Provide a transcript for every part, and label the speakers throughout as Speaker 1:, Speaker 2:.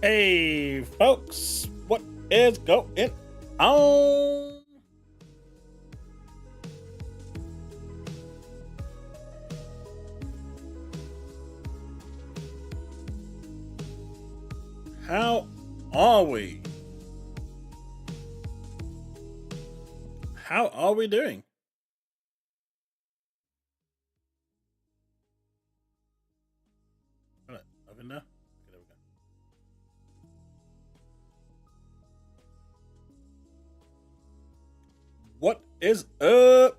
Speaker 1: Hey, folks, what is going on? How are we? How are we doing? Right, over there. Okay, there we go. What is up?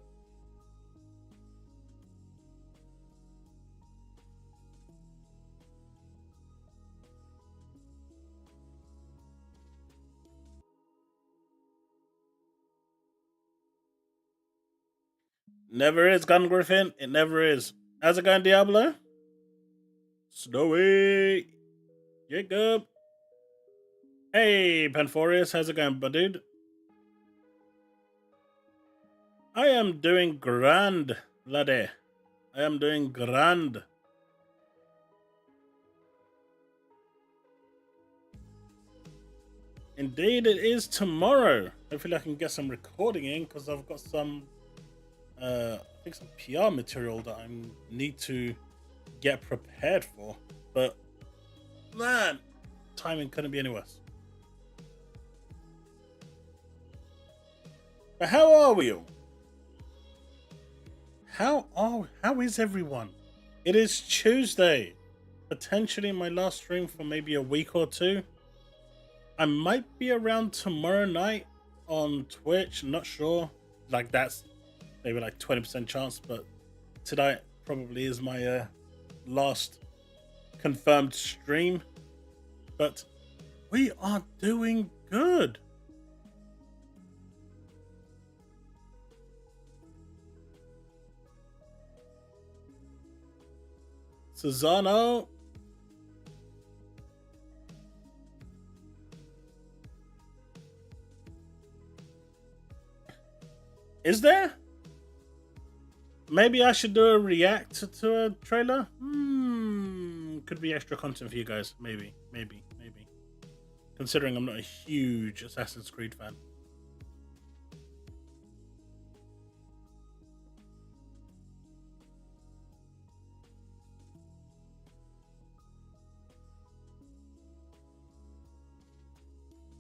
Speaker 1: Never is, Gun Griffin. It never is. How's it going, Diablo? Snowy. Jacob. Hey, Panforius. How's it going, dude? I am doing grand, laddie. I am doing grand. Indeed, it is tomorrow. Hopefully, I can get some recording in because I've got some, I think some PR material that I need to get prepared for. But man, timing couldn't be any worse. But how are we all? How is everyone? It is Tuesday. Potentially my last stream for maybe a week or two. I might be around tomorrow night on Twitch. I'm not sure. Like that's maybe like 20% chance, but tonight probably is my last confirmed stream. But we are doing good. Susano. Is there? Maybe I should do a react to a trailer. Could be extra content for you guys. Maybe. Considering I'm not a huge Assassin's Creed fan.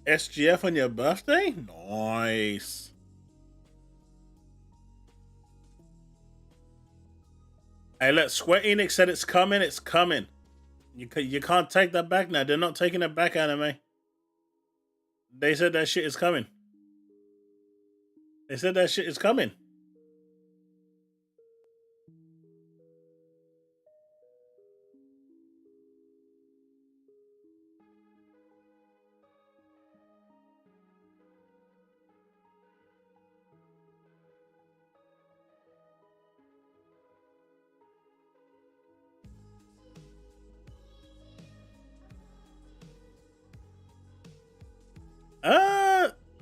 Speaker 1: SGF on your birthday? Nice. Hey, look, Square Enix said it's coming. It's coming. You can't take that back now. They're not taking it back, anime. They said that shit is coming. They said that shit is coming.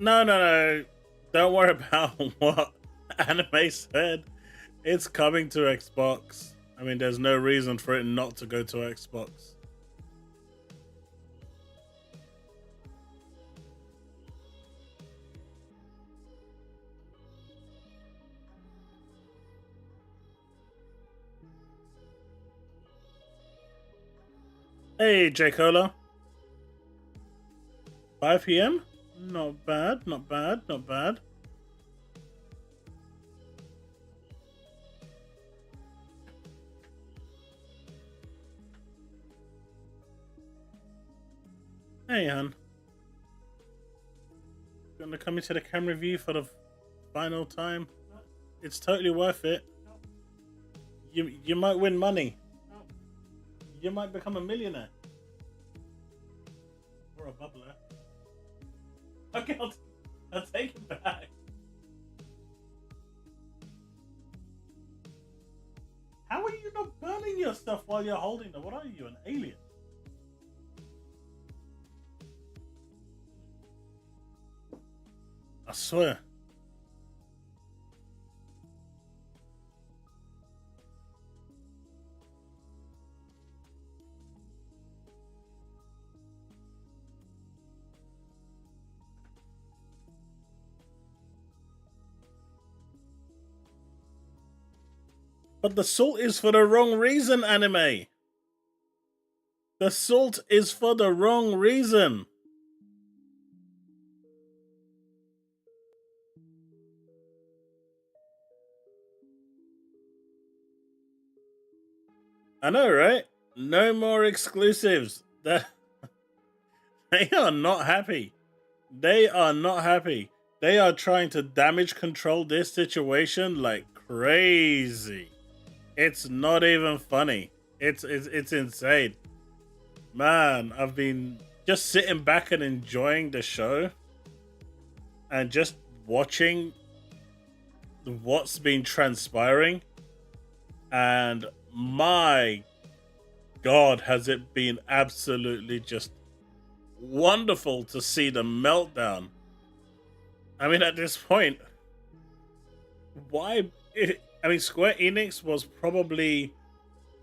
Speaker 1: No. Don't worry about what anime said. It's coming to Xbox. I mean, there's no reason for it not to go to Xbox. Hey, J Cola. 5 p.m. Not bad. Hey, Han. Gonna come into the camera view for the final time. It's totally worth it. You might win money. You might become a millionaire. Or a bubbler. Okay, I'll take it back. How are you not burning yourself while you're holding them? What are you, an alien? I swear. But the salt is for the wrong reason, anime. The salt is for the wrong reason. I know, right? No more exclusives. They are not happy. They are not happy. They are trying to damage control this situation like crazy. It's not even funny. It's insane. Man, I've been just sitting back and enjoying the show and just watching what's been transpiring, and my God, has it been absolutely just wonderful to see the meltdown. I mean, at this point, Square Enix was probably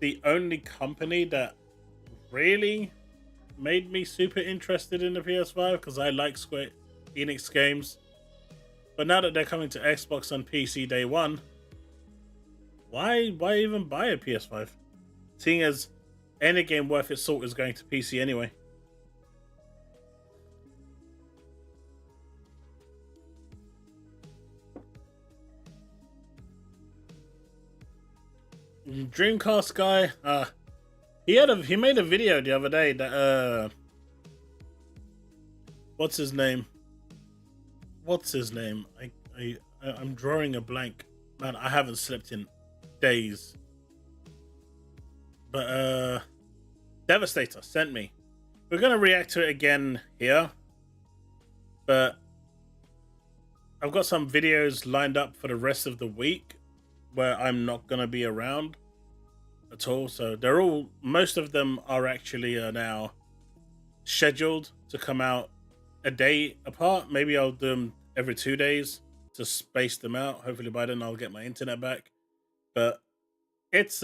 Speaker 1: the only company that really made me super interested in the PS5 because I like Square Enix games. But now that they're coming to Xbox and PC day one, why even buy a PS5? Seeing as any game worth its salt is going to PC anyway. Dreamcast guy, he made a video the other day that what's his name? I'm drawing a blank. Man, I haven't slept in days. But Devastator sent me. We're gonna react to it again here. But I've got some videos lined up for the rest of the week where I'm not gonna be around at all. So most of them are actually now scheduled to come out a day apart. Maybe I'll do them every 2 days to space them out. Hopefully by then I'll get my internet back. But it's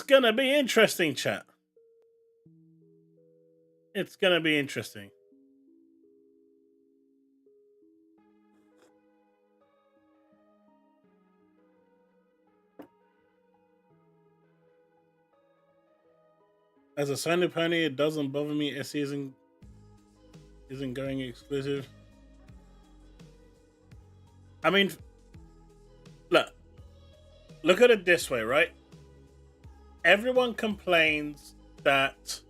Speaker 1: gonna be interesting, chat. It's gonna be interesting. As a Sony pony, it doesn't bother me. SE isn't going exclusive. I mean, look at it this way, right? Everyone complains that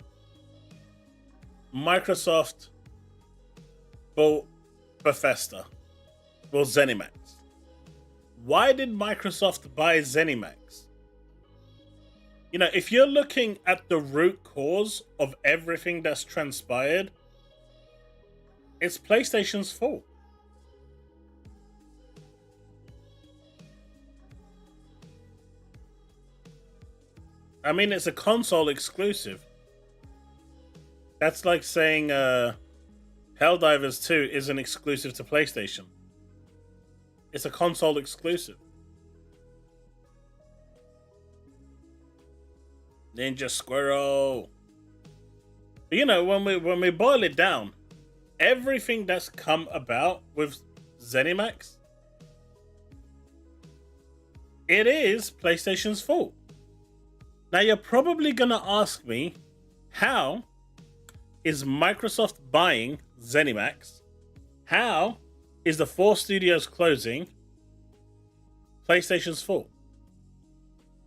Speaker 1: Microsoft bought Bethesda, well, ZeniMax. Why did Microsoft buy ZeniMax? You know, if you're looking at the root cause of everything that's transpired, it's PlayStation's fault. I mean, it's a console exclusive. That's like saying Helldivers 2 isn't exclusive to PlayStation. It's a console exclusive. Ninja Squirrel. But, you know, when we boil it down, everything that's come about with ZeniMax, it is PlayStation's fault. Now you're probably gonna ask me, how is Microsoft buying ZeniMax? How is the 4 studios closing PlayStation's fault?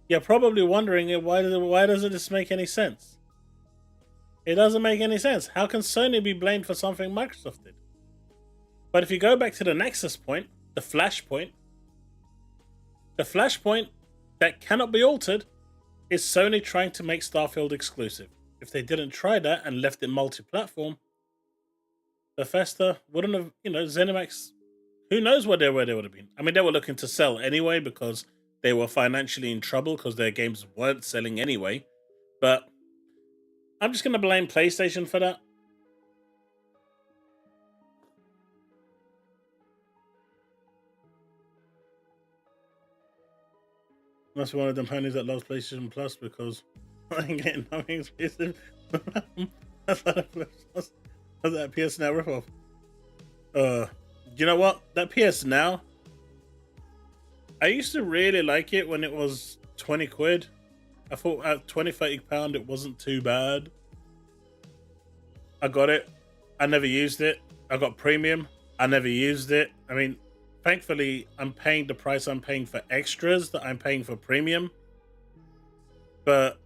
Speaker 1: You're probably wondering why doesn't this make any sense? It doesn't make any sense. How can Sony be blamed for something Microsoft did? But if you go back to the Nexus point, the flashpoint that cannot be altered is Sony trying to make Starfield exclusive. If they didn't try that and left it multi-platform, Bethesda wouldn't have, ZeniMax, who knows where they would have been. I mean, they were looking to sell anyway because they were financially in trouble because their games weren't selling anyway. But I'm just going to blame PlayStation for that. Must be one of them ponies that loves PlayStation Plus because I ain't getting nothing exclusive. That's that PS Now ripoff. You know what? That PS Now, I used to really like it when it was 20 quid. I thought at 20, 30 pound, it wasn't too bad. I got it. I never used it. I got premium. I never used it. I mean, thankfully, I'm paying the price I'm paying for extras that I'm paying for premium. But,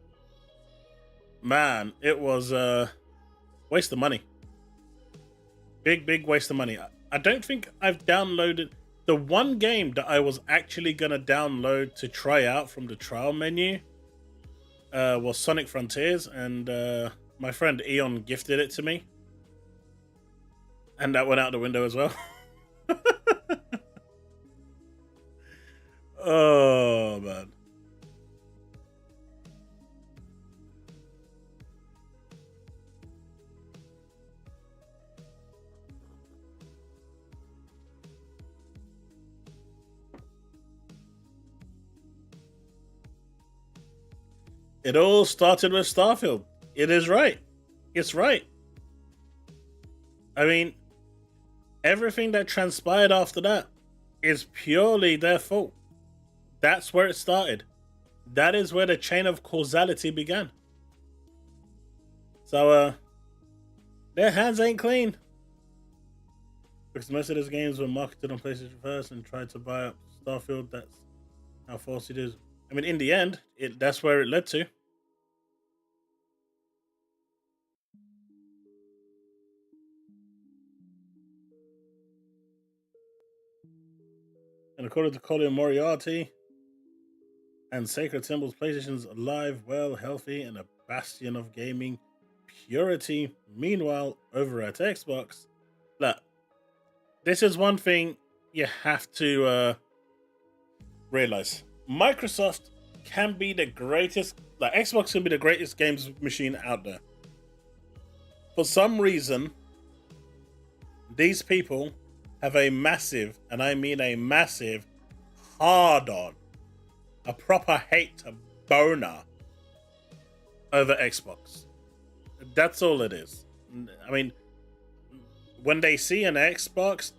Speaker 1: man, it was a waste of money. Big waste of money. I don't think I've downloaded... The one game that I was actually going to download to try out from the trial menu was Sonic Frontiers, and my friend Eon gifted it to me. And that went out the window as well. Oh, man. It all started with Starfield. It is right. It's right. I mean, everything that transpired after that is purely their fault. That's where it started. That is where the chain of causality began. So, their hands ain't clean. Because most of those games were marketed on PlayStation first and tried to buy up Starfield. That's how false it is. I mean, in the end, that's where it led to. And according to Colin Moriarty and Sacred Symbols, PlayStation's alive, well, healthy, and a bastion of gaming purity. Meanwhile, over at Xbox, look, this is one thing you have to realize. Microsoft can be the greatest, like Xbox can be the greatest games machine out there. For some reason, these people have a massive, and I mean a massive, hard-on, a proper hate boner over Xbox. That's all it is. I mean, when they see an Xbox,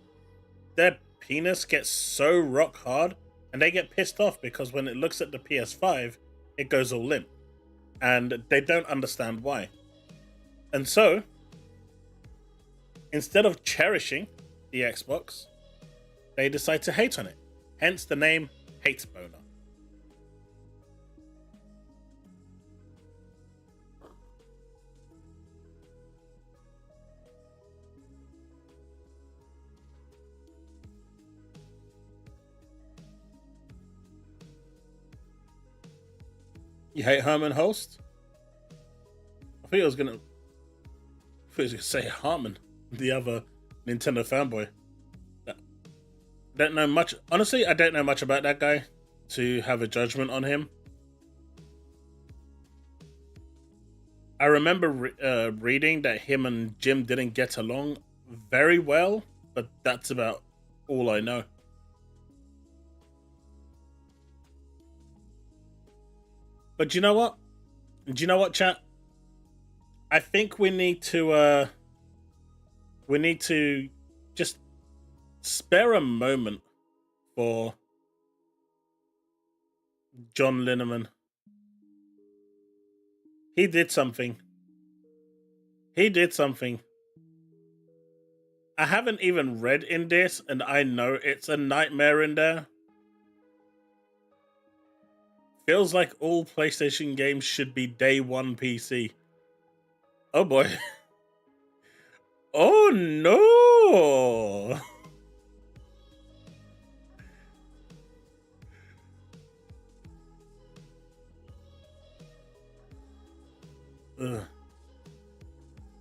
Speaker 1: their penis gets so rock hard, and they get pissed off because when it looks at the PS5, it goes all limp. And they don't understand why. And so, instead of cherishing the Xbox, they decide to hate on it. Hence the name Hate Boner. You hate Herman Holst? I think I was gonna say Harmon, the other Nintendo fanboy. Don't know much. Honestly, I don't know much about that guy to have a judgment on him. I remember reading that him and Jim didn't get along very well, but that's about all I know. But you know what? Do you know what, chat? I think we need to just spare a moment for John Linneman. He did something. He did something. I haven't even read in this, and I know it's a nightmare in there. Feels like all PlayStation games should be day one PC. Oh boy. Oh no!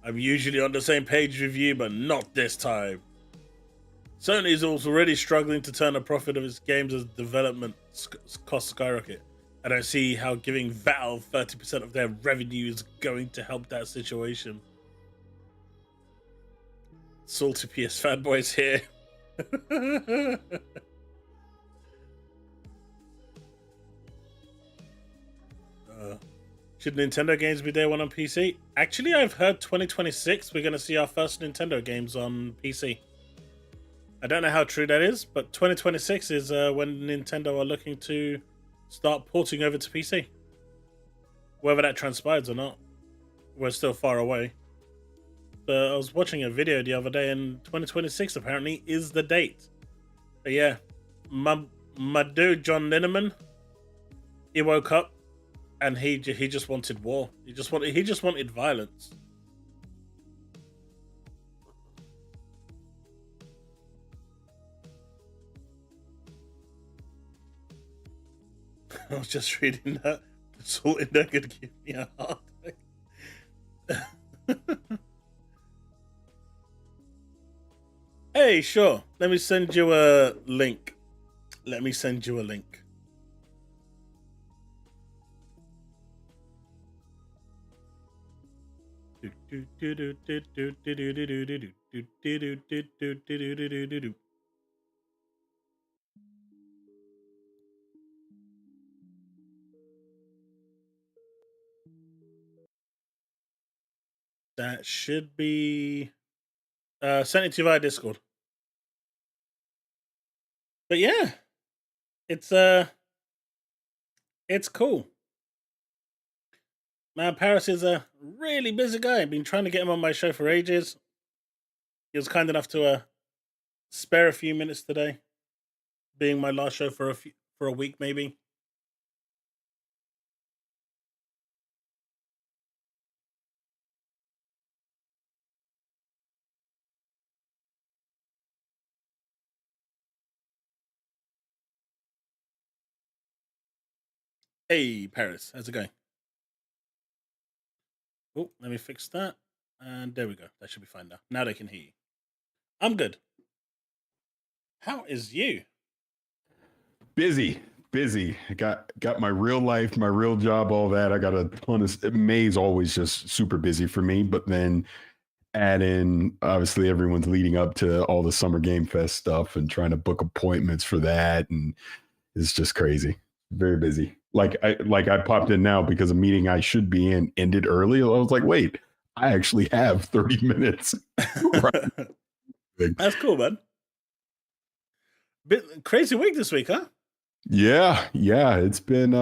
Speaker 1: I'm usually on the same page with you, but not this time. Sony is already struggling to turn a profit of its games as development costs skyrocket. I don't see how giving Valve 30% of their revenue is going to help that situation. Salty PS fanboys here. Should Nintendo games be day one on PC? Actually, I've heard 2026 we're going to see our first Nintendo games on PC. I don't know how true that is, but 2026 is when Nintendo are looking to start porting over to PC. Whether that transpires or not, we're still far away. But I was watching a video the other day, and 2026 apparently is the date. But yeah, my dude John Linneman, he woke up and he just wanted war. He just wanted violence. I was just reading that. The salt in there could give me a heart attack. Hey, sure. Let me send you a link. That should be sent it to you via Discord. But yeah, it's cool. Man, Paris is a really busy guy. I've been trying to get him on my show for ages. He was kind enough to spare a few minutes today, being my last show for a week maybe. Hey, Paris, how's it going? Oh, let me fix that. And there we go. That should be fine now. Now they can hear you. I'm good. How is you?
Speaker 2: Busy. I got my real life, my real job, all that. I got a ton of May's always just super busy for me, but then add in obviously everyone's leading up to all the Summer Game Fest stuff and trying to book appointments for that, and it's just crazy. Very busy. Like I popped in now because a meeting I should be in ended early. I was like, wait, I actually have 30 minutes.
Speaker 1: That's cool, man. Bit crazy week this week, huh?
Speaker 2: Yeah. It's been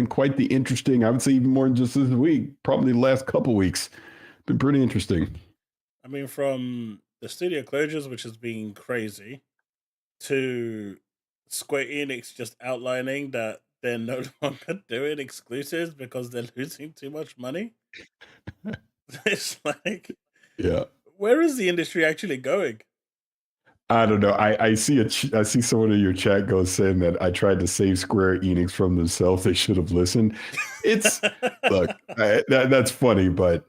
Speaker 2: quite the interesting. I would say even more than just this week. Probably the last couple weeks. Been pretty interesting.
Speaker 1: I mean, from the studio closures, which has been crazy, to Square Enix just outlining that they're no longer doing exclusives because they're losing too much money. It's like,
Speaker 2: yeah,
Speaker 1: where is the industry actually going?
Speaker 2: I don't know. I see someone in your chat goes saying that I tried to save Square Enix from themselves. They should have listened. It's look, that's funny, but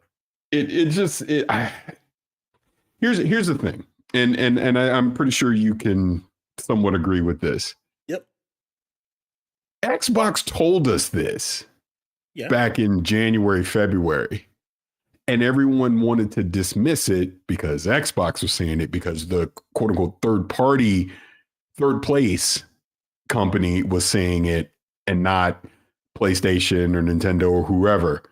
Speaker 2: here's the thing, and I'm pretty sure you can somewhat agree with this.
Speaker 1: Yep.
Speaker 2: Xbox told us this back in January, February, and everyone wanted to dismiss it because Xbox was saying it because the quote unquote third place company was saying it and not PlayStation or Nintendo or whoever.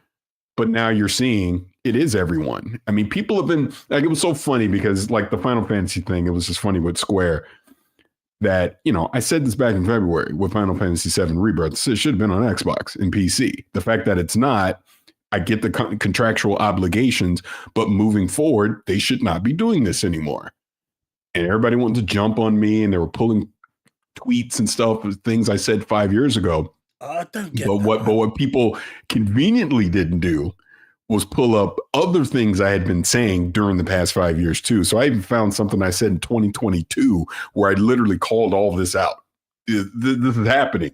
Speaker 2: But now you're seeing it is everyone. I mean, people have been like, it was so funny because like the Final Fantasy thing, it was just funny with Square. That, I said this back in February with Final Fantasy VII Rebirth. It should have been on Xbox and PC. The fact that it's not, I get the contractual obligations, but moving forward, they should not be doing this anymore. And everybody wanted to jump on me, and they were pulling tweets and stuff of things I said 5 years ago.
Speaker 1: Don't get
Speaker 2: but what people conveniently didn't do was pull up other things I had been saying during the past 5 years too. So I even found something I said in 2022 where I literally called all this out. This is happening.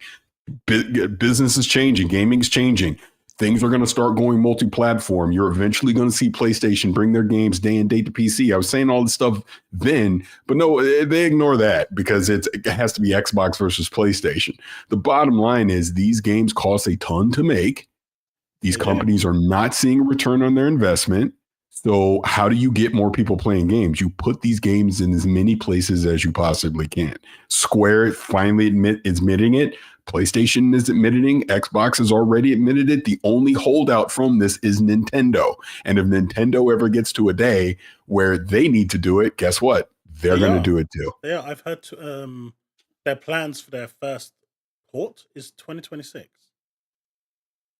Speaker 2: Business is changing. Gaming is changing. Things are going to start going multi-platform. You're eventually going to see PlayStation bring their games day and date to PC. I was saying all this stuff then, but no, they ignore that because it has to be Xbox versus PlayStation. The bottom line is these games cost a ton to make. These companies are not seeing a return on their investment. So how do you get more people playing games? You put these games in as many places as you possibly can. Square finally admitting it. PlayStation is admitting, Xbox has already admitted it. The only holdout from this is Nintendo. And if Nintendo ever gets to a day where they need to do it, guess what? they're going to do it too.
Speaker 1: Yeah, I've heard their plans for their first port is 2026.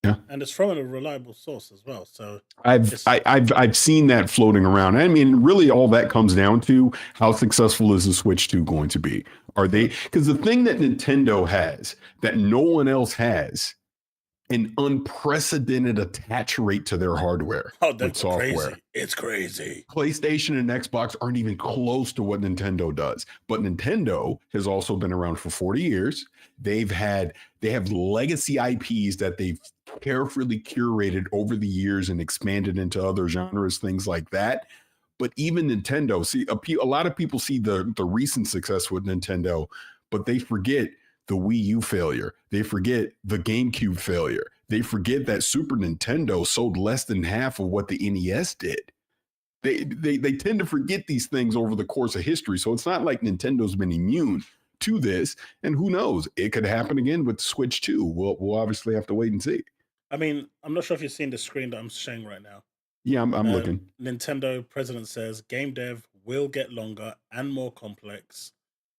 Speaker 2: Yeah,
Speaker 1: and it's from a reliable source as well. So
Speaker 2: I've seen that floating around. I mean, really, all that comes down to how successful is the Switch 2 going to be? Are they? Because the thing that Nintendo has that no one else has, an unprecedented attach rate to their hardware with software.
Speaker 1: Crazy. It's crazy.
Speaker 2: PlayStation and Xbox aren't even close to what Nintendo does. But Nintendo has also been around for 40 years. They have legacy IPs that they've carefully curated over the years and expanded into other genres, things like that. But even Nintendo, a lot of people see the recent success with Nintendo, but they forget the Wii U failure. They forget the GameCube failure. They forget that Super Nintendo sold less than half of what the NES did. They tend to forget these things over the course of history. So it's not like Nintendo's been immune to this. And who knows? It could happen again with Switch 2. We'll obviously have to wait and see.
Speaker 1: I mean, I'm not sure if you're seeing the screen that I'm showing right now.
Speaker 2: Yeah, I'm looking.
Speaker 1: Nintendo president says game dev will get longer and more complex.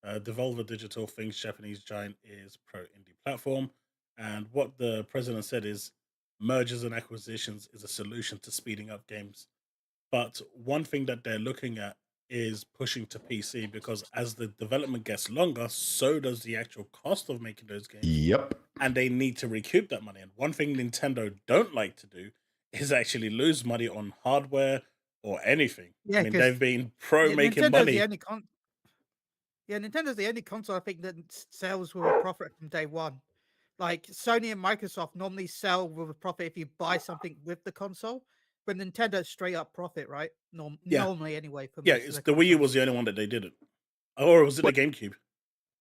Speaker 1: Devolver Digital thinks Japanese giant is pro-indie platform. And what the president said is mergers and acquisitions is a solution to speeding up games. But one thing that they're looking at is pushing to PC, because as the development gets longer, so does the actual cost of making those games.
Speaker 2: Yep.
Speaker 1: And they need to recoup that money. And one thing Nintendo don't like to do is actually lose money on hardware or anything.
Speaker 3: Yeah,
Speaker 1: I mean, they've been making
Speaker 3: Nintendo's
Speaker 1: money.
Speaker 3: Nintendo's the only console I think that sells with a profit from day one. Like Sony and Microsoft normally sell with a profit if you buy something with the console, but Nintendo's straight up profit, right? Normally anyway. For
Speaker 1: it's the Wii U was the only one that they didn't, or was it the GameCube?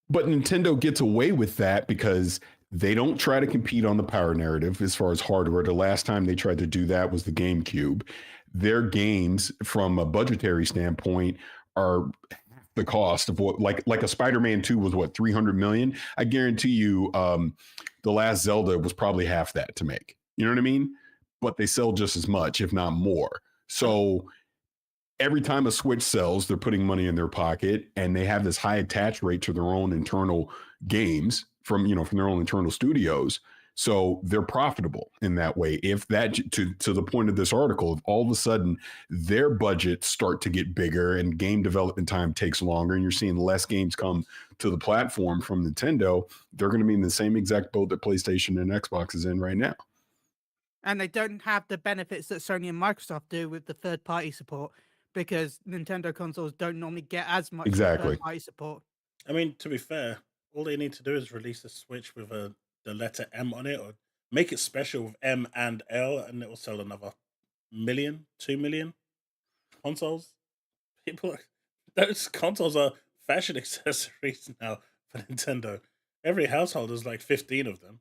Speaker 2: But Nintendo gets away with that because they don't try to compete on the power narrative as far as hardware. The last time they tried to do that was the GameCube. Their games, from a budgetary standpoint, are the cost of what, like a Spider-Man 2 was what, 300 million. I guarantee you, the last Zelda was probably half that to make. You know what I mean? But they sell just as much, if not more. So every time a Switch sells, they're putting money in their pocket, and they have this high attach rate to their own internal games from their own internal studios. So they're profitable in that way. If that, to the point of this article, if all of a sudden their budgets start to get bigger and game development time takes longer, and you're seeing less games come to the platform from Nintendo, they're going to be in the same exact boat that PlayStation and Xbox is in right now.
Speaker 3: And they don't have the benefits that Sony and Microsoft do with the third-party support, because Nintendo consoles don't normally get as much third-party support.
Speaker 1: I mean, to be fair, all they need to do is release a Switch with the letter M on it, or make it special with M and L, and it will sell another 2 million consoles. Those consoles are fashion accessories now for Nintendo. Every household is like 15 of them.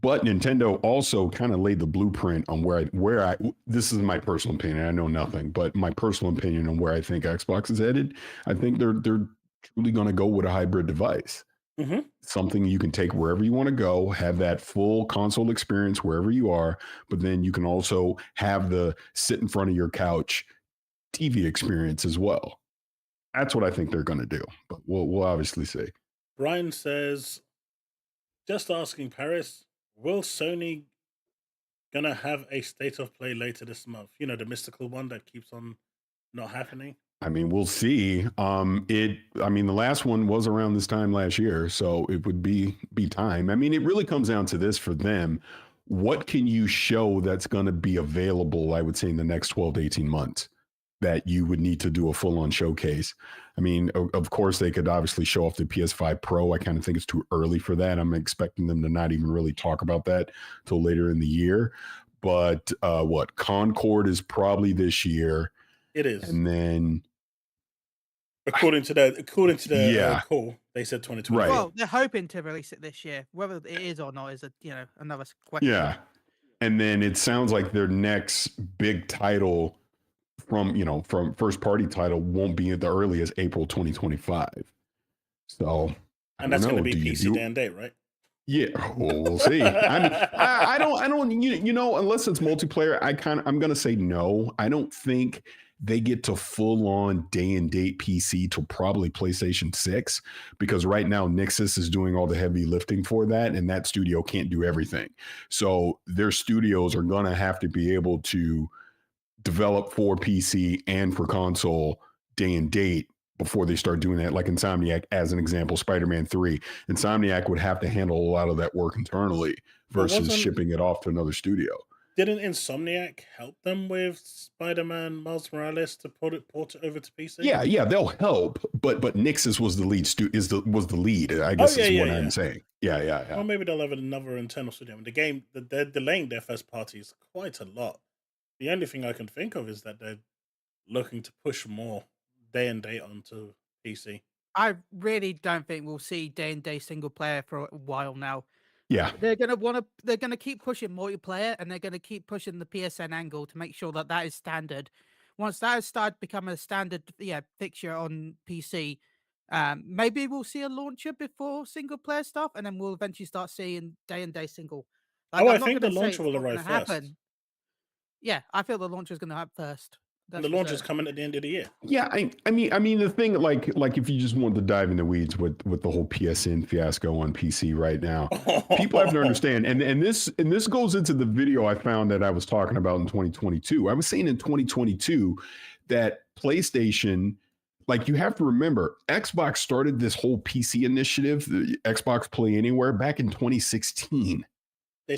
Speaker 2: But Nintendo also kind of laid the blueprint on where I this is my personal opinion. I know nothing, but my personal opinion on where I think Xbox is headed. I think they're truly going to go with a hybrid device.
Speaker 1: Mm-hmm.
Speaker 2: Something you can take wherever you want to go, have that full console experience wherever you are, but then you can also have the sit in front of your couch TV experience as well. That's what I think they're going to do, but we'll obviously see.
Speaker 1: Brian says, just asking Paris, will Sony gonna have a state of play later this month? You know, the mystical one that keeps on not happening.
Speaker 2: I mean, we'll see. The last one was around this time last year, so it would be time. I mean, it really comes down to this for them. What can you show that's going to be available, I would say, in the next 12 to 18 months that you would need to do a full-on showcase? I mean, of course, they could obviously show off the PS5 Pro. I kind of think it's too early for that. I'm expecting them to not even really talk about that till later in the year. But Concord is probably this year.
Speaker 1: It is.
Speaker 2: And then
Speaker 1: according to the call, they said 2020.
Speaker 2: Right.
Speaker 3: Well, they're hoping to release it this year. Whether it is or not is another question.
Speaker 2: Yeah. And then it sounds like their next big title from first party title won't be at the earliest April 2025. So,
Speaker 1: and that's going to be PC day and date, right?
Speaker 2: Yeah, we'll see. I mean, I don't, unless it's multiplayer, I'm going to say no. I don't think they get to full on day and date PC to probably PlayStation 6, because right now Nixxes is doing all the heavy lifting for that, and that studio can't do everything. So their studios are going to have to be able to develop for PC and for console day and date before they start doing that. Like Insomniac, as an example, Spider-Man 3, Insomniac would have to handle a lot of that work internally versus shipping it off to another studio.
Speaker 1: Didn't Insomniac help them with Spider-Man Miles Morales to port it over to PC?
Speaker 2: Yeah, they'll help, but Nixxes was the lead was the lead. I guess is what I'm saying. Yeah.
Speaker 1: Well, maybe they'll have another internal studio. The game, they're delaying their first parties quite a lot. The only thing I can think of is that they're looking to push more day and date onto PC.
Speaker 3: I really don't think we'll see day and day single player for a while now.
Speaker 2: Yeah,
Speaker 3: they're gonna keep pushing multiplayer, and they're gonna keep pushing the PSN angle to make sure that that is standard. Once that has started becoming a standard, fixture on PC, maybe we'll see a launcher before single player stuff, and then we'll eventually start seeing day and day single.
Speaker 1: Like, I think the launcher will arrive first.
Speaker 3: Yeah, I feel the launcher is going to happen first.
Speaker 1: And the launch is coming at the end of the year.
Speaker 2: Yeah, I mean, the thing, like if you just wanted to dive in the weeds with the whole PSN fiasco on PC right now, people have to understand, and this goes into the video I found that I was talking about in 2022. I was saying in 2022 that PlayStation, like, you have to remember, Xbox started this whole PC initiative, the Xbox Play Anywhere, back in 2016.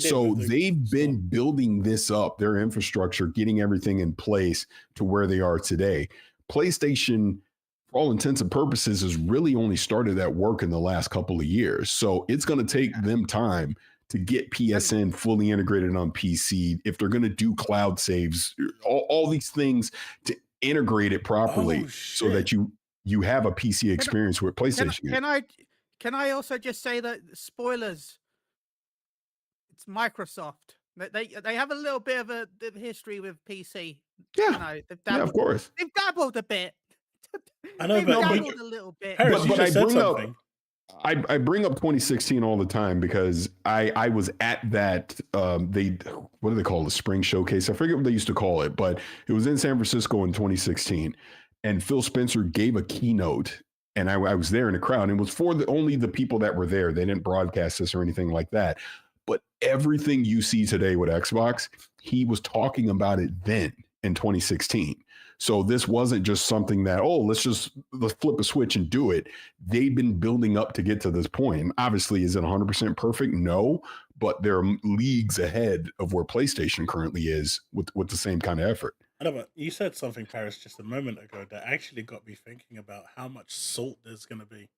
Speaker 2: So they've been building this up, their infrastructure, getting everything in place to where they are today. PlayStation, for all intents and purposes, has really only started that work in the last couple of years. So it's going to take them time to get PSN fully integrated on PC. If they're going to do cloud saves, all these things to integrate it properly so that you have a PC experience with PlayStation.
Speaker 3: Can I also just say that, spoilers, it's Microsoft. They have a little bit of a history with PC.
Speaker 2: Yeah, of course.
Speaker 3: They've dabbled a bit.
Speaker 1: I know, but
Speaker 3: dabbled a little bit.
Speaker 2: But I bring up 2016 all the time because I was at that what do they call it, the spring showcase? I forget what they used to call it, but it was in San Francisco in 2016, and Phil Spencer gave a keynote, and I was there in the crowd, and it was for only the people that were there. They didn't broadcast this or anything like that. But everything you see today with Xbox, he was talking about it then in 2016. So this wasn't just something that, let's flip a switch and do it. They've been building up to get to this point. And obviously, is it 100% perfect? No, but they're leagues ahead of where PlayStation currently is with the same kind of effort.
Speaker 1: I know, but you said something, Paris, just a moment ago that actually got me thinking about how much salt there's going to be.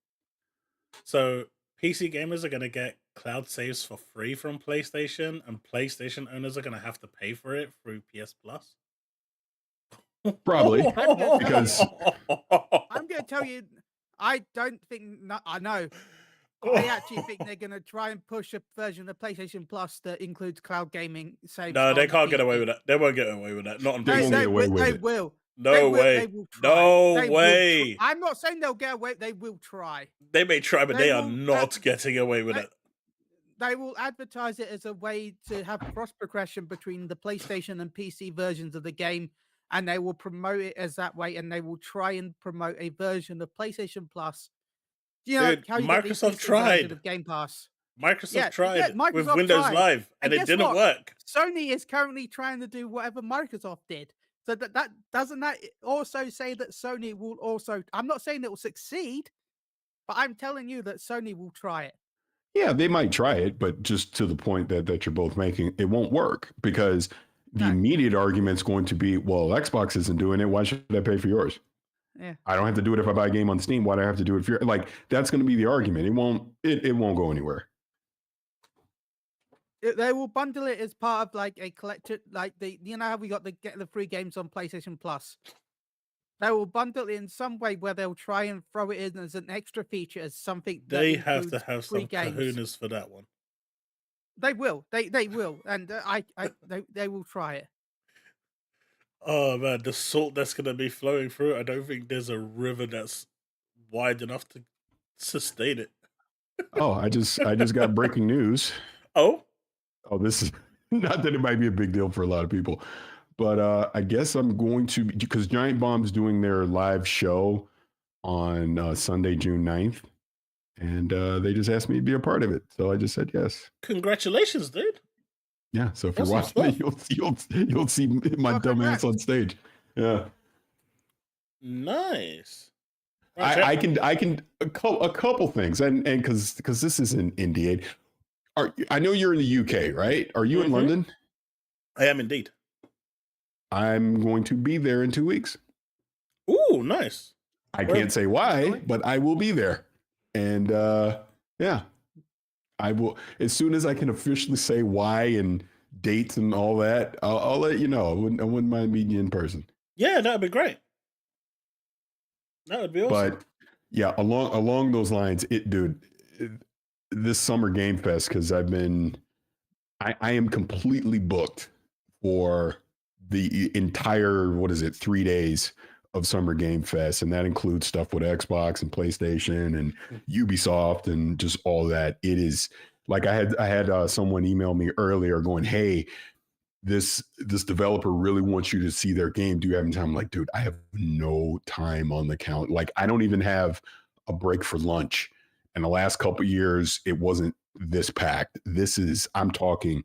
Speaker 1: So PC gamers are going to get cloud saves for free from PlayStation, and PlayStation owners are going to have to pay for it through PS Plus.
Speaker 2: Probably, because
Speaker 3: I'm going to tell you, I don't think. I know. I actually think they're going to try and push a version of PlayStation Plus that includes cloud gaming saves.
Speaker 1: No, they can't get away with that. They won't get away with that. Not on PC.
Speaker 3: They will.
Speaker 1: No way. No way.
Speaker 3: I'm not saying they'll get away. They will try.
Speaker 1: They may try, but they are not getting away with it.
Speaker 3: They will advertise it as a way to have cross progression between the PlayStation and PC versions of the game, and they will promote it as that way, and they will try and promote a version of PlayStation Plus. You know,
Speaker 1: Microsoft tried.
Speaker 3: Of Game Pass.
Speaker 1: Microsoft tried with Windows Live, and it didn't work.
Speaker 3: Sony is currently trying to do whatever Microsoft did. So that doesn't that also say that Sony will also? I'm not saying it will succeed, but I'm telling you that Sony will try it.
Speaker 2: Yeah, they might try it, but just to the point that you're both making, it won't work, because the immediate argument is going to be, well, Xbox isn't doing it. Why should I pay for yours?
Speaker 3: Yeah,
Speaker 2: I don't have to do it if I buy a game on Steam. Why do I have to do it if you're like? That's going to be the argument. It won't go anywhere.
Speaker 3: They will bundle it as part of like a collector, like how we got the free games on PlayStation Plus. They will bundle it in some way where they'll try and throw it in as an extra feature, as something.
Speaker 1: They have to have some kahunas for that one.
Speaker 3: They will. They will, and they will try it.
Speaker 1: Oh man, the salt that's gonna be flowing through. I don't think there's a river that's wide enough to sustain it.
Speaker 2: Oh, I just got breaking news.
Speaker 1: Oh,
Speaker 2: this is not that it might be a big deal for a lot of people, But I guess I'm going to, because Giant Bomb's doing their live show on Sunday, June 9th. And they just asked me to be a part of it. So I just said yes.
Speaker 1: Congratulations, dude.
Speaker 2: Yeah. So if
Speaker 1: That's
Speaker 2: you're
Speaker 1: awesome
Speaker 2: watching it, you'll see my dumb ass on stage. Yeah.
Speaker 1: Nice.
Speaker 2: I can a couple things, and because this is an NDA. I know you're in the UK, right? Are you in London?
Speaker 1: I am indeed.
Speaker 2: I'm going to be there in 2 weeks.
Speaker 1: Ooh, nice.
Speaker 2: I can't say why, but I will be there. And yeah, I will, as soon as I can officially say why and dates and all that, I'll let you know. I wouldn't mind meeting you in person.
Speaker 1: Yeah, that'd be great. That would be awesome.
Speaker 2: But yeah, along those lines, this summer Game Fest, because I am completely booked for the entire 3 days of Summer Game Fest, and that includes stuff with Xbox and PlayStation and Ubisoft and just all that. It is like I had someone email me earlier going, "Hey, this developer really wants you to see their game. Do you have any time?" I'm like, dude, I have no time on the count. Like, I don't even have a break for lunch. And the last couple of years, it wasn't this packed. I'm talking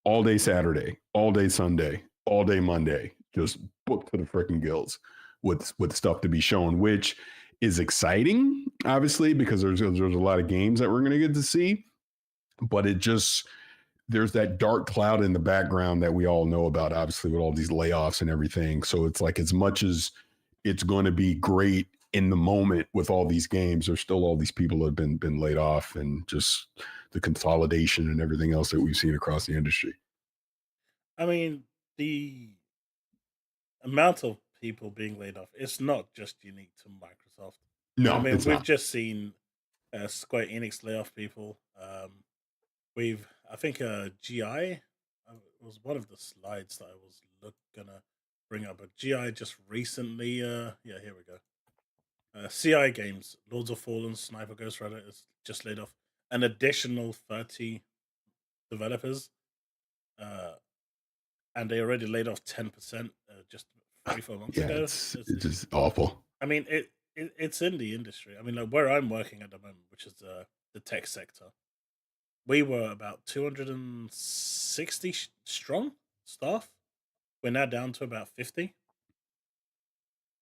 Speaker 2: all day Saturday, all day Sunday, all day Monday, just booked to the freaking gills with stuff to be shown, which is exciting, obviously, because there's a lot of games that we're going to get to see. But there's that dark cloud in the background that we all know about, obviously, with all these layoffs and everything. So it's like, as much as it's going to be great in the moment with all these games, there's still all these people that have been laid off, and just the consolidation and everything else that we've seen across the industry.
Speaker 1: I mean, the amount of people being laid off, it's not just unique to Microsoft.
Speaker 2: No,
Speaker 1: I mean,
Speaker 2: it's
Speaker 1: we've
Speaker 2: not.
Speaker 1: just seen Square Enix lay off people. I think GI was one of the slides that I was gonna bring up, but GI just recently, yeah, here we go. CI Games, Lords of Fallen, Sniper Ghost Rider is just laid off an additional 30 developers, and they already laid off 10% just 3-4 months ago.
Speaker 2: It's just awful.
Speaker 1: I mean, it's in the industry. I mean, like, where I'm working at the moment, which is the tech sector, we were about 260 strong staff. We're now down to about 50.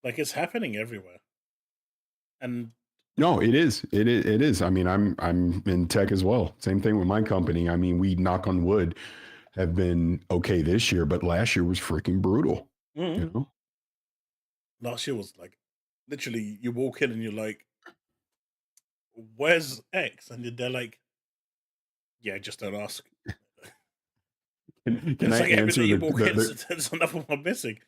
Speaker 1: Like, it's happening everywhere. And
Speaker 2: no, it is. It is. I mean, I'm in tech as well. Same thing with my company. I mean, we, knock on wood, have been okay this year, but last year was freaking brutal. You know?
Speaker 1: Last year was like, literally, you walk in and you're like, "Where's X?" And they're like, "Yeah, just don't ask."
Speaker 2: Can I answer
Speaker 1: there's another one missing.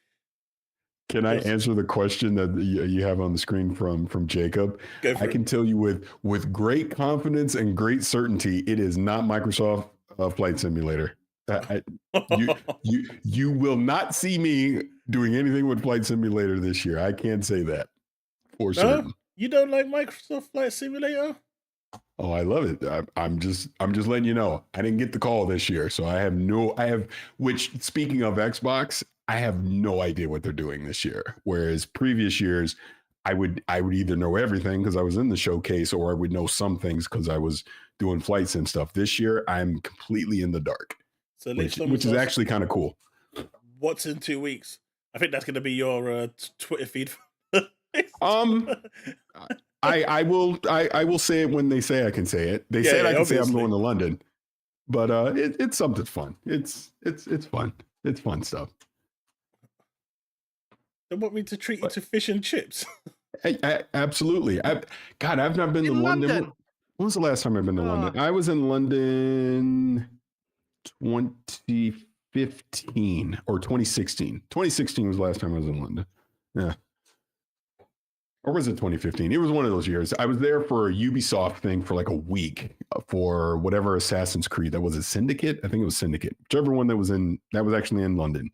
Speaker 2: Can I answer the question that you have on the screen from Jacob? I can tell you with great confidence and great certainty, it is not Microsoft Flight Simulator. You will not see me doing anything with Flight Simulator this year. I can't say that for certain.
Speaker 1: You don't like Microsoft Flight Simulator?
Speaker 2: Oh, I love it. I'm just letting you know. I didn't get the call this year, so which, speaking of Xbox, I have no idea what they're doing this year. Whereas previous years, I would either know everything because I was in the showcase, or I would know some things because I was doing flight sim stuff. This year, I'm completely in the dark, so which is actually kind of cool.
Speaker 1: What's in 2 weeks? I think that's going to be your Twitter feed.
Speaker 2: I will say it when they say I can say it. They said I can say I'm going to London, but it's something fun. It's fun. It's fun stuff.
Speaker 1: They want me to treat you to fish and chips.
Speaker 2: Absolutely. I've not been to London. When was the last time I've been to London? I was in London 2015 or 2016. 2016 was the last time I was in London. Yeah. Or was it 2015? It was one of those years. I was there for a Ubisoft thing for like a week for whatever Assassin's Creed. That was a Syndicate? I think it was Syndicate. Whichever one that was actually in London.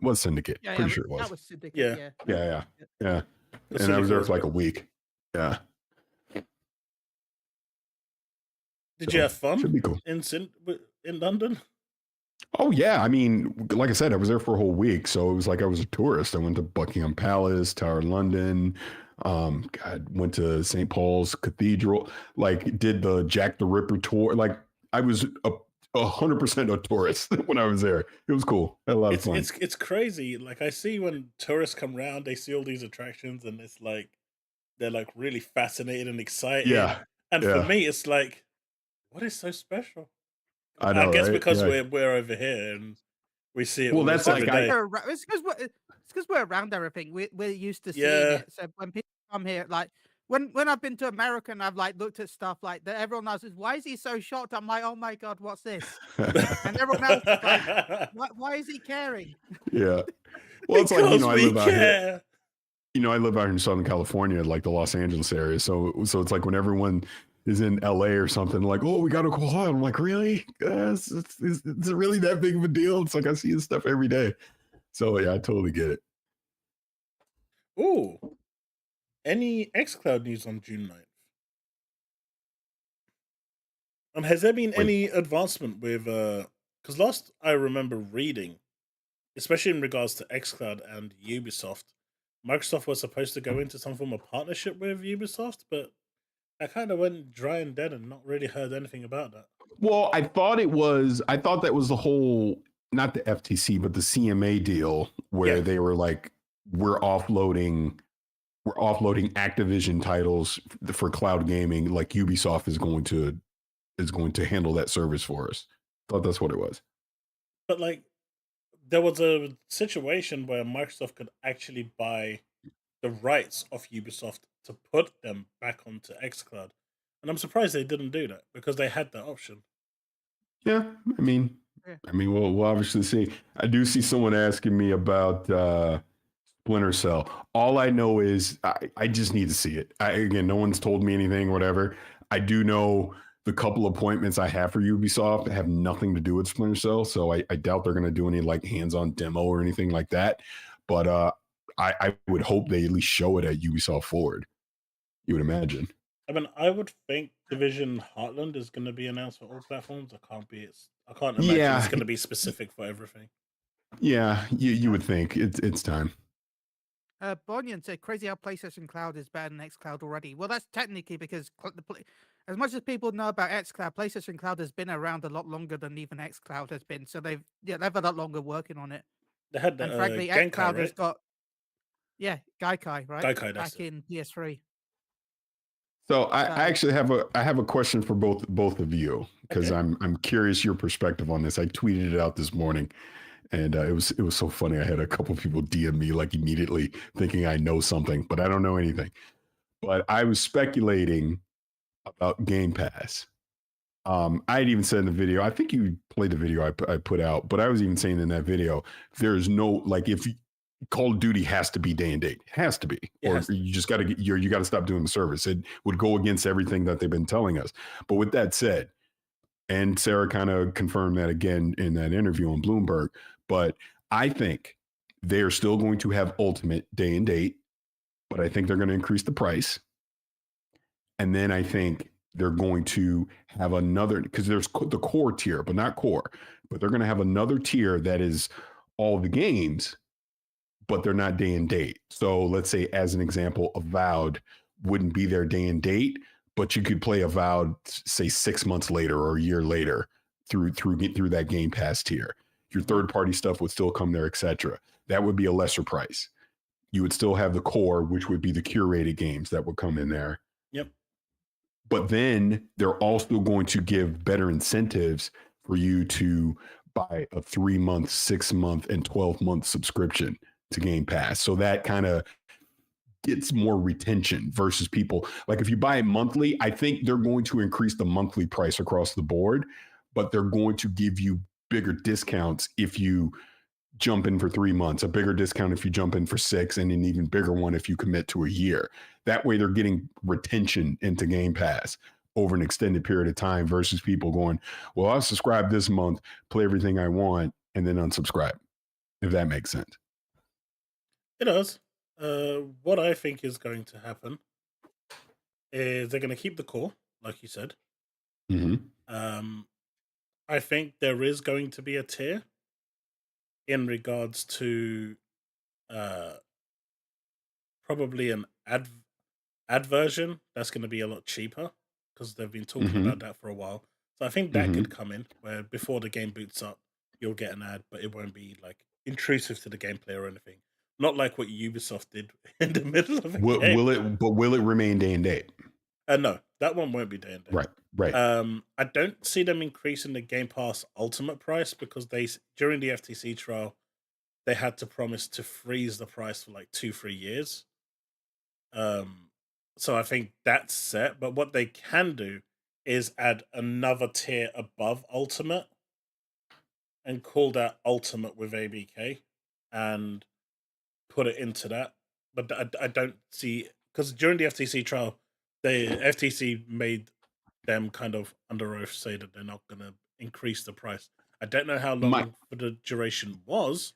Speaker 2: It was Syndicate.
Speaker 3: Yeah,
Speaker 2: pretty sure it was.
Speaker 3: That was Syndicate,
Speaker 2: yeah. And I was there for like a week. Yeah.
Speaker 1: Did you have fun?
Speaker 2: Should be cool.
Speaker 1: In London?
Speaker 2: Oh yeah, I mean, like I said, I was there for a whole week, so it was like I was a tourist. I went to Buckingham Palace, Tower of London, God, went to St. Paul's Cathedral, like did the Jack the Ripper tour. Like I was 100% a tourist when I was there. It was cool. I had a lot of
Speaker 1: It's
Speaker 2: fun.
Speaker 1: it's it's crazy. Like I see when tourists come around, they see all these attractions, and it's like they're like really fascinated and excited.
Speaker 2: Yeah,
Speaker 1: And for
Speaker 2: yeah,
Speaker 1: me, it's like, what is so special?
Speaker 2: I
Speaker 1: I
Speaker 2: know,
Speaker 1: guess
Speaker 2: right?
Speaker 1: because
Speaker 2: Yeah.
Speaker 1: we're over here and we see it
Speaker 2: Well, that's
Speaker 1: almost
Speaker 3: That's
Speaker 1: every
Speaker 2: like
Speaker 3: because
Speaker 1: day.
Speaker 3: we're around. It's because we're around everything. We're used to seeing
Speaker 1: Yeah.
Speaker 3: it. So when people come here, like when I've been to America and I've like looked at stuff like that, everyone else is, why is he so shocked? I'm like, oh my god, what's this? And everyone else is like, why is he caring?
Speaker 2: yeah. Well, it's like,
Speaker 1: Because
Speaker 2: I
Speaker 1: we
Speaker 2: live out here.
Speaker 1: care.
Speaker 2: I live out here in Southern California, like the Los Angeles area. So it's like when everyone is in LA or something, like, oh, we got to go out. I'm like, really? Is it really that big of a deal? It's like I see this stuff every day. So yeah, I totally get it.
Speaker 1: Ooh, any xCloud news on June 9th? And has there been
Speaker 2: Wait,
Speaker 1: any advancement with because last I remember reading, especially in regards to xCloud and Ubisoft, Microsoft was supposed to go into some form of partnership with Ubisoft, but I kind of went dry and dead and not really heard anything about that.
Speaker 2: well, I thought that was the whole, not the FTC, but the CMA deal
Speaker 1: Yeah,
Speaker 2: where they were like, we're offloading Activision titles for cloud gaming. Like Ubisoft is going to handle that service for us. Thought that's what it was.
Speaker 1: but like there was a situation where Microsoft could actually buy the rights of Ubisoft to put them back onto xCloud. And I'm surprised they didn't do that because they had that option.
Speaker 2: Yeah, I mean,
Speaker 3: Yeah.
Speaker 2: we'll obviously see. I do see someone asking me about Splinter Cell. All I know is I just need to see it. Again, no one's told me anything, or whatever. I do know the couple appointments I have for Ubisoft have nothing to do with Splinter Cell, so I doubt they're going to do any like hands-on demo or anything like that. But I would hope they at least show it at Ubisoft Forward. You would imagine.
Speaker 1: I mean, I would think Division Heartland is going to be announced for all platforms. I can't imagine it's
Speaker 2: Yeah,
Speaker 1: going to be specific for everything.
Speaker 2: yeah. You would think it's time.
Speaker 3: Bonyan said, "Crazy how PlayStation Cloud is better than xCloud already." Well, that's technically because as much as people know about xCloud, PlayStation Cloud has been around a lot longer than even xCloud has been. So they've had a lot longer working on it.
Speaker 1: They had
Speaker 3: And
Speaker 1: the
Speaker 3: frankly,
Speaker 1: Genkai,
Speaker 3: xCloud has
Speaker 1: right?
Speaker 3: got Gaikai, right?
Speaker 1: Gaikai, that's
Speaker 3: Back
Speaker 1: it.
Speaker 3: in PS3.
Speaker 2: So I
Speaker 3: So
Speaker 2: actually have a question for both of you because
Speaker 1: Okay.
Speaker 2: I'm curious your perspective on this. I tweeted it out this morning, and it was so funny. I had a couple people DM me like immediately thinking I know something, but I don't know anything. But I was speculating about Game Pass. I had even said in the video, I think you played the video I put out, but I was even saying in that video, there's no like if Call of Duty has to be day and date, it has to be,
Speaker 1: It
Speaker 2: or
Speaker 1: has to be.
Speaker 2: you just got to get you got to stop doing the service. It would go against everything that they've been telling us. But with that said, and Sarah kind of confirmed that again in that interview on Bloomberg, but I think they are still going to have Ultimate day and date, but I think they're going to increase the price. And then I think they're going to have another, because there's the core tier, but not core, but they're going to have another tier that is all the games, but they're not day and date. So let's say, as an example, Avowed wouldn't be their day and date, but you could play Avowed, say 6 months later or a year later through that Game Pass tier. Your
Speaker 1: Mhm.
Speaker 2: third party stuff would still come there, etc. That would be a lesser price. You would still have the core, which would be the curated games that would come in there.
Speaker 1: Yep.
Speaker 2: But then they're also going to give better incentives for you to buy a 3 month, 6 month, and 12-month subscription to Game Pass. So that kind of gets more retention versus people. Like if you buy it monthly, I think they're going to increase the monthly price across the board, but they're going to give you bigger discounts if you jump in for 3 months, a bigger discount if you jump in for 6, and an even bigger one if you commit to a year. That way they're getting retention into Game Pass over an extended period of time versus people going, well, I'll subscribe this month, play everything I want, and then unsubscribe, if that makes sense.
Speaker 1: It does. What I think is going to happen is they're going to keep the core, like you said.
Speaker 2: Mm-hmm.
Speaker 1: Um, I think there is going to be a tier in regards to uh probably an ad version that's going to be a lot cheaper because they've been talking
Speaker 2: Mm-hmm.
Speaker 1: about that for a while. So I think that
Speaker 2: Mm-hmm.
Speaker 1: could come in where before the game boots up, you'll get an ad, but it won't be like intrusive to the gameplay or anything. Not like what Ubisoft did in the middle of a game.
Speaker 2: Will it remain day and date?
Speaker 1: No, that one won't be day and date.
Speaker 2: Right. Right.
Speaker 1: I don't see them increasing the Game Pass Ultimate price because during the FTC trial they had to promise to freeze the price for like 2-3 years. So I think that's set. But what they can do is add another tier above Ultimate and call that Ultimate with ABK and put it into that. But I don't see, because during the FTC trial, the FTC made them kind of under oath say that they're not going to increase the price. I don't know how
Speaker 2: My
Speaker 1: long for the duration was,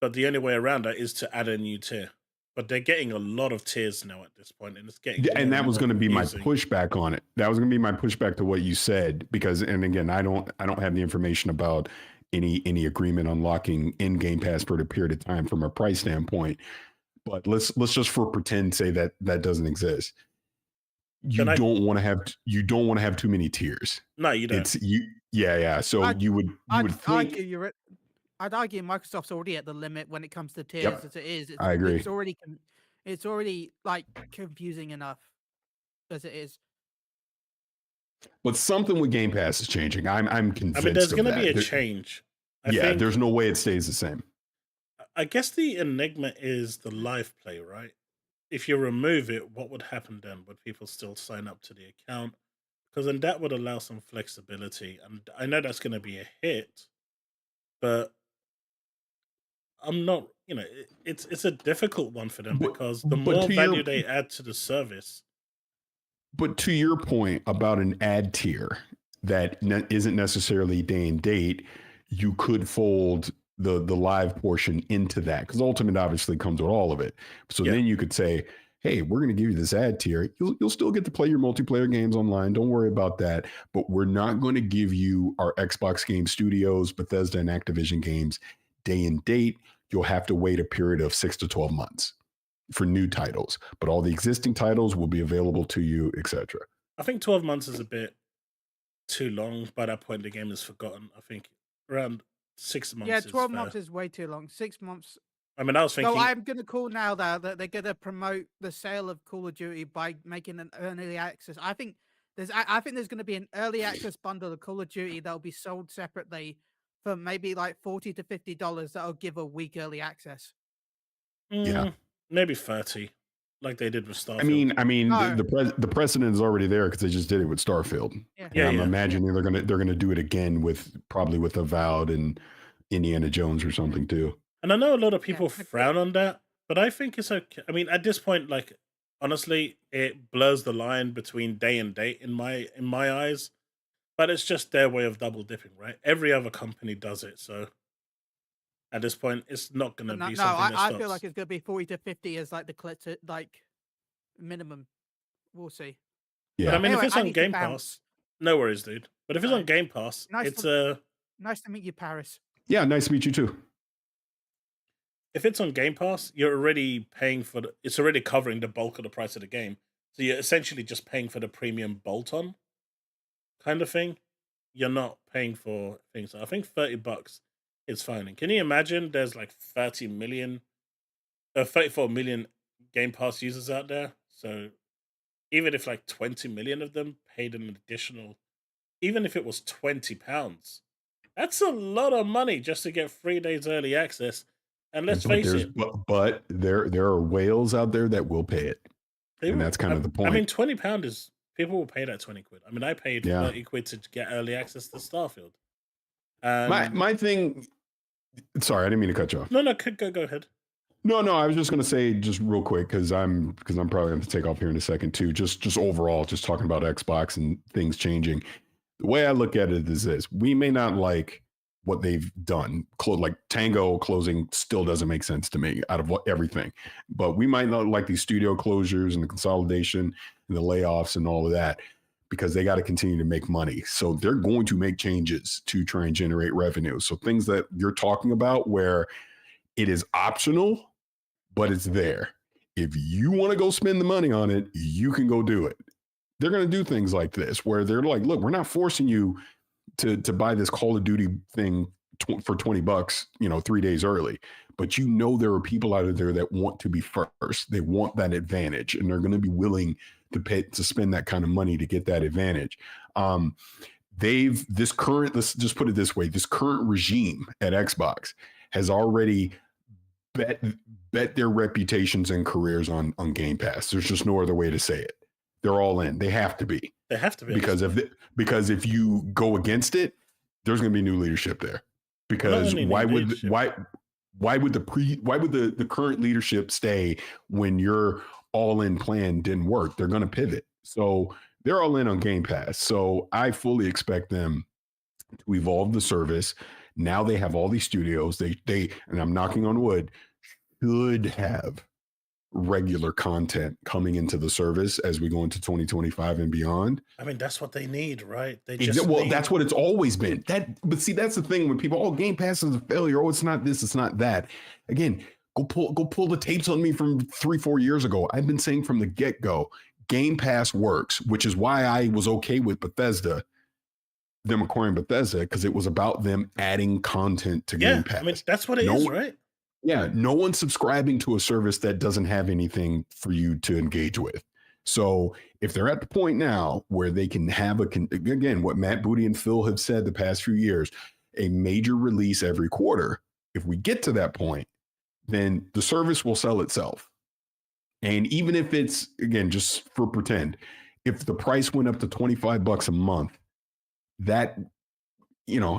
Speaker 1: but the only way around that is to add a new tier. But they're getting a lot of tiers now at this point, and it's getting
Speaker 2: Yeah, and
Speaker 1: more
Speaker 2: that was
Speaker 1: more
Speaker 2: going to be my
Speaker 1: confusing.
Speaker 2: pushback on it. That was going to be my pushback to what you said, because, and again, I don't have the information about any agreement unlocking in Game Pass for a period of time from a price standpoint. But let's just for pretend say that doesn't exist. You
Speaker 1: Then
Speaker 2: don't want to have too many tiers.
Speaker 1: No, you don't.
Speaker 2: It's you. Yeah. So
Speaker 3: I'd,
Speaker 2: you would think.
Speaker 3: I'd argue Microsoft's already at the limit when it comes to tiers
Speaker 2: Yep,
Speaker 3: as it is.
Speaker 2: I agree.
Speaker 3: It's already like confusing enough as it is.
Speaker 2: But something with Game Pass is changing. I'm convinced.
Speaker 1: I mean, there's
Speaker 2: going to
Speaker 1: be a change. I
Speaker 2: yeah,
Speaker 1: think,
Speaker 2: there's no way it stays the same.
Speaker 1: I guess the enigma is the live play, right? If you remove it, what would happen then? Would people still sign up to the account? Because then that would allow some flexibility. And I know that's going to be a hit, but I'm not, it's a difficult one for them because the more value they add to the service.
Speaker 2: But to your point about an ad tier that isn't necessarily day and date, you could fold the live portion into that, because Ultimate obviously comes with all of it. So then you could say, hey, we're going to give you this ad tier. You'll still get to play your multiplayer games online. Don't worry about that. But we're not going to give you our Xbox Game Studios, Bethesda, and Activision games day and date. You'll have to wait a period of 6 to 12 months for new titles, but all the existing titles will be available to you, etc.
Speaker 1: I think 12 months is a bit too long. By that point, the game is forgotten. I think around 6 months.
Speaker 3: Yeah, 12 months is way too long. 6 months.
Speaker 1: I mean, I was thinking.
Speaker 3: So I'm going to call now that they're going to promote the sale of Call of Duty by making an early access. I think there's going to be an early access bundle of Call of Duty that'll be sold separately for maybe like $40 to $50. That'll give a week early access.
Speaker 2: Yeah,
Speaker 1: maybe 30, like they did with Starfield.
Speaker 2: I mean, the precedent is already there because they just did it with Starfield.
Speaker 3: Yeah,
Speaker 2: I'm imagining they're gonna do it again with Avowed and Indiana Jones or something too.
Speaker 1: And I know a lot of people frown on that, but I think it's okay. I mean, at this point, like honestly, it blurs the line between day and date in my eyes. But it's just their way of double dipping, right? Every other company does it, so at this point, it's not going to be something that stops.
Speaker 3: I feel like it's going to be 40 to 50 as like the minimum. We'll see.
Speaker 1: Yeah, but I mean, if it's on Game Pass, no worries, dude. But if it's on Game Pass, it's
Speaker 3: nice to meet you, Paris.
Speaker 2: Yeah, nice to meet you too.
Speaker 1: If it's on Game Pass, you're already paying for it's already covering the bulk of the price of the game, so you're essentially just paying for the premium bolt-on kind of thing. You're not paying for things. I think $30 is fine. And can you imagine there's like 34 million Game Pass users out there? So even if like 20 million of them paid an additional, even if it was £20, that's a lot of money just to get 3 days early access. And let's face it.
Speaker 2: But there are whales out there that will pay it. And that's kind of the point.
Speaker 1: I mean, £20 is, people will pay that 20 quid. I mean, I paid 30 quid to get early access to Starfield.
Speaker 2: My thing, sorry, I didn't mean to cut you off.
Speaker 1: No, go ahead.
Speaker 2: No, I was just going to say just real quick, because I'm probably going to take off here in a second too. Just overall, just talking about Xbox and things changing. The way I look at it is this: we may not like what they've done. Like Tango closing still doesn't make sense to me out of everything. But we might not like these studio closures and the consolidation and the layoffs and all of that. because they got to continue to make money. So they're going to make changes to try and generate revenue. So things that you're talking about where it is optional, but it's there. If you want to go spend the money on it, you can go do it. They're going to do things like this where they're like, look, we're not forcing you to buy this Call of Duty thing for $20, 3 days early. But there are people out there that want to be first. They want that advantage, and they're going to be willing to spend that kind of money to get that advantage. Let's just put it this way, this current regime at Xbox has already bet their reputations and careers on Game Pass. There's just no other way to say it. They're all in. They have to be.
Speaker 1: They have to be.
Speaker 2: Because if you go against it, there's going to be new leadership there. Because why would the current leadership stay when your all-in plan didn't work? They're going to pivot. So they're all in on Game Pass. So I fully expect them to evolve the service. Now they have all these studios. They and I'm knocking on wood, should have regular content coming into the service as we go into 2025 and beyond.
Speaker 1: I mean, that's what they need, right?
Speaker 2: That's what it's always been. But see, that's the thing when people, Game Pass is a failure. Oh, it's not this, it's not that. Again, go pull the tapes on me from 3-4 years ago. I've been saying from the get-go, Game Pass works, which is why I was okay with Bethesda, them acquiring Bethesda, because it was about them adding content to Game Pass.
Speaker 1: I mean, that's what it is, right?
Speaker 2: Yeah, no one's subscribing to a service that doesn't have anything for you to engage with. So if they're at the point now where they can have again, what Matt Booty and Phil have said the past few years, a major release every quarter, if we get to that point, then the service will sell itself. And even if it's, again, just for pretend, if the price went up to $25 a month, that,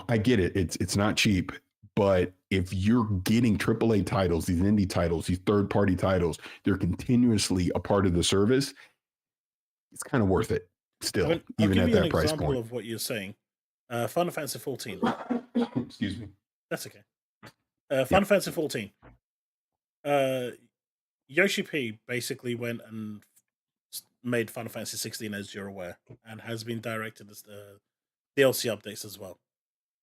Speaker 2: I get it. It's not cheap. But if you're getting AAA titles, these indie titles, these third-party titles, they're continuously a part of the service, it's kind of worth it still, even at that price point. I'll give you an example
Speaker 1: of what you're saying. Final Fantasy 14.
Speaker 2: Excuse me.
Speaker 1: That's okay. Final Fantasy 14. Yoshi P basically went and made Final Fantasy 16, as you're aware, and has been directed as the DLC updates as well.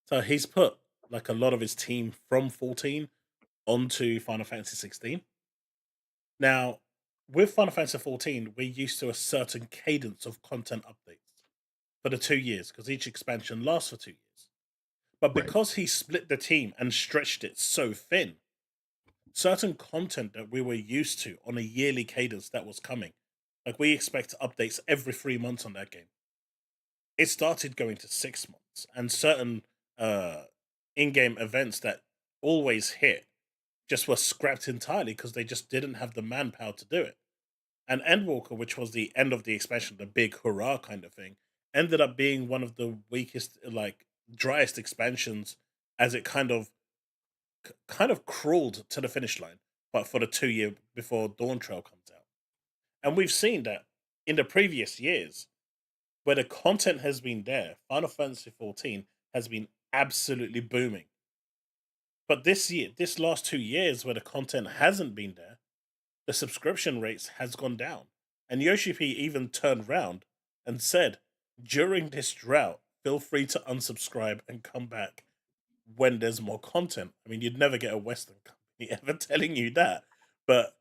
Speaker 1: So he's put like a lot of his team from 14 onto Final Fantasy 16. Now, with Final Fantasy 14, we're used to a certain cadence of content updates for the 2 years, because each expansion lasts for 2 years. But because he split the team and stretched it so thin, certain content that we were used to on a yearly cadence that was coming, like we expect updates every 3 months on that game, it started going to 6 months, and certain in-game events that always hit just were scrapped entirely because they just didn't have the manpower to do it. And Endwalker, which was the end of the expansion, the big hurrah kind of thing, ended up being one of the weakest, like driest expansions, as it kind of crawled to the finish line, but for the 2 year before Dawn Trail comes out. And we've seen that in the previous years, where the content has been there, Final Fantasy 14 has been absolutely booming. But this last 2 years where the content hasn't been there, the subscription rates has gone down. And Yoshi P even turned around and said, during this drought, feel free to unsubscribe and come back when there's more content. I mean, you'd never get a Western company ever telling you that. But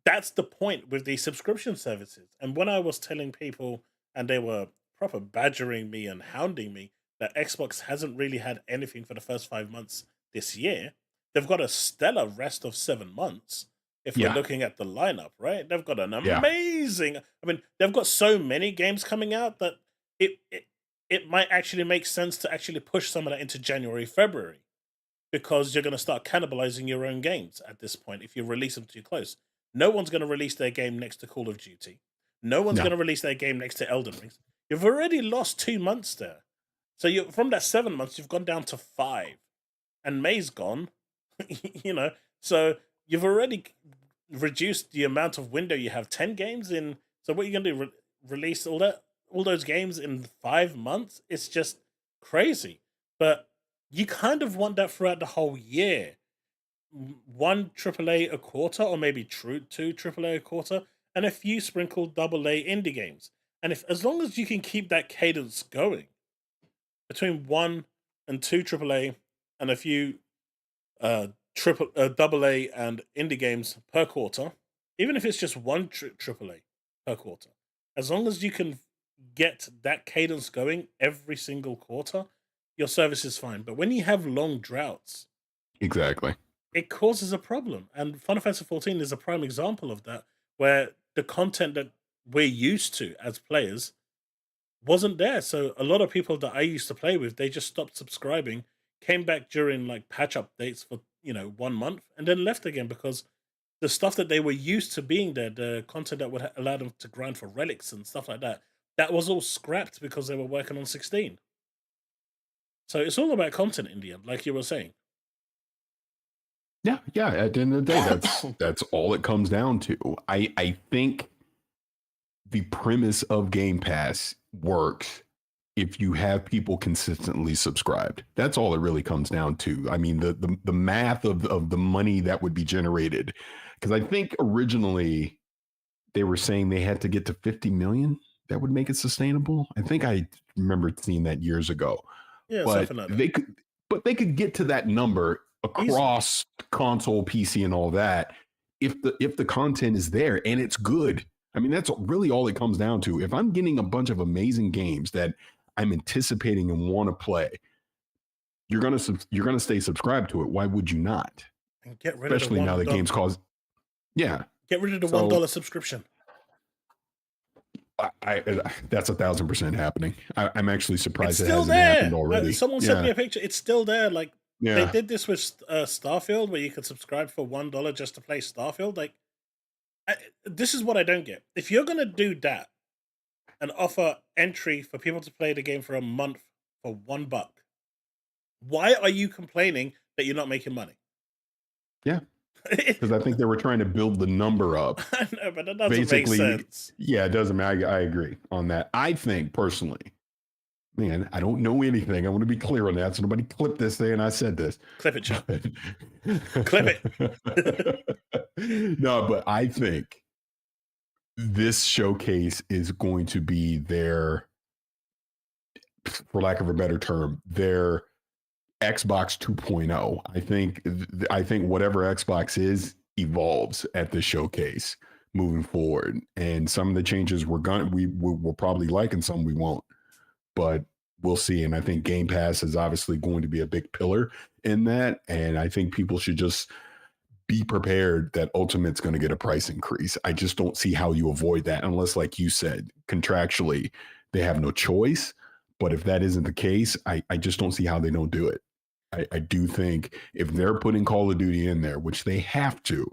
Speaker 1: that's the point with these subscription services. And when I was telling people, and they were proper badgering me and hounding me, that Xbox hasn't really had anything for the first 5 months this year, they've got a stellar rest of 7 months. If we're looking at the lineup, right? They've got an amazing... I mean, they've got so many games coming out that it might actually make sense to actually push some of that into January, February, because you're going to start cannibalizing your own games at this point if you release them too close. No one's going to release their game next to Call of Duty. No one's going to release their game next to Elden Ring. You've already lost 2 months there. So from that 7 months, you've gone down to 5. And May's gone, so you've already reduced the amount of window you have. 10 games in. So what are you going to do? Release all those games in 5 months? It's just crazy. But you kind of want that throughout the whole year. 1 AAA a quarter, or maybe 2 AAA a quarter, and a few sprinkled AA indie games. And if as long as you can keep that cadence going between 1 and 2 AAA and a few double A and indie games per quarter, even if it's just one AAA per quarter, as long as you can get that cadence going every single quarter, your service is fine. But when you have long droughts,
Speaker 2: Exactly.
Speaker 1: it causes a problem. And Final Fantasy 14 is a prime example of that, where the content that we're used to as players wasn't there. So a lot of people that I used to play with, they just stopped subscribing, came back during like patch updates for 1 month, and then left again because the stuff that they were used to being there, the content that would allow them to grind for relics and stuff like that, that was all scrapped because they were working on 16. So it's all about content in the end, like you were saying.
Speaker 2: Yeah, yeah. At the end of the day, that's all it comes down to. I think the premise of Game Pass works if you have people consistently subscribed. That's all it really comes down to. I mean, the math of the money that would be generated, because I think originally they were saying they had to get to 50 million that would make it sustainable. I think I remember seeing that years ago.
Speaker 1: Yeah,
Speaker 2: But
Speaker 1: something like that.
Speaker 2: they could get to that number
Speaker 1: Easily.
Speaker 2: across console, PC, and all that if the content is there and it's good. I mean, that's really all it comes down to. If I'm getting a bunch of amazing games that I'm anticipating and want to play, you're gonna stay subscribed to it. Why would you not?
Speaker 1: And get rid
Speaker 2: Especially
Speaker 1: of the
Speaker 2: now that games cost. Yeah,
Speaker 1: Get rid of the
Speaker 2: So-
Speaker 1: $1 subscription.
Speaker 2: I that's 1,000% happening. I'm actually
Speaker 1: It's
Speaker 2: surprised it
Speaker 1: still
Speaker 2: hasn't
Speaker 1: there.
Speaker 2: happened already.
Speaker 1: Someone sent me a picture. It's still there. Like
Speaker 2: Yeah,
Speaker 1: they did this with Starfield, where you could subscribe for $1 just to play Starfield. Like, this is what I don't get. If you're gonna do that and offer entry for people to play the game for a month for $1, why are you complaining that you're not making money?
Speaker 2: Yeah. because I think they were trying to build the number up.
Speaker 1: I know, but that doesn't
Speaker 2: Basically,
Speaker 1: make sense.
Speaker 2: Yeah, it doesn't matter. I agree on that. I think personally, man, I don't know anything. I want to be clear on that. So nobody clip this saying I said this.
Speaker 1: Clip it, Chuck. Clip
Speaker 2: it. No, but I think this showcase is going to be their, for lack of a better term, their Xbox 2.0. I think whatever Xbox is evolves at the showcase moving forward. And some of the changes we'll probably like and some we won't. But we'll see. And I think Game Pass is obviously going to be a big pillar in that. And I think people should just be prepared that Ultimate's going to get a price increase. I just don't see how you avoid that unless, like you said, contractually they have no choice. But if that isn't the case, I just don't see how they don't do it. I do think if they're putting Call of Duty in there, which they have to,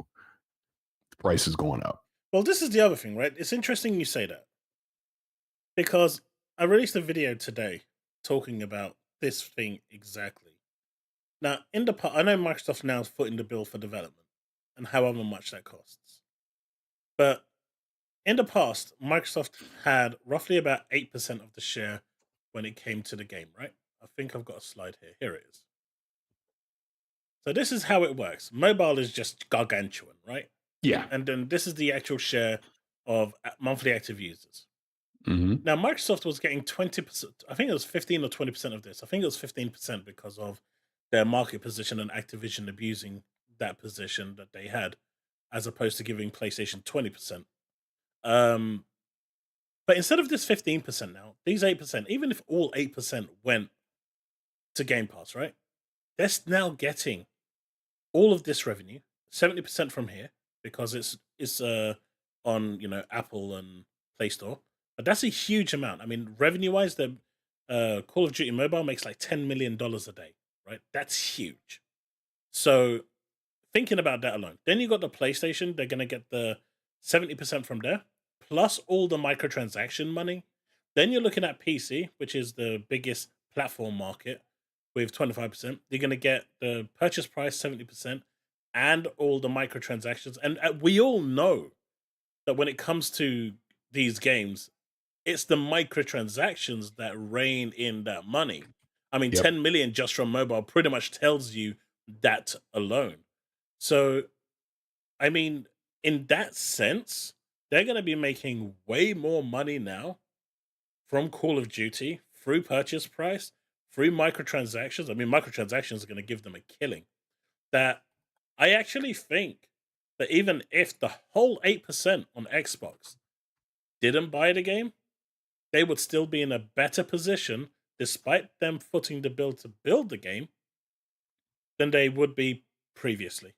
Speaker 2: the price is going up.
Speaker 1: Well, this is the other thing, right? It's interesting you say that because I released a video today talking about this thing exactly. Now, in the I know Microsoft now is footing the bill for development and however much that costs. But in the past, Microsoft had roughly about 8% of the share when it came to the game, right? I think I've got a slide here. Here it is. So this is how it works. Mobile is just gargantuan, right?
Speaker 2: Yeah.
Speaker 1: And then this is the actual share of monthly active users.
Speaker 2: Mm-hmm.
Speaker 1: Now, Microsoft was getting 20%, I think it was 15 or 20% of this. I think it was 15% because of their market position and Activision abusing that position that they had, as opposed to giving PlayStation 20%. But instead of this 15% now, these 8%, even if all 8% went to Game Pass, right? They're now getting all of this revenue, 70% from here, because it's on Apple and Play Store. But that's a huge amount. I mean, revenue-wise, the Call of Duty Mobile makes like $10 million a day, right? That's huge. So thinking about that alone, then you got the PlayStation. They're going to get the 70% from there, plus all the microtransaction money. Then you're looking at PC, which is the biggest platform market, with 25%. You're going to get the purchase price 70% and all the microtransactions. And we all know that when it comes to these games, it's the microtransactions that rein in that money. I mean, 10 million just from mobile pretty much tells you that alone. So, I mean, in that sense, they're going to be making way more money now from Call of Duty through purchase price, through microtransactions. I mean, microtransactions are going to give them a killing. That I actually think that even if the whole 8% on Xbox didn't buy the game, they would still be in a better position, despite them footing the bill to build the game, than they would be previously.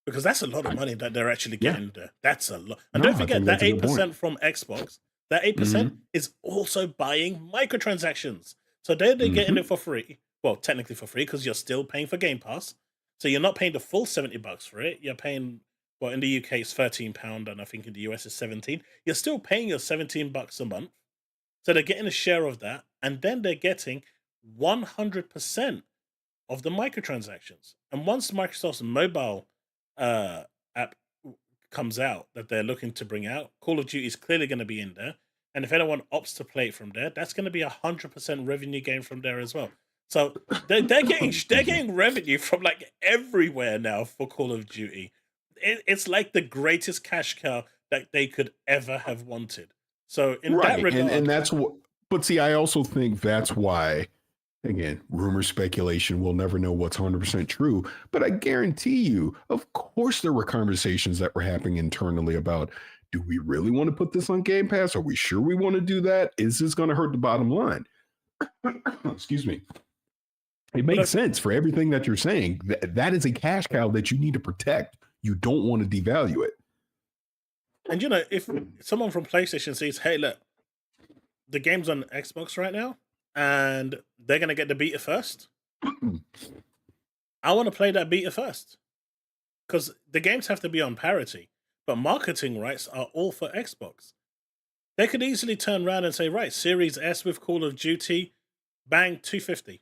Speaker 1: Because that's a lot of money that they're actually getting there. That's a lot. And
Speaker 2: No,
Speaker 1: don't
Speaker 2: I
Speaker 1: forget
Speaker 2: think
Speaker 1: that
Speaker 2: that's a good
Speaker 1: 8%
Speaker 2: point.
Speaker 1: from Xbox, that 8% is also buying microtransactions. So they're getting it for free. Well, technically for free, because you're still paying for Game Pass. So you're not paying the full $70 for it. You're paying, well, in the UK it's £13, and I think in the US it's 17. You're still paying your $17 a month. So they're getting a share of that, and then they're getting 100% of the microtransactions. And once Microsoft's mobile app comes out that they're looking to bring out, Call of Duty is clearly going to be in there. And if anyone opts to play it from there, that's going to be 100% revenue gain from there as well. So they're getting revenue from like everywhere now for Call of Duty. It's like the greatest cash cow that they could ever have wanted. So in that regard,
Speaker 2: and that's what. But see, I also think that's why. Again, rumor, speculation. We'll never know what's 100% true. But I guarantee you, of course, there were conversations that were happening internally about, do we really want to put this on Game Pass? Are we sure we want to do that? Is this going to hurt the bottom line? Excuse me. It makes sense for everything that you're saying. That is a cash cow that you need to protect. You don't want to devalue it.
Speaker 1: And you know, if someone from PlayStation says, hey, look, the game's on Xbox right now, and they're going to get the beta first, I want to play that beta first. Because the games have to be on parity, but marketing rights are all for Xbox. They could easily turn around and say, right, Series S with Call of Duty, bang, $250.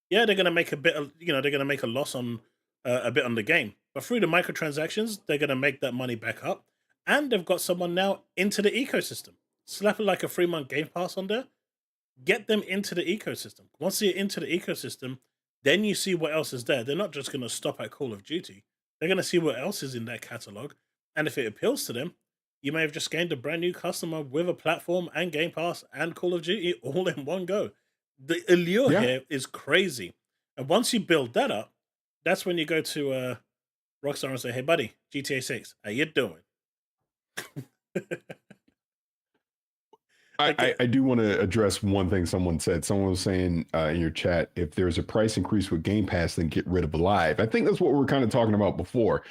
Speaker 1: Yeah, they're going to make a bit of, they're going to make a loss on a bit on the game. But through the microtransactions, they're going to make that money back up. And they've got someone now into the ecosystem. Slap like a 3-month Game Pass on there. Get them into the ecosystem. Once you're into the ecosystem, then you see what else is there. They're not just going to stop at Call of Duty. They're going to see what else is in their catalog. And if it appeals to them, you may have just gained a brand new customer with a platform and Game Pass and Call of Duty all in one go. The allure here is crazy. And once you build that up, that's when you go to Rockstar and say, hey, buddy, GTA 6, how you doing?
Speaker 2: I do want to address one thing someone said. Someone was saying in your chat, if there's a price increase with Game Pass, then get rid of Live. I think that's what we were kind of talking about before.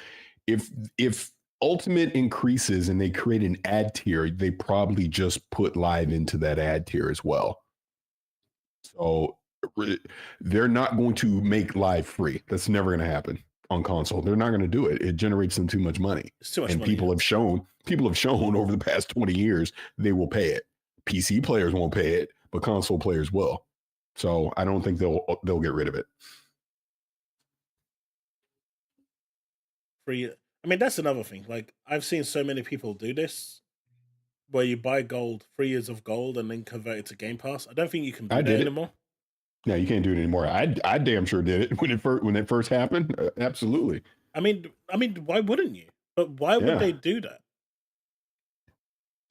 Speaker 2: If Ultimate increases and they create an ad tier, they probably just put Live into that ad tier as well. So they're not going to make Live free. That's never going to happen on console. They're not going to do it. It generates them too much money.
Speaker 1: It's too much money.
Speaker 2: People have shown over the past 20 years they will pay it. PC players won't pay it, but console players will. So I don't think they'll get rid of it.
Speaker 1: Free. I mean, that's another thing. Like, I've seen so many people do this, where you buy gold, 3 years of gold, and then convert it to Game Pass. I don't think you can do that anymore.
Speaker 2: No, you can't do it anymore. I damn sure did it when it first happened. Absolutely.
Speaker 1: I mean, why wouldn't you? But why would they do that?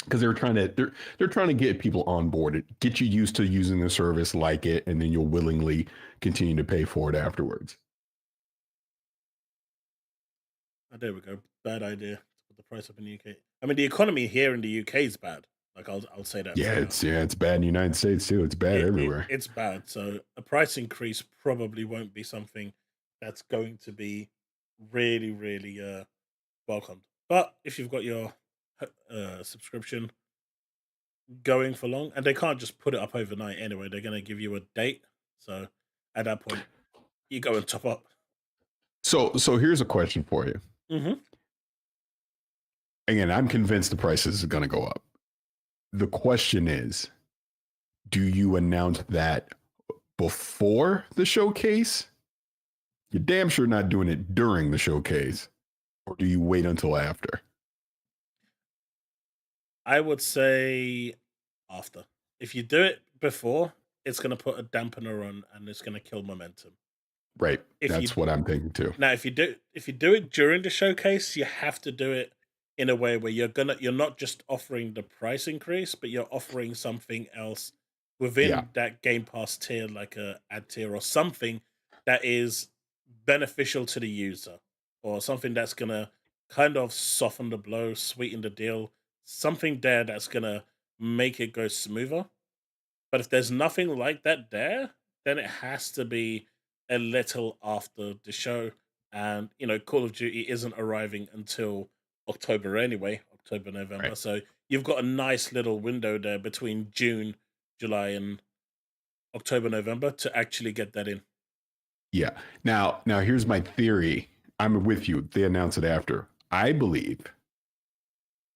Speaker 2: Because they're trying to get people on board, get you used to using the service, like it, and then you'll willingly continue to pay for it afterwards.
Speaker 1: Oh, there we go. Bad idea to put the price up in the UK. I mean, the economy here in the UK is bad. Like, I'll say that.
Speaker 2: Yeah, it's bad in the United States too. It's bad everywhere.
Speaker 1: It's bad. So a price increase probably won't be something that's going to be really, really welcomed. But if you've got your subscription going for long, and they can't just put it up overnight anyway, they're going to give you a date. So at that point, you go and top up.
Speaker 2: So here's a question for you.
Speaker 1: Mm-hmm.
Speaker 2: Again, I'm convinced the prices are going to go up. The question is, do you announce that before the showcase? You're damn sure not doing it during the showcase. Or do you wait until after? I
Speaker 1: would say after. If you do it before, it's going to put a dampener on and it's going to kill momentum.
Speaker 2: Right. That's what I'm thinking too.
Speaker 1: Now, if you do it during the showcase, you have to do it in a way where you're not just offering the price increase, but you're offering something else
Speaker 2: Yeah.
Speaker 1: within that Game Pass tier, like a ad tier or something that is beneficial to the user, or something that's gonna kind of soften the blow, sweeten the deal, something there that's gonna make it go smoother. But if there's nothing like that there, then it has to be a little after the show. And, Call of Duty isn't arriving until October anyway, October, November.
Speaker 2: Right.
Speaker 1: So you've got a nice little window there between June, July, and October, November to actually get that in.
Speaker 2: Yeah. Now here's my theory. I'm with you. They announce it after. I believe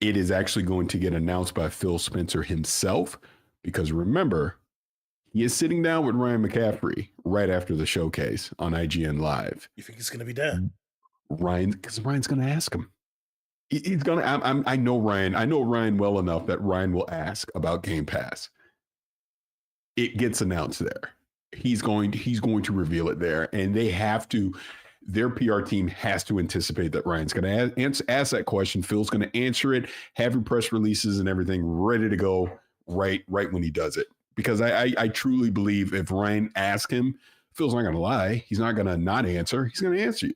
Speaker 2: it is actually going to get announced by Phil Spencer himself, because remember, he is sitting down with Ryan McCaffrey right after the showcase on IGN Live.
Speaker 1: You think he's going to be there?
Speaker 2: Because Ryan's going to ask him. He's going to. I know Ryan. I know Ryan well enough that Ryan will ask about Game Pass. It gets announced there. He's going to reveal it there, and they have to. Their PR team has to anticipate that Ryan's going to ask that question. Phil's going to answer it, have your press releases and everything ready to go right when he does it. Because I truly believe if Ryan asks him, Phil's not going to lie. He's not going to not answer. He's going to answer you.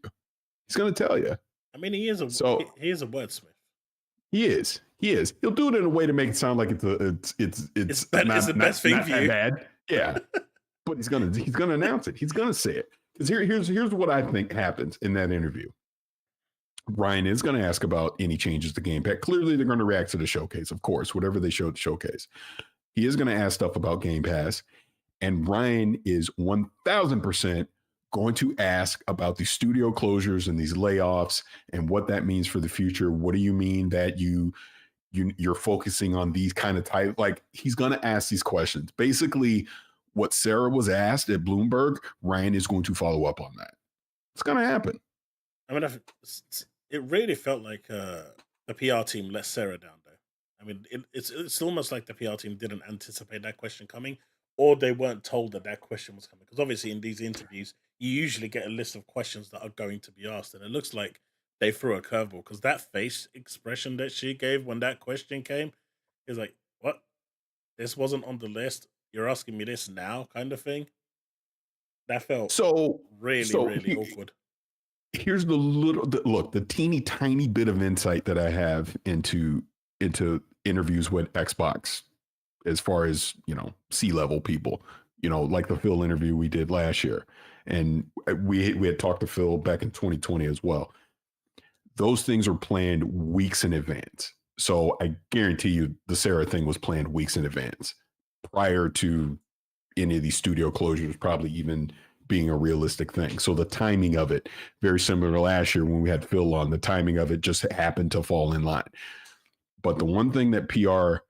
Speaker 2: He's going to tell you.
Speaker 1: I mean, he is a wordsmith.
Speaker 2: He is. He'll do it in a way to make it sound like it's
Speaker 1: the best thing for you.
Speaker 2: Bad. Yeah. But he's gonna announce it. He's gonna say it. Because here's what I think happens in that interview. Ryan is going to ask about any changes to Game Pass. Clearly, they're going to react to the showcase, of course, whatever they showed the showcase. He is going to ask stuff about Game Pass, and Ryan is 1,000% going to ask about these studio closures and these layoffs and what that means for the future. What do you mean that you're focusing on these kind of type? Like, he's going to ask these questions. Basically, what Sarah was asked at Bloomberg, Ryan is going to follow up on that. It's going to happen.
Speaker 1: I mean, it really felt like the PR team let Sarah down, though. I mean, it's almost like the PR team didn't anticipate that question coming, or they weren't told that question was coming. Because obviously, in these interviews, you usually get a list of questions that are going to be asked, and it looks like they threw a curveball, because that face expression that she gave when that question came is like, "What? This wasn't on the list. You're asking me this now," kind of thing. That felt really awkward.
Speaker 2: Here's the teeny tiny bit of insight that I have into interviews with Xbox, as far as, C-level people, like the Phil interview we did last year. And we had talked to Phil back in 2020 as well. Those things are planned weeks in advance. So I guarantee you the Sarah thing was planned weeks in advance, prior to any of these studio closures probably even being a realistic thing. So the timing of it, very similar to last year when we had Phil on, the timing of it just happened to fall in line. But the one thing that PR,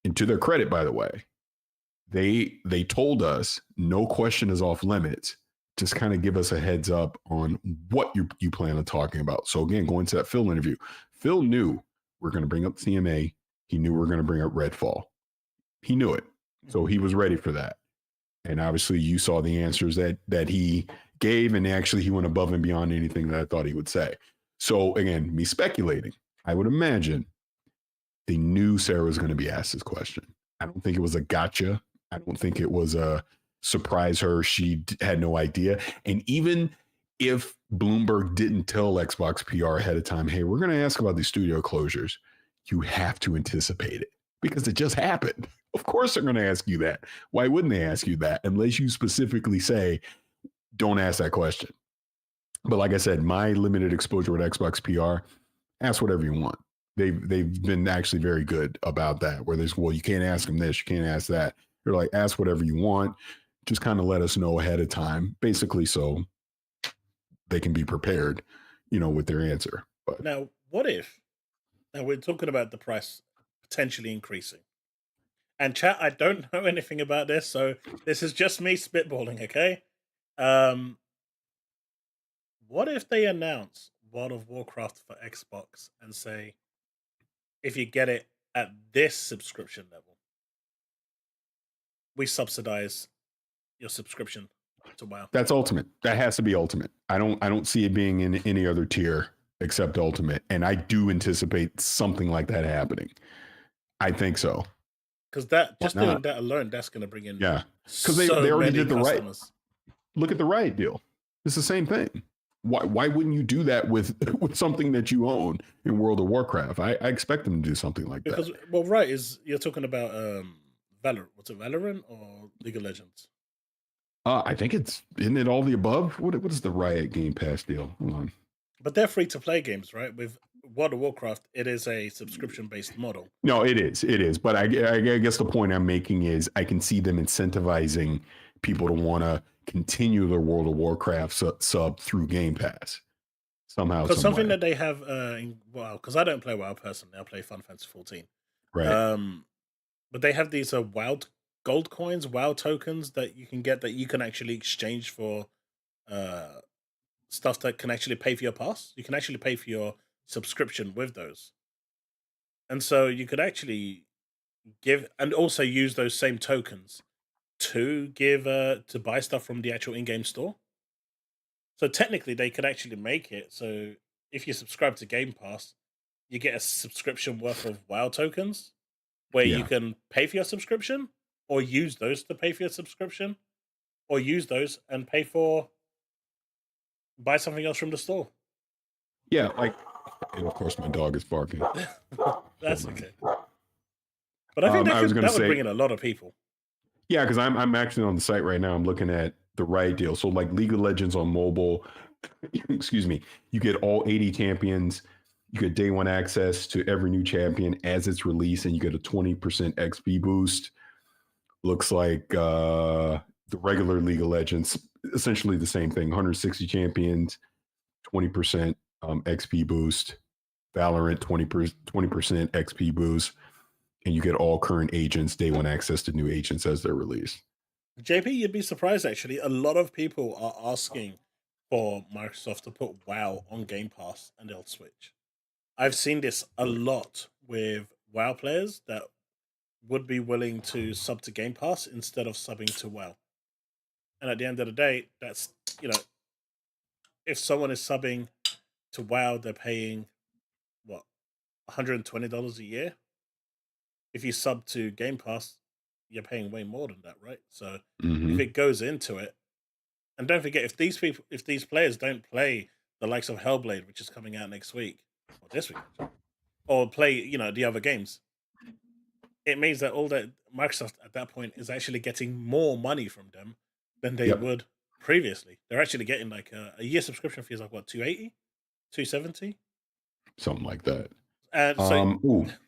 Speaker 2: and to their credit, by the way, they told us no question is off limits. Just kind of give us a heads up on what you plan on talking about. So again, going to that Phil interview, Phil knew we're going to bring up CMA. He knew we're going to bring up Redfall. He knew it. So he was ready for that. And obviously you saw the answers that he gave, and actually he went above and beyond anything that I thought he would say. So again, me speculating, I would imagine they knew Sarah was going to be asked this question. I don't think it was a gotcha. I don't think it was a surprise her. She had no idea. And even if Bloomberg didn't tell Xbox PR ahead of time, hey, we're going to ask about these studio closures, you have to anticipate it, because it just happened. Of course they're going to ask you that. Why wouldn't they ask you that unless you specifically say, don't ask that question? But like I said, my limited exposure with Xbox PR, ask whatever you want. They've been actually very good about that, where there's, well, you can't ask them this, you can't ask that. They're like, ask whatever you want. Just kind of let us know ahead of time, basically, so they can be prepared, with their answer. But
Speaker 1: now, now we're talking about the price potentially increasing. And chat, I don't know anything about this, so this is just me spitballing, okay? What if they announce World of Warcraft for Xbox and say, if you get it at this subscription level, we subsidize your subscription to WoW?
Speaker 2: That's Ultimate. That has to be Ultimate. I don't see it being in any other tier except Ultimate. And I do anticipate something like that happening. I think so.
Speaker 1: Because that just
Speaker 2: Why not?
Speaker 1: doing that alone, that's going to bring in
Speaker 2: Yeah. Because they
Speaker 1: so
Speaker 2: already
Speaker 1: many
Speaker 2: did the right.
Speaker 1: customers.
Speaker 2: Look at the Riot deal. It's the same thing. Why wouldn't you do that with something that you own in World of Warcraft? I expect them to do something like
Speaker 1: Because
Speaker 2: that.
Speaker 1: well, right is you're talking about what's it, Valorant or League of Legends?
Speaker 2: I think isn't it all the above? What is the Riot Game Pass deal? Hold on.
Speaker 1: But they're free to play games, right? With World of Warcraft, it is a subscription based model.
Speaker 2: No, it is. But I guess the point I'm making is I can see them incentivizing people to want to continue their World of Warcraft sub through Game Pass somehow.
Speaker 1: Because something that they have in WoW, because I don't play WoW personally, I play Final Fantasy 14.
Speaker 2: Right.
Speaker 1: But they have these WoW gold coins, WoW tokens that you can get that you can actually exchange for stuff that can actually pay for your pass. You can actually pay for your subscription with those. And so you could actually give and also use those same tokens to give to buy stuff from the actual in-game store. So technically they could actually make it so if you subscribe to Game Pass, you get a subscription worth of WoW tokens where you can pay for your subscription or use those to pay for your subscription or use those and pay for buy something else from the store.
Speaker 2: Yeah, like, and of course my dog is barking.
Speaker 1: That's okay. But I think that would bring in a lot of people.
Speaker 2: Yeah, because I'm actually on the site right now. I'm looking at the Riot deal. So like League of Legends on mobile, excuse me, you get all 80 champions. You get day one access to every new champion as it's released, and you get a 20% XP boost. Looks like the regular League of Legends, essentially the same thing. 160 champions, 20% XP boost. Valorant, 20% XP boost. And you get all current agents, day one access to new agents as they're released.
Speaker 1: JP, you'd be surprised actually. A lot of people are asking for Microsoft to put WoW on Game Pass and they'll switch. I've seen this a lot with WoW players that would be willing to sub to Game Pass instead of subbing to WoW. And at the end of the day, that's, if someone is subbing to WoW, they're paying, what, $120 a year? If you sub to Game Pass, you're paying way more than that, right? So if it goes into it, and don't forget, if these players don't play the likes of Hellblade, which is coming out next week, or this week, or play, the other games, it means that all that Microsoft at that point is actually getting more money from them than they would previously. They're actually getting like a year subscription fee is like what, 280, 270,
Speaker 2: something like that.
Speaker 1: And so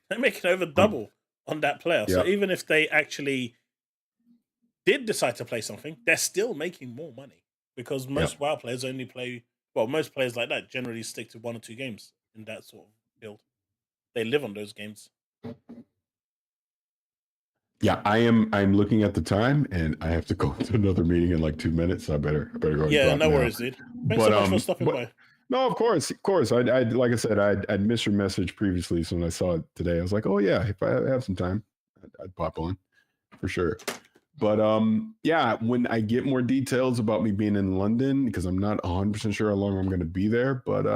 Speaker 1: they're making over double on that player. So even if they actually did decide to play something, they're still making more money because most WoW players only play. Well, most players like that generally stick to 1 or 2 games in that sort of build. They live on those games.
Speaker 2: Yeah, I'm looking at the time, and I have to go to another meeting in like 2 minutes. So I better go.
Speaker 1: Yeah, no worries, dude. Thanks so much for stopping by.
Speaker 2: No, of course. I like I said, I'd missed your message previously, so when I saw it today, I was like, oh yeah, if I have some time, I'd pop on for sure. But yeah, when I get more details about me being in London, because I'm not 100% sure how long I'm going to be there, but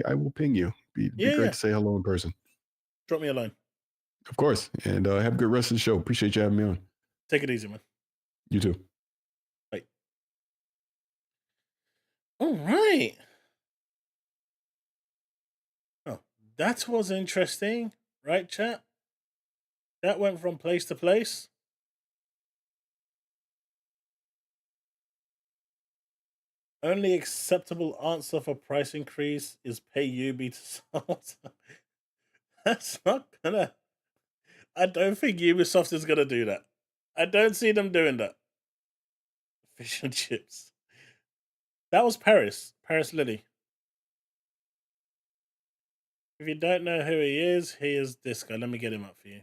Speaker 2: I will ping you. Be great to say hello in person.
Speaker 1: Drop me a line.
Speaker 2: Of course. And have a good rest of the show. Appreciate you having me on.
Speaker 1: Take it easy, man.
Speaker 2: You too.
Speaker 1: Bye. All right. Oh, that was interesting, right, chat? That went from place to place. Only acceptable answer for price increase is pay Ubi to salt. That's not gonna. I don't think Ubisoft is gonna do that. I don't see them doing that. Fish and chips. That was Paris Lily. If you don't know who he is this guy. Let me get him up for you.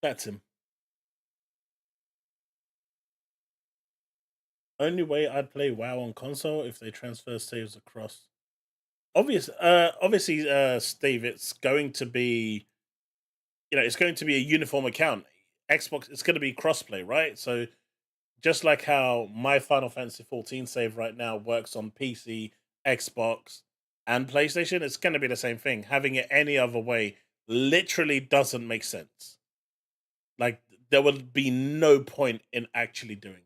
Speaker 1: That's him. Only way I'd play WoW on console if they transfer saves across. Obviously, Steve, it's going to be it's going to be a uniform account. Xbox, it's going to be crossplay, right? So just like how my Final Fantasy 14 save right now works on PC, Xbox, and PlayStation, it's going to be the same thing. Having it any other way literally doesn't make sense. Like, there would be no point in actually doing it.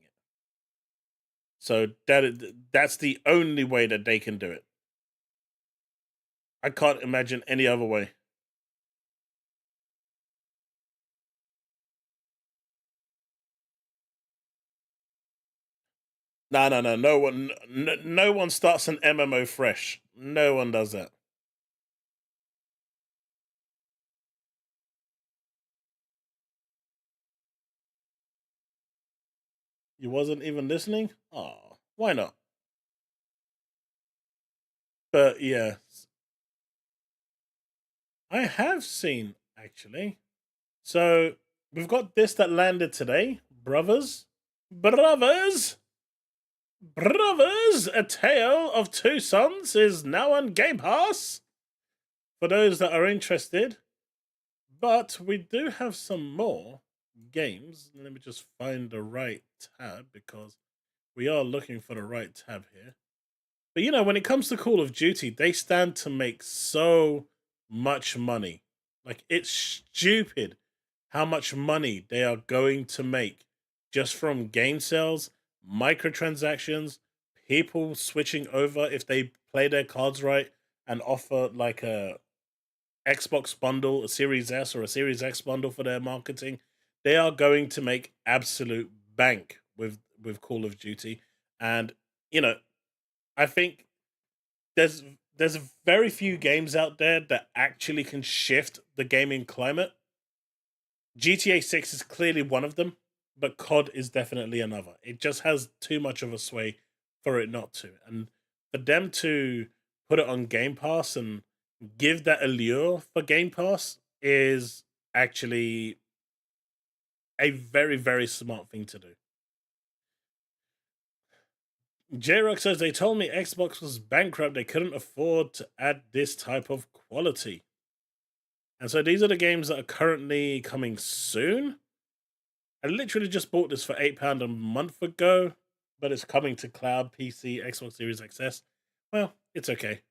Speaker 1: So that's the only way that they can do it. I can't imagine any other way. No. No one starts an MMO fresh. No one does that. You wasn't even listening? Oh, why not? But yeah, I have seen actually. So we've got this that landed today, brothers. Brothers! Brothers! A Tale of Two Sons is now on Game Pass for those that are interested. But we do have some more games. Let me just find the right tab because we are looking for the right tab here. But when it comes to Call of Duty, they stand to make so much money. Like, it's stupid how much money they are going to make just from game sales, microtransactions, people switching over if they play their cards right and offer like a Xbox bundle, a Series S or a Series X bundle for their marketing. They are going to make absolute bank with Call of Duty. And, I think there's very few games out there that actually can shift the gaming climate. GTA 6 is clearly one of them, but COD is definitely another. It just has too much of a sway for it not to. And for them to put it on Game Pass and give that allure for Game Pass is actually a very, very smart thing to do. J-Rock says, they told me Xbox was bankrupt. They couldn't afford to add this type of quality. And so these are the games that are currently coming soon. I literally just bought this for £8 a month ago, but it's coming to cloud, PC, Xbox Series XS. Well, it's okay.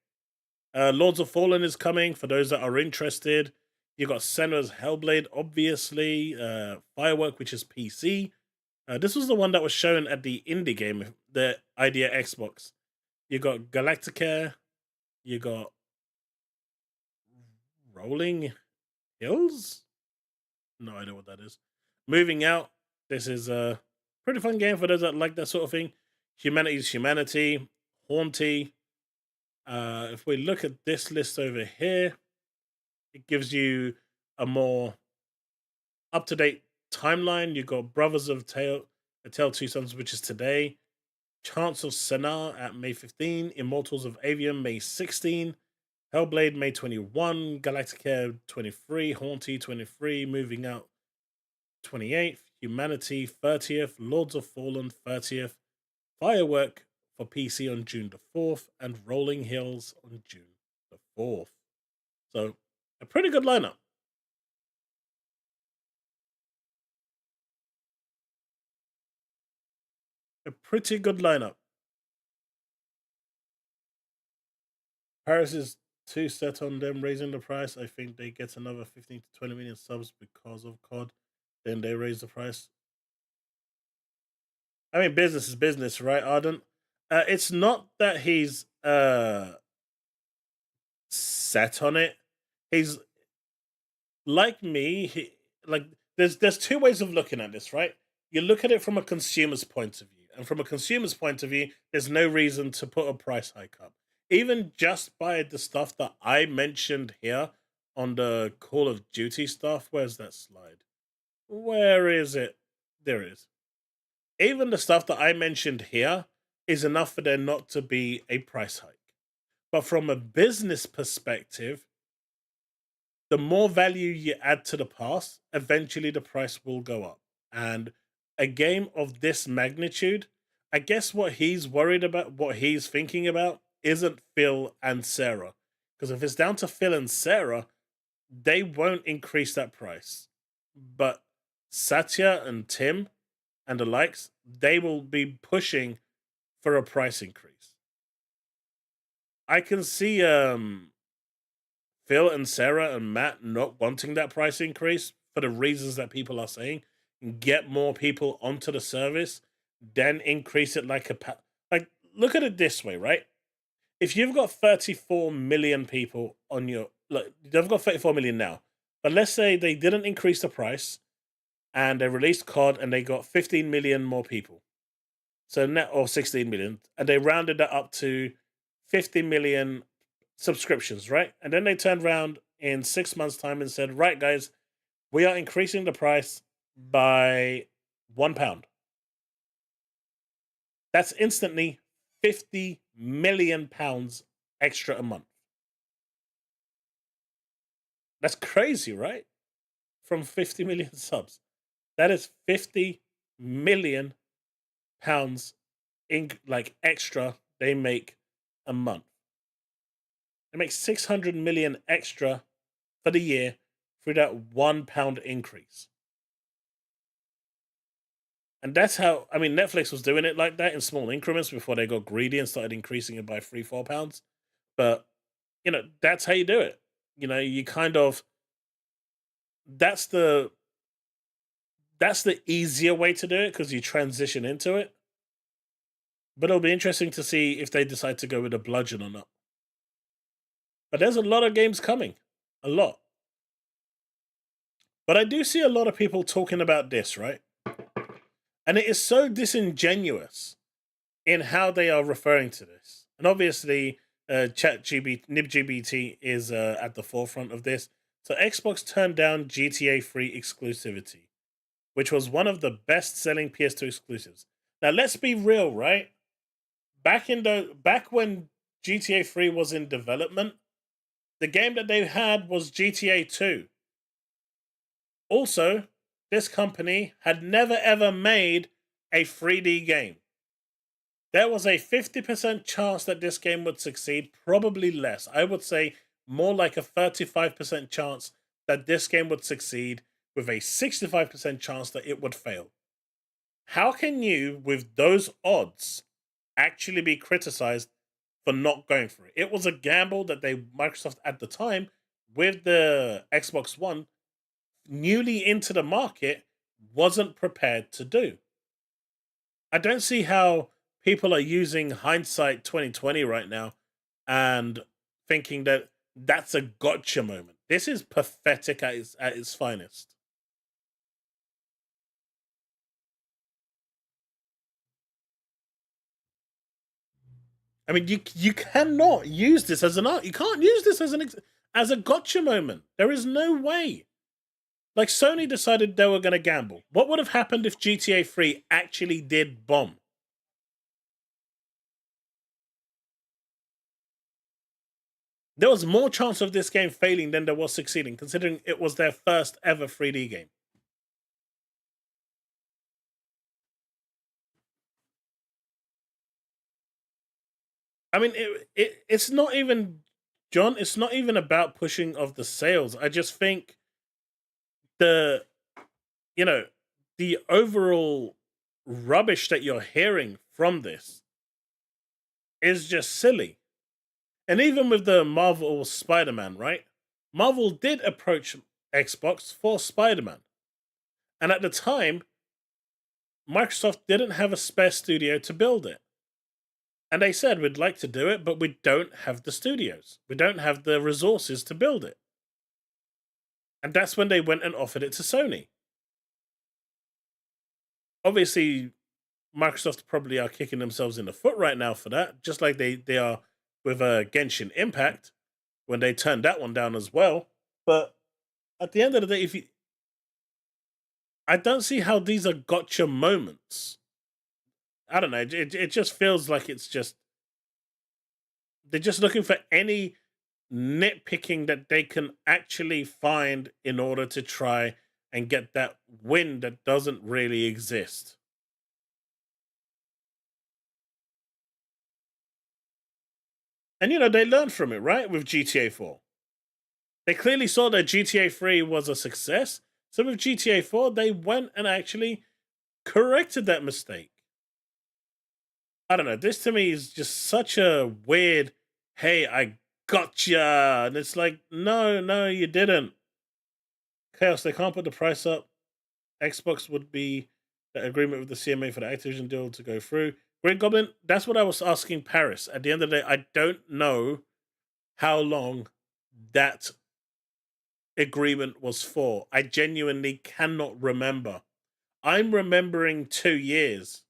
Speaker 1: Lords of Fallen is coming for those that are interested. You got Senua's Hellblade, obviously. Firework, which is PC. This was the one that was shown at the indie game, the Idea Xbox. You got Galactica. You got Rolling Hills? No idea what that is. Moving Out. This is a pretty fun game for those that like that sort of thing. Humanity's Humanity. Haunty. If we look at this list over here, it gives you a more up-to-date timeline. You got Brothers of Tale, A Tale of Two Sons, which is today. Chants of Sennaar at May 15. Immortals of Avium, May 16. Hellblade, May 21. Galactica, 23. Haunty, 23. Moving Out, 28th. Humanity, 30th. Lords of Fallen, 30th. Firework for PC on June the 4th. And Rolling Hills on June the 4th. So, a pretty good lineup. A pretty good lineup. Paris is too set on them raising the price. I think they get another 15 to 20 million subs because of COD. Then they raise the price. I mean, business is business, right, Ardent? It's not that he's set on it. He's like me. There's two ways of looking at this, right? You look at it from a consumer's point of view, and from a consumer's point of view, there's no reason to put a price hike up. Even just by the stuff that I mentioned here on the Call of Duty stuff. Where's that slide? Where is it? There it is. Even the stuff that I mentioned here is enough for there not to be a price hike. But from a business perspective, the more value you add to the pass, eventually the price will go up. And a game of this magnitude, I guess what he's worried about, what he's thinking about, isn't Phil and Sarah. Because if it's down to Phil and Sarah, they won't increase that price. But Satya and Tim and the likes, they will be pushing for a price increase. I can see Phil and Sarah and Matt not wanting that price increase for the reasons that people are saying. Get more people onto the service, then increase it like like. Look at it this way, right? If you've got 34 million people on your, look, they've got 34 million now, but let's say they didn't increase the price and they released COD and they got 15 million more people. So net, or 16 million, and they rounded that up to 50 million subscriptions, right? And then they turned around in 6 months' time and said, right, guys, we are increasing the price by £1. That's instantly £50 million extra a month. That's crazy, right? From 50 million subs. That is £50 million in like extra they make a month. They make 600 million extra for the year through that £1 increase. And that's how, I mean, Netflix was doing it like that in small increments before they got greedy and started increasing it by £3-4. But, you know, that's how you do it. You know, you kind of, that's the easier way to do it because you transition into it. But it'll be interesting to see if they decide to go with a bludgeon or not. But there's a lot of games coming. A lot. But I do see a lot of people talking about this, right? And it is so disingenuous in how they are referring to this. And obviously, NibGBT is at the forefront of this. So Xbox turned down GTA 3 exclusivity, which was one of the best-selling PS2 exclusives. Now, let's be real, right? Back when GTA 3 was in development, the game that they had was GTA 2. Also, this company had never ever made a 3D game. There was a 50% chance that this game would succeed, probably less. I would say more like a 35% chance that this game would succeed, with a 65% chance that it would fail. How can you, with those odds, actually be criticized for not going for it? It was a gamble that Microsoft at the time, with the Xbox One, newly into the market, wasn't prepared to do. I don't see how people are using hindsight 2020 right now and thinking that that's a gotcha moment. This is pathetic at its finest. I mean, you cannot use this as an art. You can't use this as a gotcha moment. There is no way. Like, Sony decided they were going to gamble. What would have happened if GTA 3 actually did bomb? There was more chance of this game failing than there was succeeding, considering it was their first ever 3D game. I mean, it's not even, John, it's not even about pushing of the sales. I just think the overall rubbish that you're hearing from this is just silly. And even with the Marvel Spider-Man, right? Marvel did approach Xbox for Spider-Man. And at the time, Microsoft didn't have a spare studio to build it. And they said, we'd like to do it, but we don't have the studios. We don't have the resources to build it. And that's when they went and offered it to Sony. Obviously, Microsoft probably are kicking themselves in the foot right now for that, just like they are with Genshin Impact when they turned that one down as well. But at the end of the day, I don't see how these are gotcha moments. I don't know. It just feels like it's just, they're just looking for any nitpicking that they can actually find in order to try and get that win that doesn't really exist. And they learned from it, right? With GTA 4. They clearly saw that GTA 3 was a success. So with GTA 4, they went and actually corrected that mistake. I don't know. This to me is just such a weird, hey, I gotcha. And it's like, no, you didn't. Chaos, they can't put the price up. Xbox would be the agreement with the CMA for the Activision deal to go through. Green Goblin, that's what I was asking Paris. At the end of the day, I don't know how long that agreement was for. I genuinely cannot remember. I'm remembering 2 years,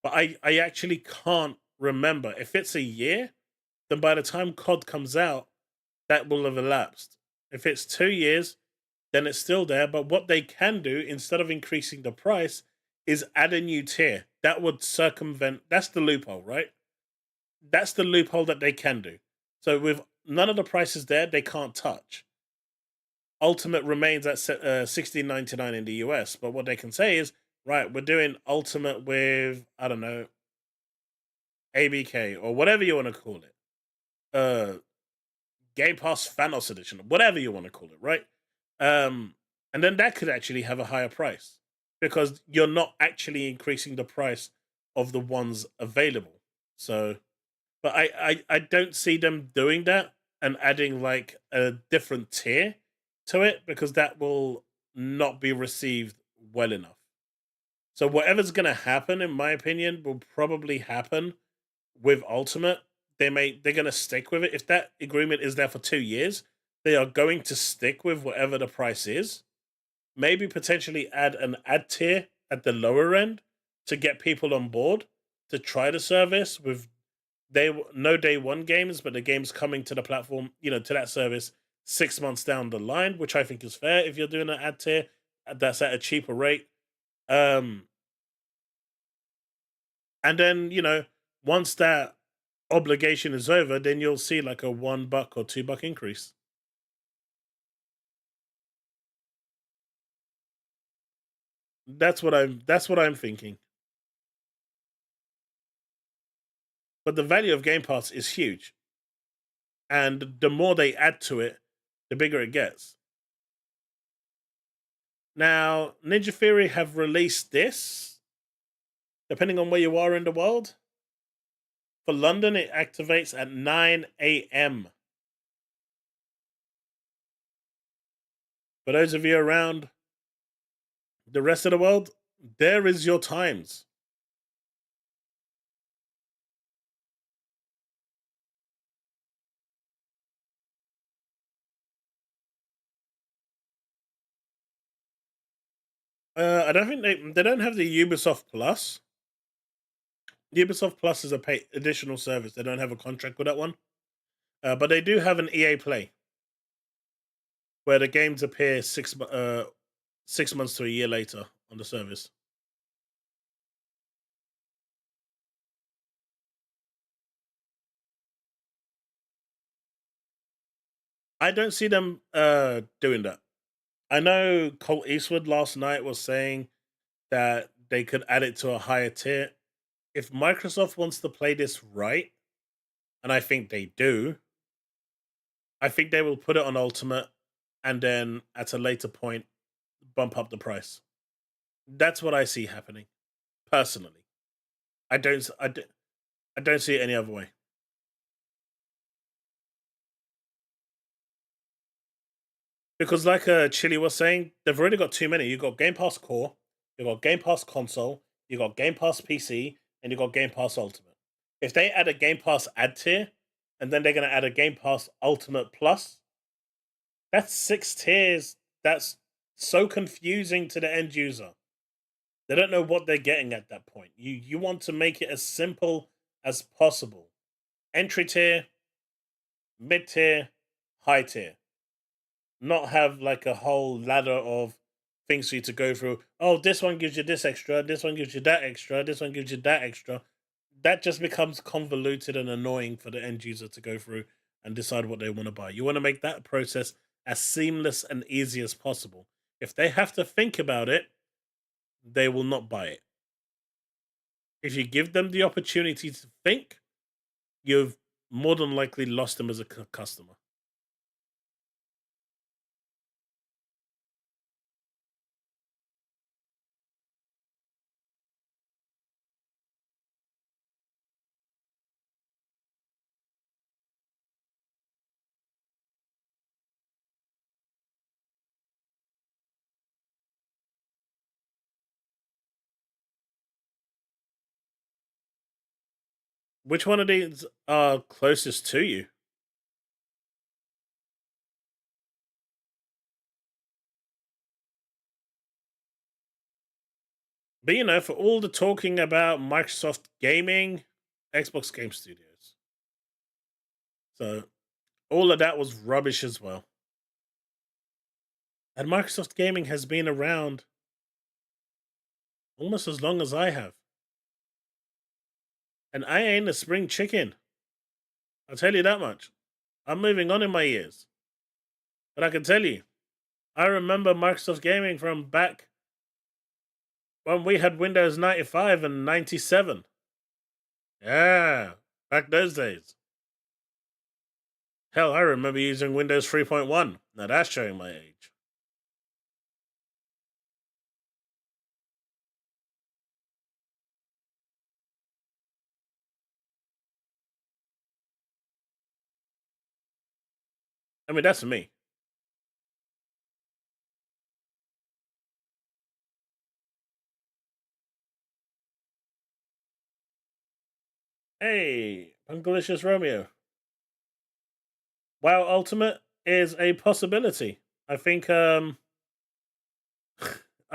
Speaker 1: but I actually can't remember. If it's a year, then by the time COD comes out, that will have elapsed. If it's 2 years, then it's still there. But what they can do, instead of increasing the price, is add a new tier. That would circumvent, that's the loophole, right? That's the loophole that they can do. So with none of the prices there, they can't touch. Ultimate remains at $16.99 in the US. But what they can say is, right, we're doing Ultimate with, I don't know, ABK or whatever you want to call it. Game Pass Thanos Edition, whatever you want to call it, right? And then that could actually have a higher price because you're not actually increasing the price of the ones available. So, but I don't see them doing that and adding like a different tier to it because that will not be received well enough. So whatever's going to happen, in my opinion, will probably happen with Ultimate. They're going to stick with it. If that agreement is there for 2 years, they are going to stick with whatever the price is. Maybe potentially add an ad tier at the lower end to get people on board to try the service with no day one games, but the games coming to the platform, to that service 6 months down the line, which I think is fair if you're doing an ad tier that's at a cheaper rate. And then, once that obligation is over, then you'll see like a $1 or $2 increase. That's what I'm thinking. But the value of Game Pass is huge. And the more they add to it, the bigger it gets. Now, Ninja Theory have released this, depending on where you are in the world. For London, it activates at 9 a.m. For those of you around the rest of the world, there is your times. I don't think they don't have the Ubisoft Plus. Ubisoft Plus is a additional service. They don't have a contract with that one. But they do have an EA Play, where the games appear 6 months to a year later on the service. I don't see them doing that. I know Colt Eastwood last night was saying that they could add it to a higher tier. If Microsoft wants to play this right, and I think they do, I think they will put it on Ultimate and then at a later point bump up the price. That's what I see happening, personally. I don't see it any other way. Because like Chille was saying, they've already got too many. You've got Game Pass Core, you've got Game Pass Console, you've got Game Pass PC, and you've got Game Pass Ultimate. If they add a Game Pass ad tier, and then they're going to add a Game Pass Ultimate Plus, that's 6 tiers. That's so confusing to the end user. They don't know what they're getting at that point. You want to make it as simple as possible. Entry tier, mid tier, high tier. Not have like a whole ladder of things for you to go through. Oh, this one gives you this extra, this one gives you that extra, this one gives you that extra. That just becomes convoluted and annoying for the end user to go through and decide what they want to buy. You want to make that process as seamless and easy as possible. If they have to think about it, they will not buy it. If you give them the opportunity to think, you've more than likely lost them as a customer. Which one of these are closest to you? But you know, for all the talking about Microsoft Gaming, Xbox Game Studios. So all of that was rubbish as well. And Microsoft Gaming has been around almost as long as I have. And I ain't a spring chicken. I'll tell you that much. I'm moving on in my years. But I can tell you, I remember Microsoft Gaming from back when we had Windows 95 and 97. Yeah, back those days. Hell, I remember using Windows 3.1. Now that's showing my age. I mean, that's me. Hey, Punkalicious Romeo. WoW Ultimate is a possibility. I think I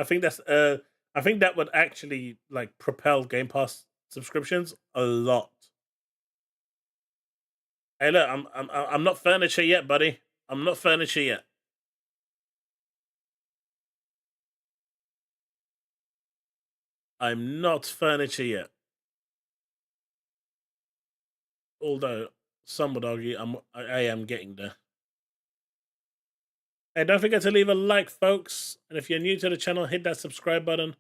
Speaker 1: think that's I think that would actually like propel Game Pass subscriptions a lot. Hey, look, I'm not furniture yet, buddy. I'm not furniture yet. I'm not furniture yet. Although some would argue I am getting there. Hey, don't forget to leave a like, folks. And if you're new to the channel, hit that subscribe button.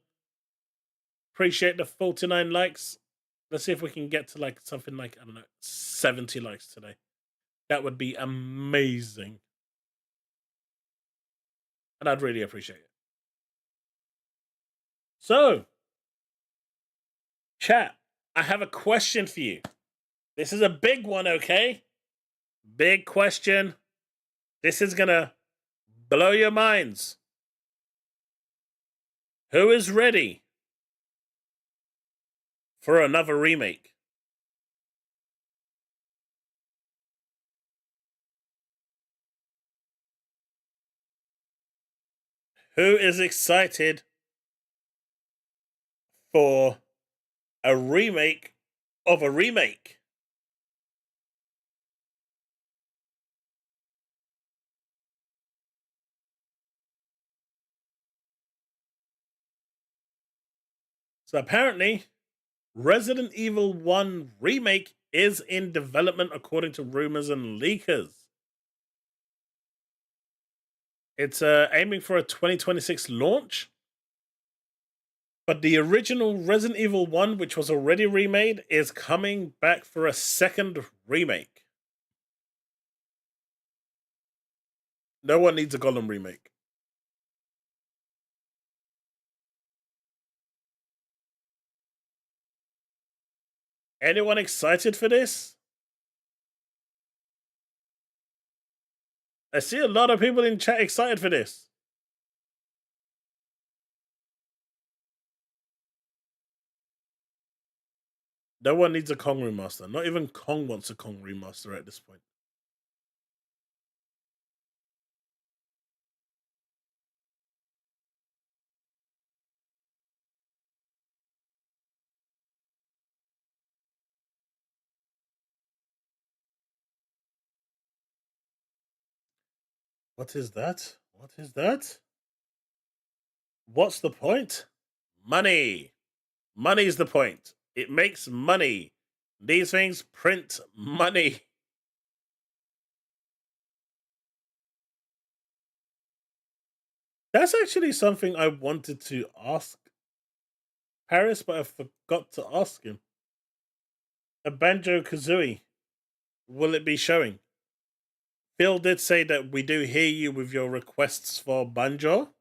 Speaker 1: Appreciate the 49 likes. Let's see if we can get to like something like, I don't know, 70 likes today. That would be amazing. And I'd really appreciate it. So, chat, I have a question for you. This is a big one, okay? Big question. This is gonna blow your minds. Who is ready for another remake? Who is excited for a remake of a remake? So apparently, Resident Evil 1 Remake is in development according to rumors and leakers. It's aiming for a 2026 launch. But the original Resident Evil 1, which was already remade, is coming back for a second remake. No one needs a Gollum remake. Anyone excited for this? I see a lot of people in chat excited for this. No one needs a Kong remaster. Not even Kong wants a Kong remaster at this point. What is that? What is that? What's the point? Money. Money's the point. It makes money. These things print money. That's actually something I wanted to ask Paris, but I forgot to ask him. A Banjo-Kazooie, will it be showing? Phil did say that we do hear you with your requests for Banjo.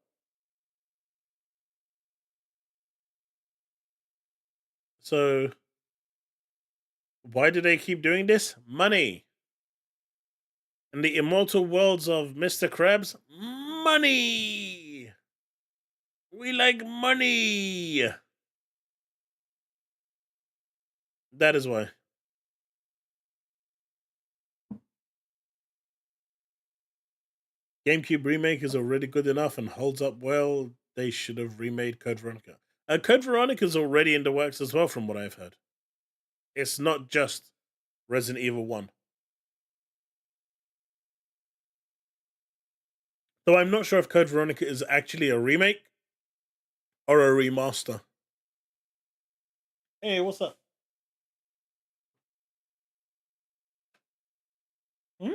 Speaker 1: So, why do they keep doing this? Money. In the immortal worlds of Mr. Krabs, money! We like money! That is why. GameCube remake is already good enough and holds up well. They should have remade Code Veronica. Code Veronica is already in the works as well, from what I've heard. It's not just Resident Evil 1. Though I'm not sure if Code Veronica is actually a remake or a remaster. Hey, what's up? Hmm?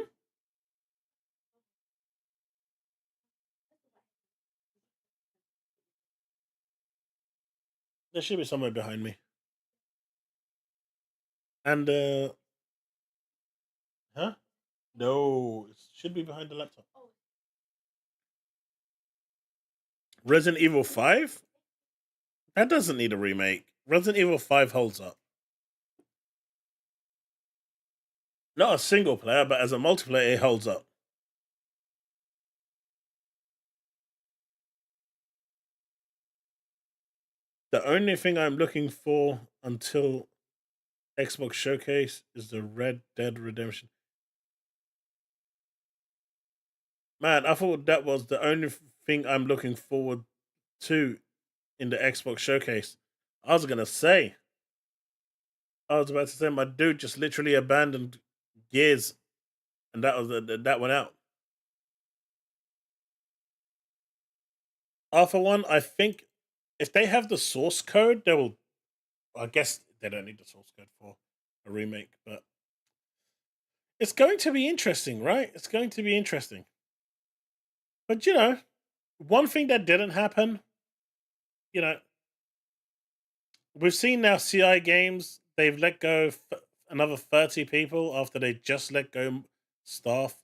Speaker 1: There should be somewhere behind me. And, huh? No, it should be behind the laptop. Resident Evil 5? That doesn't need a remake. Resident Evil 5 holds up. Not a single player, but as a multiplayer, it holds up. The only thing I'm looking for until Xbox Showcase is the Red Dead Redemption. Man, I thought that was the only thing I'm looking forward to in the Xbox Showcase. I was about to say, my dude just literally abandoned Gears, and that was that went out. Alpha 1, I think if they have the source code, they will. I guess they don't need the source code for a remake, but it's going to be interesting, right? It's going to be interesting. But one thing that didn't happen, we've seen now CI Games, they've let go another 30 people after they just let go staff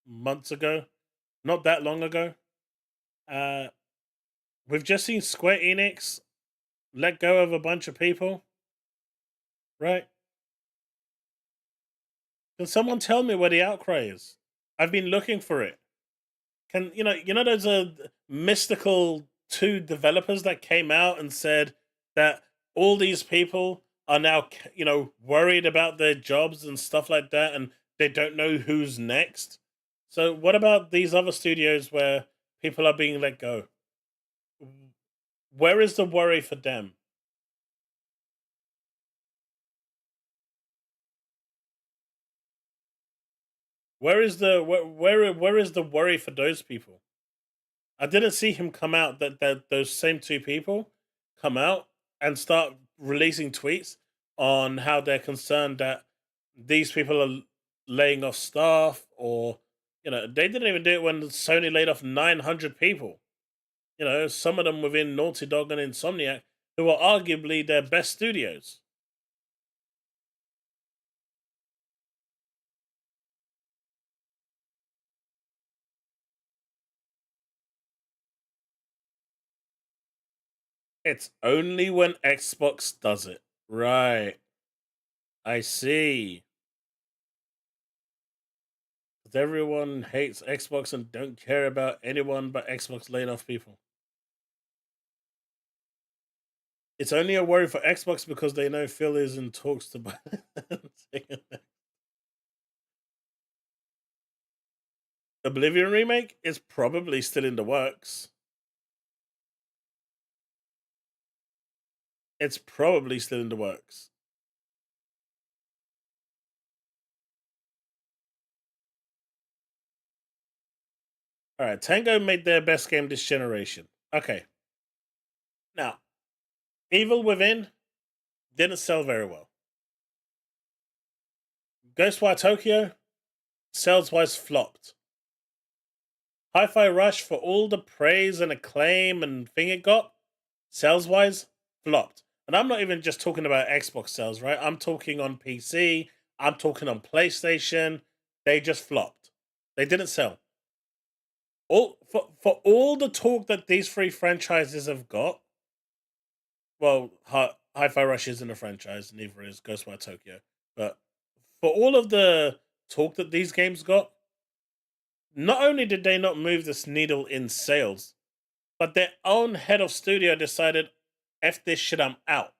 Speaker 1: months ago, not that long ago. We've just seen Square Enix let go of a bunch of people, right? Can someone tell me where the outcry is? I've been looking for it. Can those mystical 2 developers that came out and said that all these people are now worried about their jobs and stuff like that, and they don't know who's next. So what about these other studios where people are being let go? Where is the worry for them? Where is the where is the worry for those people? I didn't see him come out that those same 2 people come out and start releasing tweets on how they're concerned that these people are laying off staff, or they didn't even do it when Sony laid off 900 people. Some of them within Naughty Dog and Insomniac, who are arguably their best studios. It's only when Xbox does it. Right. I see. Because everyone hates Xbox and don't care about anyone but Xbox laying off people. It's only a worry for Xbox because they know Phil is in talks to buy. Oblivion remake is probably still in the works. It's probably still in the works. All right, Tango made their best game this generation. Okay. Now, Evil Within didn't sell very well. Ghostwire Tokyo, sales-wise, flopped. Hi-Fi Rush, for all the praise and acclaim and thing it got, sales-wise, flopped. And I'm not even just talking about Xbox sales, right? I'm talking on PC. I'm talking on PlayStation. They just flopped. They didn't sell. For all the talk that these 3 franchises have got, well, Hi-Fi Rush isn't a franchise, neither is Ghostwire Tokyo. But for all of the talk that these games got, not only did they not move this needle in sales, but their own head of studio decided, F this shit, I'm out.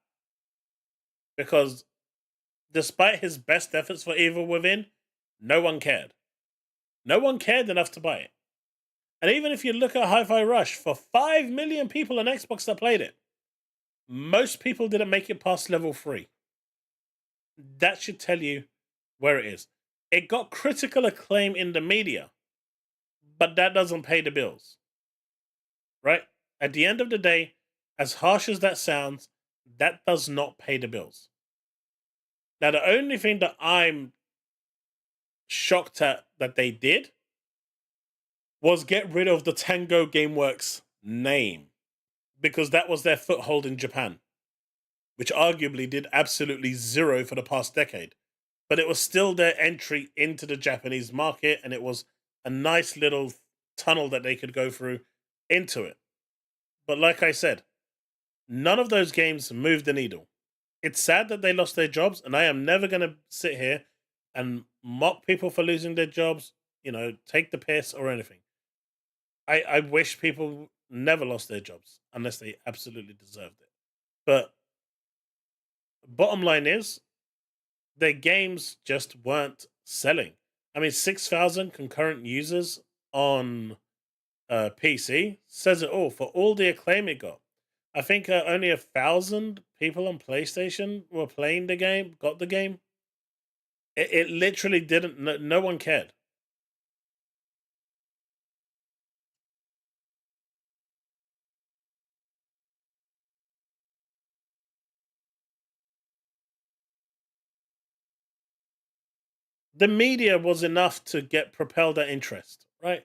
Speaker 1: Because despite his best efforts for Evil Within, no one cared. No one cared enough to buy it. And even if you look at Hi-Fi Rush, for 5 million people on Xbox that played it, most people didn't make it past level 3. That should tell you where it is. It got critical acclaim in the media, but that doesn't pay the bills. Right? At the end of the day, as harsh as that sounds, that does not pay the bills. Now, the only thing that I'm shocked at that they did was get rid of the Tango Gameworks name, because that was their foothold in Japan, which arguably did absolutely zero for the past decade. But it was still their entry into the Japanese market, and it was a nice little tunnel that they could go through into it. But like I said, none of those games moved the needle. It's sad that they lost their jobs, and I am never going to sit here and mock people for losing their jobs, take the piss or anything. I wish people never lost their jobs unless they absolutely deserved it. But bottom line is, their games just weren't selling. I mean, 6,000 concurrent users on PC says it all for all the acclaim it got. I think only 1,000 people on PlayStation were playing the game, got the game. It literally didn't, no one cared. The media was enough to propel that interest, right?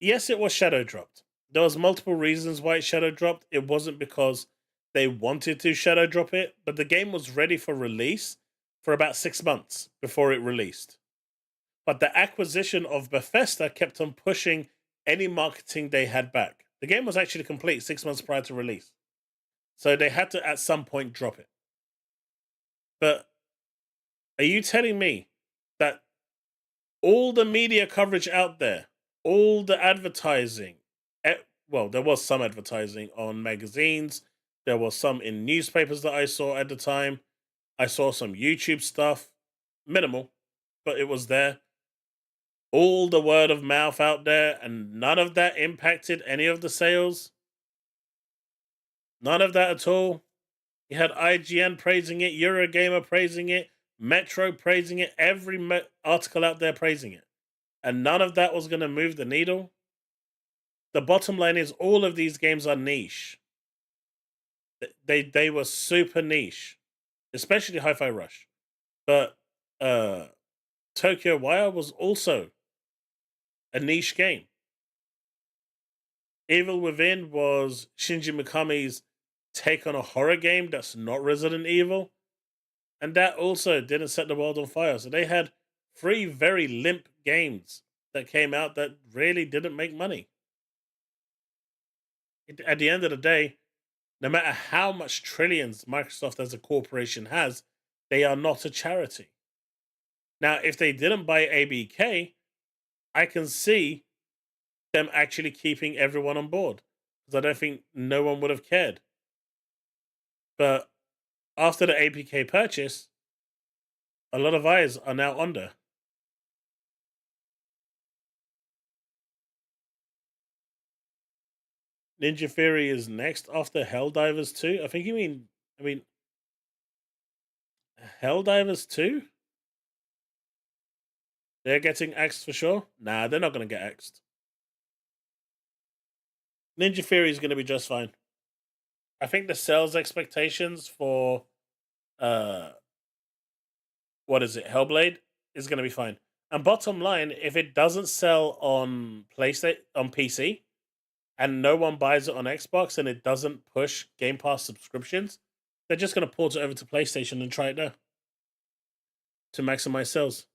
Speaker 1: Yes, it was shadow dropped. There was multiple reasons why it shadow dropped. It wasn't because they wanted to shadow drop it, but the game was ready for release for about 6 months before it released. But the acquisition of Bethesda kept on pushing any marketing they had back. The game was actually complete 6 months prior to release. So they had to, at some point, drop it. But are you telling me that all the media coverage out there, all the advertising, well, there was some advertising on magazines, there was some in newspapers that I saw at the time, I saw some YouTube stuff, minimal, but it was there. All the word of mouth out there, and none of that impacted any of the sales. None of that at all. You had IGN praising it, Eurogamer praising it, Metro praising it, every article out there praising it. And none of that was going to move the needle. The bottom line is all of these games are niche. They were super niche, especially Hi-Fi Rush. But Tokyo Wire was also a niche game. Evil Within was Shinji Mikami's take on a horror game that's not Resident Evil. And that also didn't set the world on fire. So they had 3 very limp games that came out that really didn't make money. At the end of the day, no matter how much trillions Microsoft as a corporation has, they are not a charity. Now, if they didn't buy ABK, I can see them actually keeping everyone on board, because I don't think no one would have cared. But after the ABK purchase, a lot of eyes are now under. Ninja Theory is next after Helldivers 2. I mean Helldivers 2? They're getting axed for sure? Nah, they're not going to get axed. Ninja Theory is going to be just fine. I think the sales expectations for Hellblade is going to be fine. And bottom line, if it doesn't sell on PC, and no one buys it on Xbox, and it doesn't push Game Pass subscriptions, they're just going to port it over to PlayStation and try it there to maximize sales.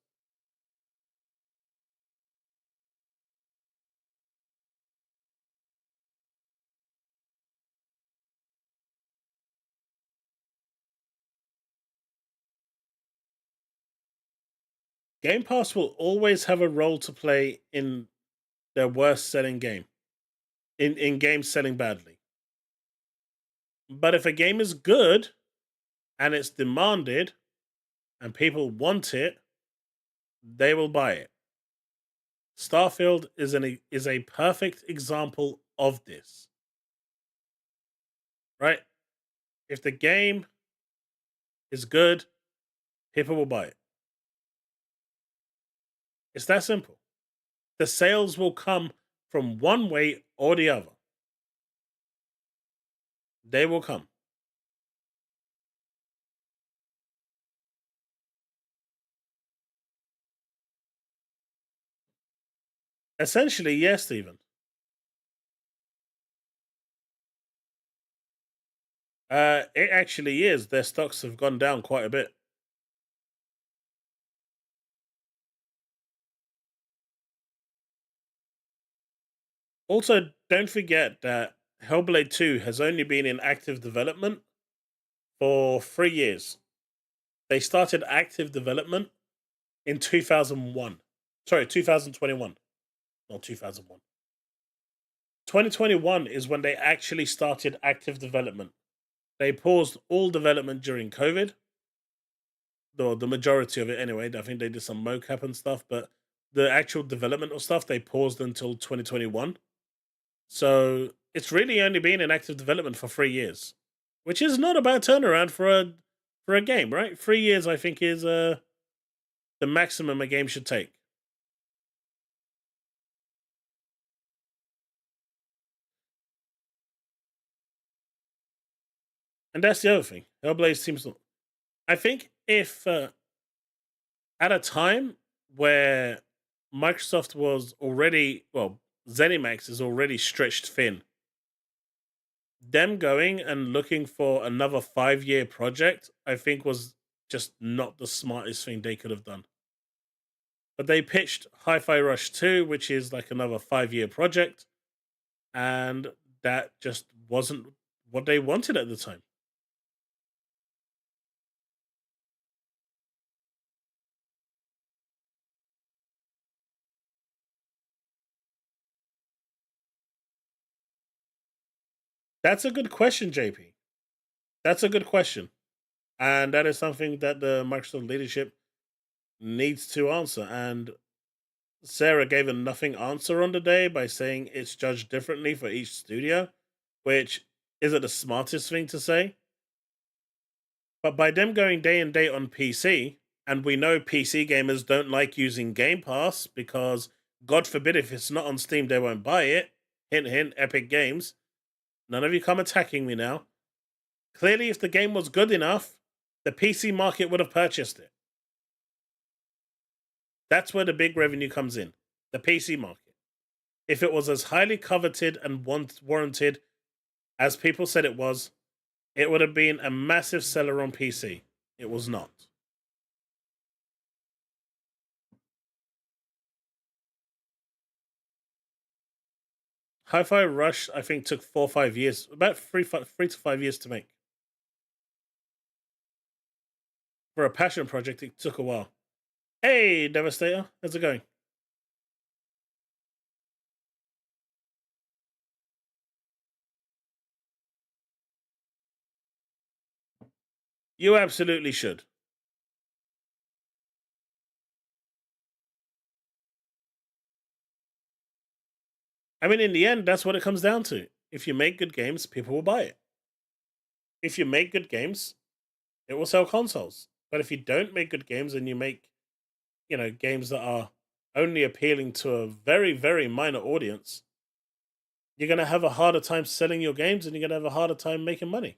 Speaker 1: Game Pass will always have a role to play in their worst selling game, in games selling badly. But if a game is good and it's demanded and people want it, they will buy it. Starfield is a perfect example of this, right? If the game is good, people will buy it. It's that simple. The sales will come from one way or the other. They will come. Essentially, yes, Stephen. It actually is. Their stocks have gone down quite a bit. Also, don't forget that Hellblade 2 has only been in active development for 3 years. They started active development in 2001. Sorry, 2021. Not 2001. 2021 is when they actually started active development. They paused all development during COVID. The majority of it anyway. I think they did some mocap and stuff, but the actual development of stuff they paused until 2021. So it's really only been in active development for 3 years, which is not a bad turnaround for a game, right? 3 years, I think, is the maximum a game should take. And that's the other thing. Hellblade seems to. I think if at a time where Microsoft was already, well, ZeniMax is already stretched thin, them going and looking for another 5-year project, I think was just not the smartest thing they could have done. But they pitched Hi-Fi Rush 2, which is like another 5-year project, and that just wasn't what they wanted at the time. That's a good question, JP. That's a good question. And that is something that the Microsoft leadership needs to answer. And Sarah gave a nothing answer on the day by saying it's judged differently for each studio, which isn't the smartest thing to say. But by them going day and date on PC, and we know PC gamers don't like using Game Pass because, God forbid, if it's not on Steam, they won't buy it. Hint, hint, Epic Games. None of you come attacking me now. Clearly, if the game was good enough, the PC market would have purchased it. That's where the big revenue comes in. The PC market. If it was as highly coveted and warranted as people said it was, it would have been a massive seller on PC. It was not. Hi-Fi Rush, I think, took 4 or 5 years, about 3 to 5 years to make. For a passion project, it took a while. Hey, Devastator, how's it going? You absolutely should. I mean, in the end, that's what it comes down to. If you make good games, people will buy it. If you make good games, it will sell consoles. But if you don't make good games and you make, games that are only appealing to a very, very minor audience, you're going to have a harder time selling your games and you're going to have a harder time making money.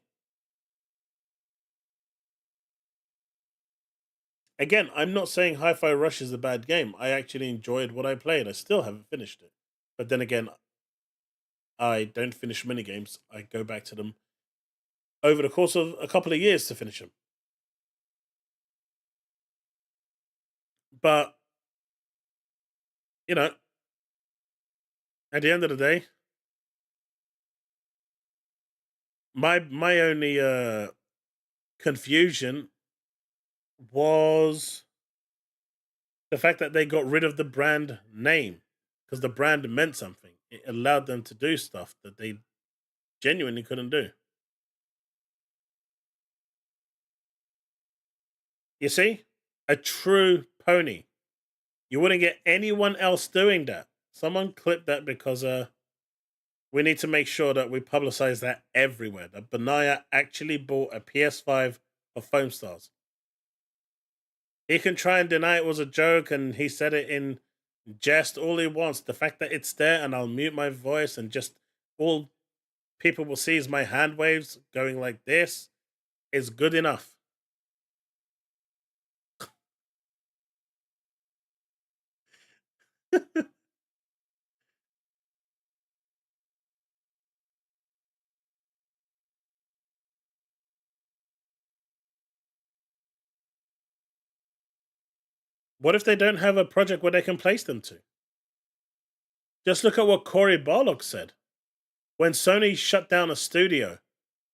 Speaker 1: Again, I'm not saying Hi-Fi Rush is a bad game. I actually enjoyed what I played. I still haven't finished it. But then again, I don't finish mini games. I go back to them over the course of a couple of years to finish them. But, at the end of the day, my only confusion was the fact that they got rid of the brand name, because the brand meant something. It allowed them to do stuff that they genuinely couldn't do. You see? A true pony. You wouldn't get anyone else doing that. Someone clip that because we need to make sure that we publicize that everywhere. That Benaya actually bought a PS5 for Foam Stars. He can try and deny it was a joke and he said it in jest all he wants. The fact that it's there and I'll mute my voice and just all people will see is my hand waves going like this is good enough. What if they don't have a project where they can place them to? Just look at what Cory Barlog said. When Sony shut down a studio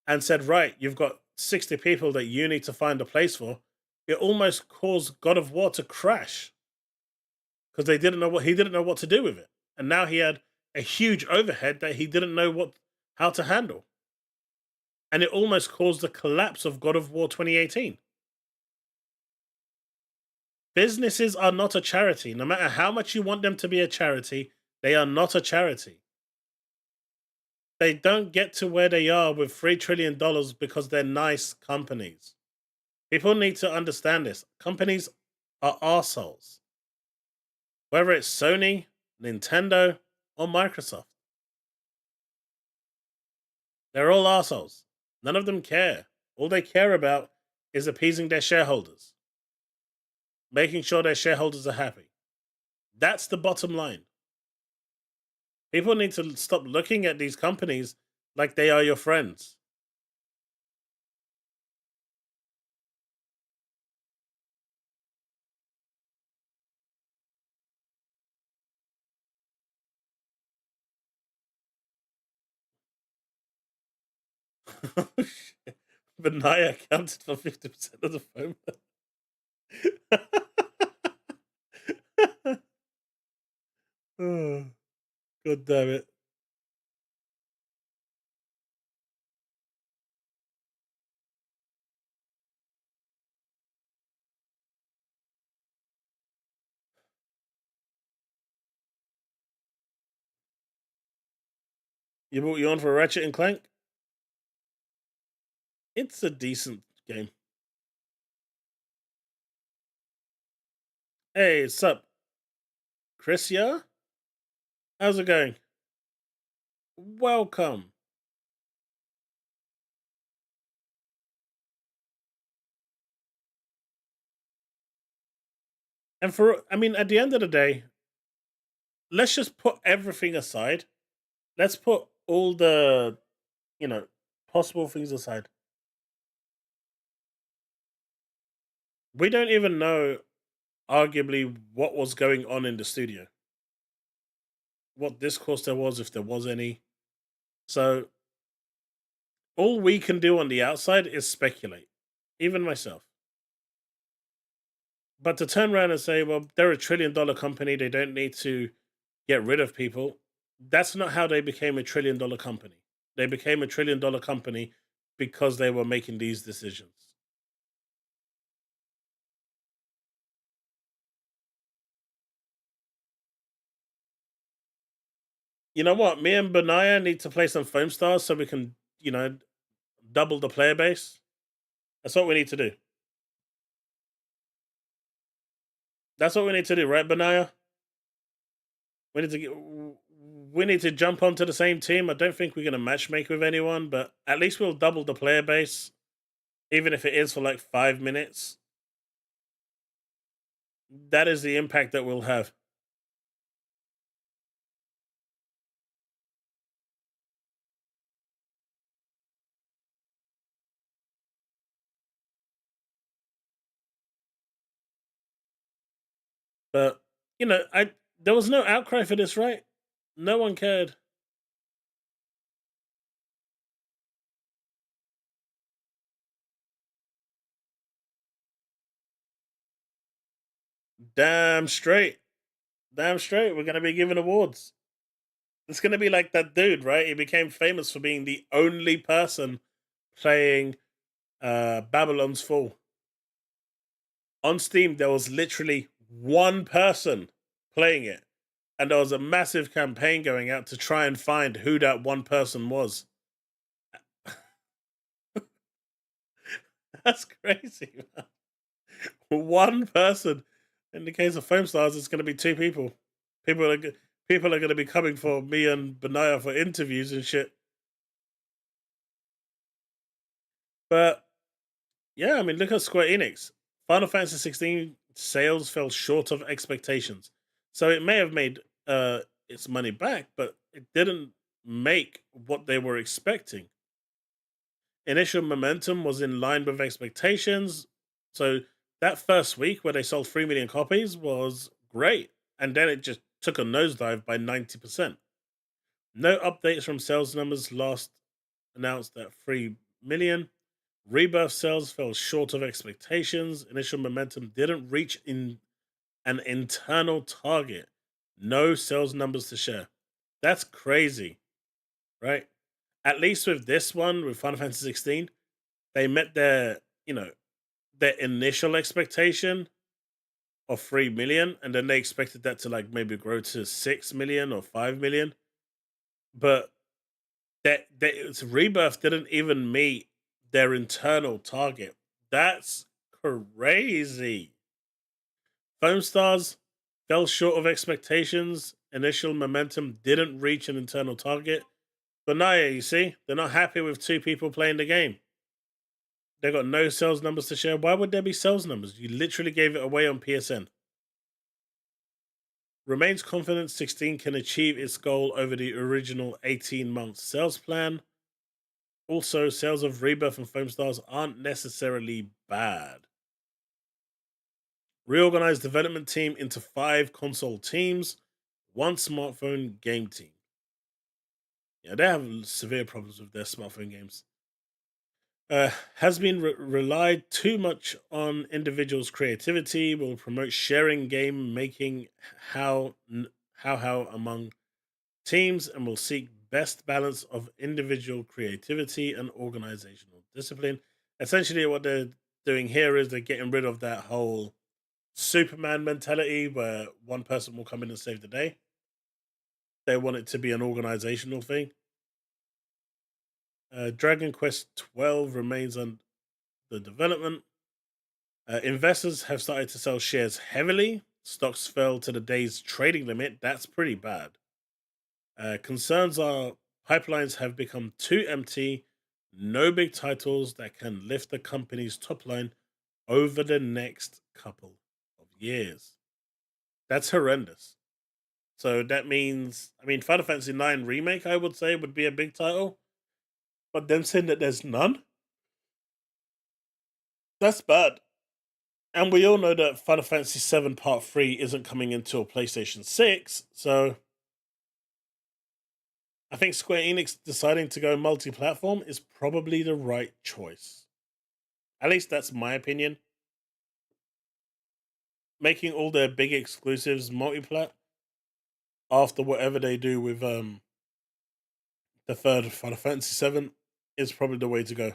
Speaker 1: and said, right, you've got 60 people that you need to find a place for, it almost caused God of War to crash. Because he didn't know what to do with it. And now he had a huge overhead that he didn't know how to handle. And it almost caused the collapse of God of War 2018. Businesses are not a charity. No matter how much you want them to be a charity, they are not a charity. They don't get to where they are with $3 trillion because they're nice companies. People need to understand this. Companies are arseholes. Whether it's Sony, Nintendo, or Microsoft. They're all arseholes. None of them care. All they care about is appeasing their shareholders. Making sure their shareholders are happy. That's the bottom line. People need to stop looking at these companies like they are your friends. Benaya accounted for 50% of the phone. Oh, God damn it. You on for Ratchet and Clank? It's a decent game. Hey, what's up? Chris, yeah? How's it going? Welcome. And at the end of the day, let's just put everything aside. Let's put all the, possible things aside. We don't even know, arguably, what was going on in the studio. What discourse there was, if there was any. So, all we can do on the outside is speculate. Even myself. But to turn around and say, well, they're $1 trillion company, they don't need to get rid of people. That's not how they became $1 trillion company. They became $1 trillion company because they were making these decisions. You know what? Me and Benaya need to play some Foam Stars so we can, double the player base. That's what we need to do. That's what we need to do, right, Benaya? We need to jump onto the same team. I don't think we're gonna matchmake with anyone, but at least we'll double the player base, even if it is for like 5 minutes. That is the impact that we'll have. But there was no outcry for this, right? No one cared. Damn straight. Damn straight. We're gonna be giving awards. It's gonna be like that dude, right? He became famous for being the only person playing Babylon's Fall. On Steam, there was literally one person playing it, and there was a massive campaign going out to try and find who that one person was. That's crazy, man. One person. In the case of Foam Stars, it's going to be two people. People are going to be coming for me and Benaya for interviews and shit. But yeah, I mean, look at Square Enix. Final Fantasy 16 sales fell short of expectations, so it may have made its money back, but it didn't make what they were expecting. Initial momentum was in line with expectations, so that first week where they sold 3 million copies was great, and then it just took a nosedive by 90%. No updates from sales numbers last announced at 3 million. Rebirth sales fell short of expectations. Initial momentum didn't reach in an internal target. No sales numbers to share. That's crazy, right? At least with this one, with Final Fantasy 16, they met their, their initial expectation of 3 million, and then they expected that to like maybe grow to 6 million or 5 million. But that Rebirth didn't even meet their internal target. That's crazy. Foam Stars fell short of expectations. Initial momentum didn't reach an internal target. But Naya, you see, they're not happy with two people playing the game. They got no sales numbers to share. Why would there be sales numbers? You literally gave it away on PSN. Remains confident 16 can achieve its goal over the original 18-month sales plan. Also, sales of Rebirth and Foam Stars aren't necessarily bad. Reorganized development team into 5 console teams, 1 smartphone game team. Yeah, they have severe problems with their smartphone games. Has been relied too much on individuals' creativity. Will promote sharing game making how among teams, and will seek best balance of individual creativity and organizational discipline. Essentially, what they're doing here is they're getting rid of that whole Superman mentality where one person will come in and save the day. They want it to be an organizational thing. Dragon Quest 12 remains on the development. Investors have started to sell shares heavily. Stocks fell to the day's trading limit. That's pretty bad. Concerns are pipelines have become too empty. No big titles that can lift the company's top line over the next couple of years. That's horrendous. So that means, I mean, Final Fantasy 9 Remake, I would say, would be a big title. But them saying that there's none, that's bad. And we all know that Final Fantasy 7 Part 3 isn't coming until PlayStation 6, so I think Square Enix deciding to go multi-platform is probably the right choice. At least that's my opinion. Making all their big exclusives multi-plat after whatever they do with the third Final Fantasy 7 is probably the way to go.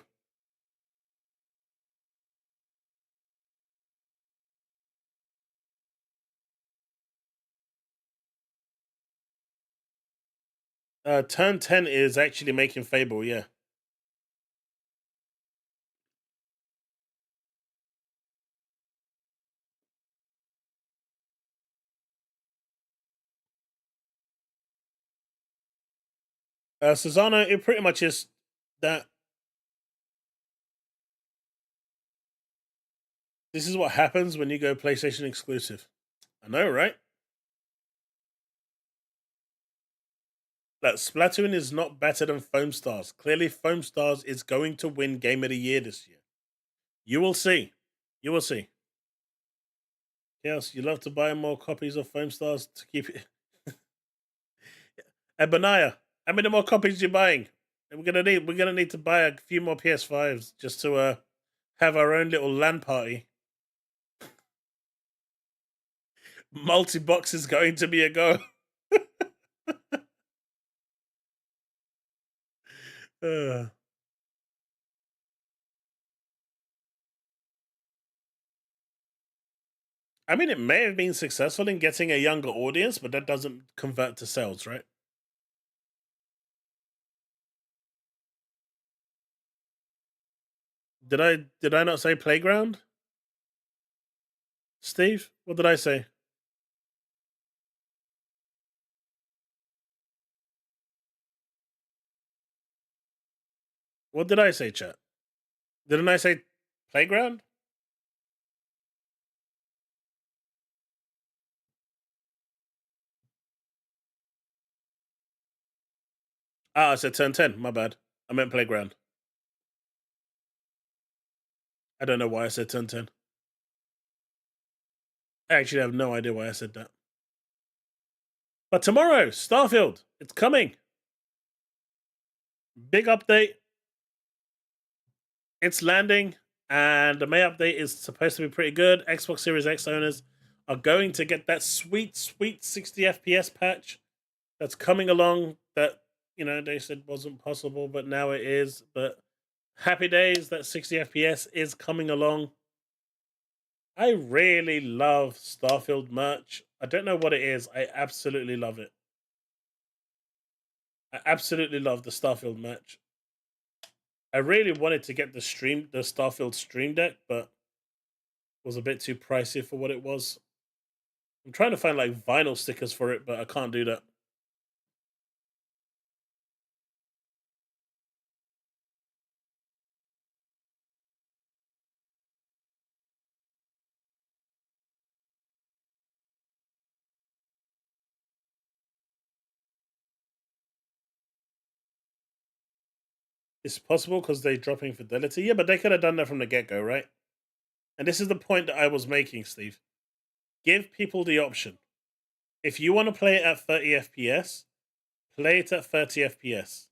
Speaker 1: Turn 10 is actually making Fable, yeah. Susano, it pretty much is that. This is what happens when you go PlayStation exclusive. I know, right? That Splatoon is not better than Foam Stars. Clearly, Foam Stars is going to win Game of the Year this year. You will see. You will see. Yes, you love to buy more copies of Foam Stars to keep it. And Benaya, how many more copies are you buying? And we're gonna need to buy a few more PS5s just to have our own little LAN party. Multi-box is going to be a go. uh. I mean, it may have been successful in getting a younger audience, but that doesn't convert to sales, right? Did I not say playground? Steve, what did I say? What did I say, chat? Didn't I say playground? Ah, I said turn 10. My bad. I meant playground. I don't know why I said turn 10. I actually have no idea why I said that. But tomorrow, Starfield, it's coming. Big update. It's landing, and the May update is supposed to be pretty good. Xbox Series X owners are going to get that sweet, sweet 60 FPS patch that's coming along that, they said wasn't possible, but now it is. But happy days that 60 FPS is coming along. I really love Starfield merch. I don't know what it is. I absolutely love it. I absolutely love the Starfield merch. I really wanted to get the Starfield Stream Deck, but it was a bit too pricey for what it was. I'm trying to find like vinyl stickers for it, but I can't do that. It's possible because they're dropping fidelity. Yeah, but they could have done that from the get-go, right? And this is the point that I was making, Steve. Give people the option. If you want to play it at 30 FPS, play it at 30 FPS.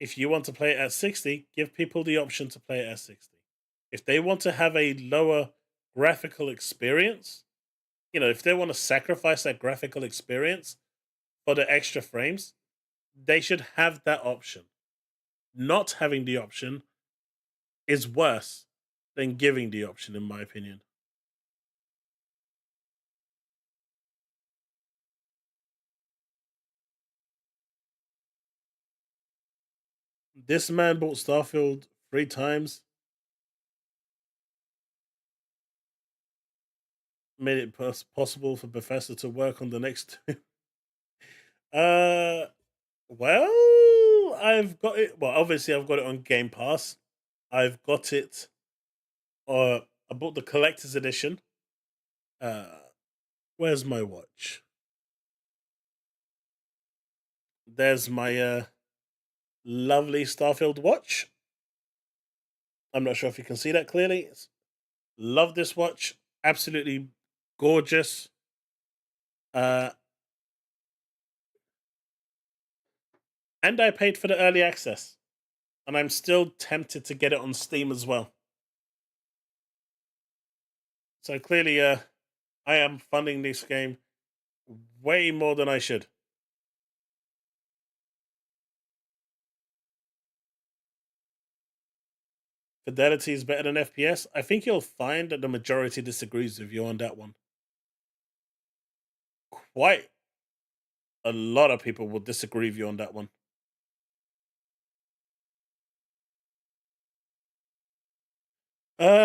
Speaker 1: If you want to play it at 60, give people the option to play it at 60. If they want to have a lower graphical experience, if they want to sacrifice that graphical experience for the extra frames, they should have that option. Not having the option is worse than giving the option, in my opinion. This man bought Starfield 3 times. Made it possible for Bethesda to work on the next two. Well, I've got it. Well, obviously, I've got it on Game Pass. I've got it. I bought the collector's edition. Where's my watch? There's my lovely Starfield watch. I'm not sure if you can see that clearly. Love this watch. Absolutely gorgeous. And I paid for the early access. And I'm still tempted to get it on Steam as well. So clearly, I am funding this game way more than I should. Fidelity is better than FPS. I think you'll find that the majority disagrees with you on that one. Quite a lot of people will disagree with you on that one.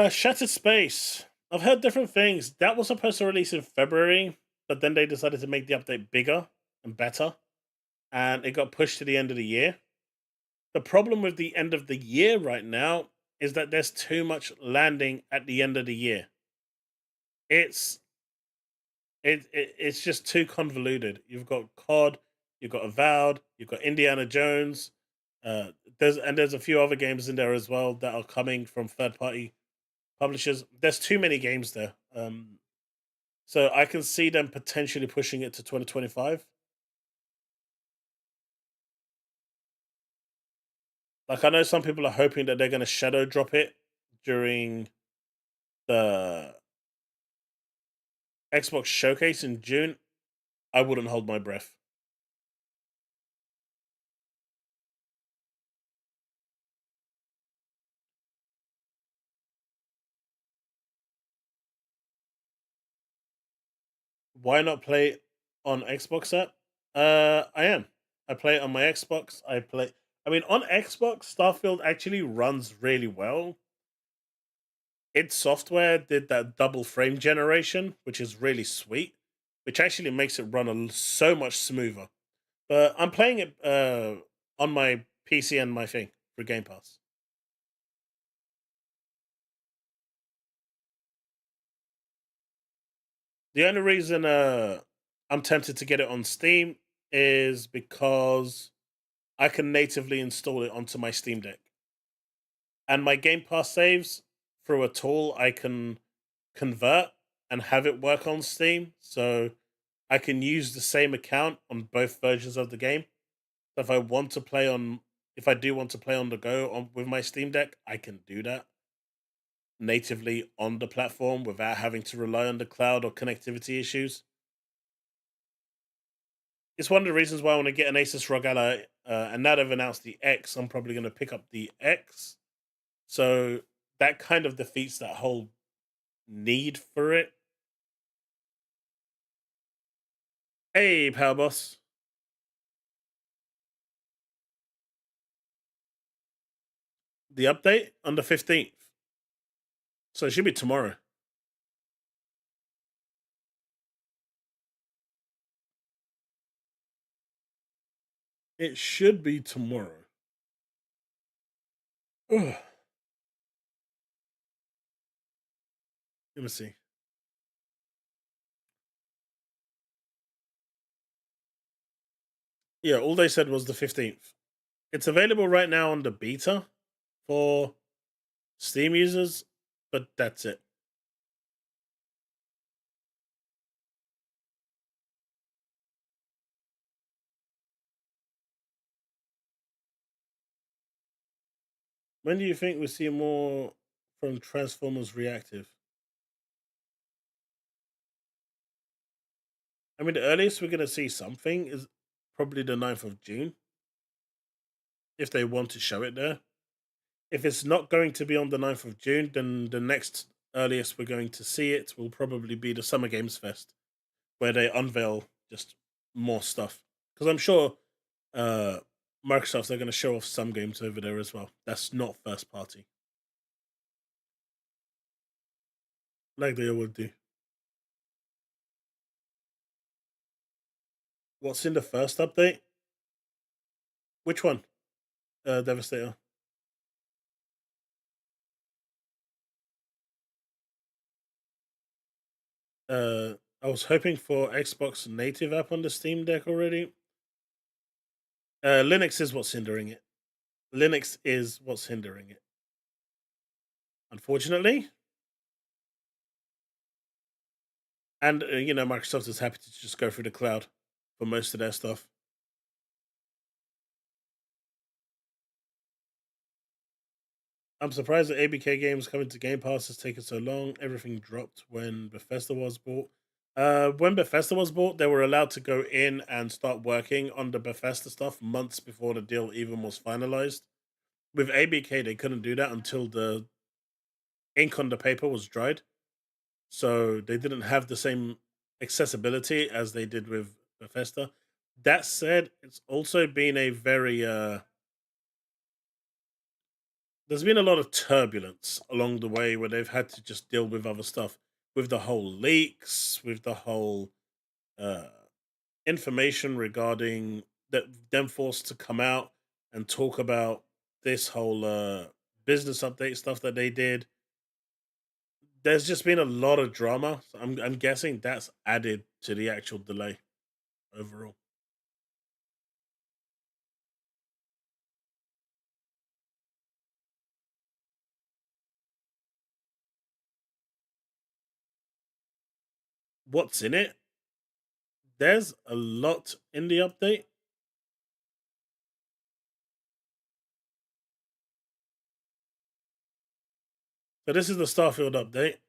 Speaker 1: Shattered Space. I've heard different things. That was supposed to release in February, but then they decided to make the update bigger and better, and it got pushed to the end of the year. The problem with the end of the year right now is that there's too much landing at the end of the year. It's it's just too convoluted. You've got COD, you've got Avowed, you've got Indiana Jones. There's a few other games in there as well that are coming from third party publishers. There's too many games there. So I can see them potentially pushing it to 2025. Like I know some people are hoping that they're going to shadow drop it during the Xbox showcase in June. I wouldn't hold my breath. Why not play on Xbox app? I am. I play it on my Xbox. I mean, on Xbox, Starfield actually runs really well. Its software did that double frame generation, which is really sweet, which actually makes it run so much smoother. But I'm playing it on my PC and my thing for Game Pass. The only reason I'm tempted to get it on Steam is because I can natively install it onto my Steam Deck. And my Game Pass saves through a tool I can convert and have it work on Steam. So I can use the same account on both versions of the game. So if I do want to play on the go with my Steam Deck, I can do that natively on the platform without having to rely on the cloud or connectivity issues. It's one of the reasons why I want to get an Asus ROG Ally, and now they've announced the X, I'm probably going to pick up the X. So that kind of defeats that whole need for it. Hey, Powerboss. The update on the 15th. So it should be tomorrow. It should be tomorrow. Ugh. Let me see. Yeah, all they said was the 15th. It's available right now on the beta for Steam users, but that's it. When do you think we'll see more from Transformers Reactive? I mean, the earliest we're going to see something is probably the 9th of June, if they want to show it there. If it's not going to be on the 9th of June, then the next earliest we're going to see it will probably be the Summer Games Fest, where they unveil just more stuff. Because I'm sure Microsoft, they're going to show off some games over there as well. That's not first party, like they would do. What's in the first update? Which one? Devastator. I was hoping for Xbox native app on the Steam Deck already. Linux is what's hindering it. Linux is what's hindering it. Unfortunately. And, Microsoft is happy to just go through the cloud for most of their stuff. I'm surprised that ABK games coming to Game Pass has taken so long. Everything dropped when Bethesda was bought. When Bethesda was bought, they were allowed to go in and start working on the Bethesda stuff months before the deal even was finalized. With ABK, they couldn't do that until the ink on the paper was dried. So they didn't have the same accessibility as they did with Bethesda. That said, it's also been a very there's been a lot of turbulence along the way where they've had to just deal with other stuff, with the whole leaks, with the whole uh, information regarding that them forced to come out and talk about this whole business update stuff that they did. There's just been a lot of drama. So I'm guessing that's added to the actual delay overall. What's in it? There's a lot in the update. So this is the Starfield update.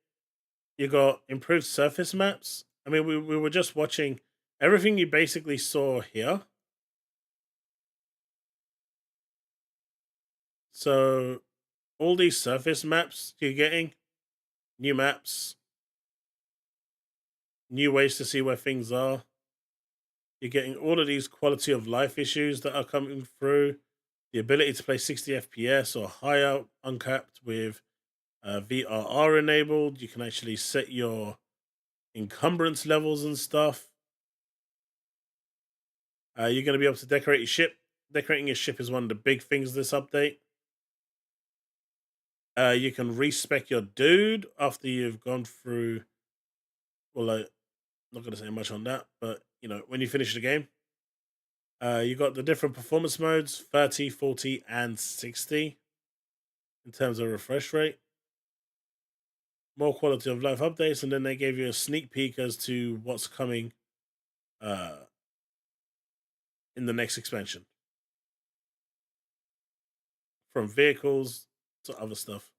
Speaker 1: You got improved surface maps. I mean, we were just watching everything you basically saw here. So all these surface maps you're getting, new maps, new ways to see where things are. You're getting all of these quality of life issues that are coming through. The ability to play 60 FPS or higher uncapped with VRR enabled. You can actually set your encumbrance levels and stuff. You're going to be able to decorate your ship. Decorating your ship is one of the big things this update. You can respec your dude after you've gone through. Well, I'm not going to say much on that, but you know, when you finish the game, you got the different performance modes 30, 40, and 60 in terms of refresh rate. More quality of life updates, and then they gave you a sneak peek as to what's coming in the next expansion. From vehicles to other stuff.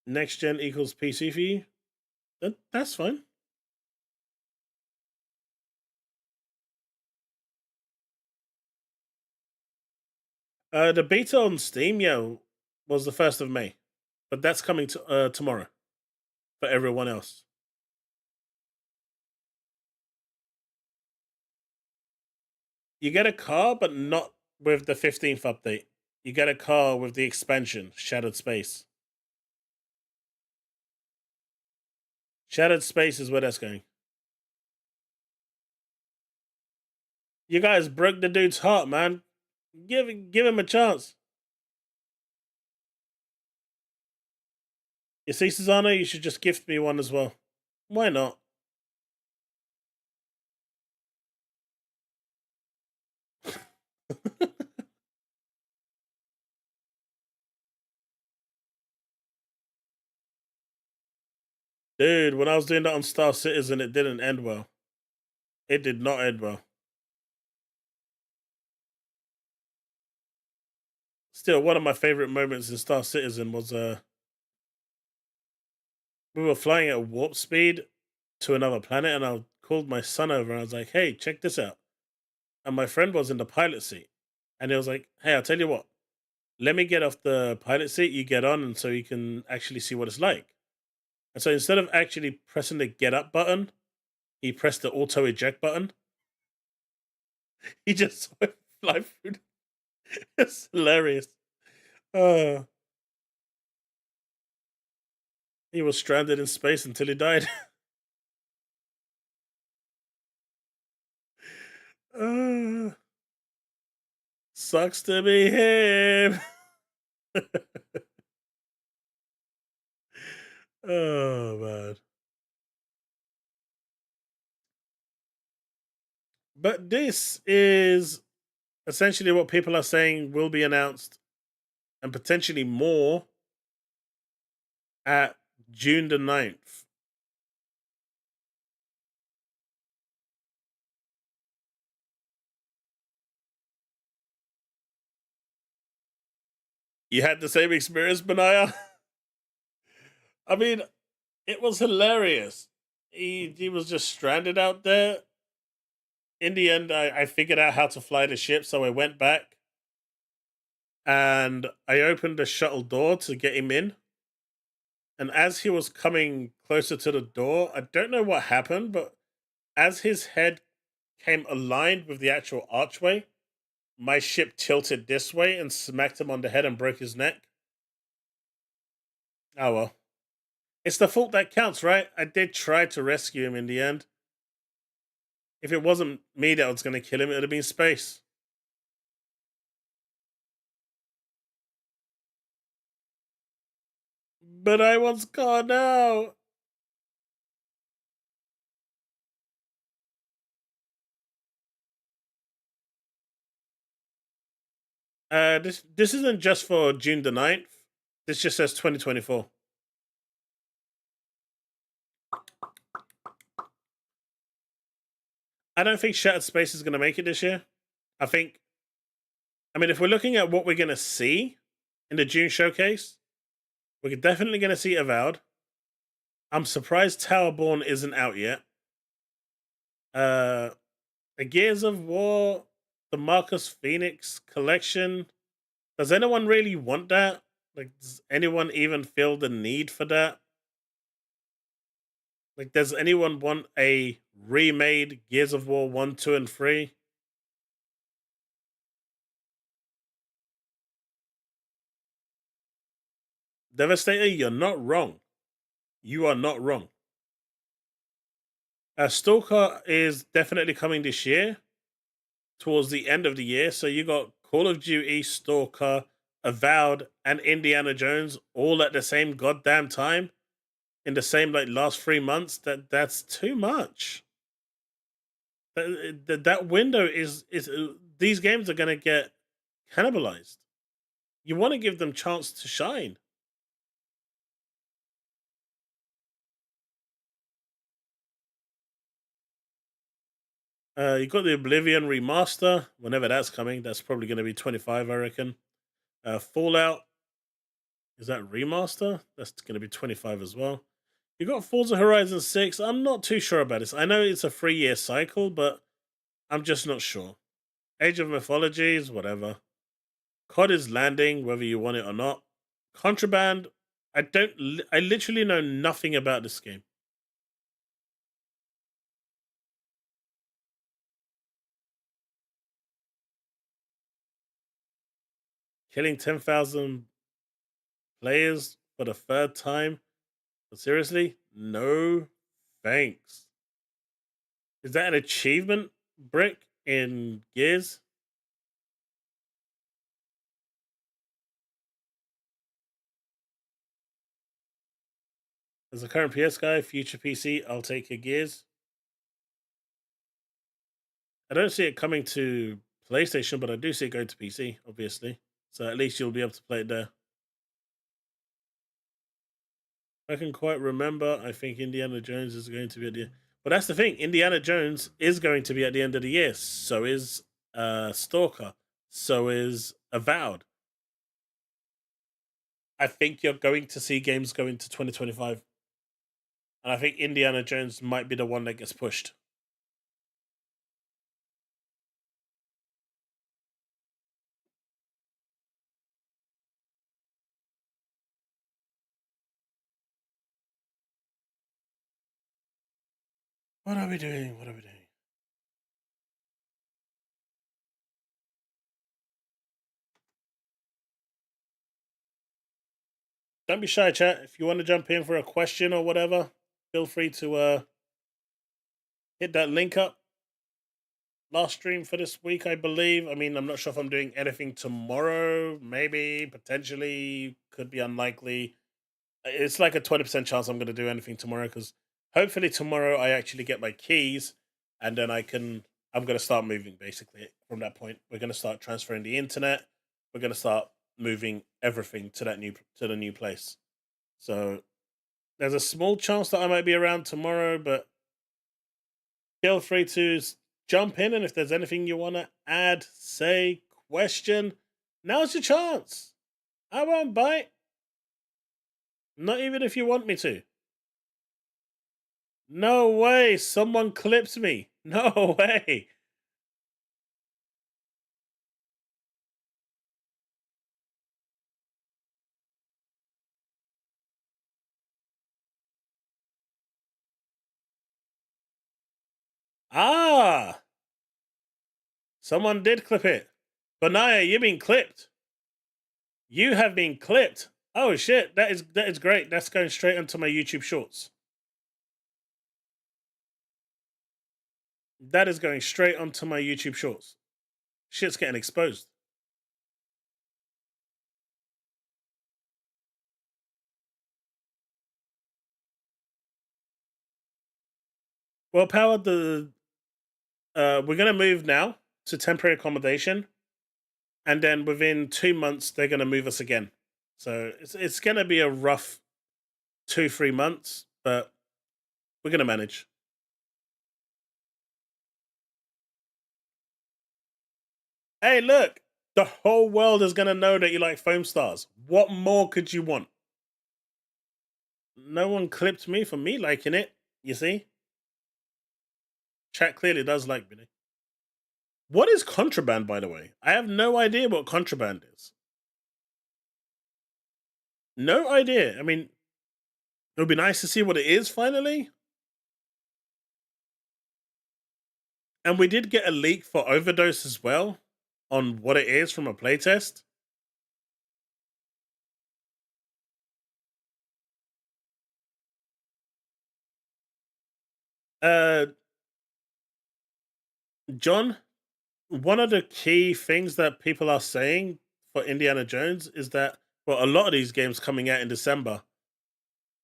Speaker 1: Next gen equals PC for you? That's fine. The beta on Steam, was the 1st of May. But that's coming to tomorrow for everyone else. You get a car, but not with the 15th update. You get a car with the expansion, Shattered Space. Shattered Space is where that's going. You guys broke the dude's heart, man. Give him a chance. You see, Susanna, you should just gift me one as well. Why not? Dude, when I was doing that on Star Citizen, it didn't end well. It did not end well. Still, one of my favorite moments in Star Citizen was we were flying at warp speed to another planet, and I called my son over and I was like, hey, check this out. And my friend was in the pilot seat. And he was like, hey, I'll tell you what. Let me get off the pilot seat, you get on, and so you can actually see what it's like. And so instead of actually pressing the get up button, he pressed the auto eject button. He just saw it fly through. It's hilarious. He was stranded in space until he died. Sucks to be him. Oh, man. But this is essentially what people are saying will be announced, and potentially more, at June the 9th. You had the same experience, Benaya? I mean, it was hilarious. He was just stranded out there. In the end, I figured out how to fly the ship, so I went back and I opened the shuttle door to get him in. And as he was coming closer to the door, I don't know what happened, but as his head came aligned with the actual archway, my ship tilted this way and smacked him on the head and broke his neck. Oh well. It's the fault that counts, right? I did try to rescue him in the end. If it wasn't me that was going to kill him, it would have been space. But I was gone now. This isn't just for June the 9th. This just says 2024. I don't think Shattered Space is going to make it this year. I mean, if we're looking at what we're going to see in the June showcase, we're definitely going to see Avowed. I'm surprised Towerborn isn't out yet. A Gears of War, the Marcus Phoenix collection. Does anyone really want that? Like, does anyone even feel the need for that? Like, does anyone want a remade Gears of War 1, 2, and 3? Devastator, you're not wrong. You are not wrong. Stalker is definitely coming this year, towards the end of the year. So you got Call of Duty, Stalker, Avowed, and Indiana Jones all at the same goddamn time in the same like last 3 months. That's too much. That window is these games are gonna get cannibalized. You want to give them chance to shine. You got the Oblivion remaster, whenever that's coming. That's probably going to be 25, I reckon. Fallout, is that remaster? That's going to be 25 as well. You got Forza Horizon 6. I'm not too sure about this. I know it's a 3-year cycle, but I'm just not sure. Age of Mythologies, whatever. COD is landing, whether you want it or not. Contraband, I literally know nothing about this game. Killing 10,000 players for the third time? But seriously? No thanks. Is that an achievement brick in Gears? As a current PS guy, future PC, I'll take your Gears. I don't see it coming to PlayStation, but I do see it going to PC, obviously. So at least you'll be able to play it there. I can quite remember. I think Indiana Jones is going to be at the. But that's the thing. Indiana Jones is going to be at the end of the year. So is Stalker. So is Avowed. I think you're going to see games go into 2025. And I think Indiana Jones might be the one that gets pushed. What are we doing? What are we doing? Don't be shy, chat. If you want to jump in for a question or whatever, feel free to hit that link up. Last stream for this week, I believe. I mean, I'm not sure if I'm doing anything tomorrow. Maybe, potentially, could be unlikely. It's like a 20% chance I'm going to do anything tomorrow because hopefully tomorrow I actually get my keys and then I'm going to start moving basically from that point. We're going to start transferring the internet. We're going to start moving everything to the new place. So there's a small chance that I might be around tomorrow, but feel free to jump in, and if there's anything you want to add, say, question, now's your chance. I won't bite. Not even if you want me to. No way. Someone clipped me. No way. Ah. Someone did clip it. Benaya, you've been clipped. You have been clipped. Oh shit, that is great. That's going straight onto my YouTube shorts. That is going straight onto my YouTube shorts. Shit's getting exposed. Well, Power, we're gonna move now to temporary accommodation, and then within 2 months they're gonna move us again. So it's gonna be a rough 2-3 months, but we're gonna manage. Hey, look, the whole world is gonna know that you like foam stars. What more could you want? No one clipped me for me liking it. You see, chat clearly does like Vinny. What is contraband, by the way? I have no idea what contraband is. No idea. I mean, it would be nice to see what it is finally. And we did get a leak for Overdose as well on what it is from a playtest. John, one of the key things that people are saying for Indiana Jones is that, well, a lot of these games coming out in December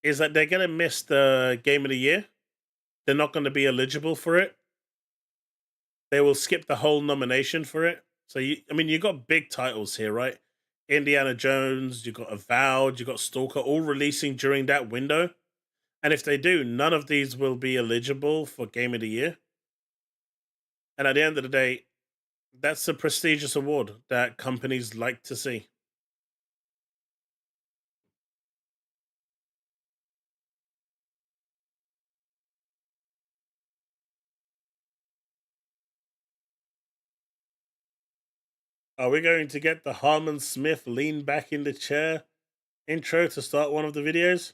Speaker 1: is that they're going to miss the Game of the Year. They're not going to be eligible for it. They will skip the whole nomination for it. So, you got big titles here, right? Indiana Jones, you got Avowed, you got Stalker, all releasing during that window. And if they do, none of these will be eligible for Game of the Year. And at the end of the day, that's a prestigious award that companies like to see. Are we going to get the Harmon Smith lean back in the chair intro to start one of the videos?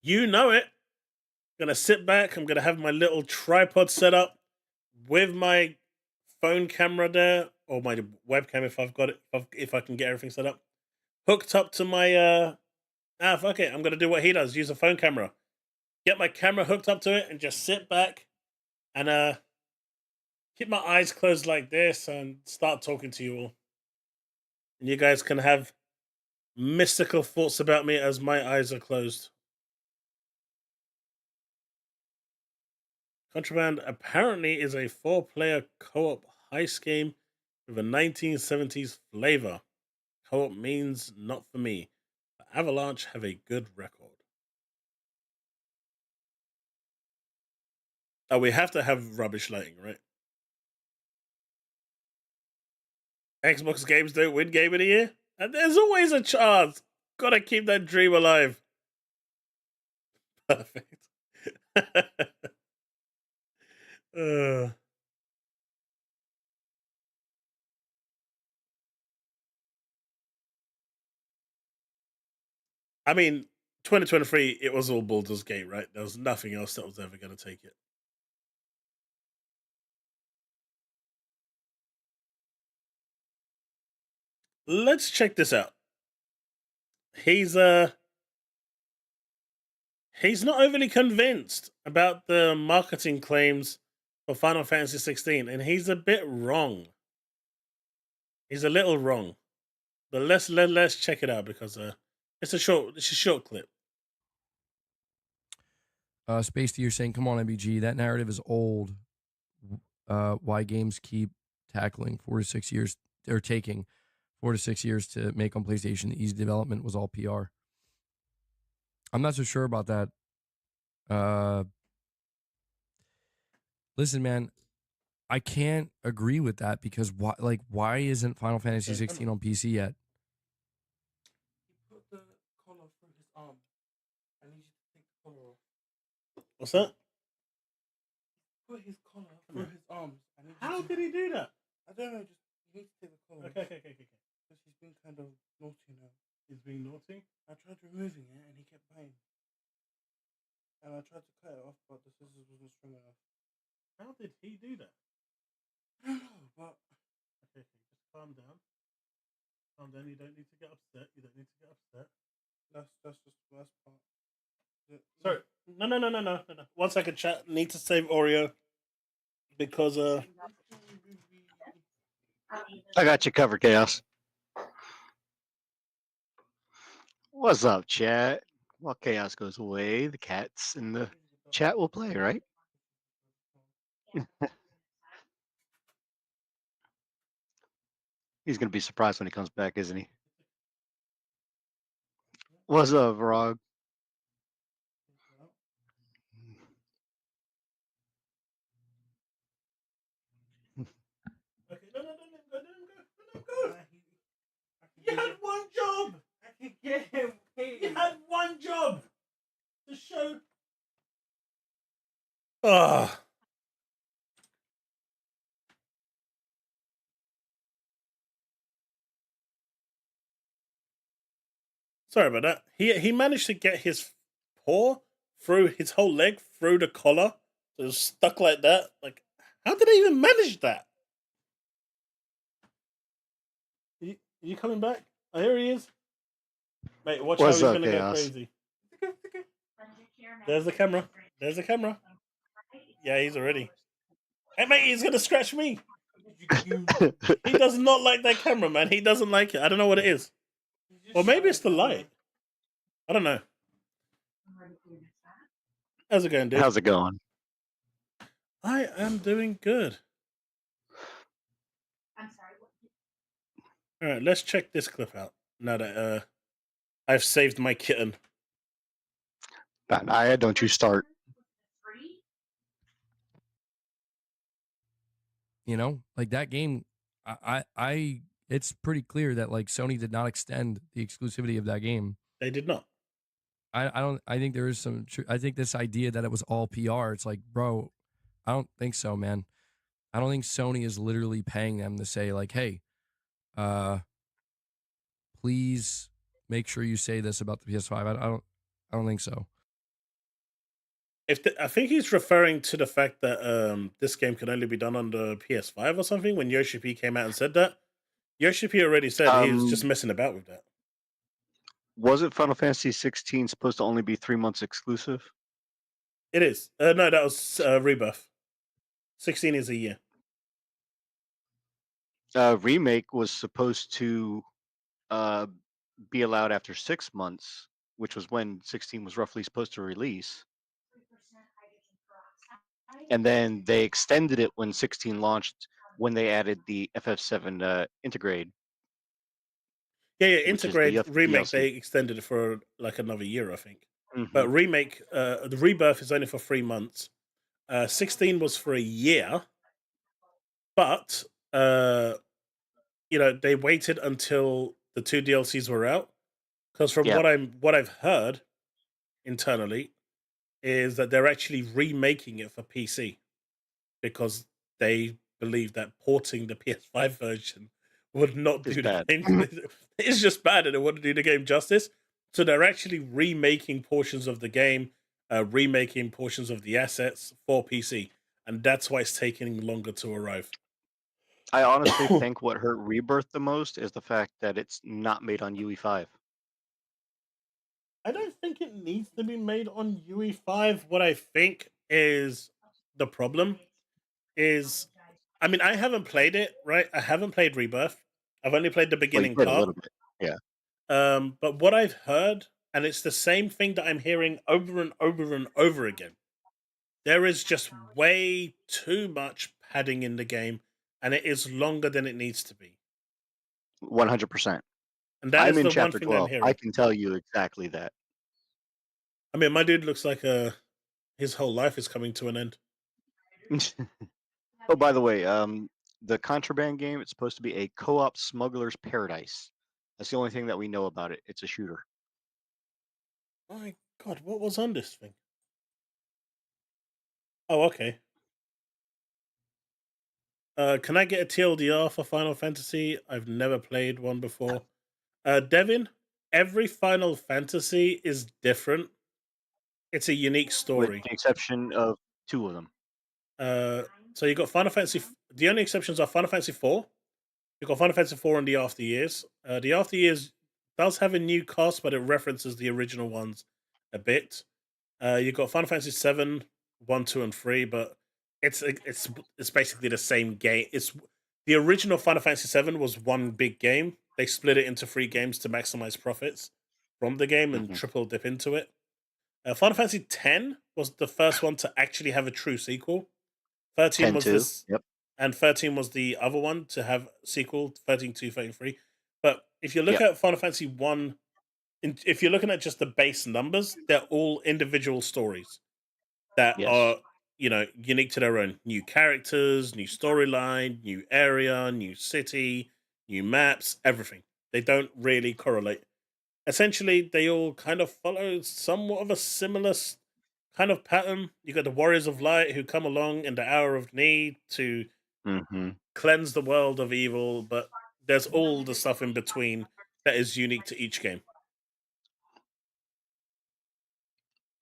Speaker 1: You know it. I'm gonna sit back. I'm gonna have my little tripod set up with my phone camera there, or my webcam if I've got it, if I can get everything set up, hooked up to my fuck it. I'm gonna do what he does. Use a phone camera. Get my camera hooked up to it and just sit back and keep my eyes closed like this and start talking to you all. And you guys can have mystical thoughts about me as my eyes are closed. Contraband apparently is a 4-player co-op heist game with a 1970s flavor. Co-op means not for me. But Avalanche have a good record. Oh, we have to have rubbish lighting, right? Xbox games don't win Game of the Year? And there's always a chance. Gotta keep that dream alive. Perfect. I mean, 2023, it was all Baldur's Gate, right? There was nothing else that was ever going to take it. Let's check this out. He's not overly convinced about the marketing claims for Final Fantasy 16, and he's a bit wrong. He's a little wrong. But let's check it out because it's a short clip.
Speaker 4: Space to you're saying, come on, MBG, that narrative is old. Why games keep tackling 4 to 6 years, or taking 4 to 6 years to make on PlayStation. The easy development was all PR. I'm not so sure about that. Listen, man, I can't agree with that because why isn't Final Fantasy 16 on PC yet?
Speaker 5: He put the collar through his arm. I need you to take the collar off.
Speaker 1: What's that?
Speaker 5: Put his collar through his arms.
Speaker 1: How did he do that?
Speaker 5: I don't know. Just you need to take the collar.
Speaker 1: Okay.
Speaker 5: Because he's been kind of naughty now.
Speaker 1: He's being naughty.
Speaker 5: I tried removing it and he kept playing. And I tried to cut it off, but the scissors wasn't strong enough.
Speaker 1: How did he do that?
Speaker 5: I don't know, but
Speaker 1: Okay, just calm down. Calm down. You don't need to get upset.
Speaker 5: that's just the worst part.
Speaker 1: Sorry. No. 1 second, chat. Need to save Oreo because
Speaker 6: I got you covered, Chaos. What's up, chat? While Chaos goes away, the cats in the chat will play, right? He's gonna be surprised when he comes back, isn't he? What's up, Rog?
Speaker 1: okay, no, let him go. You had one job.
Speaker 5: I can get him.
Speaker 1: You had one job to show. Ah. Sorry about that. He managed to get his paw through his whole leg through the collar. So it was stuck like that. Like, how did they even manage that? You coming back? Oh, here he is. Mate, watch how
Speaker 6: What's
Speaker 1: he's
Speaker 6: up,
Speaker 1: gonna go
Speaker 6: Chaos?
Speaker 1: crazy. There's the camera. There's the camera. Yeah, he's already. Hey, mate, he's gonna scratch me. He does not like that camera, man. He doesn't like it. I don't know what it is. Or maybe it's the light. I don't know. How's it going, dude?
Speaker 6: How's it going?
Speaker 1: I am doing good. All right, let's check this clip out. Now that I've saved my kitten.
Speaker 6: Naya, don't you start.
Speaker 4: You know, like that game, it's pretty clear that like Sony did not extend the exclusivity of that game.
Speaker 1: They did not.
Speaker 4: I think there is some I think this idea that it was all PR, it's like, bro, I don't think so, man. I don't think Sony is literally paying them to say like, hey, please make sure you say this about the PS5. I don't think so.
Speaker 1: I think he's referring to the fact that this game can only be done on the PS5 or something. When Yoshi P came out and said that, Yoshi P already said he was just messing about with that.
Speaker 6: Wasn't Final Fantasy 16 supposed to only be 3 months exclusive?
Speaker 1: It is. No, that was Rebirth. 16 is a year.
Speaker 6: Remake was supposed to be allowed after 6 months, which was when 16 was roughly supposed to release. And then they extended it when 16 launched, when they added the FF7 Integrate.
Speaker 1: Yeah, Integrate Remake,
Speaker 6: DLC.
Speaker 1: they extended it for like another year, I think.
Speaker 6: Mhm.
Speaker 1: But Remake, the Rebirth is only for 3 months. 16 was for a year. But, you know, they waited until the 2 DLCs were out. Because from
Speaker 6: Yep.
Speaker 1: what I've heard internally is that they're actually remaking it for PC because they believe that porting the PS5 version would not
Speaker 6: It's
Speaker 1: do the
Speaker 6: bad.
Speaker 1: game. It's just bad, and it wouldn't do the game justice. So they're actually remaking portions of the game, remaking portions of the assets for PC, and that's why it's taking longer to arrive.
Speaker 6: I honestly think what hurt Rebirth the most is the fact that it's not made on UE5.
Speaker 1: I don't think it needs to be made on UE5. What I think is the problem is, I mean, I haven't played it, right? I haven't played Rebirth. I've only played the
Speaker 6: Well, you
Speaker 1: beginning
Speaker 6: played a
Speaker 1: part.
Speaker 6: little bit. Yeah.
Speaker 1: But what I've heard, and it's the same thing that I'm hearing over and over and over again, there is just way too much padding in the game, and it is longer than it needs to be.
Speaker 6: 100%.
Speaker 1: And that
Speaker 6: I'm
Speaker 1: is
Speaker 6: in
Speaker 1: the one
Speaker 6: chapter
Speaker 1: thing that I'm
Speaker 6: 12. I
Speaker 1: hearing.
Speaker 6: can tell you exactly that.
Speaker 1: I mean, my dude looks like his whole life is coming to an end.
Speaker 6: Oh, by the way, the Contraband game, it's supposed to be a co-op smuggler's paradise. That's the only thing that we know about it. It's a shooter.
Speaker 1: My God, what was on this thing? Oh, okay. Can I get a TLDR for Final Fantasy? I've never played one before. Devin, every Final Fantasy is different. It's a unique
Speaker 6: With
Speaker 1: story.
Speaker 6: the exception of 2 of them.
Speaker 1: So you got Final Fantasy. The only exceptions are Final Fantasy 4. You got Final Fantasy 4 and the After Years. The After Years does have a new cast, but it references the original ones a bit. You got Final Fantasy 7, 1, 2, and 3, but it's basically the same game. It's the original Final Fantasy 7 was one big game. They split it into 3 games to maximize profits from the game and triple dip into it. Final Fantasy 10 was the first one to actually have a true sequel. 13
Speaker 6: 10
Speaker 1: was
Speaker 6: 2.
Speaker 1: this,
Speaker 6: Yep.
Speaker 1: and 13 was the other one to have sequel. 13 2, 13 3. But if you look at Final Fantasy 1, if you're looking at just the base numbers, they're all individual stories that
Speaker 6: Yes.
Speaker 1: are, you know, unique to their own. New characters, new storyline, new area, new city, new maps, everything. They don't really correlate. Essentially, they all kind of follow somewhat of a similar kind of pattern. You got the Warriors of Light who come along in the hour of need to cleanse the world of evil, but there's all the stuff in between that is unique to each game.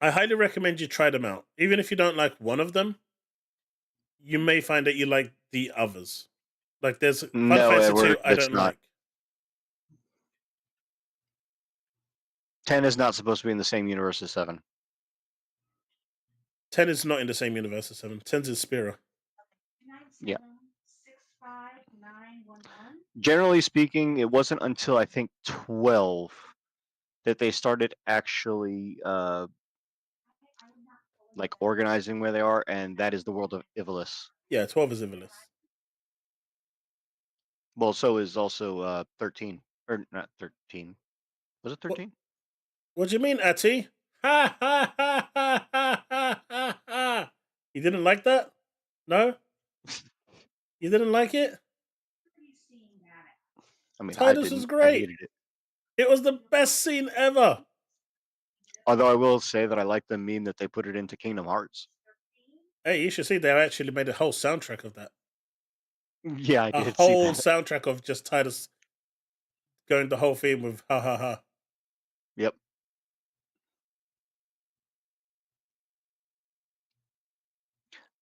Speaker 1: I highly recommend you try them out. Even if you don't like one of them, you may find that you like the others. Like there's Final
Speaker 6: No,
Speaker 1: Fantasy
Speaker 6: Edward,
Speaker 1: 2 I
Speaker 6: it's
Speaker 1: don't
Speaker 6: not.
Speaker 1: like.
Speaker 6: 10 is not supposed to be in the same universe as 7.
Speaker 1: 10 is not in the same universe as 7. 10's is Spira.
Speaker 6: Yeah. Generally speaking, it wasn't until I think 12 that they started actually like organizing where they are, and that is the world of Ivalice.
Speaker 1: Yeah, 12 is Ivalice.
Speaker 6: Well, so is also 13. Or not 13. Was it 13?
Speaker 1: What do you mean, Atty? Ha ha ha ha ha ha ha ha. You didn't like that? No? You didn't like it?
Speaker 6: I mean, I
Speaker 1: Titus was
Speaker 6: didn't. I
Speaker 1: great.
Speaker 6: hated it.
Speaker 1: It was the best scene ever.
Speaker 6: Although I will say that I like the meme that they put it into Kingdom Hearts.
Speaker 1: Hey, you should see they actually made a whole soundtrack of that.
Speaker 6: Yeah, I
Speaker 1: A
Speaker 6: did see
Speaker 1: whole
Speaker 6: that.
Speaker 1: soundtrack of just Titus going the whole theme with ha ha ha.
Speaker 6: Yep.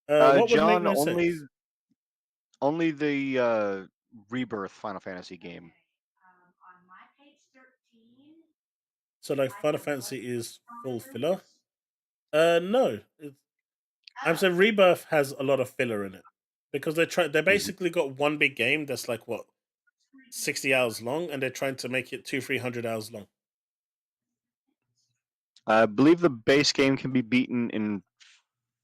Speaker 1: What would make
Speaker 6: John,
Speaker 1: no
Speaker 6: only
Speaker 1: sense?
Speaker 6: only the Rebirth Final Fantasy game.
Speaker 1: So like Final Fantasy is full filler? No. I'm saying Rebirth has a lot of filler in it. Because they basically got one big game that's like what 60 hours long, and they're trying to make it 200-300 hours long.
Speaker 6: I believe the base game can be beaten in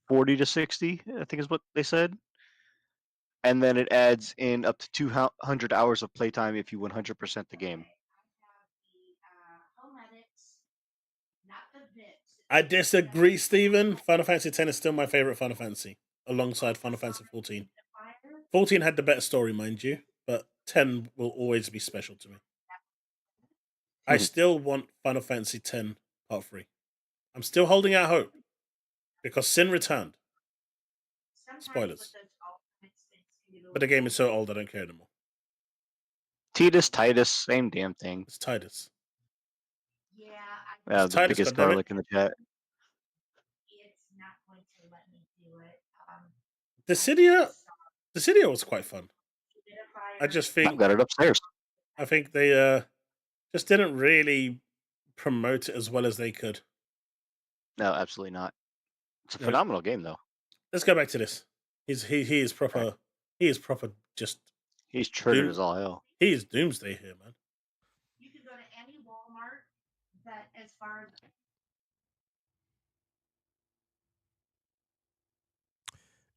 Speaker 6: 40 to 60, I think is what they said. And then it adds in up to 200 hours of playtime if you 100% the game.
Speaker 1: I disagree, Steven. Final Fantasy X is still my favorite Final Fantasy, alongside Final Fantasy 14. 14 had the better story, mind you, but 10 will always be special to me. I still want Final Fantasy X Part 3. I'm still holding out hope, because Sin returned. Spoilers. But the game is so old I don't care anymore.
Speaker 6: Titus, same damn thing.
Speaker 1: It's Titus.
Speaker 6: The
Speaker 1: Titus,
Speaker 6: biggest
Speaker 1: goddammit.
Speaker 6: garlic in the chat.
Speaker 1: Dissidia was quite fun. I just
Speaker 6: I've
Speaker 1: think
Speaker 6: got it upstairs.
Speaker 1: I think they just didn't really promote it as well as they could.
Speaker 6: No, absolutely not. It's a
Speaker 1: No.
Speaker 6: phenomenal game, though.
Speaker 1: Let's go back to this. He is proper.
Speaker 6: Right.
Speaker 1: He is proper. Just
Speaker 6: He's triggered as all hell.
Speaker 1: he is doomsday here, man.
Speaker 7: You can go to any Walmart that, as far as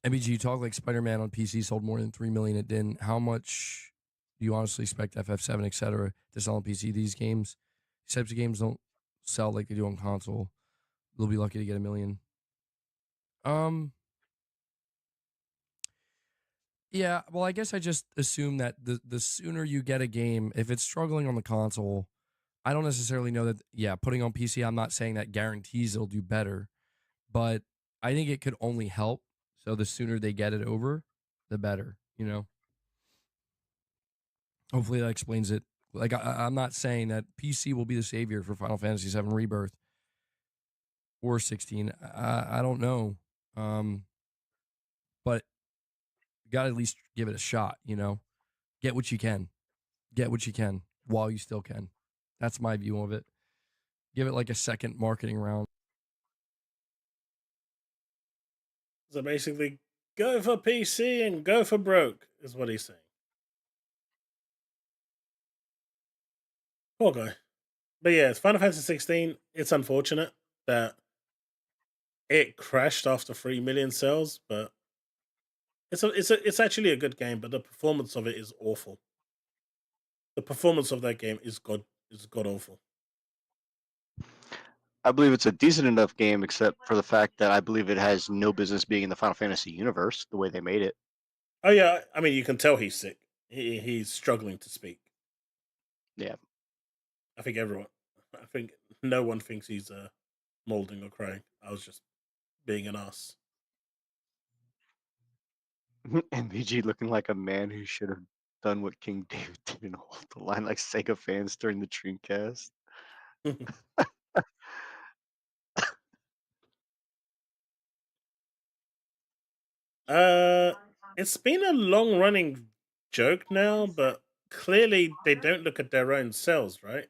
Speaker 4: MBG, you talk like Spider-Man on PC sold more than 3 million. It didn't. How much do you honestly expect FF7, etc. to sell on PC? These games, these types of games don't sell like they do on console. They'll be lucky to get 1 million. Yeah, well, I guess I just assume that the sooner you get a game, if it's struggling on the console, I don't necessarily know that, yeah, putting on PC, I'm not saying that guarantees it'll do better, but I think it could only help. So the sooner they get it over, the better, you know? Hopefully that explains it. Like, I'm not saying that PC will be the savior for Final Fantasy VII Rebirth or 16. I don't know. But you got to at least give it a shot, you know? Get what you can. Get what you can while you still can. That's my view of it. Give it like a second marketing round.
Speaker 1: So basically, go for PC and go for broke, is what he's saying. Poor guy. But yeah, it's Final Fantasy 16. It's unfortunate that it crashed after 3 million sales, but it's actually a good game, but the performance of it is awful. The performance of that game is god awful.
Speaker 6: I believe it's a decent enough game, except for the fact that I believe it has no business being in the Final Fantasy universe the way they made it.
Speaker 1: Oh yeah, I mean you can tell he's sick. He's struggling to speak.
Speaker 6: Yeah.
Speaker 1: I think no one thinks he's molding or crying. I was just being an ass.
Speaker 6: MVG looking like a man who should have done what King David did and hold the line like Sega fans during the Dreamcast.
Speaker 1: It's been a long running joke now, but clearly they don't look at their own sales, right?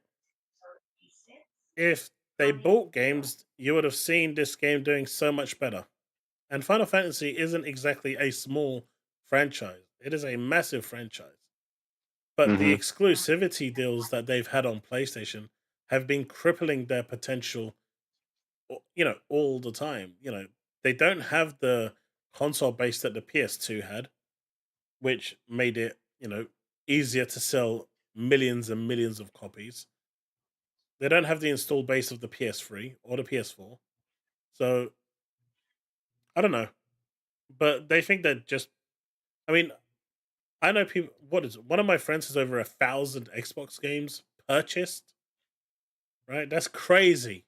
Speaker 1: If they bought games, you would have seen this game doing so much better. And Final Fantasy isn't exactly a small franchise, it is a massive franchise. But the
Speaker 6: Hmm.
Speaker 1: exclusivity deals that they've had on PlayStation have been crippling their potential, all the time. They don't have the console base that the PS2 had, which made it, easier to sell millions and millions of copies. They don't have the installed base of the PS3 or the PS4. So I don't know. But they think that just, I mean, I know people, what is it? One of my friends has over 1,000 Xbox games purchased, right? That's crazy.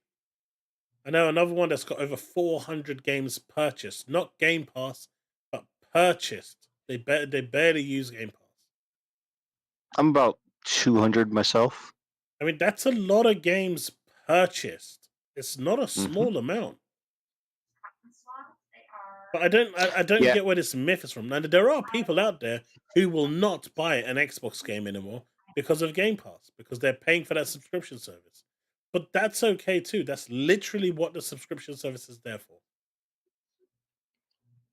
Speaker 1: I know another one that's got over 400 games purchased, not Game Pass, but purchased. They barely use Game Pass.
Speaker 6: I'm about 200 myself.
Speaker 1: I mean, that's a lot of games purchased. It's not a
Speaker 6: Hmm.
Speaker 1: small amount. But I don't
Speaker 6: Yeah.
Speaker 1: get where this myth is from. Now there are people out there who will not buy an Xbox game anymore because of Game Pass, because they're paying for that subscription service. But that's okay too. That's literally what the subscription service is there for.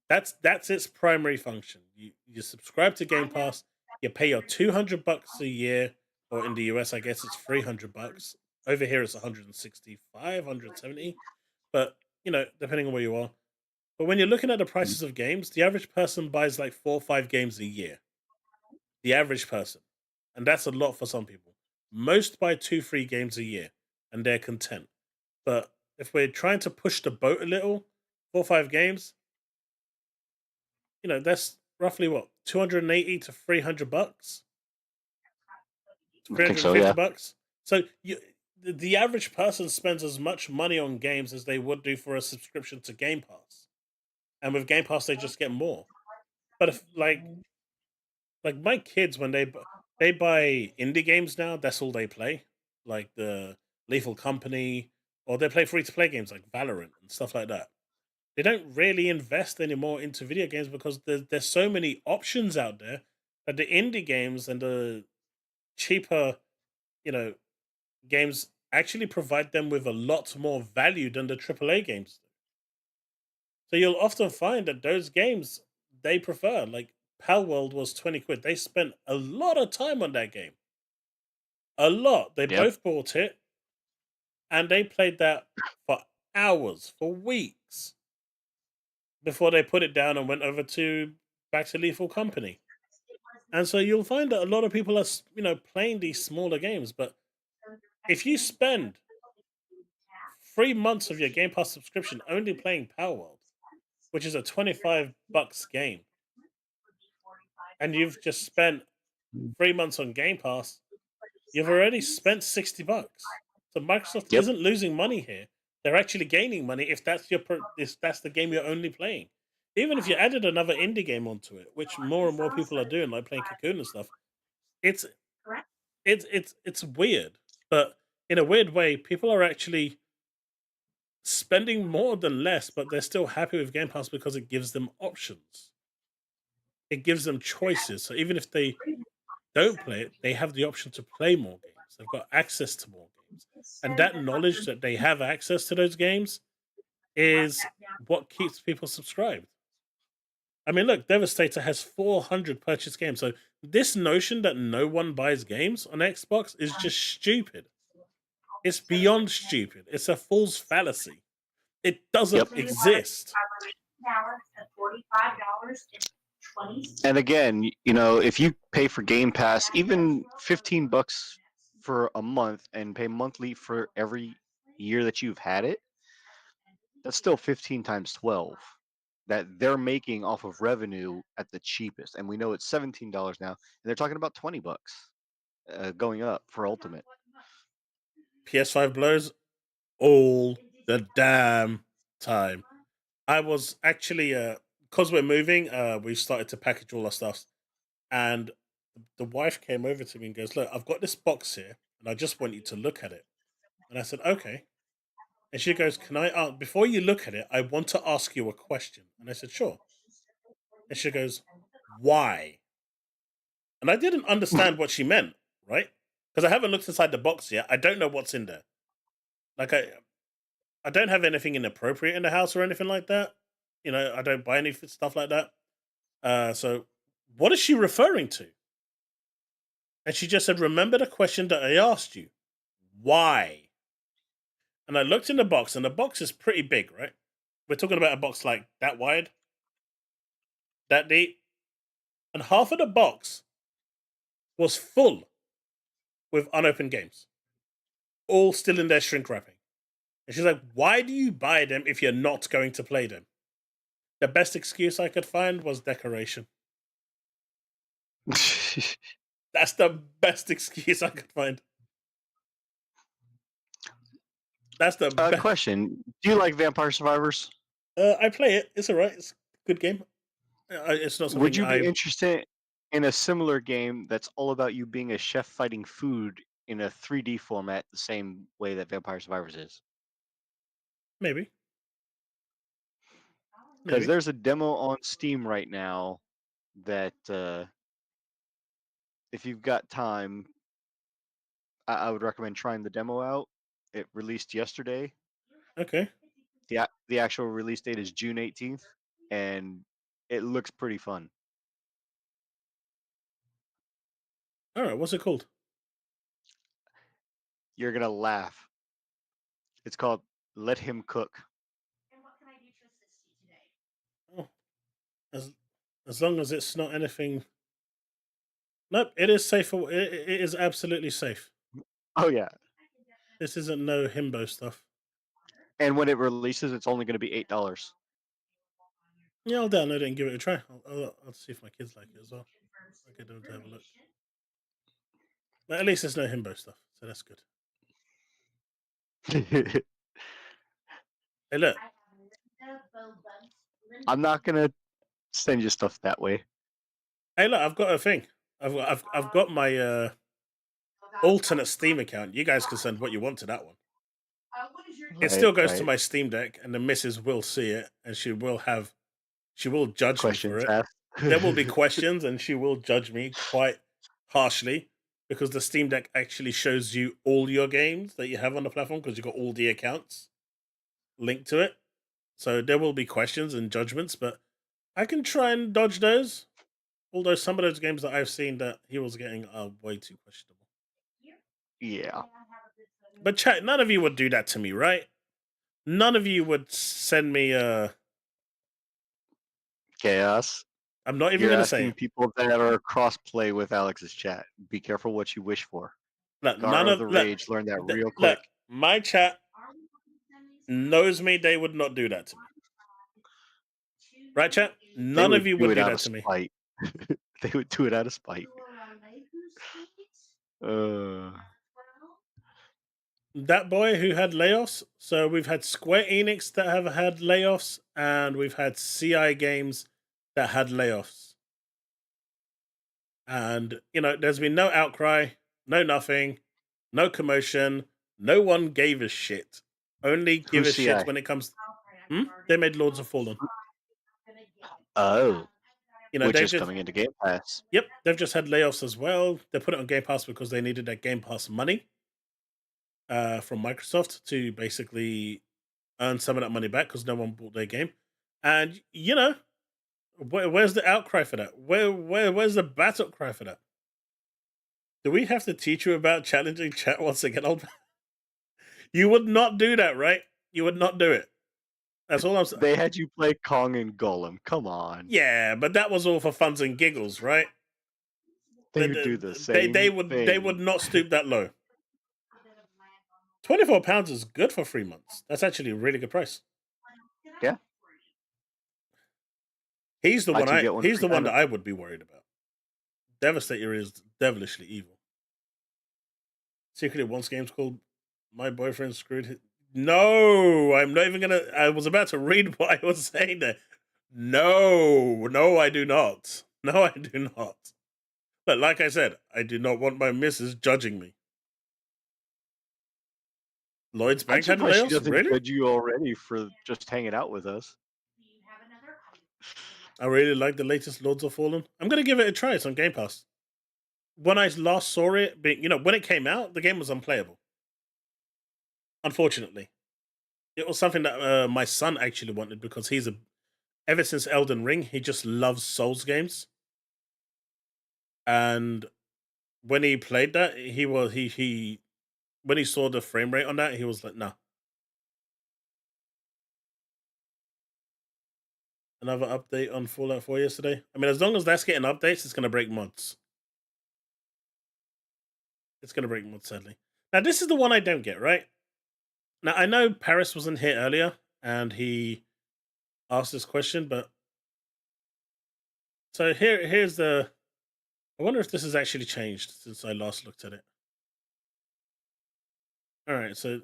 Speaker 1: That's its primary function. You subscribe to Game Pass, you pay your $200 a year, or in the US, I guess it's $300. Over here, it's 165, 170. But depending on where you are. But when you're looking at the prices of games, the average person buys like 4 or 5 games a year. The average person, and that's a lot for some people. Most buy 2, 3 games a year, and they're content. But if we're trying to push the boat a little, 4 or 5 games, that's roughly what, 280 to $300,
Speaker 6: I
Speaker 1: three
Speaker 6: think
Speaker 1: hundred and
Speaker 6: so.
Speaker 1: fifty
Speaker 6: Yeah.
Speaker 1: bucks. So the average person spends as much money on games as they would do for a subscription to Game Pass, and with Game Pass they just get more. But if like my kids, when they buy indie games now, that's all they play, like the Lethal Company, or they play free to play games like Valorant and stuff like that. They don't really invest anymore into video games because there's so many options out there that the indie games and the cheaper, you know, games actually provide them with a lot more value than the AAA games do. So you'll often find that those games they prefer, like Pal World was 20 quid. They spent a lot of time on that game. A lot. They
Speaker 6: Yep.
Speaker 1: both bought it and they played that for hours, for weeks, before they put it down and went over to back to Lethal Company. And so you'll find that a lot of people are, playing these smaller games. But if you spend 3 months of your Game Pass subscription only playing Power World, which is a $25 game, and you've just spent 3 months on Game Pass, you've already spent $60. So Microsoft
Speaker 6: Yep.
Speaker 1: isn't losing money here. They're actually gaining money if that's if that's the game you're only playing. Even if you added another indie game onto it, which more and more people are doing, like playing Cocoon and stuff, it's it's weird. But in a weird way, people are actually spending more than less, but they're still happy with Game Pass because it gives them options. It gives them choices. So even if they don't play it, they have the option to play more games. They've got access to more games. And that knowledge that they have access to those games is what keeps people subscribed. I mean, look, Devastator has 400 purchased games. So this notion that no one buys games on Xbox is just stupid. It's beyond stupid. It's a fool's fallacy. It doesn't
Speaker 6: Yep.
Speaker 1: exist.
Speaker 6: And again, if you pay for Game Pass, even $15 for a month and pay monthly for every year that you've had it, that's still 15 times 12 that they're making off of revenue at the cheapest. And we know it's $17 now, and they're talking about $20 going up for Ultimate.
Speaker 1: PS5 blows all the damn time. I was actually because we're moving, we started to package all our stuff, and the wife came over to me and goes, "Look, I've got this box here, and I just want you to look at it." And I said, "Okay." And she goes, "Can I before you look at it, I want to ask you a question." And I said, "Sure." And she goes, why? And I didn't understand what she meant, right? Because I haven't looked inside the box yet. I don't know what's in there. Like, I don't have anything inappropriate in the house or anything like that. You know, I don't buy any stuff like that. So what is she referring to? And she just said, remember the question that I asked you. Why? And I looked in the box, and the box is pretty big, right? We're talking about a box like that wide, that deep. And half of the box was full with unopened games, all still in their shrink wrapping. And she's like, why do you buy them if you're not going to play them? The best excuse I could find was decoration. That's the best excuse I could find. That's the best.
Speaker 6: Question: do you like Vampire Survivors?
Speaker 1: I play it. It's alright. It's a good game. It's not something
Speaker 6: Would you be interested in a similar game that's all about you being a chef fighting food in a 3D format, the same way that Vampire Survivors is?
Speaker 1: Maybe.
Speaker 6: Because there's a demo on Steam right now that, if you've got time, I would recommend trying the demo out. It released yesterday.
Speaker 1: Okay.
Speaker 6: The actual release date is June 18th, and it looks pretty fun.
Speaker 1: All right. What's it called?
Speaker 6: You're gonna laugh. It's called Let Him Cook.
Speaker 7: And what can I do to assist you today?
Speaker 1: Oh, as long as it's not anything. Nope. It is safe. It is absolutely safe.
Speaker 6: Oh yeah.
Speaker 1: This isn't no himbo stuff.
Speaker 6: And when it releases, it's only going to be $8.
Speaker 1: Yeah, I'll download it and give it a try. I'll see if my kids like it as well. I'll get them to have a look. But at least there's no himbo stuff, so that's good. Hey, look.
Speaker 6: I'm not gonna send you stuff that way.
Speaker 1: Hey, look. I've got a thing. I've got my alternate Steam account. You guys can send what you want to that one. It still goes to my Steam Deck, and the missus will see it, and she will judge me for it. There will be questions, and she will judge me quite harshly because the Steam Deck actually shows you all your games that you have on the platform because you've got all the accounts linked to it. So there will be questions and judgments, but I can try and dodge those. Although some of those games that I've seen that he was getting are way too questionable.
Speaker 6: Yeah.
Speaker 1: But chat, none of you would do that to me, right? None of you would send me
Speaker 6: Chaos.
Speaker 1: I'm not even going to say
Speaker 6: asking
Speaker 1: it.
Speaker 6: people that are cross-play with Alex's chat. Be careful what you wish for.
Speaker 1: Look,
Speaker 6: None of the rage learned that real quick.
Speaker 1: Look, my chat knows me. They would not do that to me. Right, chat? None of you would do that to me.
Speaker 6: They would do it out of spite.
Speaker 1: That boy who had layoffs. So we've had Square Enix that have had layoffs, and we've had CI Games that had layoffs. And, you know, there's been no outcry, no nothing, no commotion. No one gave a shit. Only give a shit when it comes. They made Lords of Fallen.
Speaker 6: Oh.
Speaker 1: You know,
Speaker 6: which is coming into Game Pass.
Speaker 1: Yep, they've just had layoffs as well. They put it on Game Pass because they needed that Game Pass money from Microsoft to basically earn some of that money back because no one bought their game. And, you know, where's the outcry for that? Where's the battle cry for that? Do we have to teach you about challenging chat once again, old man? You would not do that, right? You would not do it. That's all I'm saying.
Speaker 6: They had you play Kong and Golem. Come on.
Speaker 1: Yeah, but that was all for funs and giggles, right?
Speaker 6: They would do the same.
Speaker 1: They would not stoop that low. £24 is good for 3 months. That's actually a really good price.
Speaker 6: Yeah.
Speaker 1: He's the one. He's the one that I would be worried about. Devastator is devilishly evil. Secretly, once game's called "My Boyfriend Screwed His." No, I'm not even gonna. I was about to read what I was saying there. No, I do not. No, I do not. But like I said, I do not want my missus judging me. Lloyd's Bank had layoffs?
Speaker 6: She doesn't
Speaker 1: Really?
Speaker 6: judge you already for just hanging out with us.
Speaker 1: I really like the latest Lords of Fallen. I'm gonna give it a try. It's on Game Pass. When I last saw it, when it came out, the game was unplayable. Unfortunately, it was something that my son actually wanted because ever since Elden Ring, he just loves Souls games. And when he played that, when he saw the frame rate on that, he was like, "Nah." Another update on Fallout 4 yesterday. I mean, as long as that's getting updates, it's gonna break mods. It's gonna break mods, sadly. Now, this is the one I don't get, right? Now, I know Paris wasn't here earlier, and he asked this question, but so here's the. I wonder if this has actually changed since I last looked at it. All right, so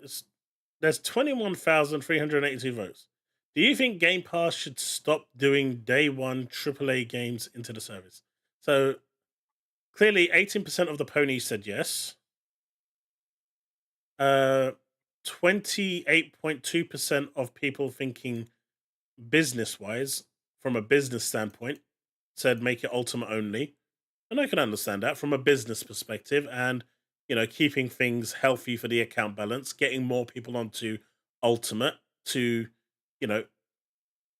Speaker 1: there's 21,382 votes. Do you think Game Pass should stop doing day one AAA games into the service? So clearly, 18% of the ponies said yes. 28.2% of people thinking business-wise, from a business standpoint, said make it Ultimate only. And I can understand that from a business perspective and, keeping things healthy for the account balance, getting more people onto Ultimate to,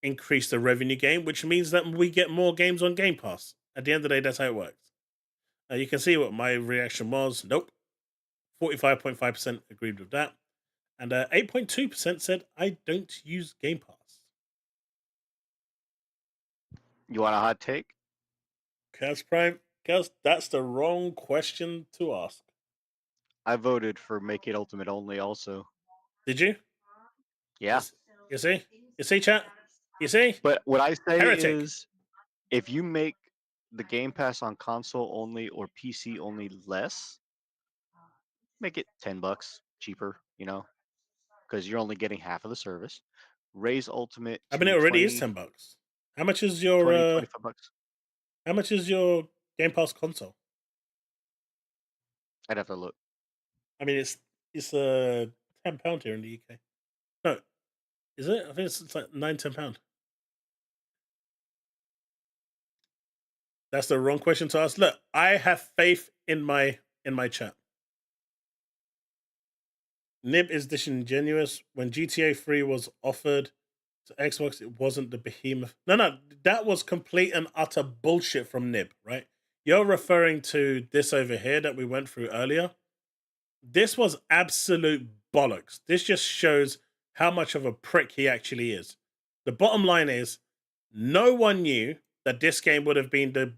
Speaker 1: increase the revenue game, which means that we get more games on Game Pass. At the end of the day, that's how it works. You can see what my reaction was. Nope. 45.5% agreed with that. And 8.2% said, I don't use Game Pass.
Speaker 6: You want a hot take?
Speaker 1: Chaos Prime, Chaos, that's the wrong question to ask.
Speaker 6: I voted for make it Ultimate only also.
Speaker 1: Did you?
Speaker 6: Yeah.
Speaker 1: You see? You see, chat? You see?
Speaker 6: But what I say
Speaker 1: Heretic.
Speaker 6: is, if you make the Game Pass on console only or PC only less, make it $10 cheaper, because you're only getting half of the service. Raise Ultimate to
Speaker 1: I mean, it already is $10. How much is your
Speaker 6: 25 bucks.
Speaker 1: How much is your Game Pass console?
Speaker 6: I'd have to look.
Speaker 1: I mean, it's £10 here in the UK. No, is it? I think it's like £9-10. That's the wrong question to ask. Look, I have faith in my chat. Nib is disingenuous. When GTA 3 was offered to Xbox, it wasn't the behemoth. No, that was complete and utter bullshit from Nib, right? You're referring to this over here that we went through earlier. This was absolute bollocks. This just shows how much of a prick he actually is. The bottom line is, no one knew that this game would have been the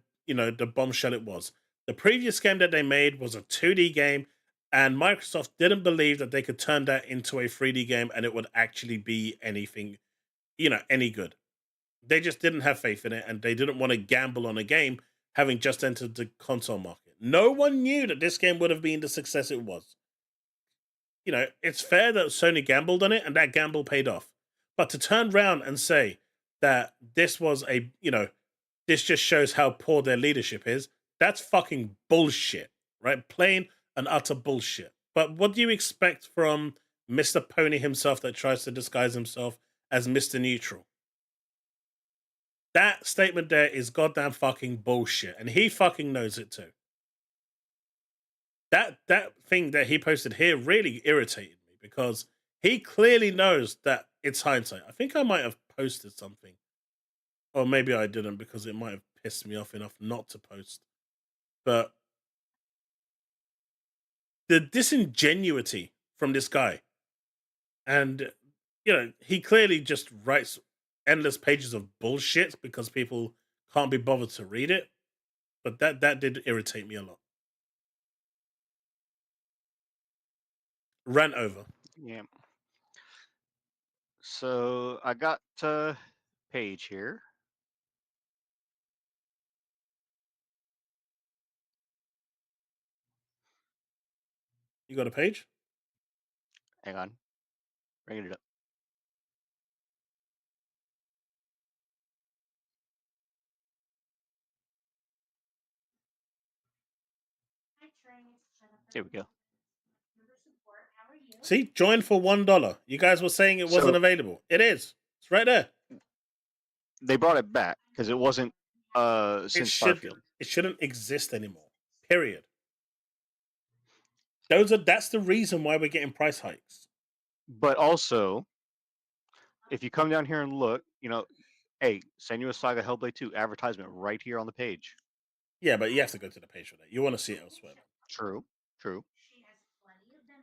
Speaker 1: bombshell it was. The previous game that they made was a 2D game, and Microsoft didn't believe that they could turn that into a 3D game and it would actually be anything, any good. They just didn't have faith in it, and they didn't want to gamble on a game having just entered the console market. No one knew that this game would have been the success it was. It's fair that Sony gambled on it, and that gamble paid off. But to turn around and say that this was this just shows how poor their leadership is, that's fucking bullshit, right? Plain and utter bullshit. But what do you expect from Mr. Pony himself that tries to disguise himself as Mr. Neutral? That statement there is goddamn fucking bullshit, and he fucking knows it too. That thing that he posted here really irritated me because he clearly knows that it's hindsight. I think I might have posted something, or maybe I didn't because it might have pissed me off enough not to post. But the disingenuity from this guy, and he clearly just writes endless pages of bullshit because people can't be bothered to read it. But that did irritate me a lot. Rant over.
Speaker 6: Yeah. So I got page here.
Speaker 1: You got a page?
Speaker 6: Hang on. Bringing it up. There we go.
Speaker 1: See, join for $1. You guys were saying it wasn't available. It is. It's right there.
Speaker 6: they brought it back because it wasn't since Starfield.
Speaker 1: It shouldn't exist anymore. Period. That's the reason why we're getting price hikes.
Speaker 6: But also, if you come down here and look, hey, Senua's Saga Hellblade 2 advertisement right here on the page.
Speaker 1: Yeah, but you have to go to the page for that. You want to see it elsewhere.
Speaker 6: True.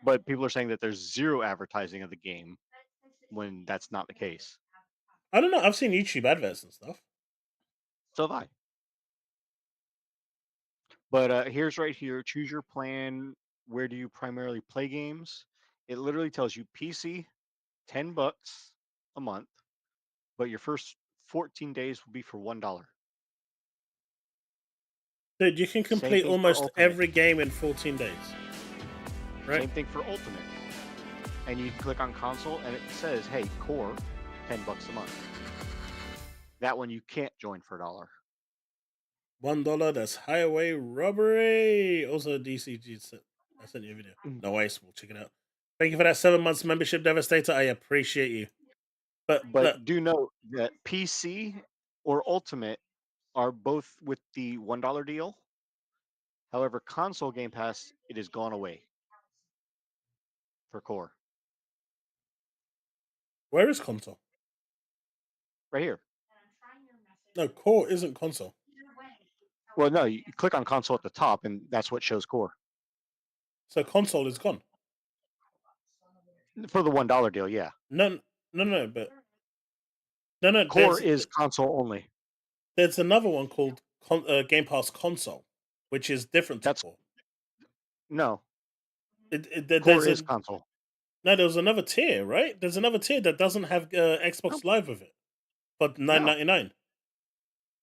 Speaker 6: But people are saying that there's zero advertising of the game when that's not the case.
Speaker 1: I don't know. I've seen YouTube adverts and stuff.
Speaker 6: So have I. But here's right here, choose your plan. Where do you primarily play games? It literally tells you PC, $10 a month, but your first 14 days will be for $1.
Speaker 1: Dude, you can complete almost every game in 14 days. Right?
Speaker 6: Same thing for Ultimate. And you click on console and it says, hey, core, $10 a month. That one you can't join for $1.
Speaker 1: $1, that's highway robbery. Also, DCG I sent you a video. No ice, we'll check it out. Thank you for that 7 months membership, Devastator. I appreciate you. But look,
Speaker 6: do note that PC or Ultimate are both with the $1 deal. However, console Game Pass, it has gone away for core.
Speaker 1: Where is console?
Speaker 6: Right here.
Speaker 1: No, core isn't console.
Speaker 6: Well, no, you click on console at the top, and that's what shows core.
Speaker 1: So console is gone.
Speaker 6: For the $1 deal, yeah.
Speaker 1: No, but
Speaker 6: core is console only.
Speaker 1: There's another one called Game Pass Console, which is different to core.
Speaker 6: No.
Speaker 1: Core
Speaker 6: is console.
Speaker 1: No, there's another tier, right? There's another tier that doesn't have Xbox Live with it, but $9.99.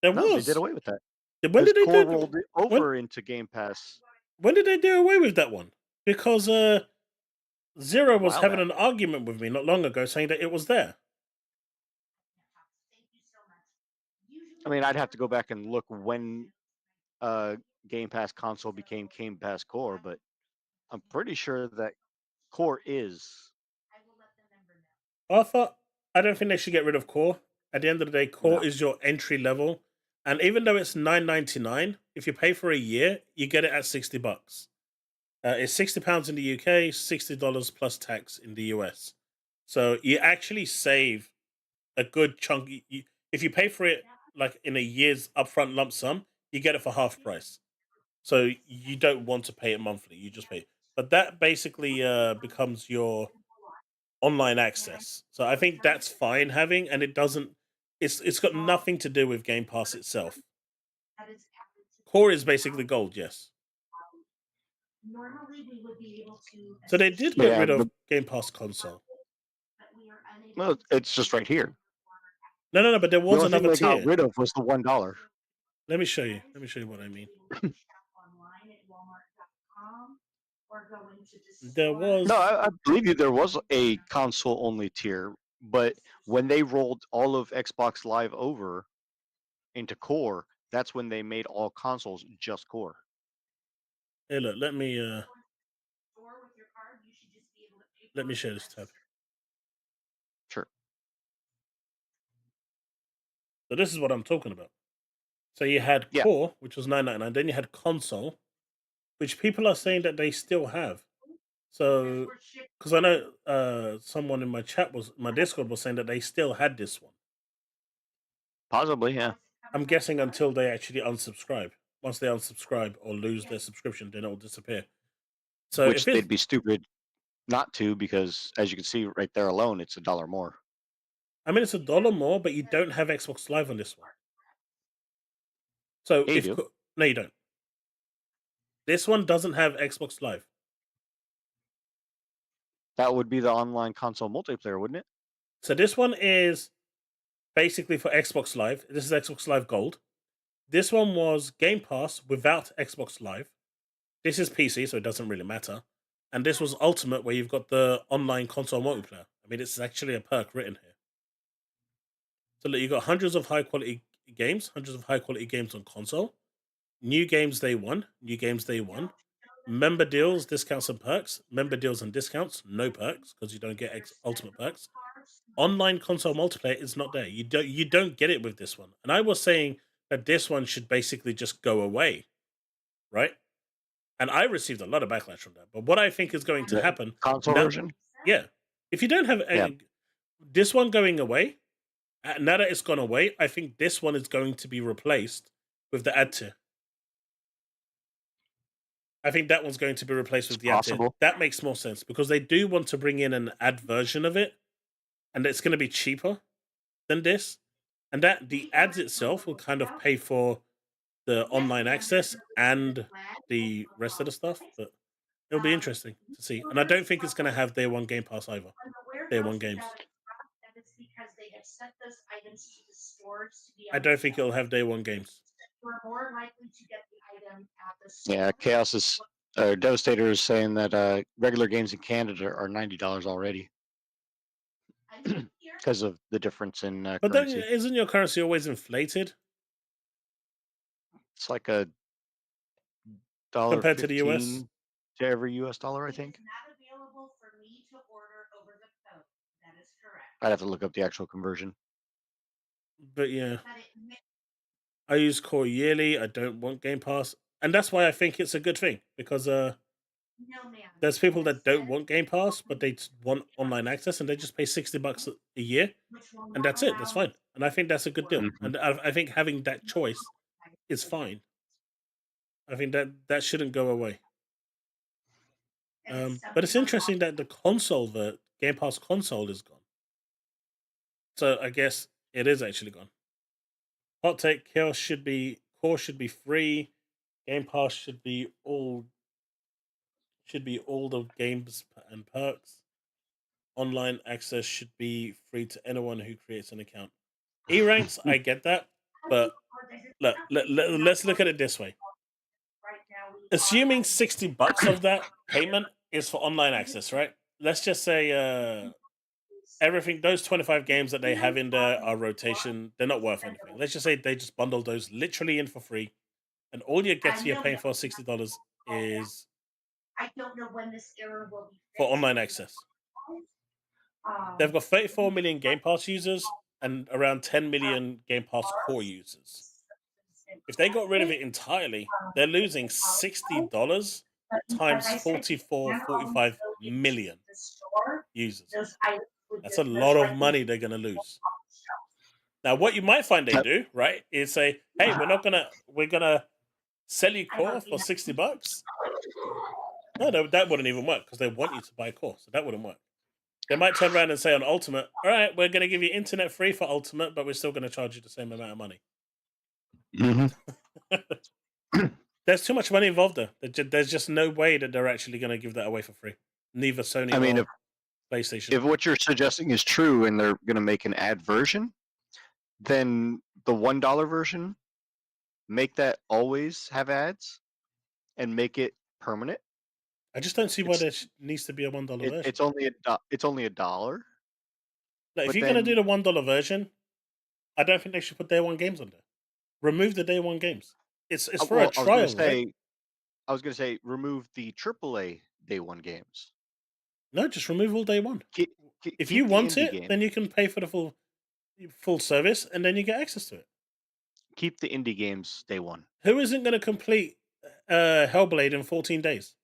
Speaker 1: There was.
Speaker 6: They did away with that.
Speaker 1: When did they
Speaker 6: core rolled it over into Game Pass?
Speaker 1: When did they do away with that one? Because Zero was having an argument with me not long ago, saying that it was there.
Speaker 6: I mean, I'd have to go back and look when Game Pass console became Game Pass Core, but I'm pretty sure that core is.
Speaker 1: I don't think they should get rid of core. At the end of the day, core is your entry level. And even though it's $9.99, if you pay for a year, you get it at $60. It's £60 in the UK, $60 plus tax in the US. So you actually save a good chunk. If you pay for it like in a year's upfront lump sum, you get it for half price. So you don't want to pay it monthly. You just pay. But that basically becomes your online access. So I think that's fine having, and it doesn't. It's got nothing to do with Game Pass itself. Core is basically gold, yes. So they did get rid of Game Pass console.
Speaker 6: Well, it's just right here.
Speaker 1: No, but there was another tier.
Speaker 6: Got rid of was the $1.
Speaker 1: Let me show you. Let me show you what I mean. There was.
Speaker 6: No, I believe you. There was a console only tier, but when they rolled all of Xbox Live over into core, that's when they made all consoles just core.
Speaker 1: Hey, look. Let me share this tab.
Speaker 6: Sure.
Speaker 1: So this is what I'm talking about. So you had core, which was $9.99. Then you had console, which people are saying that they still have. So, because I know someone in my Discord was saying that they still had this one.
Speaker 6: Possibly, yeah.
Speaker 1: I'm guessing until they actually unsubscribe. Once they unsubscribe or lose their subscription, then it will disappear. So,
Speaker 6: which they'd be stupid not to, because as you can see right there alone, it's $1 more.
Speaker 1: I mean, it's $1 more, but you don't have Xbox Live on this one. So, no, you don't. This one doesn't have Xbox Live.
Speaker 6: That would be the online console multiplayer, wouldn't it?
Speaker 1: So this one is basically for Xbox Live. This is Xbox Live Gold. This one was Game Pass without Xbox Live. This is PC, so it doesn't really matter. And this was Ultimate, where you've got the online console multiplayer. I mean, it's actually a perk written here. So look, you've got hundreds of high-quality games on console. New games day one. Member deals, discounts and perks. Member deals and discounts, no perks, because you don't get Ultimate perks. online console multiplayer is not there. You don't get it with this one. And I was saying that this one should basically just go away, right? And I received a lot of backlash from that. But what I think is going to
Speaker 6: The
Speaker 1: happen
Speaker 6: console
Speaker 1: now,
Speaker 6: version.
Speaker 1: yeah, if you don't have this one going away, now that it's gone away, I think this one is going to be replaced with the ad tier. I think that one's going to be replaced with the ad tier.
Speaker 6: Possible.
Speaker 1: That makes more sense because they do want to bring in an ad version of it, and it's going to be cheaper than this. And that the ads itself will kind of pay for the online access and the rest of the stuff. But it'll be interesting to see. And I don't think it's going to have day one Game Pass either. Day one games. I don't think it'll have day one games.
Speaker 6: Yeah, Chaos is Devastator is saying that regular games in Canada are $90 already because of the difference in
Speaker 1: But then
Speaker 6: currency.
Speaker 1: isn't your currency always inflated
Speaker 6: It's like a dollar
Speaker 1: compared to the US?
Speaker 6: 15 to every US dollar, I think. I'd have to look up the actual conversion.
Speaker 1: But yeah, I use Core yearly. I don't want Game Pass, and that's why I think it's a good thing because there's people that don't want Game Pass, but they want online access, and they just pay $60 a year, and that's it. That's fine, and I think that's a good deal.
Speaker 6: Mhm.
Speaker 1: And I think having that choice is fine. I think that shouldn't go away. But it's interesting that the console, the Game Pass console, is gone. So I guess it is actually gone. Hot take: Core should be free. Game Pass should be all the games and perks. Online access should be free to anyone who creates an account. E-ranks, I get that, but let's look at it this way. Assuming $60 of that payment is for online access, right? Let's just say everything, those 25 games that they have in there are rotation. They're not worth anything. Let's just say they just bundle those literally in for free, and all you get you're paying for $60 is for online access. They've got 34 million Game Pass users and around 10 million Game Pass core users. If they got rid of it entirely, they're losing $60 times 45 million users. That's a lot of money they're going to lose. Now, what you might find they do, right, is say, hey, we're gonna sell you core for $60. No, that wouldn't even work because they want you to buy core, so that wouldn't work. They might turn around and say on Ultimate, all right, we're going to give you internet free for Ultimate, but we're still going to charge you the same amount of money.
Speaker 6: Mm-hmm.
Speaker 1: There's too much money involved there. There's just no way that they're actually going to give that away for free. Neither Sony nor PlayStation.
Speaker 6: If what you're suggesting is true and they're going to make an ad version, then the $1 version, make that always have ads and make it permanent.
Speaker 1: I just don't see why there needs to be a $1 version.
Speaker 6: It's only a dollar.
Speaker 1: Like, if you're going to do the $1 version, I don't think they should put day one games on there. Remove the day one games. It's for a trial, right?
Speaker 6: I was going to say remove the AAA day one games.
Speaker 1: No, just remove all day one. If
Speaker 6: keep
Speaker 1: you
Speaker 6: the
Speaker 1: want
Speaker 6: indie
Speaker 1: it,
Speaker 6: games.
Speaker 1: then you can pay for the full service, and then you get access to it.
Speaker 6: Keep the indie games day one.
Speaker 1: Who isn't going to complete Hellblade in 14 days?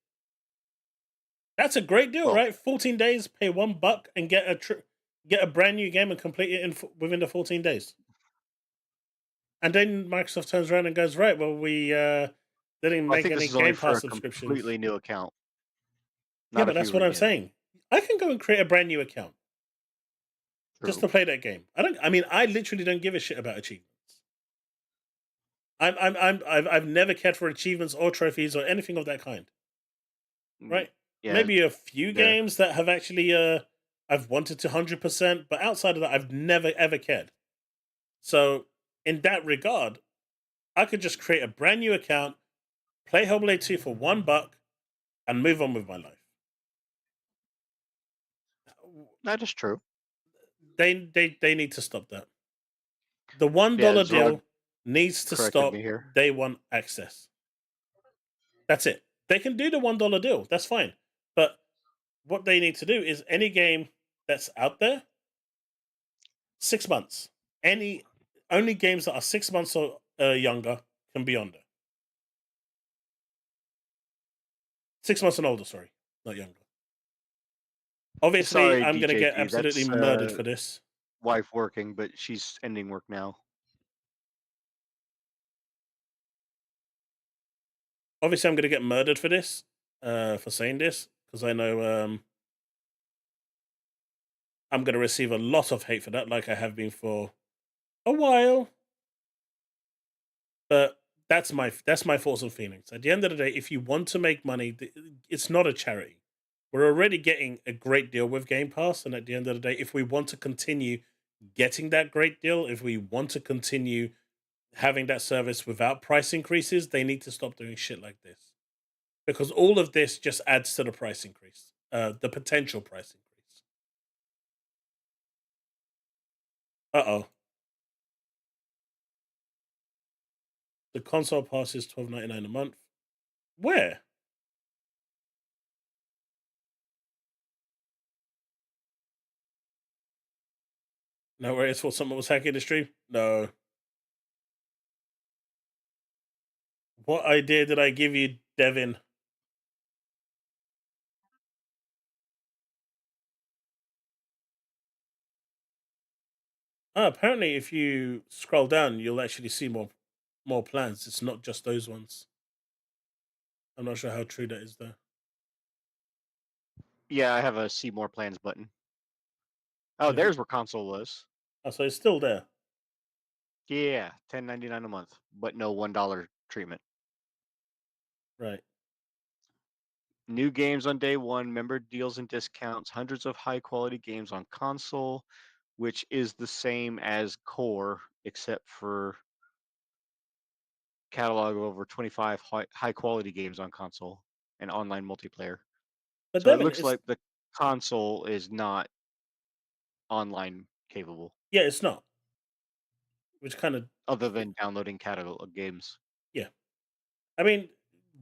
Speaker 1: That's a great deal, right? 14 days, pay $1 and get a brand new game and complete it within the 14 days. And then Microsoft turns around and goes, right, well, we didn't make any Game Pass subscriptions.
Speaker 6: Completely new account.
Speaker 1: Yeah, but that's what I'm saying. I can go and create a brand new account just to play that game. I literally don't give a shit about achievements. I've never cared for achievements or trophies or anything of that kind. Right? Yeah. Maybe a few games that have actually I've wanted to 100%, but outside of that, I've never ever cared. So in that regard, I could just create a brand new account, play Hellblade 2 for $1, and move on with my life.
Speaker 6: That is true.
Speaker 1: They need to stop that. The $1 deal needs to stop day one access. That's it. They can do the $1 deal. That's fine. But what they need to do is any game that's out there, 6 months. Only games that are 6 months or younger can be on there. 6 months and older, sorry, not younger. Obviously,
Speaker 6: Sorry,
Speaker 1: I'm gonna get
Speaker 6: DJG,
Speaker 1: absolutely
Speaker 6: that's
Speaker 1: murdered for this.
Speaker 6: wife working, but she's ending work now.
Speaker 1: Obviously, I'm gonna get murdered for this, for saying this, because I know I'm gonna receive a lot of hate for that, like I have been for a while. But that's my thoughts and feelings. At the end of the day, if you want to make money, it's not a charity. We're already getting a great deal with Game Pass, and at the end of the day, if we want to continue getting that great deal, if we want to continue having that service without price increases, they need to stop doing shit like this. Because all of this just adds to the price increase, the potential price increase. Uh-oh. The console pass is $12.99 a month. Where? No, where it's for someone was hacking the stream? No. What idea did I give you, Devin? Apparently, if you scroll down, you'll actually see more plans. It's not just those ones. I'm not sure how true that is, though.
Speaker 6: Yeah, I have a see more plans button. Oh,
Speaker 1: Mhm.
Speaker 6: there's where console was.
Speaker 1: Oh, so it's still there.
Speaker 6: Yeah, $10.99 a month, but no $1 treatment.
Speaker 1: Right.
Speaker 6: New games on day one, member deals and discounts, hundreds of high quality games on console, which is the same as core, except for catalog of over 25 high quality games on console and online multiplayer.
Speaker 1: But
Speaker 6: So it
Speaker 1: Devin,
Speaker 6: looks like the console is not online capable,
Speaker 1: yeah, it's not. Which kind of,
Speaker 6: other than downloading catalog of games.
Speaker 1: yeah. I mean,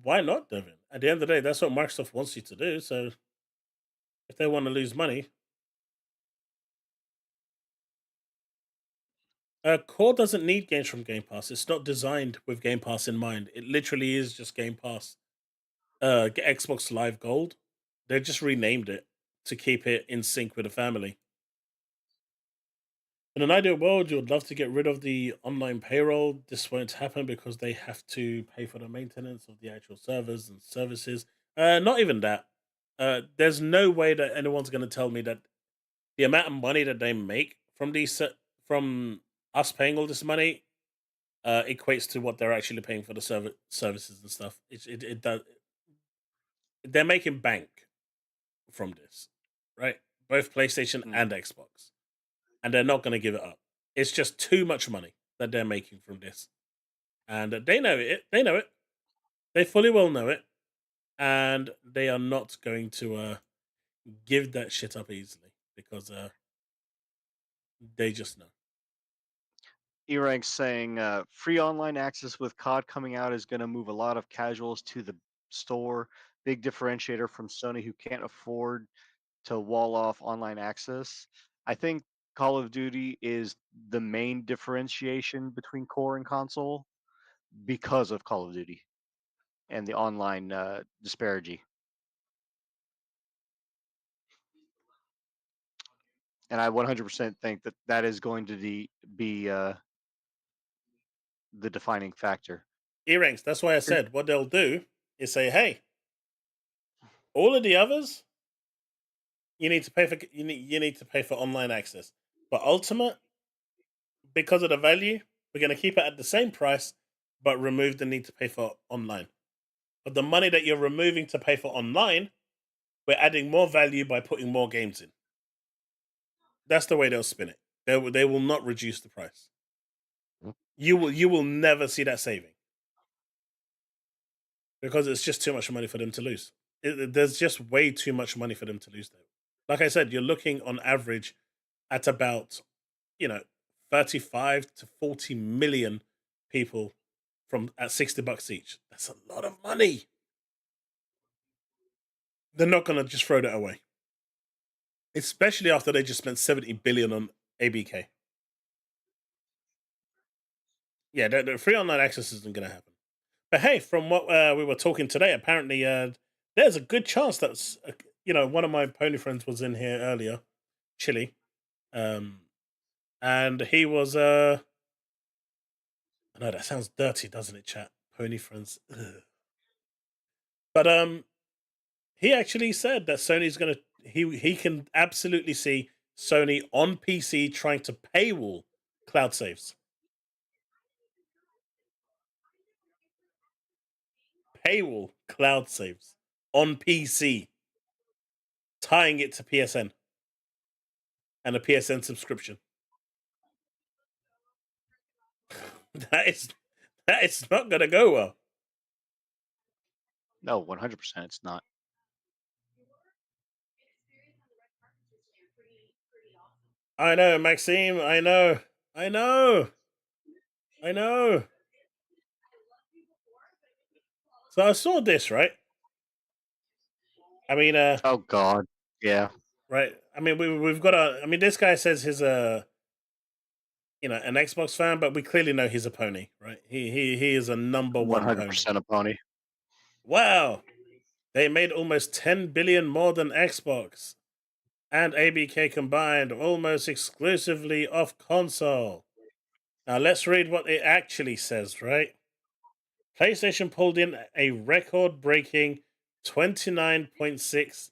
Speaker 1: why not, Devin? At the end of the day, that's what Microsoft wants you to do. So if they want to lose money, Core doesn't need games from Game Pass. It's not designed with Game Pass in mind. It literally is just Game Pass. Xbox Live Gold. They just renamed it to keep it in sync with the family. In an ideal world, you would love to get rid of the online payroll. This won't happen because they have to pay for the maintenance of the actual servers and services. Not even that. There's no way that anyone's going to tell me that the amount of money that they make from from us paying all this money equates to what they're actually paying for the services and stuff. It does. They're making bank from this, right? Both PlayStation and Xbox, and they're not going to give it up. It's just too much money that they're making from this, and they know it. They know it. They fully well know it, and they are not going to give that shit up easily because they just know.
Speaker 6: E-Rank saying free online access with COD coming out is going to move a lot of casuals to the store. Big differentiator from Sony, who can't afford to wall off online access. I think Call of Duty is the main differentiation between core and console because of Call of Duty and the online disparity. And I 100% think that that is going to be the defining factor.
Speaker 1: E-ranks. That's why I said what they'll do is say, "Hey, all of the others, you need to pay for. You need to pay for online access. But Ultimate, because of the value, we're going to keep it at the same price, but remove the need to pay for online. But the money that you're removing to pay for online, we're adding more value by putting more games in. That's the way they'll spin it. They will not reduce the price. You will never see that saving because it's just too much money for them to lose. There's just way too much money for them to lose. Though, like I said, you're looking on average at about 35 to 40 million people from at $60 each. That's a lot of money. They're not going to just throw that away, especially after they just spent 70 billion on ABK. Yeah, the free online access isn't going to happen. But hey, from what we were talking today, apparently there's a good chance that's one of my pony friends was in here earlier, Chille, and he was I know that sounds dirty, doesn't it, chat? Pony friends, ugh. But he actually said that Sony's gonna he can absolutely see Sony on PC trying to paywall cloud saves. Paywall cloud saves on PC, tying it to PSN and a PSN subscription. that is not gonna go well.
Speaker 6: No, 100%. It's not.
Speaker 1: I know, Maxime. I know. I know. I know. So I saw this, right? I mean,
Speaker 6: Oh God. Yeah.
Speaker 1: right. I mean, we've got a. I mean, this guy says he's a, an Xbox fan, but we clearly know he's a pony, right? He is a number one pony.
Speaker 6: 100% a pony.
Speaker 1: Wow, they made almost 10 billion more than Xbox and ABK combined, almost exclusively off console. Now let's read what it actually says, right? PlayStation pulled in a record-breaking 29.6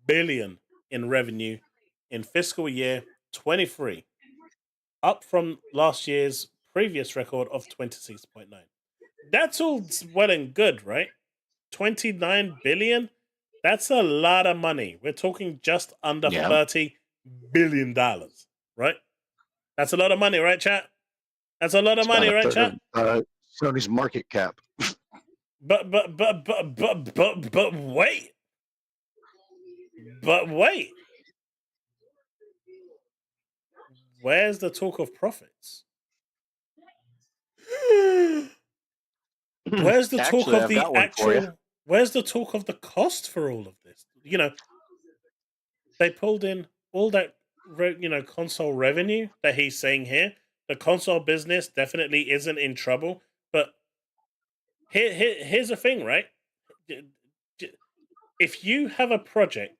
Speaker 1: billion in revenue in fiscal year 23, up from last year's previous record of 26.9. That's all well and good, right? 29 billion? That's a lot of money. We're talking just under
Speaker 6: Yeah.
Speaker 1: $30 billion, right? That's a lot of money, right, chat? That's a lot of
Speaker 6: It's
Speaker 1: money,
Speaker 6: about a
Speaker 1: right,
Speaker 6: third
Speaker 1: chat?
Speaker 6: of Sony's market cap.
Speaker 1: But wait. But wait. Where's the talk of profits? Where's the talk
Speaker 6: Actually,
Speaker 1: of
Speaker 6: I've
Speaker 1: the
Speaker 6: got one for you.
Speaker 1: actual? Where's the talk of the cost for all of this? They pulled in all that console revenue that he's saying here. The console business definitely isn't in trouble. But here's the thing, right? If you have a project,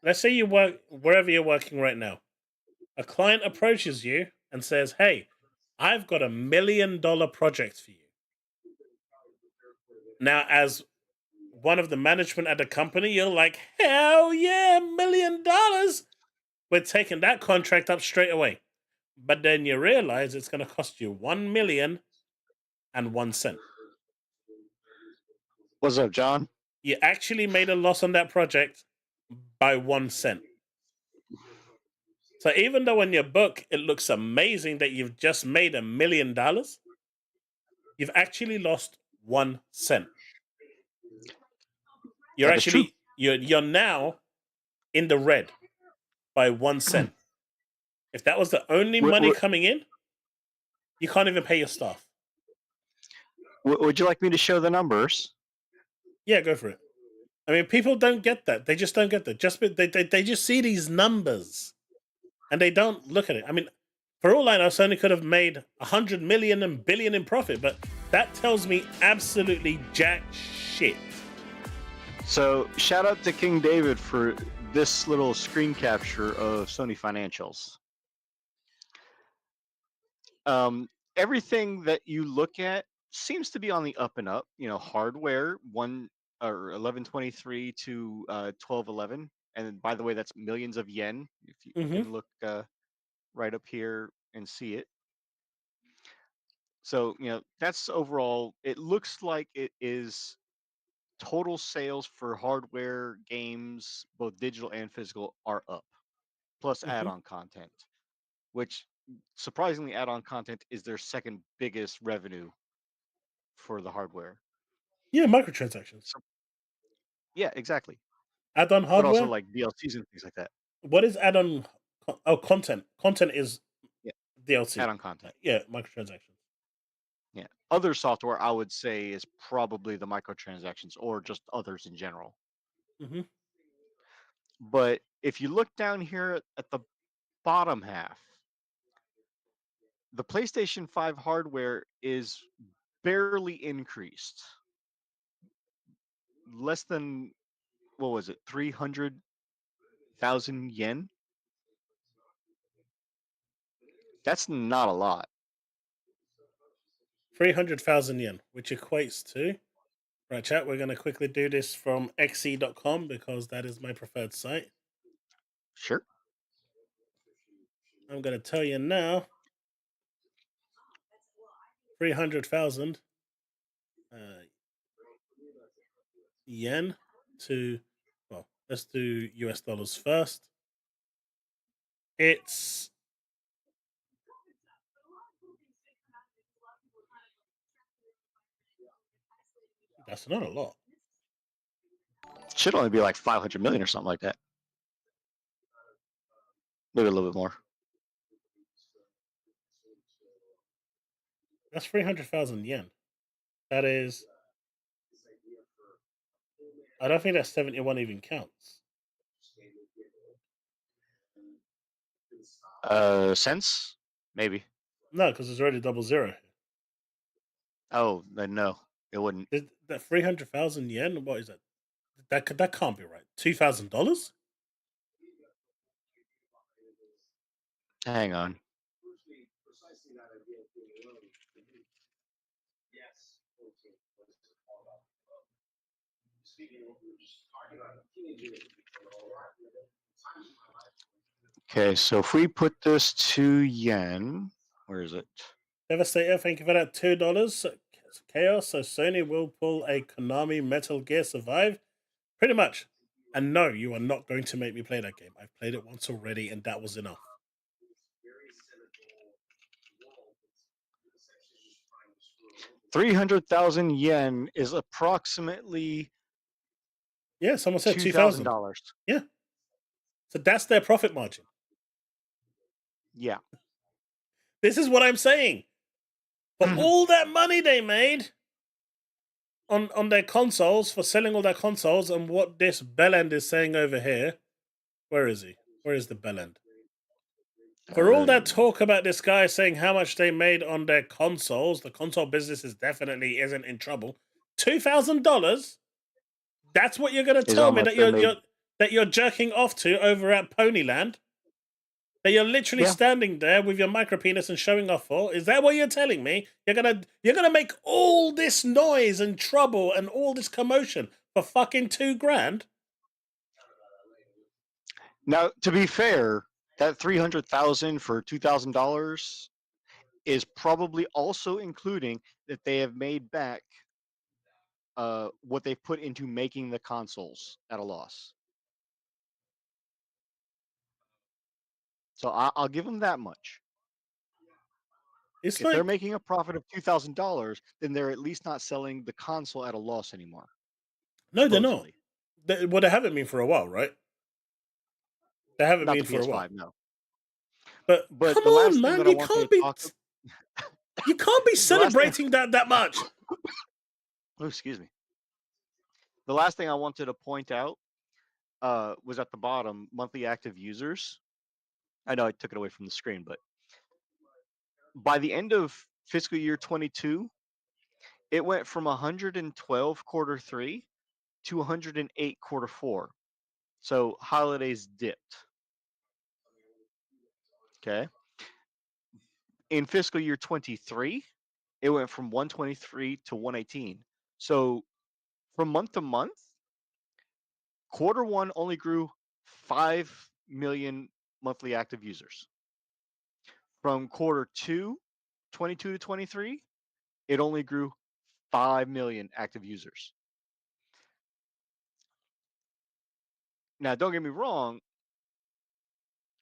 Speaker 1: let's say you work wherever you're working right now, a client approaches you and says, "Hey, I've got $1 million project for you." Now, as one of the management at the company, you're like, "Hell yeah, $1 million! We're taking that contract up straight away." But then you realize it's going to cost you 1,000,001 cent.
Speaker 6: What's up, John?
Speaker 1: You actually made a loss on that project by 1 cent. So even though in your book it looks amazing that you've just made $1 million, you've actually lost 1 cent. You're
Speaker 6: That is true.
Speaker 1: actually you're now in the red by 1 cent. If that was the only money coming in, you can't even pay your staff.
Speaker 6: Would you like me to show the numbers?
Speaker 1: Yeah, go for it. I mean, people don't get that. They just don't get that. They just see these numbers and they don't look at it. I mean, for all I know, Sony could have made 100 million and billion in profit, but that tells me absolutely jack shit.
Speaker 6: So, shout out to King David for this little screen capture of Sony financials. Everything that you look at seems to be on the up and up. Hardware 1123 to 1211, and by the way, that's millions of yen. If you can look right up here and see it. So that's overall. It looks like it is total sales for hardware games, both digital and physical, are up, plus add-on content, which surprisingly, add-on content is their second biggest revenue for the hardware.
Speaker 1: Yeah, microtransactions.
Speaker 6: So, yeah, exactly.
Speaker 1: Add-on hardware?
Speaker 6: But also like DLCs and things like that.
Speaker 1: What is add-on? Oh, content. Content is DLC.
Speaker 6: Add-on content.
Speaker 1: Yeah, microtransactions.
Speaker 6: Yeah. Other software, I would say, is probably the microtransactions or just others in general. But if you look down here at the bottom half, the PlayStation 5 hardware is barely increased. Less than, what was it, 300,000 yen? That's not a lot.
Speaker 1: 300,000 yen, which equates to. Right, chat, we're going to quickly do this from xe.com because that is my preferred site.
Speaker 6: Sure.
Speaker 1: I'm going to tell you now. 300,000 yen to, well, let's do US dollars first. It's that's not a lot.
Speaker 6: Should only be like 500 million or something like that. Maybe a little bit more.
Speaker 1: That's 300,000 yen. That is, I don't think that 71 even counts.
Speaker 6: Cents? Maybe.
Speaker 1: No, because there's already 00.
Speaker 6: Oh, then no, it wouldn't.
Speaker 1: That 300,000 yen. What is that? That can't be right. $2,000.
Speaker 6: Hang on. Okay, so if we put this to yen, where is it?
Speaker 1: Devastator, thank you for that $2. Chaos. So Sony will pull a Konami Metal Gear Survive. Pretty much. And no, you are not going to make me play that game. I've played it once already, and that was enough.
Speaker 6: $300,000 is approximately
Speaker 1: Someone said
Speaker 6: $2,000.
Speaker 1: $2,000. Yeah. So that's their profit margin.
Speaker 6: Yeah.
Speaker 1: This is what I'm saying. For all that money they made on their consoles, for selling all their consoles, and what this bellend is saying over here. Where is he? Where is the bellend? For all that talk about this guy saying how much they made on their consoles, the console business definitely isn't in trouble. $2,000? That's what you're going to tell me that you're jerking off to over at Ponyland? That you're literally standing there with your micro penis and showing off for? Is that what you're telling me? You're gonna make all this noise and trouble and all this commotion for fucking $2,000?
Speaker 6: Now, to be fair, that $300,000 for $2,000 is probably also including that they have made back what they've put into making the consoles at a loss. So I'll give them that much. If they're making a profit of $2,000, then they're at least not selling the console at a loss anymore.
Speaker 1: No, they're not. They haven't been for a while, right? They haven't been for a while.
Speaker 6: No.
Speaker 1: But come on, man! You can't be. You can't be celebrating that much.
Speaker 6: Oh, excuse me. The last thing I wanted to point out was at the bottom, monthly active users. I know I took it away from the screen, but by the end of fiscal year 22, it went from 112 quarter 3 to 108 quarter 4. So holidays dipped. Okay. In fiscal year 23, it went from 123 to 118. So from month to month, quarter 1 only grew 5 million monthly active users. From quarter 2, 22 to 23, it only grew 5 million active users. Now, don't get me wrong,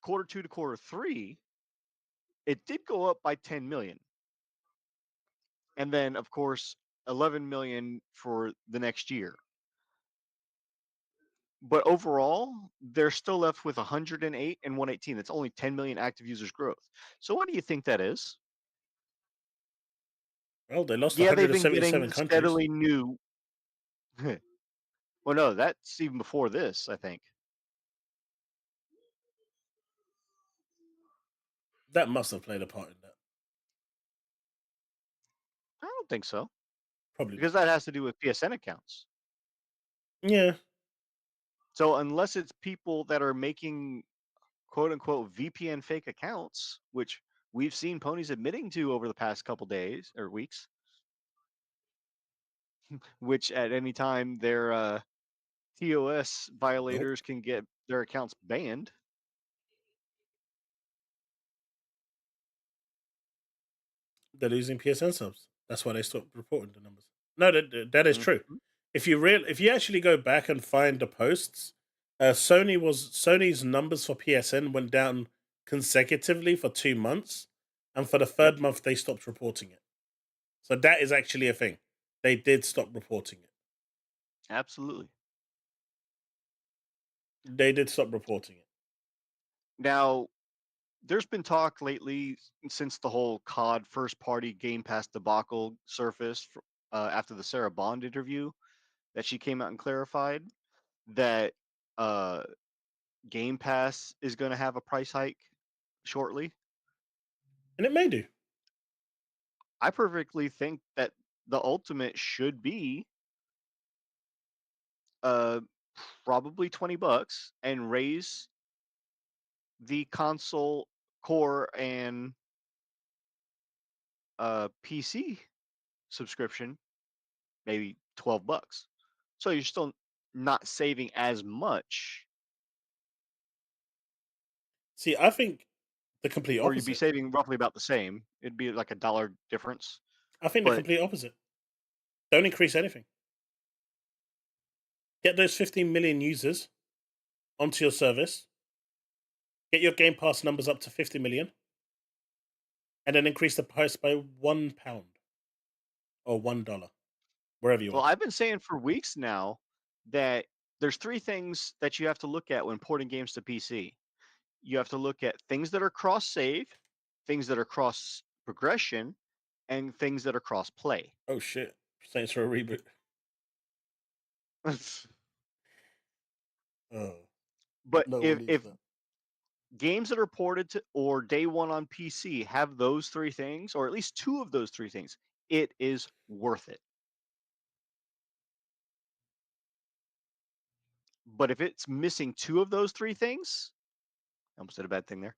Speaker 6: quarter 2 to quarter 3, it did go up by 10 million. And then, of course, 11 million for the next year. But overall, they're still left with 108 and 118. That's only 10 million active users growth. So what do you think that is?
Speaker 1: Well, they lost 177 countries.
Speaker 6: Steadily new. Well, no, that's even before this, I think.
Speaker 1: That must have played a part in that.
Speaker 6: think so
Speaker 1: Probably
Speaker 6: because
Speaker 1: not.
Speaker 6: that has to do with PSN accounts.
Speaker 1: Yeah.
Speaker 6: So unless it's people that are making quote unquote VPN fake accounts, which we've seen ponies admitting to over the past couple days or weeks, which at any time their TOS violators can get their accounts banned.
Speaker 1: They're losing PSN subs. That's why they stopped reporting the numbers. No, that is true.
Speaker 6: Mhm.
Speaker 1: If you actually go back and find the posts, Sony's numbers for PSN went down consecutively for 2 months, and for the third month they stopped reporting it. So that is actually a thing. They did stop reporting it.
Speaker 6: Absolutely.
Speaker 1: They did stop reporting it.
Speaker 6: Now, there's been talk lately since the whole COD first party Game Pass debacle surfaced after the Sarah Bond interview that she came out and clarified that Game Pass is going to have a price hike shortly.
Speaker 1: And it may do.
Speaker 6: I perfectly think that the ultimate should be probably $20 and raise the console core and PC subscription maybe $12. So you're still not saving as much,
Speaker 1: See, I think the complete
Speaker 6: or you'd be
Speaker 1: opposite.
Speaker 6: saving roughly about the same. It'd be like $1 difference.
Speaker 1: I think the
Speaker 6: But
Speaker 1: complete opposite. Don't increase anything. Get those 15 million users onto your service. Get your Game Pass numbers up to 50 million. And then increase the price by £1 or $1, wherever you
Speaker 6: well,
Speaker 1: are.
Speaker 6: I've been saying for weeks now that there's three things that you have to look at when porting games to PC. You have to look at things that are cross save, things that are cross progression, and things that are cross play.
Speaker 1: Oh shit! Saints for a reboot. Oh,
Speaker 6: But
Speaker 1: no one needs
Speaker 6: if
Speaker 1: that.
Speaker 6: games that are ported to or day one on PC have those three things, or at least two of those three things, it is worth it. But if it's missing two of those three things, I almost said a bad thing there.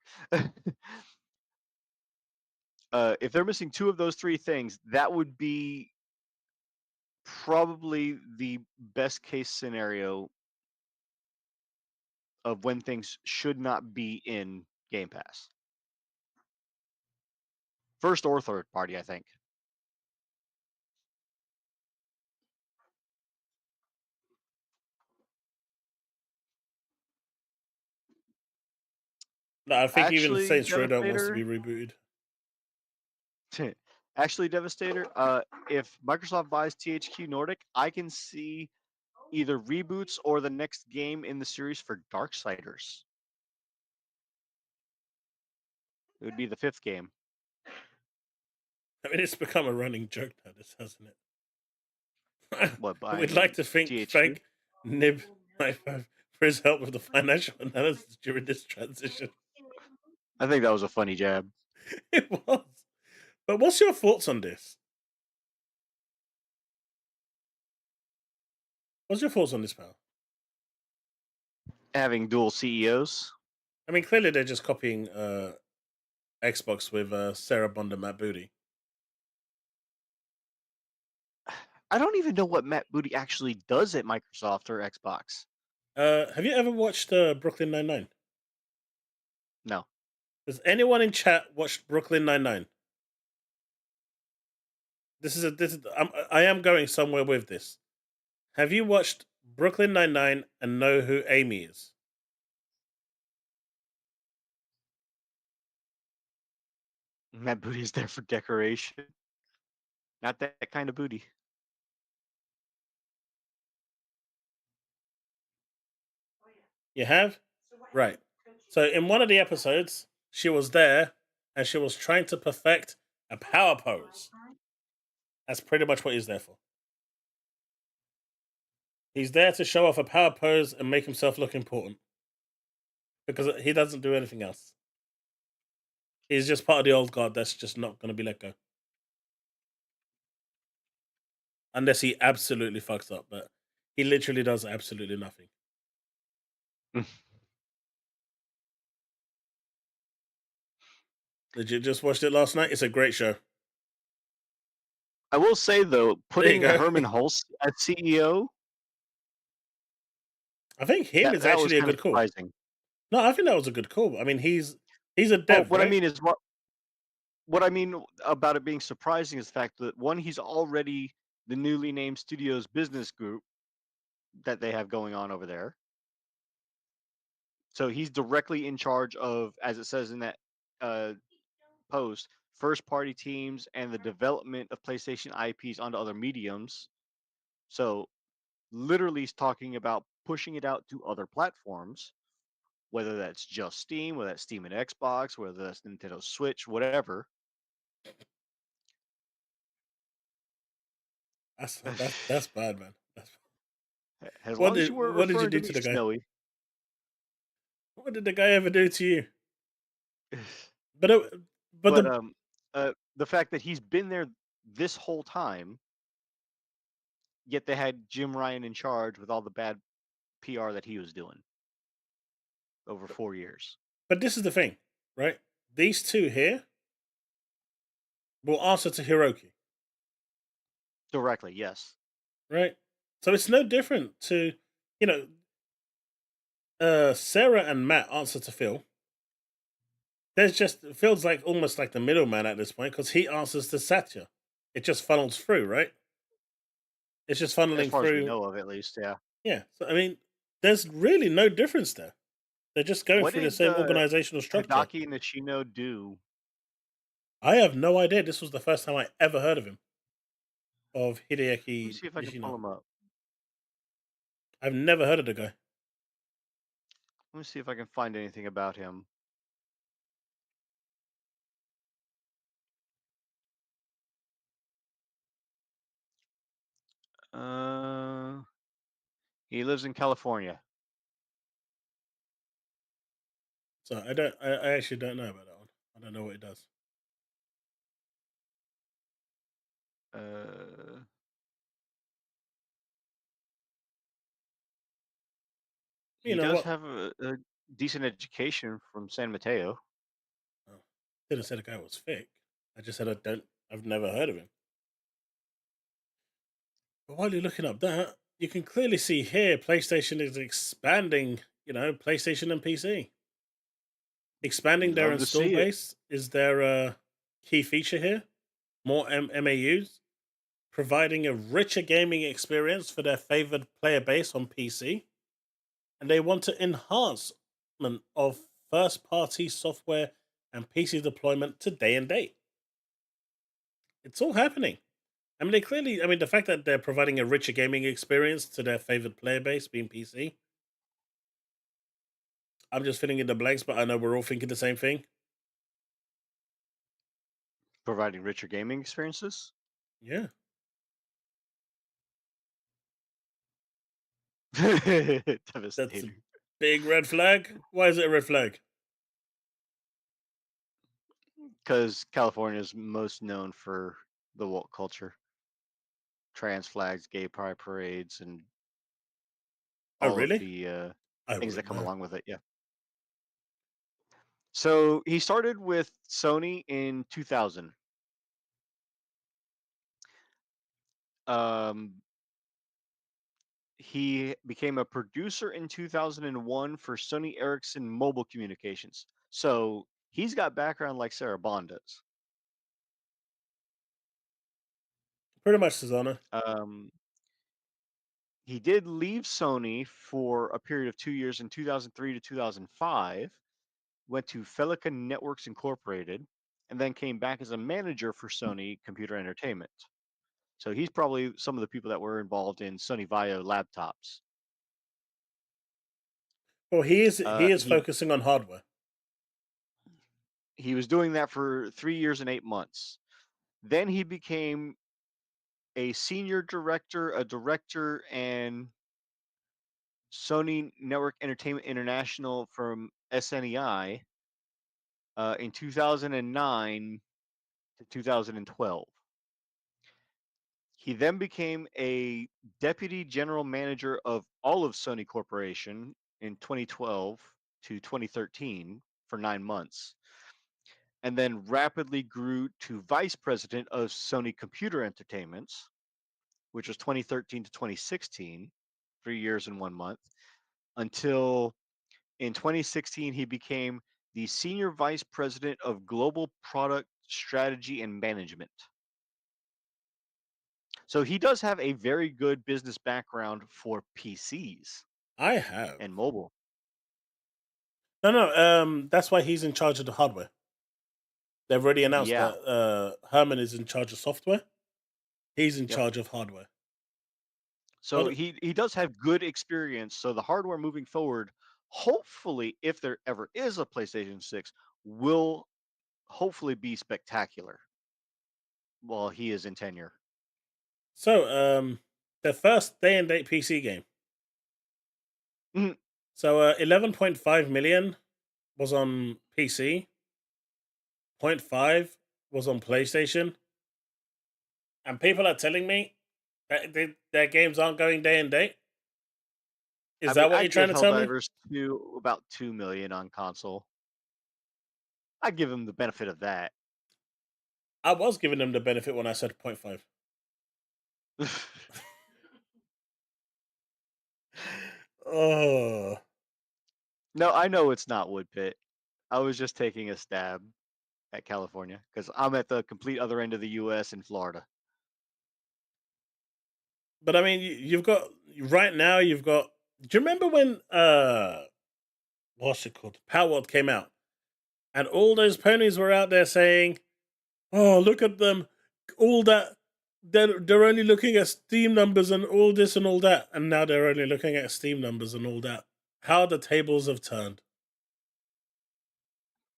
Speaker 6: If they're missing two of those three things, that would be probably the best case scenario of when things should not be in Game Pass. First or third party, I think.
Speaker 1: No, I think even
Speaker 6: Actually,
Speaker 1: Saints Row wants to
Speaker 6: Devastator.
Speaker 1: be rebooted.
Speaker 6: Actually, Devastator. If Microsoft buys THQ Nordic, I can see either reboots or the next game in the series for Darksiders. It would be the fifth game.
Speaker 1: I mean, it's become a running joke now, this hasn't it?
Speaker 6: What,
Speaker 1: We'd
Speaker 6: buying
Speaker 1: like to
Speaker 6: THQ?
Speaker 1: thank Nib for his help with the financial analysis during this transition.
Speaker 6: I think that was a funny jab.
Speaker 1: It was. But what's your thoughts on this? What's your thoughts on this, pal?
Speaker 6: Having dual CEOs.
Speaker 1: I mean, clearly they're just copying Xbox with Sarah Bond and Matt Booty.
Speaker 6: I don't even know what Matt Booty actually does at Microsoft or Xbox.
Speaker 1: Have you ever watched Brooklyn Nine-Nine?
Speaker 6: No.
Speaker 1: Does anyone in chat watch Brooklyn Nine-Nine? I am going somewhere with this. Have you watched Brooklyn Nine-Nine and know who Amy is?
Speaker 6: Matt Booty is there for decoration. Not that kind of booty.
Speaker 1: You have? Right. So in one of the episodes, she was there and she was trying to perfect a power pose. That's pretty much what he's there for. He's there to show off a power pose and make himself look important. Because he doesn't do anything else. He's just part of the old guard that's just not going to be let go. unless he absolutely fucks up. But he literally does absolutely nothing. Did you just watch it last night? It's a great show.
Speaker 6: I will say though,
Speaker 1: There you
Speaker 6: putting
Speaker 1: go.
Speaker 6: Herman Hulst as CEO,
Speaker 1: I think him is
Speaker 6: that was
Speaker 1: actually a
Speaker 6: kind of
Speaker 1: good call.
Speaker 6: surprising.
Speaker 1: No, I think that was a good call. I mean, he's a
Speaker 6: Well,
Speaker 1: dev,
Speaker 6: what I
Speaker 1: right?
Speaker 6: mean is what I mean about it being surprising is the fact that one, he's already the newly named studio's business group that they have going on over there. So he's directly in charge of, as it says in that post, first party teams and the development of PlayStation IPs onto other mediums. So literally he's talking about pushing it out to other platforms, whether that's just Steam, whether that's Steam and Xbox, whether that's Nintendo Switch, whatever.
Speaker 1: That's bad, man.
Speaker 6: As
Speaker 1: What
Speaker 6: long as
Speaker 1: did
Speaker 6: you weren't
Speaker 1: what did you
Speaker 6: referring
Speaker 1: do
Speaker 6: to
Speaker 1: to
Speaker 6: me,
Speaker 1: the guy?
Speaker 6: Snowy.
Speaker 1: What did the guy ever do to you? But
Speaker 6: The fact that he's been there this whole time, yet they had Jim Ryan in charge with all the bad PR that he was doing over 4 years.
Speaker 1: But this is the thing, right? These two here will answer to Hiroki,
Speaker 6: Directly, yes.
Speaker 1: right? So it's no different to, you know, Sarah and Matt answer to Phil. There's just Phil's like almost like the middleman at this point because he answers to Satya. It just funnels through, right? It's just
Speaker 6: As
Speaker 1: funneling
Speaker 6: far as we
Speaker 1: through.
Speaker 6: know of, at least, yeah.
Speaker 1: Yeah. So I mean, there's really no difference there. They're just going
Speaker 6: What
Speaker 1: through the
Speaker 6: did
Speaker 1: same organizational structure.
Speaker 6: Hideki Nishino do?
Speaker 1: I have no idea. This was the first time I ever heard of him. Of
Speaker 6: Let me
Speaker 1: Hideki
Speaker 6: see if I can pull
Speaker 1: Nishino.
Speaker 6: him up.
Speaker 1: I've never heard of the guy.
Speaker 6: Let me see if I can find anything about him. He lives in California.
Speaker 1: So I actually don't know about that one. I don't know what it does.
Speaker 6: He
Speaker 1: You know
Speaker 6: does
Speaker 1: what?
Speaker 6: have a decent education from San Mateo.
Speaker 1: Oh, didn't say the guy was fake. I just said I've never heard of him. But while you're looking up that, you can clearly see here PlayStation is expanding, PlayStation and PC. Expanding their
Speaker 6: Love to
Speaker 1: install
Speaker 6: see it.
Speaker 1: base is their key feature here. More MAUs, providing a richer gaming experience for their favored player base on PC. And they want to enhancement of first-party software and PC deployment to day and date. It's all happening. I mean, the fact that they're providing a richer gaming experience to their favored player base, being PC. I'm just filling in the blanks, but I know we're all thinking the same thing.
Speaker 6: Providing richer gaming experiences?
Speaker 1: Yeah. That's a
Speaker 6: Devastating.
Speaker 1: big red flag. Why is it a red flag?
Speaker 6: Because California is most known for the woke culture. Trans flags, gay pride parades, and
Speaker 1: Oh,
Speaker 6: all of
Speaker 1: really?
Speaker 6: the
Speaker 1: I
Speaker 6: things that
Speaker 1: wouldn't
Speaker 6: come
Speaker 1: know.
Speaker 6: along with it. Yeah. So he started with Sony in 2000. He became a producer in 2001 for Sony Ericsson Mobile Communications. So he's got background like Sarah Bond does.
Speaker 1: Pretty much, Susanna.
Speaker 6: He did leave Sony for a period of 2 years in 2003 to 2005, went to Felica Networks Incorporated, and then came back as a manager for Sony Computer Entertainment. So he's probably some of the people that were involved in Sony Vaio laptops.
Speaker 1: Well, he is
Speaker 6: He
Speaker 1: focusing on hardware.
Speaker 6: He was doing that for 3 years and 8 months. Then he became a senior director, a director, and Sony Network Entertainment International from SNEI in 2009 to 2012. He then became a deputy general manager of all of Sony Corporation in 2012 to 2013 for 9 months, and then rapidly grew to vice president of Sony Computer Entertainments, which was 2013 to 2016, 3 years and 1 month, until in 2016 he became the senior vice president of global product strategy and management. So he does have a very good business background for PCs
Speaker 1: I have.
Speaker 6: and mobile.
Speaker 1: No. That's why he's in charge of the hardware. They've already announced
Speaker 6: Yeah.
Speaker 1: that Herman is in charge of software. He's in
Speaker 6: Yep.
Speaker 1: charge of hardware.
Speaker 6: So
Speaker 1: What-
Speaker 6: he does have good experience. So the hardware moving forward, hopefully, if there ever is a PlayStation 6, will hopefully be spectacular while he is in tenure.
Speaker 1: So, the first day and date PC game.
Speaker 6: Mhm.
Speaker 1: So, 11.5 million was on PC. 0.5 was on PlayStation. And people are telling me that their games aren't going day and date. Is that what
Speaker 6: I'd
Speaker 1: you're trying to
Speaker 6: give
Speaker 1: tell me?
Speaker 6: Helldivers to about 2 million on console. I'd give him the benefit of that.
Speaker 1: I was giving them the benefit when I said 0.5. Oh.
Speaker 6: No, I know it's not Woodpit. I was just taking a stab at California because I'm at the complete other end of the U.S. in Florida.
Speaker 1: But I mean, you've got right now. You've got. Do you remember when what's it called? Powerboss came out, and all those ponies were out there saying, "Oh, look at them! All that they're only looking at Steam numbers and all this and all that, and now they're only looking at Steam numbers and all that. How the tables have turned!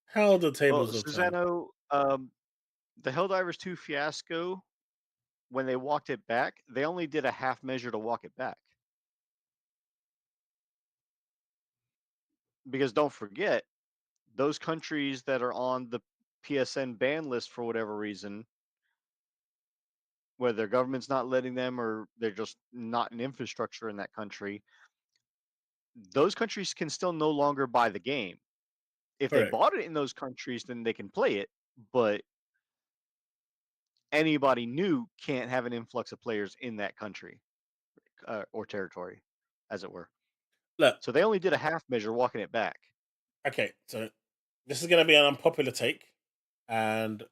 Speaker 1: How the
Speaker 6: Well,
Speaker 1: tables have turned!"
Speaker 6: Susano, the Helldivers 2 fiasco, when they walked it back, they only did a half measure to walk it back. Because don't forget, those countries that are on the PSN ban list for whatever reason, whether their government's not letting them or they're just not an infrastructure in that country, those countries can still no longer buy the game. If they
Speaker 1: Correct.
Speaker 6: bought it in those countries, then they can play it, but anybody new can't have an influx of players in that country or territory, as it were.
Speaker 1: Look,
Speaker 6: So they only did a half measure walking it back.
Speaker 1: okay, so this is going to be an unpopular take, and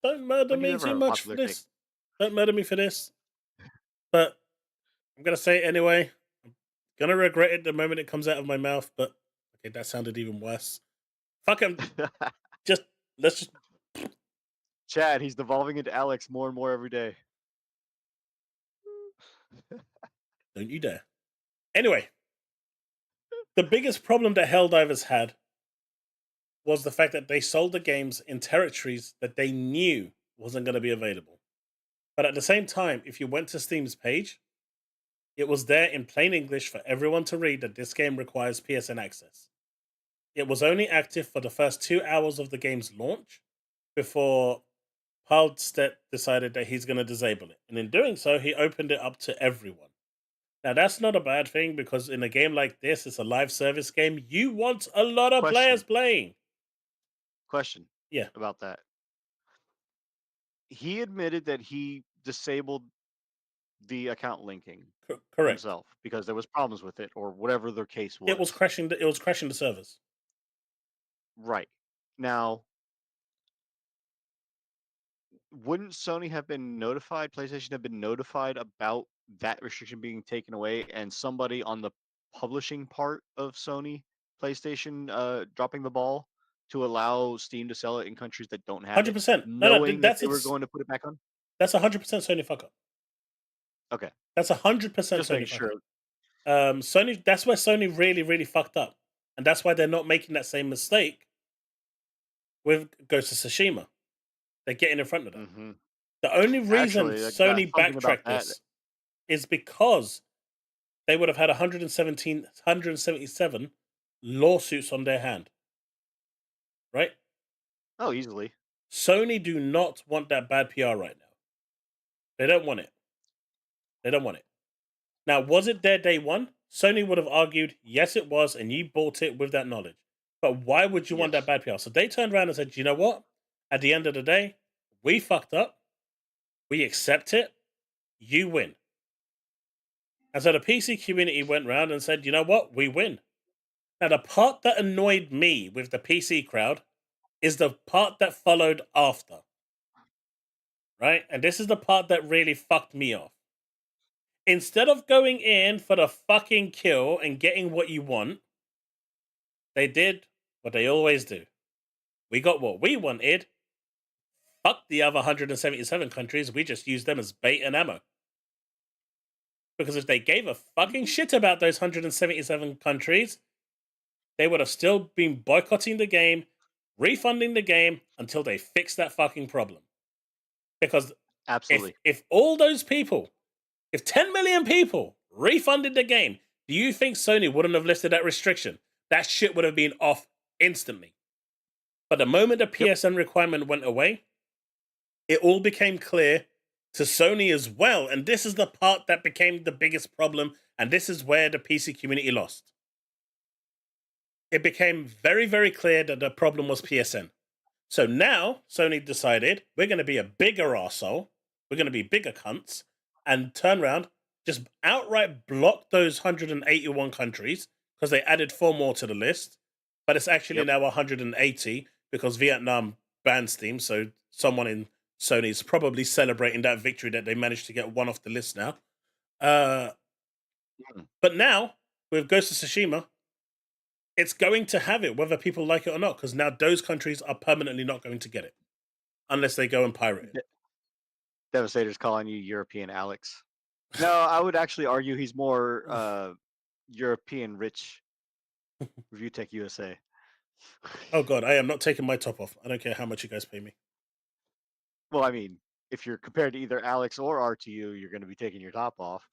Speaker 1: don't murder
Speaker 6: When do you
Speaker 1: me
Speaker 6: ever
Speaker 1: too
Speaker 6: have a
Speaker 1: much for
Speaker 6: popular take?
Speaker 1: this. Don't murder me for this. But I'm going to say it anyway. I'm going to regret it the moment it comes out of my mouth, but okay, that sounded even worse. Fuck him. Let's just.
Speaker 6: Chad, he's devolving into Alex more and more every day.
Speaker 1: Don't you dare. Anyway, the biggest problem that Helldivers had was the fact that they sold the games in territories that they knew wasn't going to be available. But at the same time, if you went to Steam's page, it was there in plain English for everyone to read that this game requires PSN access. It was only active for the first 2 hours of the game's launch before Paldstedt decided that he's going to disable it. And in doing so, he opened it up to everyone. Now, that's not a bad thing because in a game like this, it's a live service game. You want a lot of players playing.
Speaker 6: Question.
Speaker 1: Yeah.
Speaker 6: About that. He admitted that he disabled the account linking
Speaker 1: Correct.
Speaker 6: himself because there was problems with it or whatever their case was.
Speaker 1: It was crashing the servers.
Speaker 6: Right. Now, wouldn't Sony have been notified, PlayStation have been notified about that restriction being taken away and somebody on the publishing part of Sony PlayStation dropping the ball to allow Steam to sell it in countries that don't have
Speaker 1: 100%.
Speaker 6: it,
Speaker 1: No,
Speaker 6: knowing that they were going to put it back on?
Speaker 1: That's 100% Sony fuck up.
Speaker 6: Okay.
Speaker 1: That's 100%
Speaker 6: Just
Speaker 1: Sony
Speaker 6: making
Speaker 1: fuck
Speaker 6: sure.
Speaker 1: up. Sony. That's where Sony really, really fucked up, and that's why they're not making that same mistake with Ghost of Tsushima. They're getting in front of that.
Speaker 6: Mm-hmm.
Speaker 1: The only reason
Speaker 6: Actually,
Speaker 1: Sony backtracked this is because they would have had 177 lawsuits on their hand. Right?
Speaker 6: Oh, easily.
Speaker 1: Sony do not want that bad PR right now. They don't want it. They don't want it. Now, was it their day one? Sony would have argued, yes, it was, and you bought it with that knowledge. But why would you want that bad PR? So they turned around and said, you know what? At the end of the day, we fucked up. We accept it. You win. And so the PC community went around and said, you know what? We win. Now, the part that annoyed me with the PC crowd is the part that followed after. Right? And this is the part that really fucked me off. Instead of going in for the fucking kill and getting what you want, they did what they always do. We got what we wanted. Fuck the other 177 countries. We just used them as bait and ammo. Because if they gave a fucking shit about those 177 countries, they would have still been boycotting the game, refunding the game until they fix that fucking problem. Because
Speaker 6: Absolutely.
Speaker 1: if all those people, if 10 million people refunded the game, do you think Sony wouldn't have lifted that restriction? That shit would have been off instantly. But the moment the PSN requirement went away, it all became clear to Sony as well. And this is the part that became the biggest problem. And this is where the PC community lost. It became very, very clear that the problem was PSN. So now Sony decided we're going to be a bigger arsehole. We're going to be bigger cunts and turn around, just outright block those 181 countries because they added 4 more to the list. But it's actually now 180 because Vietnam banned Steam. So someone in Sony is probably celebrating that victory that they managed to get one off the list now. But now, with Ghost of Tsushima, it's going to have it, whether people like it or not, because now those countries are permanently not going to get it unless they go and pirate it.
Speaker 6: Devastator's calling you European Alex. No, I would actually argue he's more European rich. Review Tech USA.
Speaker 1: Oh god, I am not taking my top off. I don't care how much you guys pay me.
Speaker 6: Well, I mean, if you're compared to either Alex or RTU, you're going to be taking your top off.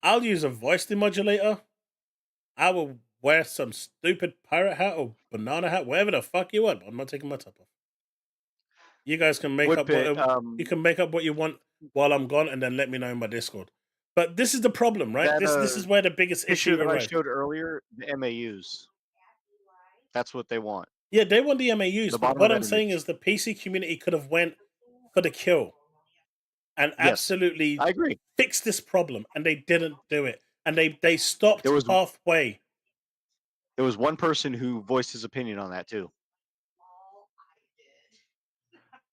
Speaker 1: I'll use a voice demodulator. I will wear some stupid pirate hat or banana hat, whatever the fuck you want. But I'm not taking my top off. You guys can make up you can make up what you want while I'm gone, and then let me know in my Discord. But this is the problem, right? This is where the biggest issue
Speaker 6: that I
Speaker 1: arises.
Speaker 6: showed earlier, the MAUs. That's what they want.
Speaker 1: Yeah, they want the MAUs. But what I'm saying is the PC community could have went for the kill and absolutely
Speaker 6: I agree.
Speaker 1: fix this problem, and they didn't do it. And they stopped halfway.
Speaker 6: There was one person who voiced his opinion on that too.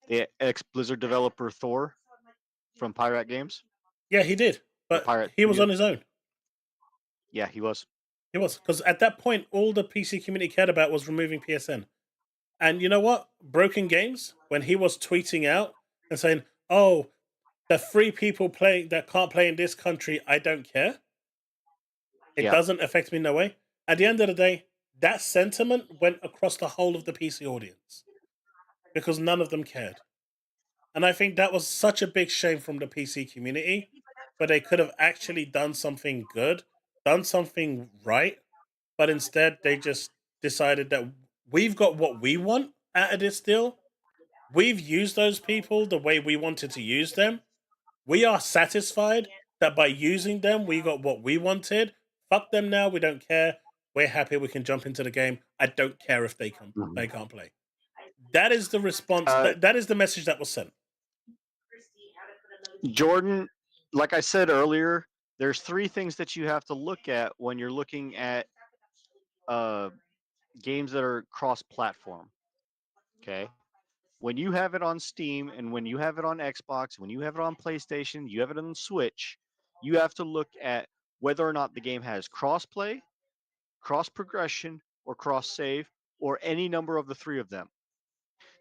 Speaker 6: The ex-Blizzard developer Thor from Pirate Games.
Speaker 1: Yeah, he did. But he was on his own.
Speaker 6: Yeah, he was.
Speaker 1: He was. Because at that point, all the PC community cared about was removing PSN. And you know what? Broken Games, when he was tweeting out and saying, oh, the 3 people playing that can't play in this country, I don't care. It doesn't affect me in no way. At the end of the day, that sentiment went across the whole of the PC audience. Because none of them cared. And I think that was such a big shame from the PC community, but they could have actually done something good, done something right, but instead they just decided that we've got what we want out of this deal. We've used those people the way we wanted to use them. We are satisfied that by using them, we got what we wanted. Fuck them now. We don't care. We're happy. We can jump into the game. I don't care if they can't play. That is the response. That is the message that was sent.
Speaker 6: Jordan, like I said earlier, there's 3 things that you have to look at when you're looking at games that are cross-platform. Okay? When you have it on Steam and when you have it on Xbox, when you have it on PlayStation, you have it on Switch, you have to look at whether or not the game has cross-play, cross-progression, or cross-save, or any number of the 3 of them.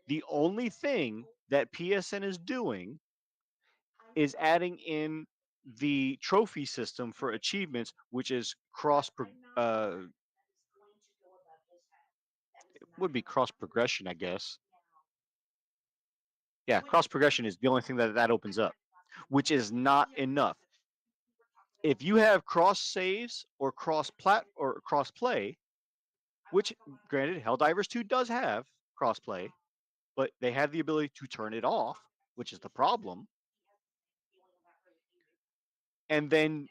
Speaker 6: The only thing that PSN is doing is adding in the trophy system for achievements, which is would be cross progression, I guess. Yeah, cross progression is the only thing that opens up, which is not enough. If you have cross saves or cross play, which granted Helldivers 2 does have cross play, but they have the ability to turn it off which is the problem. And then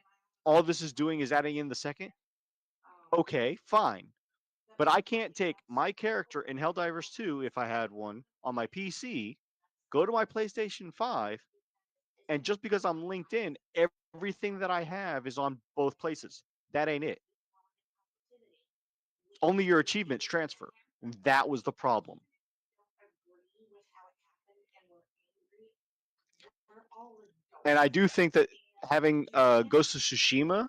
Speaker 6: all this is doing is adding in the second. Okay, fine. But I can't take my character in Helldivers 2, if I had one, on my PC, go to my PlayStation 5, and just because I'm linked in, everything that I have is on both places. That ain't it. Only your achievements transfer. And that was the problem. And I do think that having Ghost of Tsushima,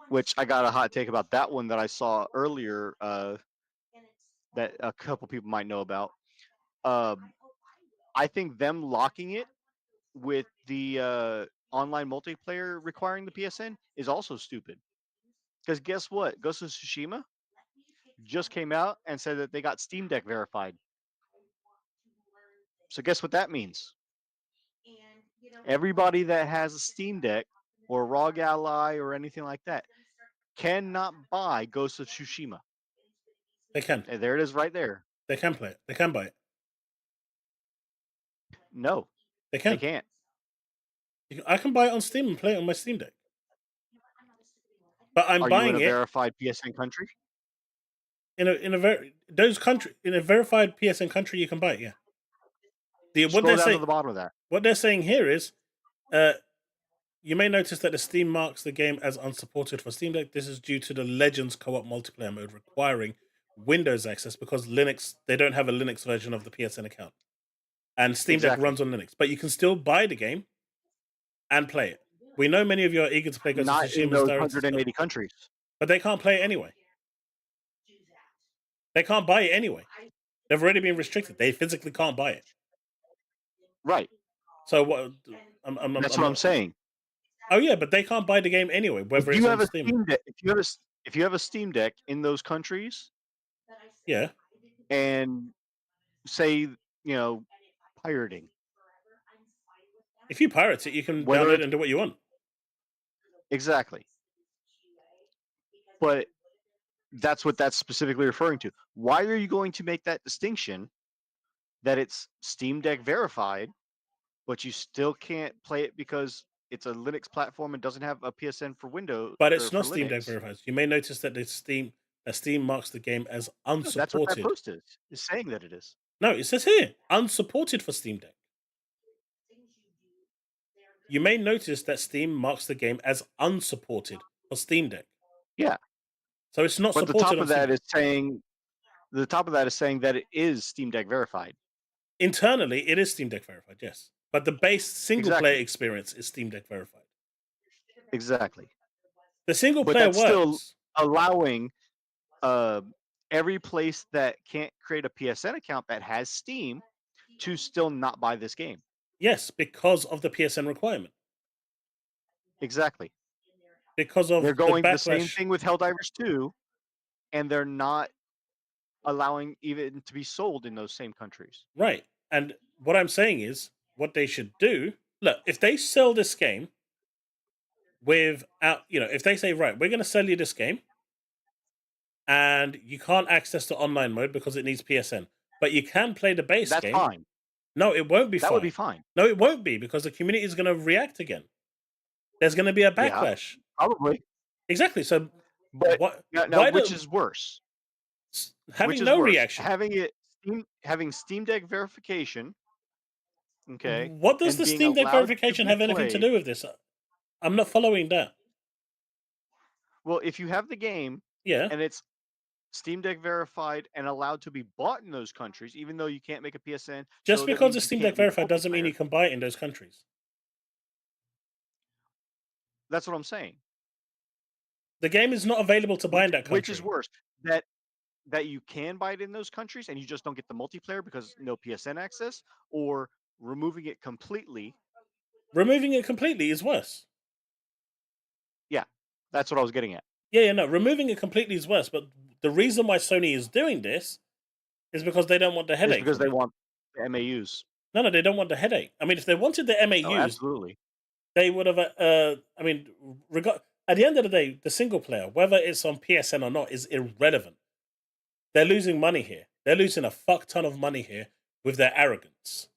Speaker 6: which I got a hot take about that one that I saw earlier, that a couple people might know about. I think them locking it with the online multiplayer requiring the PSN is also stupid. Because guess what? Ghost of Tsushima just came out and said that they got Steam Deck verified. So guess what that means? Everybody that has a Steam Deck or ROG Ally or anything like that cannot buy Ghost of Tsushima.
Speaker 1: They can.
Speaker 6: And there it is right there.
Speaker 1: They can play it. They can buy it.
Speaker 6: No,
Speaker 1: They can.
Speaker 6: they can't.
Speaker 1: I can buy it on Steam and play it on my Steam Deck. But I'm
Speaker 6: Are
Speaker 1: buying
Speaker 6: you in a
Speaker 1: it
Speaker 6: verified PSN country?
Speaker 1: in a verified PSN country. You can buy it. Yeah.
Speaker 6: Scroll down to the bottom of that.
Speaker 1: What they're saying here is, you may notice that the Steam marks the game as unsupported for Steam Deck. This is due to the Legends co-op multiplayer mode requiring Windows access because Linux, they don't have a Linux version of the PSN account. And Steam Deck runs on Linux. But you can still buy the game and play it. We know many of you are eager to play Ghost of
Speaker 6: Not in
Speaker 1: Tsushima's
Speaker 6: those
Speaker 1: director's
Speaker 6: 180
Speaker 1: cut,
Speaker 6: countries.
Speaker 1: but they can't play it anyway. They can't buy it anyway. They've already been restricted. They physically can't buy it.
Speaker 6: Right.
Speaker 1: So what?
Speaker 6: That's what I'm saying.
Speaker 1: Oh yeah, but they can't buy the game anyway. Whether
Speaker 6: If
Speaker 1: it's
Speaker 6: you
Speaker 1: on
Speaker 6: have a
Speaker 1: Steam.
Speaker 6: Steam Deck, if you have a Steam Deck in those countries,
Speaker 1: Yeah.
Speaker 6: and say pirating.
Speaker 1: If you pirate it, you can
Speaker 6: Whether
Speaker 1: download
Speaker 6: it's-
Speaker 1: and do what you want.
Speaker 6: Exactly. But that's what that's specifically referring to. Why are you going to make that distinction that it's Steam Deck verified, but you still can't play it because it's a Linux platform and doesn't have a PSN for Windows?
Speaker 1: But it's
Speaker 6: or
Speaker 1: not
Speaker 6: for
Speaker 1: Steam Deck
Speaker 6: Linux?
Speaker 1: verified. You may notice that Steam marks the game as unsupported.
Speaker 6: That's what that post is saying that it is.
Speaker 1: No, it says here unsupported for Steam Deck. You may notice that Steam marks the game as unsupported for Steam Deck.
Speaker 6: Yeah.
Speaker 1: So it's not
Speaker 6: But
Speaker 1: supported.
Speaker 6: the top
Speaker 1: on
Speaker 6: of
Speaker 1: Steam
Speaker 6: that
Speaker 1: Deck.
Speaker 6: is saying that it is Steam Deck verified.
Speaker 1: Internally, it is Steam Deck verified, yes. But the base single player experience is Steam Deck verified.
Speaker 6: Exactly.
Speaker 1: The single
Speaker 6: But
Speaker 1: player
Speaker 6: that's
Speaker 1: works.
Speaker 6: still allowing every place that can't create a PSN account that has Steam to still not buy this game.
Speaker 1: Yes, because of the PSN requirement.
Speaker 6: Exactly.
Speaker 1: Because of
Speaker 6: they're going
Speaker 1: the
Speaker 6: the same
Speaker 1: backlash.
Speaker 6: thing with Helldivers 2, and they're not allowing even to be sold in those same countries.
Speaker 1: Right. And what I'm saying is, what they should do, look, if they sell this game without, if they say, right, we're going to sell you this game, and you can't access the online mode because it needs PSN, but you can play the base
Speaker 6: That's
Speaker 1: game.
Speaker 6: fine.
Speaker 1: No, it won't be fine.
Speaker 6: That would be fine.
Speaker 1: No, it won't be, because the community is going to react again. There's going to be a backlash.
Speaker 6: Yeah, probably.
Speaker 1: Exactly. So,
Speaker 6: but which is worse?
Speaker 1: Having no reaction.
Speaker 6: Having Steam Deck verification. Okay.
Speaker 1: What does the Steam Deck verification have anything to do with this? I'm not following that.
Speaker 6: Well, if you have the game, and it's Steam Deck verified and allowed to be bought in those countries, even though you can't make a PSN.
Speaker 1: Just because it's Steam Deck verified doesn't mean you can buy it in those countries.
Speaker 6: That's what I'm saying.
Speaker 1: The game is not available to buy in that country.
Speaker 6: Which is worse, that you can buy it in those countries and you just don't get the multiplayer because no PSN access, or removing it completely.
Speaker 1: Removing it completely is worse.
Speaker 6: Yeah, that's what I was getting at.
Speaker 1: Yeah, no, removing it completely is worse. But the reason why Sony is doing this is because they don't want the headache.
Speaker 6: It's because they want the MAUs.
Speaker 1: No, they don't want the headache. I mean, if they wanted the MAUs,
Speaker 6: absolutely,
Speaker 1: they would have. At the end of the day, the single player, whether it's on PSN or not, is irrelevant. They're losing money here. They're losing a fuck ton of money here with their arrogance.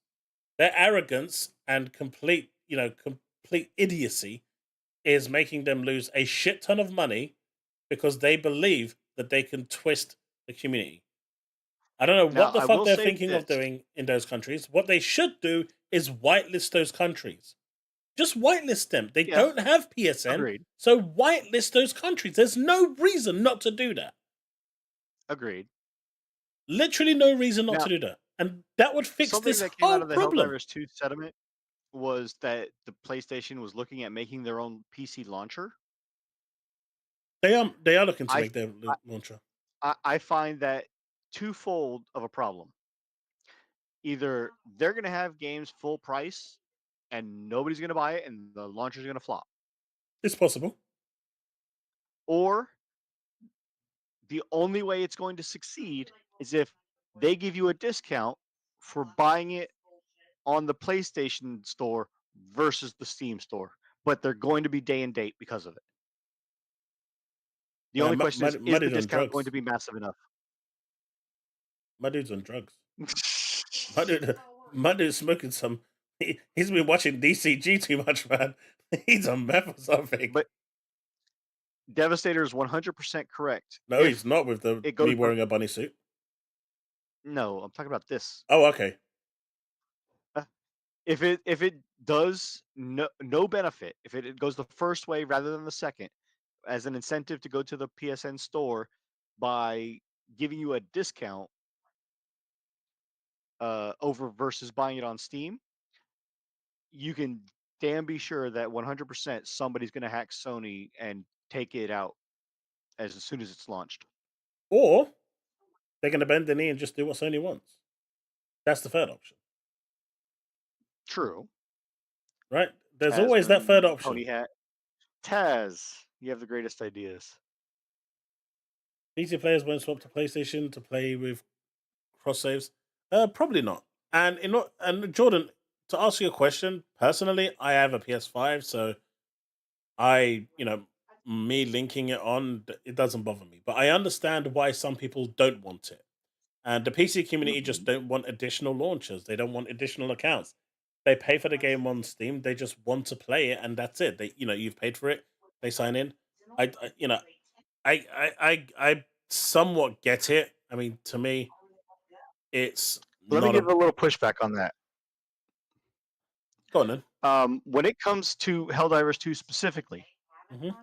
Speaker 1: Their arrogance and complete idiocy is making them lose a shit ton of money because they believe that they can twist the community. I don't know
Speaker 6: Now,
Speaker 1: what the
Speaker 6: I
Speaker 1: fuck
Speaker 6: will
Speaker 1: they're
Speaker 6: say
Speaker 1: thinking of
Speaker 6: this.
Speaker 1: doing in those countries. What they should do is whitelist those countries. Just whitelist them. They
Speaker 6: Yeah,
Speaker 1: don't have PSN,
Speaker 6: agreed.
Speaker 1: so whitelist those countries. There's no reason not to do that.
Speaker 6: Agreed.
Speaker 1: Literally no reason not
Speaker 6: Now,
Speaker 1: to do that. And that would fix
Speaker 6: something
Speaker 1: this
Speaker 6: that came out
Speaker 1: whole
Speaker 6: of the
Speaker 1: problem.
Speaker 6: Helldivers 2 settlement was that the PlayStation was looking at making their own PC launcher.
Speaker 1: They are looking to
Speaker 6: I
Speaker 1: make their launcher.
Speaker 6: I find that twofold of a problem. Either they're going to have games full price and nobody's going to buy it and the launcher's going to flop,
Speaker 1: It's possible.
Speaker 6: or the only way it's going to succeed is if they give you a discount for buying it on the PlayStation store versus the Steam store, but they're going to be day and date because of it. The only question is the
Speaker 1: dude's on
Speaker 6: discount going
Speaker 1: drugs.
Speaker 6: to be massive enough?
Speaker 1: My dude's on drugs. My dude's smoking some. He's been watching DCG too much, man. He's on meth or something.
Speaker 6: But Devastator is 100% correct.
Speaker 1: No, he's not with me
Speaker 6: goes
Speaker 1: wearing a bunny suit.
Speaker 6: No, I'm talking about this.
Speaker 1: Oh, okay.
Speaker 6: If it does no benefit, if it goes the first way rather than the second, as an incentive to go to the PSN store by giving you a discount over versus buying it on Steam, you can damn be sure that 100% somebody's going to hack Sony and take it out as soon as it's launched.
Speaker 1: Or they're going to bend the knee and just do what Sony wants. That's the third option.
Speaker 6: True.
Speaker 1: Right? There's always that third option.
Speaker 6: Pony hat. Taz, you have the greatest ideas.
Speaker 1: PC players won't swap to PlayStation to play with cross saves. Probably not. And Jordan, to ask you a question, personally, I have a PS5, so me linking it on, it doesn't bother me. But I understand why some people don't want it. And the PC community just don't want additional launchers. They don't want additional accounts. They pay for the game on Steam. They just want to play it, and that's it. They, you've paid for it. They sign in. I somewhat get it. I mean, to me, it's
Speaker 6: Let me give a little pushback on that.
Speaker 1: Go on then.
Speaker 6: When it comes to Helldivers 2 specifically,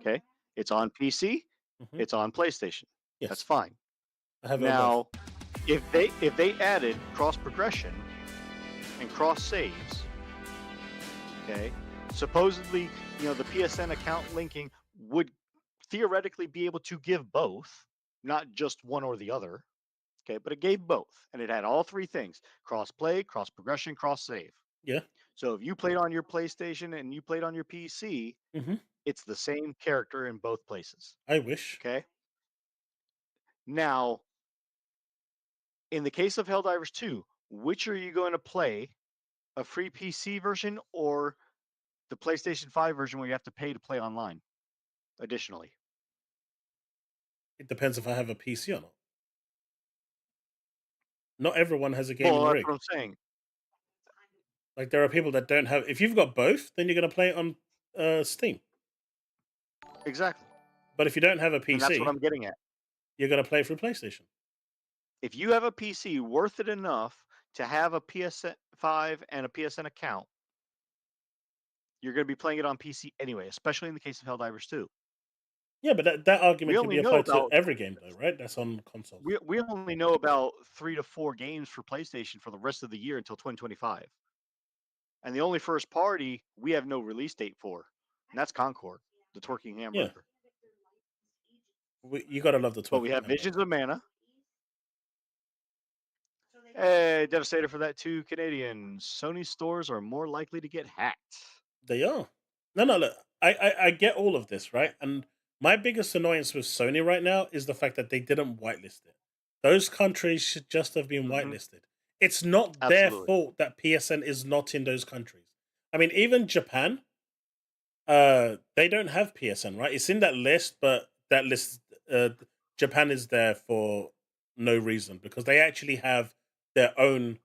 Speaker 1: okay,
Speaker 6: it's on PC, it's on PlayStation.
Speaker 1: Yes.
Speaker 6: That's fine.
Speaker 1: I have
Speaker 6: now, if they added cross progression and cross saves, okay, supposedly the PSN account linking would theoretically be able to give both, not just one or the other. Okay, but it gave both, and it had all three things: cross play, cross progression, cross save.
Speaker 1: Yeah.
Speaker 6: So if you played on your PlayStation and you played on your PC, it's the same character in both places.
Speaker 1: I wish.
Speaker 6: Okay. Now, in the case of Helldivers 2, which are you going to play? A free PC version or the PlayStation 5 version where you have to pay to play online additionally?
Speaker 1: It depends if I have a PC or not. Not everyone has a gaming
Speaker 6: Well, that's
Speaker 1: rig.
Speaker 6: what I'm saying.
Speaker 1: Like, there are people that don't have. If you've got both, then you're going to play it on Steam.
Speaker 6: Exactly.
Speaker 1: But if you don't have a PC,
Speaker 6: and that's what I'm getting at.
Speaker 1: You're going to play it through PlayStation.
Speaker 6: If you have a PC worth it enough to have a PS5 and a PSN account, you're going to be playing it on PC anyway, especially in the case of Helldivers 2.
Speaker 1: Yeah, but that argument can be applied to every game, though, right? That's on consoles.
Speaker 6: We only know about 3 to 4 games for PlayStation for the rest of the year until 2025. And the only first party we have no release date for, and that's Concord, the twerking hamburger.
Speaker 1: Yeah. You got to love the twerking.
Speaker 6: But we have Visions of Mana. Hey, Devastator for that too, Canadian. Sony stores are more likely to get hacked.
Speaker 1: They are. No, look, I get all of this, right? And my biggest annoyance with Sony right now is the fact that they didn't whitelist it. Those countries should just have been whitelisted. It's not their fault that PSN is not in those countries. I mean, even Japan, they don't have PSN, right? It's in that list, but that list, Japan is there for no reason because they actually have their own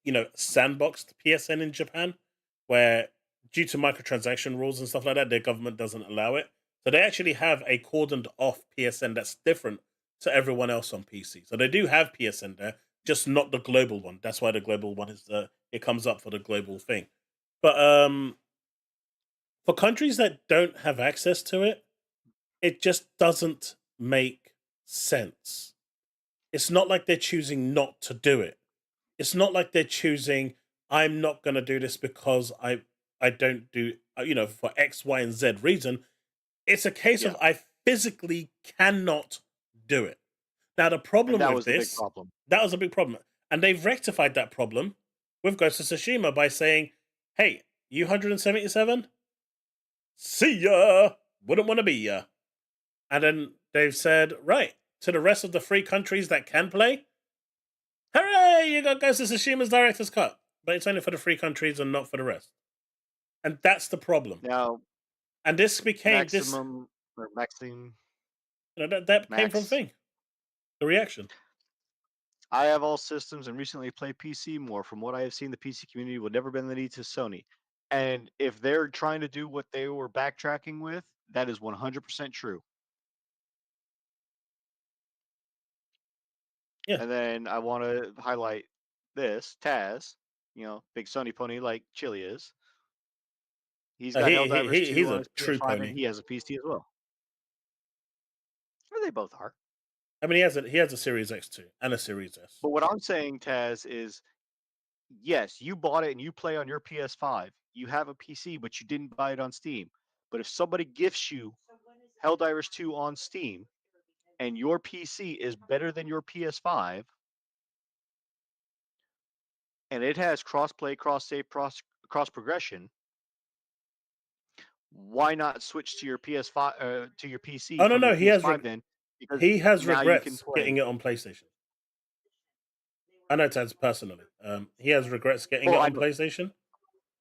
Speaker 1: sandboxed PSN in Japan, where due to microtransaction rules and stuff like that, their government doesn't allow it. So they actually have a cordoned off PSN that's different to everyone else on PC. So they do have PSN there, just not the global one. That's why the global one is it comes up for the global thing. But for countries that don't have access to it, it just doesn't make sense. It's not like they're choosing not to do it. It's not like they're choosing, I'm not going to do this because I don't do, for X, Y, and Z reason. It's a case of I physically cannot do it. Now, the problem
Speaker 6: that
Speaker 1: with
Speaker 6: was the big
Speaker 1: this,
Speaker 6: problem.
Speaker 1: that was a big problem. And they've rectified that problem with Ghost of Tsushima by saying, hey, you 177? See ya! Wouldn't want to be ya. And then they've said, right, to the rest of the 3 countries that can play, hooray, you got Ghost of Tsushima's director's cut. But it's only for the 3 countries and not for the rest. And that's the problem.
Speaker 6: Now,
Speaker 1: And this became
Speaker 6: maximum or maximum.
Speaker 1: that came from Thing. The reaction.
Speaker 6: I have all systems and recently played PC more. From what I have seen, the PC community would never bend the knee to Sony. And if they're trying to do what they were backtracking with, that is 100% true.
Speaker 1: Yeah.
Speaker 6: And then I want to highlight this Taz, big Sony pony like Chille is. He's got Helldivers 2
Speaker 1: he's
Speaker 6: on
Speaker 1: a
Speaker 6: his
Speaker 1: true
Speaker 6: PS5,
Speaker 1: pony.
Speaker 6: and he has a PC as well. Or they both are.
Speaker 1: I mean, he has a Series X2 and a Series S.
Speaker 6: But what I'm saying, Taz, is yes, you bought it and you play on your PS5. You have a PC, but you didn't buy it on Steam. But if somebody gifts you Helldivers 2 on Steam and your PC is better than your PS5 and it has cross-play, cross-save, cross-progression, why not switch to your PS5 to your PC
Speaker 1: Oh no,
Speaker 6: from your
Speaker 1: he has
Speaker 6: PS5 then? Because
Speaker 1: he has
Speaker 6: now you can
Speaker 1: regrets
Speaker 6: play.
Speaker 1: getting it on PlayStation. I know Taz personally. He has regrets getting it on PlayStation.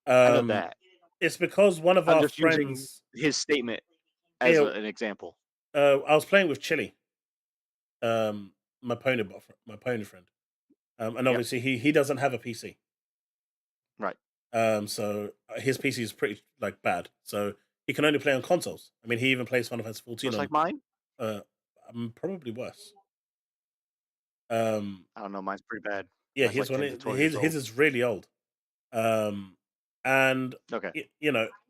Speaker 6: I know that.
Speaker 1: It's because one of
Speaker 6: I'm
Speaker 1: our
Speaker 6: just using
Speaker 1: friends,
Speaker 6: his statement as an example.
Speaker 1: I was playing with Chille, my pony friend, and obviously he doesn't have a PC,
Speaker 6: right?
Speaker 1: So his PC is pretty bad, so he can only play on consoles. I mean, he even plays Final Fantasy 14
Speaker 6: Just
Speaker 1: on
Speaker 6: like mine.
Speaker 1: Probably worse.
Speaker 6: I don't know. Mine's pretty bad.
Speaker 1: Yeah,
Speaker 6: his
Speaker 1: his is really old. And
Speaker 6: okay,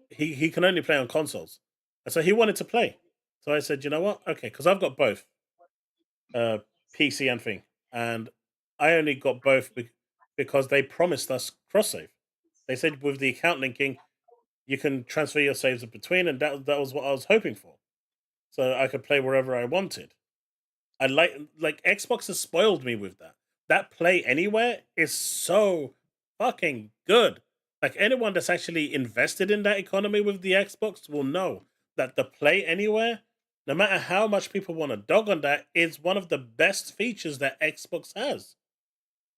Speaker 1: he can only play on consoles, and so he wanted to play. So I said, you know what? Okay, because I've got both PC and Thing, and I only got both because they promised us cross save. They said with the account linking, you can transfer your saves between, and that was what I was hoping for, so I could play wherever I wanted. I like Xbox has spoiled me with that. That Play Anywhere is so fucking good. Like anyone that's actually invested in that economy with the Xbox will know that the Play Anywhere, no matter how much people want to dog on that, is one of the best features that Xbox has.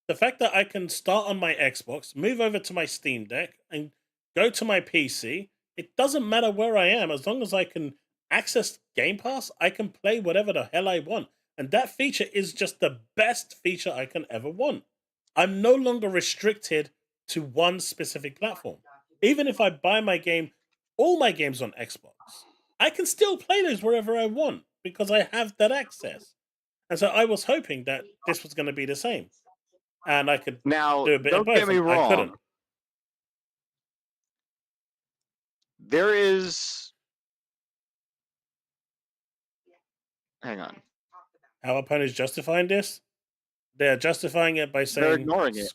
Speaker 1: The fact that I can start on my Xbox, move over to my Steam Deck, and go to my PC, it doesn't matter where I am, as long as I can access Game Pass, I can play whatever the hell I want. And that feature is just the best feature I can ever want. I'm no longer restricted to one specific platform. Even if I buy all my games on Xbox, I can still play those wherever I want because I have that access. And so I was hoping that this was going to be the same. And I could
Speaker 6: now
Speaker 1: do a bit of
Speaker 6: don't
Speaker 1: both.
Speaker 6: get me wrong.
Speaker 1: I couldn't.
Speaker 6: There is. Hang on.
Speaker 1: How opponents justifying this? They're justifying it by saying
Speaker 6: they're ignoring it.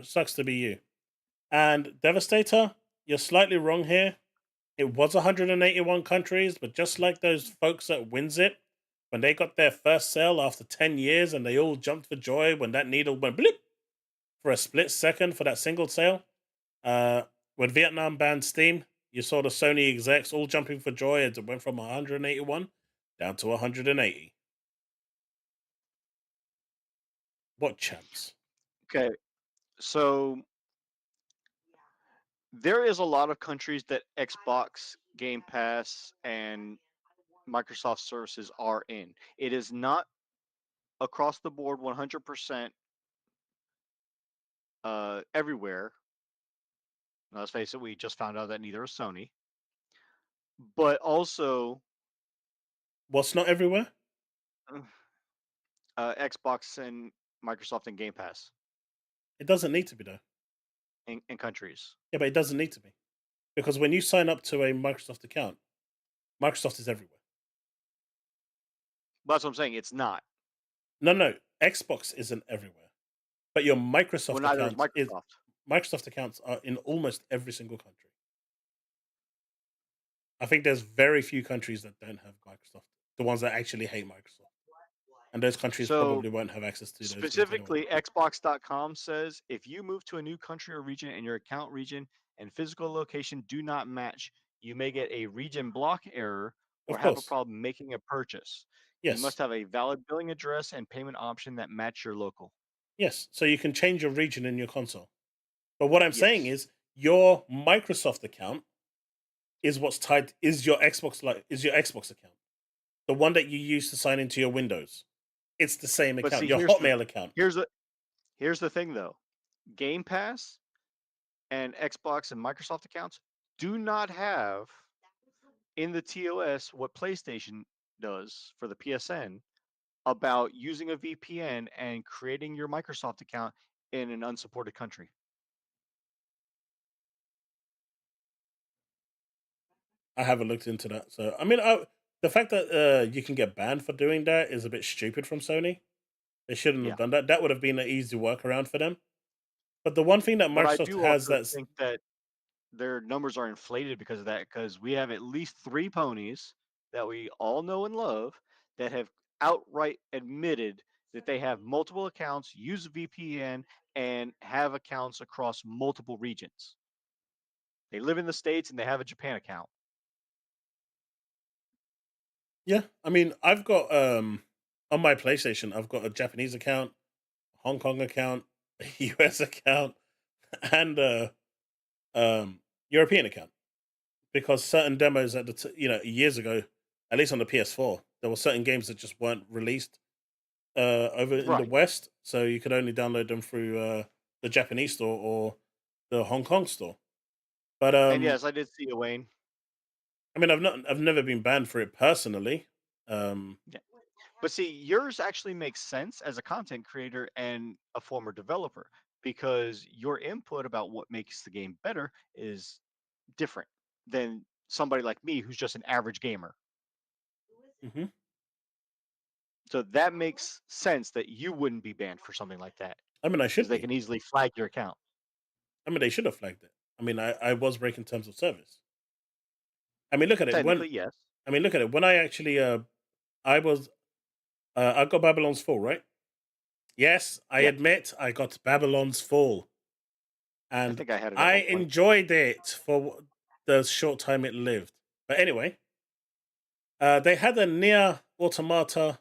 Speaker 1: Sucks to be you. And Devastator, you're slightly wrong here. It was 181 countries, but just like those folks at WinZip, when they got their first sale after 10 years and they all jumped for joy when that needle went blip for a split second for that single sale, when Vietnam banned Steam, you saw the Sony execs all jumping for joy as it went from 181 down to 180. What champs?
Speaker 6: Okay, so there is a lot of countries that Xbox Game Pass and Microsoft services are in. It is not across the board 100% everywhere. Now, let's face it, we just found out that neither is Sony. But also,
Speaker 1: What's not everywhere?
Speaker 6: Xbox and Microsoft and Game Pass
Speaker 1: It doesn't need to be though.
Speaker 6: in countries.
Speaker 1: Yeah, but it doesn't need to be because when you sign up to a Microsoft account, Microsoft is everywhere.
Speaker 6: But that's what I'm saying. It's not.
Speaker 1: No, Xbox isn't everywhere, but your
Speaker 6: Well,
Speaker 1: Microsoft
Speaker 6: neither is
Speaker 1: account is.
Speaker 6: Microsoft.
Speaker 1: Microsoft accounts are in almost every single country. I think there's very few countries that don't have Microsoft. The ones that actually hate Microsoft, and those countries
Speaker 6: So,
Speaker 1: probably won't have access to those games anyway.
Speaker 6: specifically, Xbox.com says if you move to a new country or region and your account region and physical location do not match, you may get a region block error or
Speaker 1: Of
Speaker 6: have a
Speaker 1: course,
Speaker 6: problem making a purchase. You must
Speaker 1: yes,
Speaker 6: have a valid billing address and payment option that match your local.
Speaker 1: yes. So you can change your region in your console. But what I'm saying
Speaker 6: Yes.
Speaker 1: is your Microsoft account is what's tied is your Xbox account. The one that you use to sign into your Windows. It's the same
Speaker 6: But
Speaker 1: account.
Speaker 6: see,
Speaker 1: Your Hotmail account.
Speaker 6: here's the thing though. Game Pass and Xbox and Microsoft accounts do not have in the TOS what PlayStation does for the PSN about using a VPN and creating your Microsoft account in an unsupported country.
Speaker 1: I haven't looked into that. So I mean, the fact that you can get banned for doing that is a bit stupid from Sony. They shouldn't have
Speaker 6: Yeah.
Speaker 1: done that. That would have been an easy workaround for them. But the one thing that
Speaker 6: But I
Speaker 1: Microsoft
Speaker 6: do
Speaker 1: has
Speaker 6: also
Speaker 1: that's
Speaker 6: think that their numbers are inflated because of that, because we have at least 3 ponies that we all know and love that have outright admitted that they have multiple accounts, use a VPN, and have accounts across multiple regions. They live in the States and they have a Japan account.
Speaker 1: yeah. I mean, I've got on my PlayStation, I've got a Japanese account, Hong Kong account, a US account, and a European account. Because certain demos at the years ago, at least on the PS4, there were certain games that just weren't released over in the
Speaker 6: Right.
Speaker 1: West, so you could only download them through the Japanese store or the Hong Kong store. But
Speaker 6: And yes, I did see you, Wayne.
Speaker 1: I mean, I've never been banned for it personally.
Speaker 6: Yeah. But see, yours actually makes sense as a content creator and a former developer because your input about what makes the game better is different than somebody like me who's just an average gamer.
Speaker 1: mhm.
Speaker 6: So that makes sense that you wouldn't be banned for something like that
Speaker 1: I mean, I
Speaker 6: because
Speaker 1: should
Speaker 6: they
Speaker 1: be.
Speaker 6: can easily flag your account.
Speaker 1: I mean, they should have flagged it. I mean, I was breaking terms of service. I mean, look at it.
Speaker 6: Technically, yes.
Speaker 1: Look at it. When I actually I was I got Babylon's Fall, right? Yes, I
Speaker 6: Yeah.
Speaker 1: admit I got Babylon's Fall,
Speaker 6: I
Speaker 1: and
Speaker 6: think I had it at
Speaker 1: I
Speaker 6: one point.
Speaker 1: enjoyed it for the short time it lived. But anyway, they had a near Automata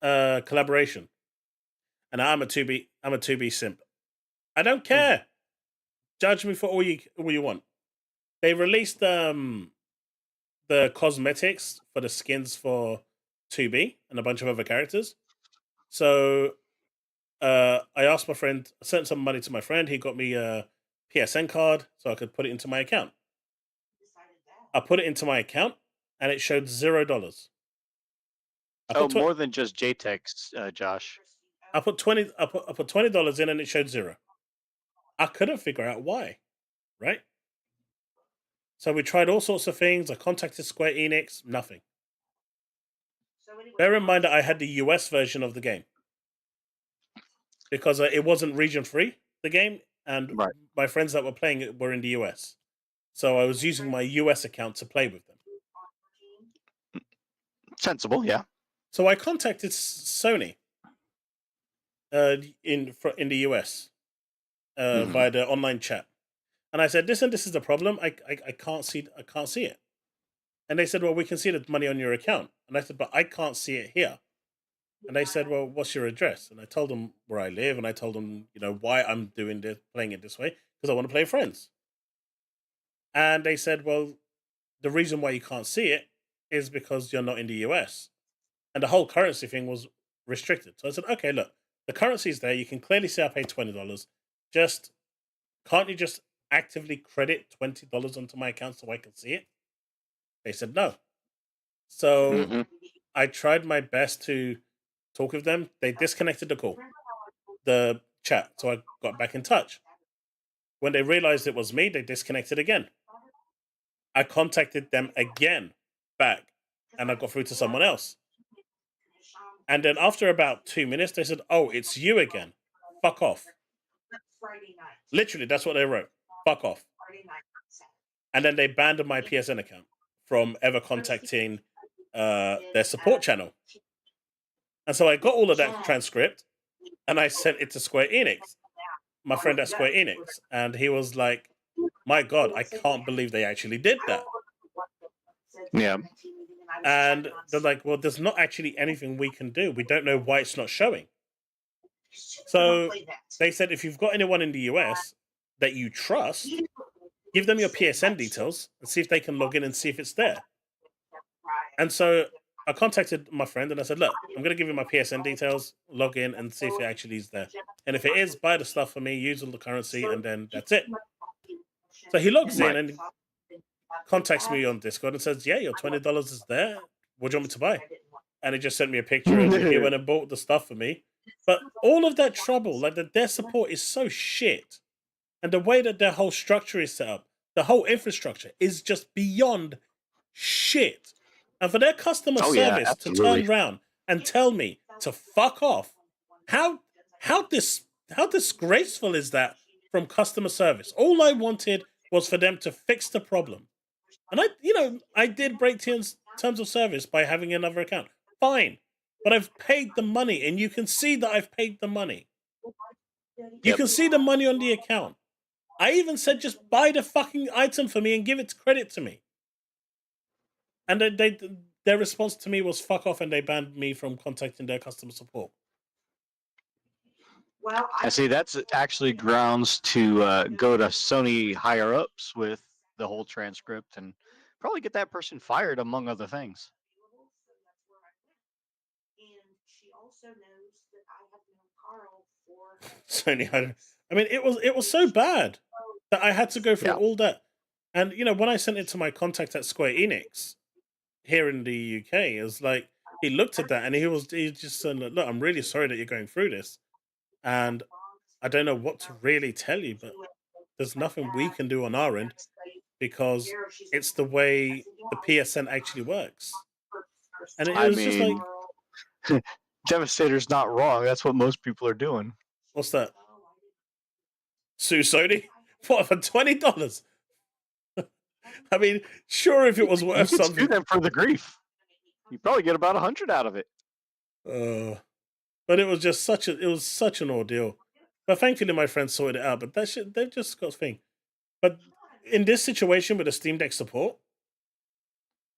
Speaker 1: collaboration, and I'm a 2B simp. I don't care. Judge me for all you want. They released the cosmetics for the skins for 2B and a bunch of other characters. So I asked my friend, I sent some money to my friend. He got me a PSN card so I could put it into my account. I put it into my account and it showed $0.
Speaker 6: Oh, more than just JTEX, Josh.
Speaker 1: I put $20 in and it showed 0. I couldn't figure out why, right? So we tried all sorts of things. I contacted Square Enix, nothing. Bear in mind that I had the US version of the game because it wasn't region free, the game, and
Speaker 6: Right.
Speaker 1: my friends that were playing it were in the US. So I was using my US account to play with them.
Speaker 6: Sensible, yeah.
Speaker 1: So I contacted Sony in the US via the online chat, and I said, "This is the problem. I can't see it." And they said, "Well, we can see the money on your account." And I said, "But I can't see it here." And they said, "Well, what's your address?" And I told them where I live, and I told them, why I'm playing it this way because I want to play with friends. And they said, "Well, the reason why you can't see it is because you're not in the US." And the whole currency thing was restricted. So I said, "Okay, look, the currency's there. You can clearly see I paid $20. can't you just actively credit $20 onto my account so I can see it? They said no. So
Speaker 6: Mhm.
Speaker 1: I tried my best to talk with them. They disconnected the chat, so I got back in touch. When they realized it was me, they disconnected again. I contacted them again back, and I got through to someone else. And then after about 2 minutes, they said, "Oh, it's you again. Fuck off." Literally, that's what they wrote. Fuck off. And then they banned my PSN account from ever contacting their support channel. And so I got all of that transcript and I sent it to Square Enix, my friend at Square Enix. And he was like, "My God, I can't believe they actually did that."
Speaker 6: Yeah.
Speaker 1: And they're like, "Well, there's not actually anything we can do. We don't know why it's not showing." So they said, if you've got anyone in the US that you trust, give them your PSN details and see if they can log in and see if it's there. And so I contacted my friend and I said, "Look, I'm going to give you my PSN details, log in and see if it actually is there. And if it is, buy the stuff for me, use all the currency, and then that's it." So he logs in and contacts me on Discord and says, "Yeah, your $20 is there. What do you want me to buy?" And he just sent me a picture and he went and bought the stuff for me. But all of that trouble, like their support is so shit. And the way that their whole structure is set up, the whole infrastructure is just beyond shit. And for their customer
Speaker 6: Oh yeah,
Speaker 1: service to
Speaker 6: absolutely.
Speaker 1: turn around and tell me to fuck off, how disgraceful is that from customer service? All I wanted was for them to fix the problem. And I did break terms of service by having another account. Fine. But I've paid the money and you can see that I've paid the money. You
Speaker 6: Yep.
Speaker 1: can see the money on the account. I even said just buy the fucking item for me and give it credit to me. And their response to me was fuck off, and they banned me from contacting their customer support.
Speaker 7: Well,
Speaker 6: I see. That's actually grounds to go to Sony higher ups with the whole transcript and probably get that person fired, among other things.
Speaker 7: And she also knows that I have known Carl for
Speaker 1: Sony, I mean, it was so bad that I had to go through
Speaker 6: Yeah.
Speaker 1: all that. And when I sent it to my contact at Square Enix here in the UK, it was like he looked at that and he just said, "Look, I'm really sorry that you're going through this, and I don't know what to really tell you, but there's nothing we can do on our end because it's the way the PSN actually works." And it
Speaker 6: I
Speaker 1: was just like,
Speaker 6: mean, Devastator's not wrong. That's what most people are doing.
Speaker 1: what's that? Sue Sony? What, for $20? I mean, sure, if it was
Speaker 6: You
Speaker 1: worth
Speaker 6: could sue
Speaker 1: something.
Speaker 6: them for the grief. You probably get about 100 out of it.
Speaker 1: But it was just such an ordeal. But thankfully, my friends sorted it out. But that shit, they've just got a thing. But in this situation with the Steam Deck support,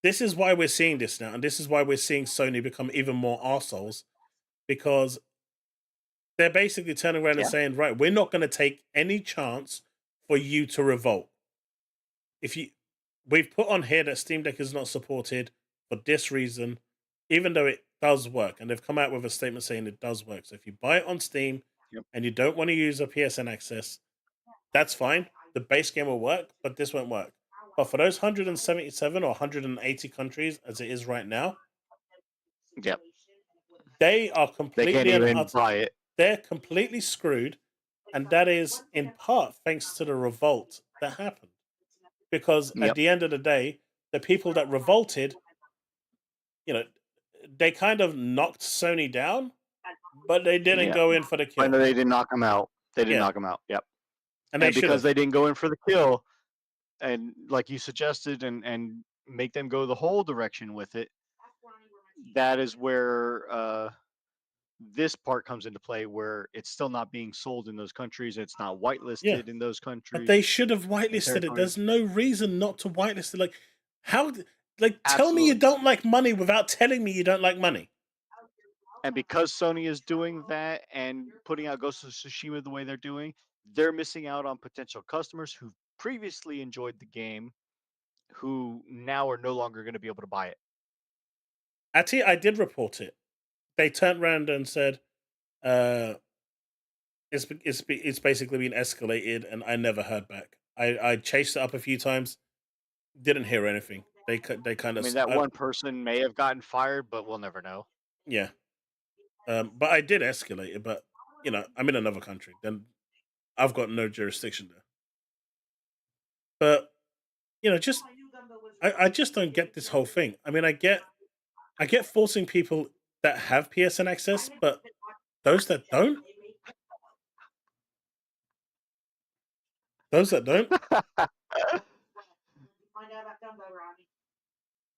Speaker 1: this is why we're seeing this now, and this is why we're seeing Sony become even more arseholes, because they're basically turning around and
Speaker 6: Yeah.
Speaker 1: saying, "Right, we're not going to take any chance for you to revolt. We've put on here that Steam Deck is not supported for this reason, even though it does work." And they've come out with a statement saying it does work. So if you buy it on Steam
Speaker 6: Yep.
Speaker 1: and you don't want to use a PSN access, that's fine. The base game will work, but this won't work. But for those 177 or 180 countries as it is right now,
Speaker 6: Yep.
Speaker 1: they are
Speaker 6: They can't
Speaker 1: completely and
Speaker 6: even
Speaker 1: utter,
Speaker 6: buy it.
Speaker 1: they're completely screwed. And that is in part thanks to the revolt that happened. Because at
Speaker 6: Yep.
Speaker 1: the end of the day, the people that revolted, they kind of knocked Sony down, but they didn't
Speaker 6: Yeah.
Speaker 1: go in for the
Speaker 6: I
Speaker 1: kill.
Speaker 6: know they didn't knock him out. They didn't
Speaker 1: Yeah.
Speaker 6: knock him out. Yep.
Speaker 1: And they should
Speaker 6: because
Speaker 1: have.
Speaker 6: they didn't go in for the kill, and like you suggested, and make them go the whole direction with it, that is where this part comes into play, where it's still not being sold in those countries. It's not whitelisted in those countries.
Speaker 1: But they should have
Speaker 6: and
Speaker 1: whitelisted it.
Speaker 6: territories.
Speaker 1: There's no reason not to whitelist it. Like, how? Like, tell me
Speaker 6: Absolutely.
Speaker 1: you don't like money without telling me you don't like money.
Speaker 6: And because Sony is doing that and putting out Ghost of Tsushima the way they're doing, they're missing out on potential customers who previously enjoyed the game, who now are no longer going to be able to buy it.
Speaker 1: Actually, I did report it. They turned around and said, it's basically been escalated, and I never heard back. I chased it up a few times, didn't hear anything. They kind
Speaker 6: I
Speaker 1: of
Speaker 6: mean, that one person may have gotten fired, but we'll never know.
Speaker 1: yeah. But I did escalate it. But I'm in another country, then I've got no jurisdiction there. But just I just don't get this whole thing. I mean, I get forcing people that have PSN access, but those that don't,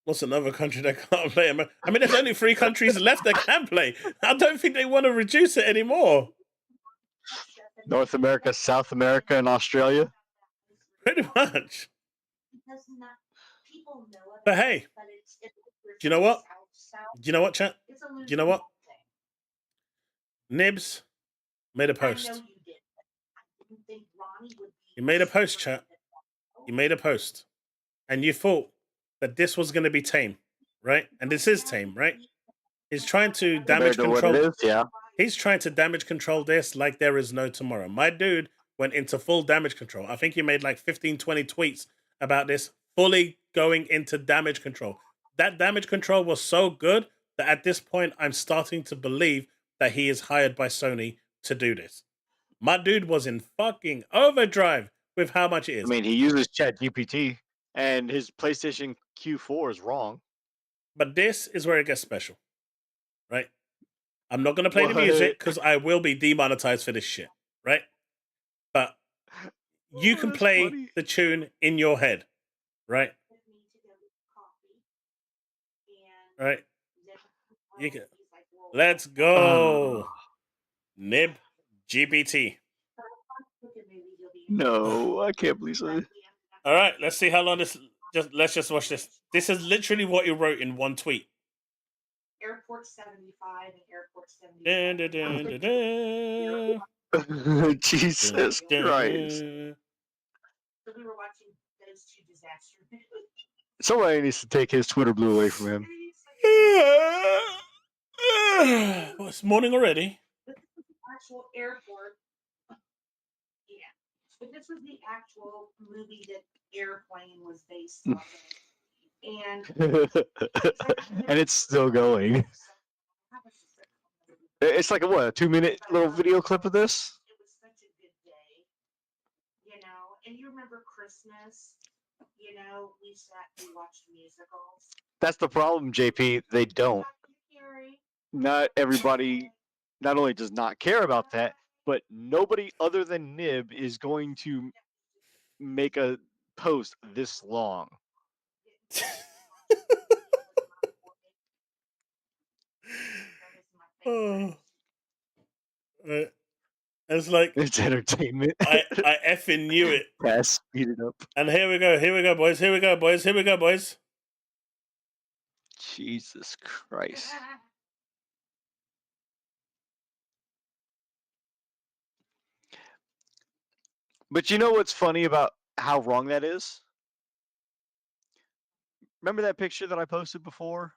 Speaker 1: what's another country that can't play? I mean, there's only 3 countries left that can play. I don't think they want to reduce it anymore.
Speaker 6: North America, South America, and Australia.
Speaker 1: Pretty much. But hey, do you know what? Do you know what, chat? Do you know what? Nibs made a post. He made a post, chat. He made a post. And you thought that this was going to be tame, right? And this is tame, right? He's trying to damage control.
Speaker 6: What it is, yeah.
Speaker 1: He's trying to damage control this like there is no tomorrow. My dude went into full damage control. I think he made like 15, 20 tweets about this, fully going into damage control. That damage control was so good that at this point, I'm starting to believe that he is hired by Sony to do this. My dude was in fucking overdrive with how much it is.
Speaker 6: I mean, he uses ChatGPT, and his PlayStation Q4 is wrong.
Speaker 1: But this is where it gets special, right? I'm not going to play the music because I will be demonetized for this shit, right? But you can play the tune in your head, right? Right? You can. Let's go. Nib GPT.
Speaker 6: No, I can't believe so.
Speaker 1: All right, let's see how long this. Let's just watch this. This is literally what he wrote in one tweet.
Speaker 7: Airport 75 and Airport
Speaker 1: 75.
Speaker 6: Jesus Christ.
Speaker 7: So we were watching those 2 disaster movies.
Speaker 6: Somebody needs to take his Twitter blue away from him.
Speaker 1: Well, it's morning already.
Speaker 7: But this was the actual airport. Yeah. But this was the actual movie that Airplane was based on. And
Speaker 6: and it's still going. It's like a 2-minute little video clip of this?
Speaker 7: It was such a good day. And you remember Christmas? We sat and watched musicals.
Speaker 6: That's the problem, JP. They don't. Not everybody not only does not care about that, but nobody other than Nib is going to make a post this long.
Speaker 1: It's like
Speaker 6: it's entertainment.
Speaker 1: I effing knew it.
Speaker 6: Speed it up.
Speaker 1: And here we go, boys. Here we go, boys.
Speaker 6: Jesus Christ. But you know what's funny about how wrong that is? Remember that picture that I posted before?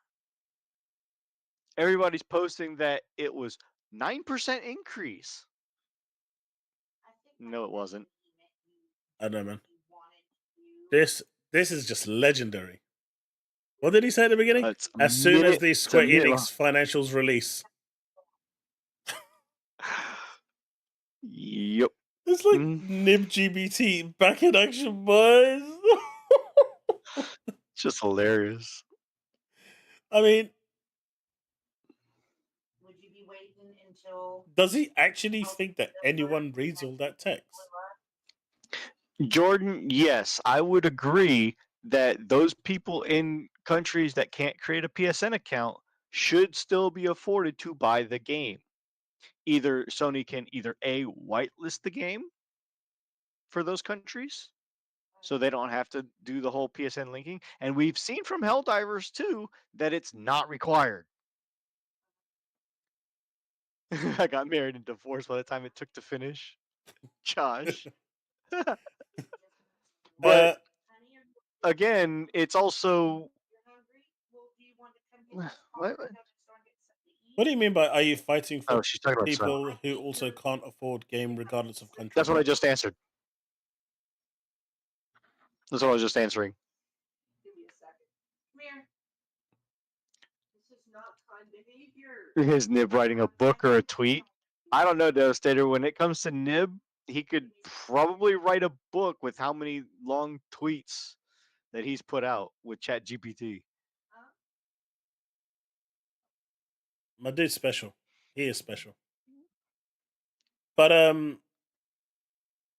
Speaker 6: Everybody's posting that it was 9% increase. No, it wasn't.
Speaker 1: I don't know, man. This is just legendary. What did he say at the beginning? As soon as the Square Enix financials release.
Speaker 6: Yep.
Speaker 1: It's like Nib GBT back in action, boys.
Speaker 6: Just hilarious.
Speaker 1: I mean,
Speaker 7: would you be waiting until?
Speaker 1: Does he actually think that anyone reads all that text?
Speaker 6: Jordan, yes, I would agree that those people in countries that can't create a PSN account should still be afforded to buy the game. Either Sony can either A, whitelist the game for those countries, so they don't have to do the whole PSN linking. And we've seen from Helldivers too that it's not required. I got married and divorced by the time it took to finish. Josh. But again, it's also what?
Speaker 1: What do you mean by are you fighting for
Speaker 6: Oh, she's talking about
Speaker 1: people who also can't afford game regardless of country?
Speaker 6: That's what I just answered. That's what I was just answering.
Speaker 7: Give me a second. Come here. This is not kind behavior.
Speaker 6: Is Nib writing a book or a tweet? I don't know, Devastator. When it comes to Nib, he could probably write a book with how many long tweets that he's put out with ChatGPT.
Speaker 1: My dude's special. He is special. But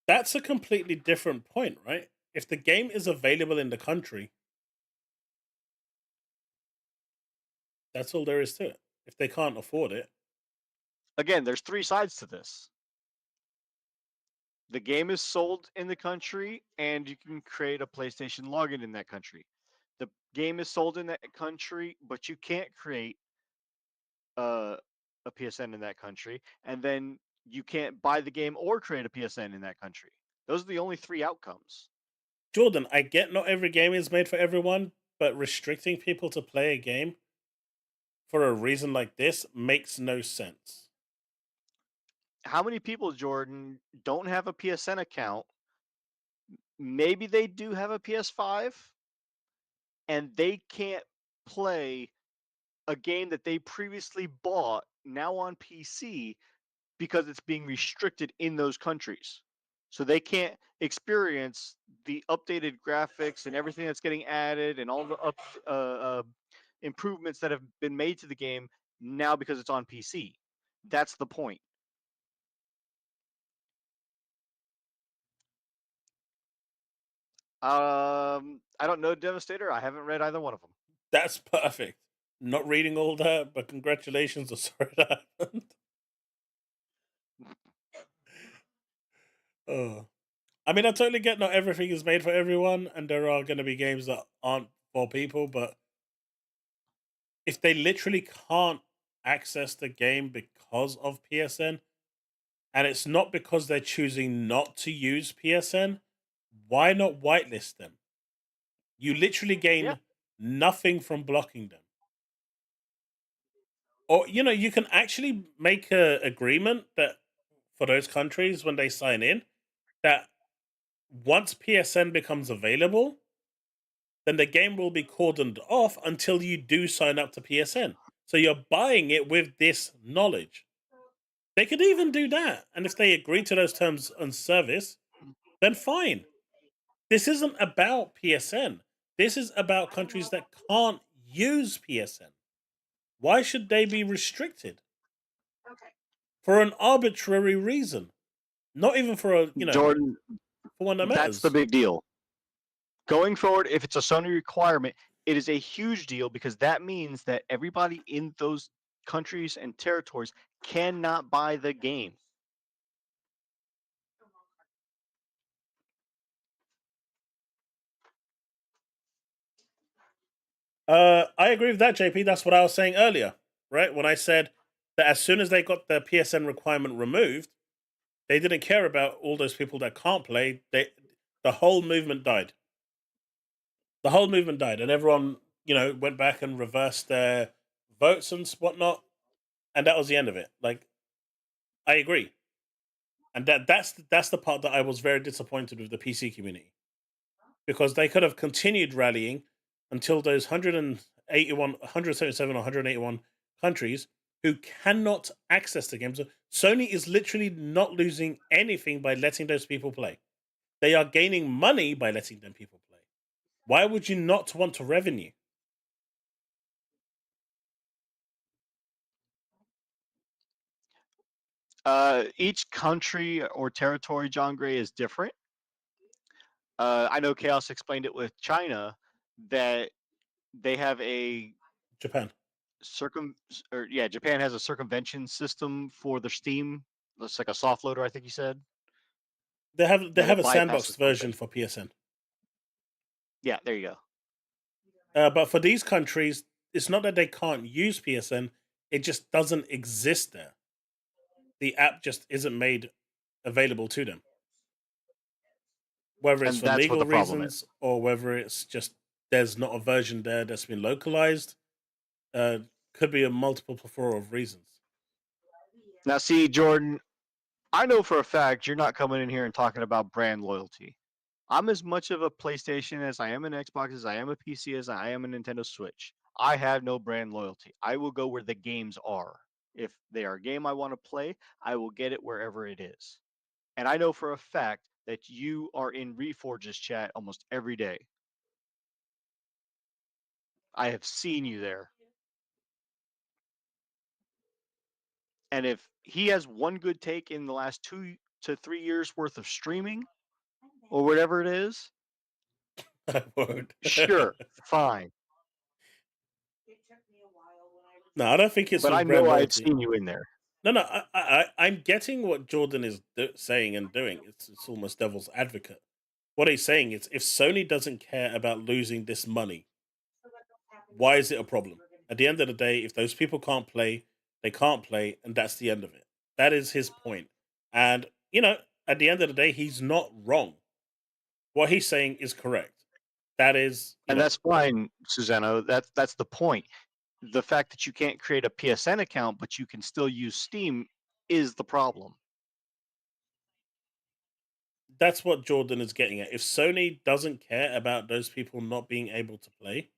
Speaker 1: that's a completely different point, right? If the game is available in the country, that's all there is to it. If they can't afford it.
Speaker 6: Again, there's three sides to this. The game is sold in the country, and you can create a PlayStation login in that country. The game is sold in that country, but you can't create a PSN in that country, and then you can't buy the game or create a PSN in that country. Those are the only three outcomes.
Speaker 1: Jordan, I get not every game is made for everyone, but restricting people to play a game for a reason like this makes no sense.
Speaker 6: How many people, Jordan, don't have a PSN account? Maybe they do have a PS5, and they can't play a game that they previously bought now on PC because it's being restricted in those countries. So they can't experience the updated graphics and everything that's getting added and all the improvements that have been made to the game now because it's on PC. That's the point. I don't know, Devastator. I haven't read either one of them.
Speaker 1: That's perfect. Not reading all that, but congratulations. I'm sorry that happened. Oh. I mean, I totally get not everything is made for everyone, and there are going to be games that aren't for people, but if they literally can't access the game because of PSN, and it's not because they're choosing not to use PSN, why not whitelist them? You literally gain nothing from blocking them. Or, you can actually make an agreement that for those countries when they sign in, that once PSN becomes available, then the game will be cordoned off until you do sign up to PSN. So you're buying it with this knowledge. They could even do that. And if they agree to those terms and service, then fine. This isn't about PSN. This is about countries that can't use PSN. Why should they be restricted?
Speaker 7: Okay.
Speaker 1: For an arbitrary reason. Not even for a,
Speaker 6: Jordan,
Speaker 1: for one that matters.
Speaker 6: that's the big deal. Going forward, if it's a Sony requirement, it is a huge deal because that means that everybody in those countries and territories cannot buy the game.
Speaker 1: I agree with that, JP. That's what I was saying earlier, right? When I said that as soon as they got the PSN requirement removed, they didn't care about all those people that can't play. The whole movement died. The whole movement died, and everyone, went back and reversed their votes and whatnot, and that was the end of it. Like, I agree, and that's the part that I was very disappointed with the PC community, because they could have continued rallying until those 177 or 181 countries who cannot access the game. So Sony is literally not losing anything by letting those people play. They are gaining money by letting them people play. Why would you not want to revenue?
Speaker 6: Each country or territory, John Gray, is different. I know Chaos explained it with China that they have a
Speaker 1: Japan.
Speaker 6: Japan has a circumvention system for their Steam. Looks like a soft loader, I think you said.
Speaker 1: They have a sandbox
Speaker 6: bypasses
Speaker 1: version for PSN.
Speaker 6: Yeah, there you go.
Speaker 1: But for these countries, it's not that they can't use PSN; it just doesn't exist there. The app just isn't made available to them. Whether it's
Speaker 6: And
Speaker 1: for
Speaker 6: that's what
Speaker 1: legal
Speaker 6: the problem
Speaker 1: reasons or whether it's just there's not a version there that's been localized. could be a multiple plethora of reasons.
Speaker 6: Now, see, Jordan, I know for a fact you're not coming in here and talking about brand loyalty. I'm as much of a PlayStation as I am an Xbox, as I am a PC, as I am a Nintendo Switch. I have no brand loyalty. I will go where the games are. If they are a game I want to play, I will get it wherever it is. And I know for a fact that you are in Reforge's chat almost every day. I have seen you there. And if he has one good take in the last 2 to 3 years worth of streaming or whatever it is,
Speaker 1: I won't.
Speaker 6: sure, fine.
Speaker 1: No, I don't think it's
Speaker 6: But
Speaker 1: with
Speaker 6: I
Speaker 1: brand
Speaker 6: know I've
Speaker 1: loyalty.
Speaker 6: seen you in there.
Speaker 1: No, I'm getting what Jordan is saying and doing. It's almost devil's advocate. What he's saying is, if Sony doesn't care about losing this money, why is it a problem? At the end of the day, if those people can't play, they can't play, and that's the end of it. That is his point. And, at the end of the day, he's not wrong. What he's saying is correct. That is,
Speaker 6: And that's fine, Susano. That's the point. The fact that you can't create a PSN account, but you can still use Steam is the problem.
Speaker 1: that's what Jordan is getting at. If Sony doesn't care about those people not being able to play,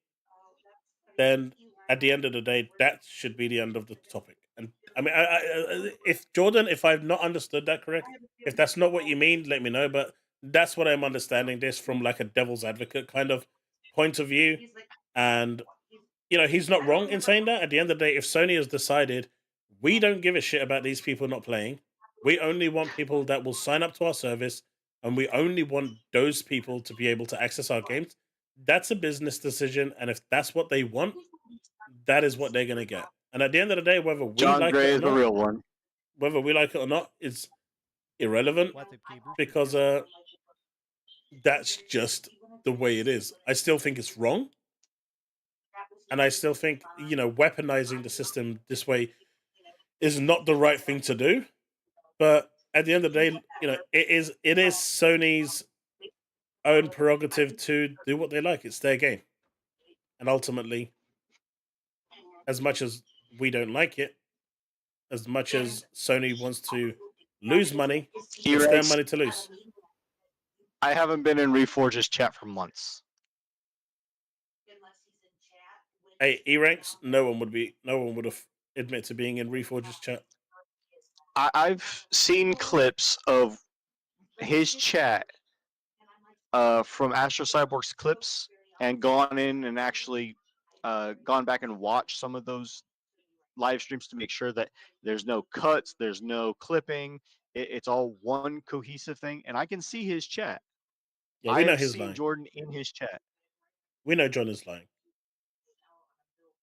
Speaker 1: then at the end of the day, that should be the end of the topic. And I mean, if Jordan, if I've not understood that correct, if that's not what you mean, let me know. But that's what I'm understanding this from, like a devil's advocate kind of point of view. And he's not wrong in saying that. At the end of the day, if Sony has decided we don't give a shit about these people not playing, we only want people that will sign up to our service, and we only want those people to be able to access our games. That's a business decision, and if that's what they want, that is what they're going to get. And at the end of the day, whether we
Speaker 6: John
Speaker 1: like
Speaker 6: Gray
Speaker 1: it or
Speaker 6: is the
Speaker 1: not,
Speaker 6: real one.
Speaker 1: whether we like it or not, is irrelevant because that's just the way it is. I still think it's wrong, and I still think weaponizing the system this way is not the right thing to do. But at the end of the day, it is Sony's own prerogative to do what they like. It's their game, and ultimately, as much as we don't like it, as much as Sony wants to lose money, it's their money to lose.
Speaker 6: I haven't been in Reforge's chat for months.
Speaker 1: Hey, E-Ranks, no one would have admit to being in Reforge's chat.
Speaker 6: I've seen clips of his chat from Astro Cyborg's clips and gone in and actually gone back and watched some of those live streams to make sure that there's no cuts, there's no clipping. It's all one cohesive thing, and I can see his chat.
Speaker 1: Yeah, we know
Speaker 6: have
Speaker 1: he's
Speaker 6: seen
Speaker 1: lying.
Speaker 6: Jordan in his chat.
Speaker 1: We know John is lying.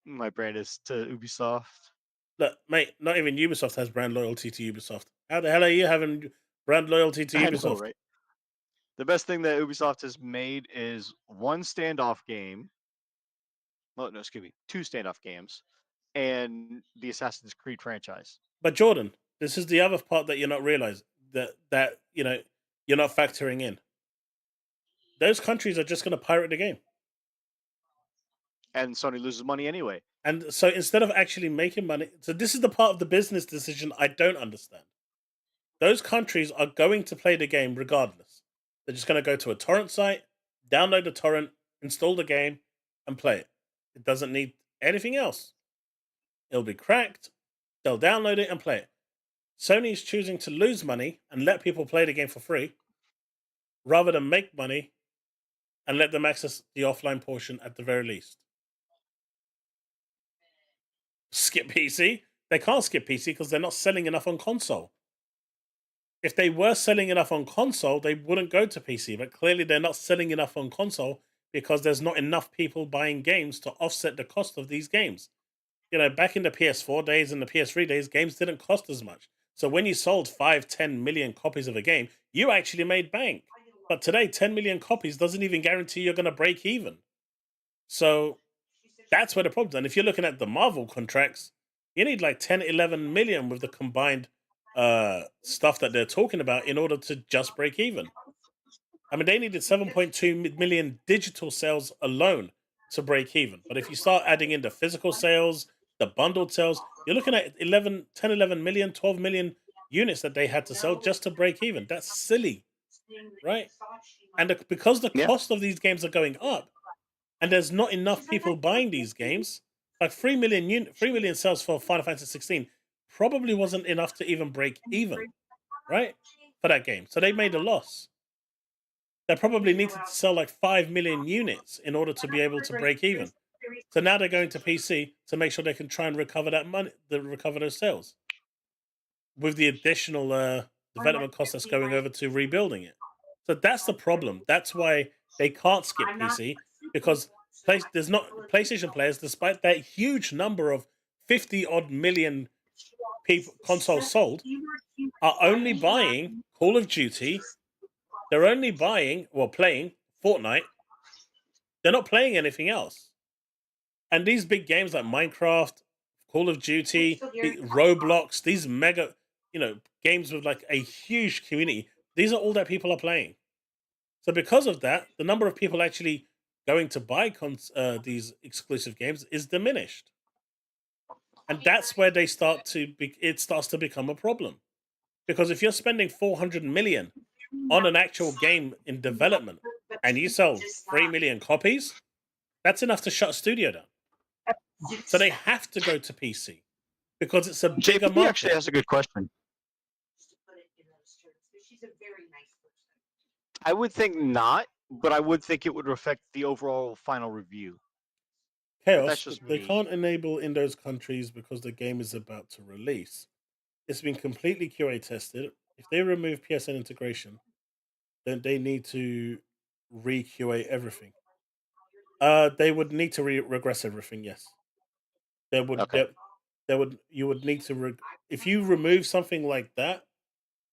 Speaker 6: My brand is to Ubisoft.
Speaker 1: Look, mate, not even Ubisoft has brand loyalty to Ubisoft. How the hell are you having brand loyalty to Ubisoft?
Speaker 6: I know, right? The best thing that Ubisoft has made is one standoff game. Well, no, excuse me, 2 standoff games, and the Assassin's Creed franchise.
Speaker 1: But Jordan, this is the other part that you're not realizing that you're not factoring in. Those countries are just going to pirate the game,
Speaker 6: and Sony loses money anyway.
Speaker 1: And so instead of actually making money, so this is the part of the business decision I don't understand. Those countries are going to play the game regardless. They're just going to go to a torrent site, download the torrent, install the game, and play it. It doesn't need anything else. It'll be cracked. They'll download it and play it. Sony's choosing to lose money and let people play the game for free rather than make money and let them access the offline portion at the very least. Skip PC? They can't skip PC because they're not selling enough on console. If they were selling enough on console, they wouldn't go to PC, but clearly they're not selling enough on console because there's not enough people buying games to offset the cost of these games. Back in the PS4 days and the PS3 days, games didn't cost as much. So when you sold 5-10 million copies of a game, you actually made bank. But today, 10 million copies doesn't even guarantee you're going to break even. So that's where the problem's. And if you're looking at the Marvel contracts, you need like 10, 11 million with the combined stuff that they're talking about in order to just break even. I mean, they needed 7.2 million digital sales alone to break even. But if you start adding in the physical sales, the bundled sales. You're looking at 10, 11 million, 12 million units that they had to sell just to break even. That's silly, right? And because the
Speaker 6: Yeah.
Speaker 1: cost of these games are going up, and there's not enough people buying these games, like 3 million sales for Final Fantasy 16 probably wasn't enough to even break even, right? For that game. So they made a loss. They probably needed to sell like 5 million units in order to be able to break even. So now they're going to PC to make sure they can try and recover that money, recover those sales with the additional development cost that's going over to rebuilding it. So that's the problem. That's why they can't skip PC, because there's not PlayStation players, despite that huge number of 50 odd million people consoles sold, are only buying Call of Duty. They're only buying playing Fortnite. They're not playing anything else. And these big games like Minecraft, Call of Duty, Roblox, these mega, games with like a huge community, these are all that people are playing. So because of that, the number of people actually going to buy these exclusive games is diminished. And that's where it starts to become a problem. Because if you're spending 400 million on an actual game in development and you sell 3 million copies, that's enough to shut a studio down. So they have to go to PC because it's a bigger
Speaker 6: JP
Speaker 1: market.
Speaker 6: actually has a good question. I would think not, but I would think it would affect the overall final review.
Speaker 1: Chaos,
Speaker 6: that's just
Speaker 1: they
Speaker 6: me.
Speaker 1: can't enable in those countries because the game is about to release. It's been completely QA tested. If they remove PSN integration, then they need to re-QA everything. They would need to regress everything. Yes, they would.
Speaker 6: Okay.
Speaker 1: You would need to. If you remove something like that,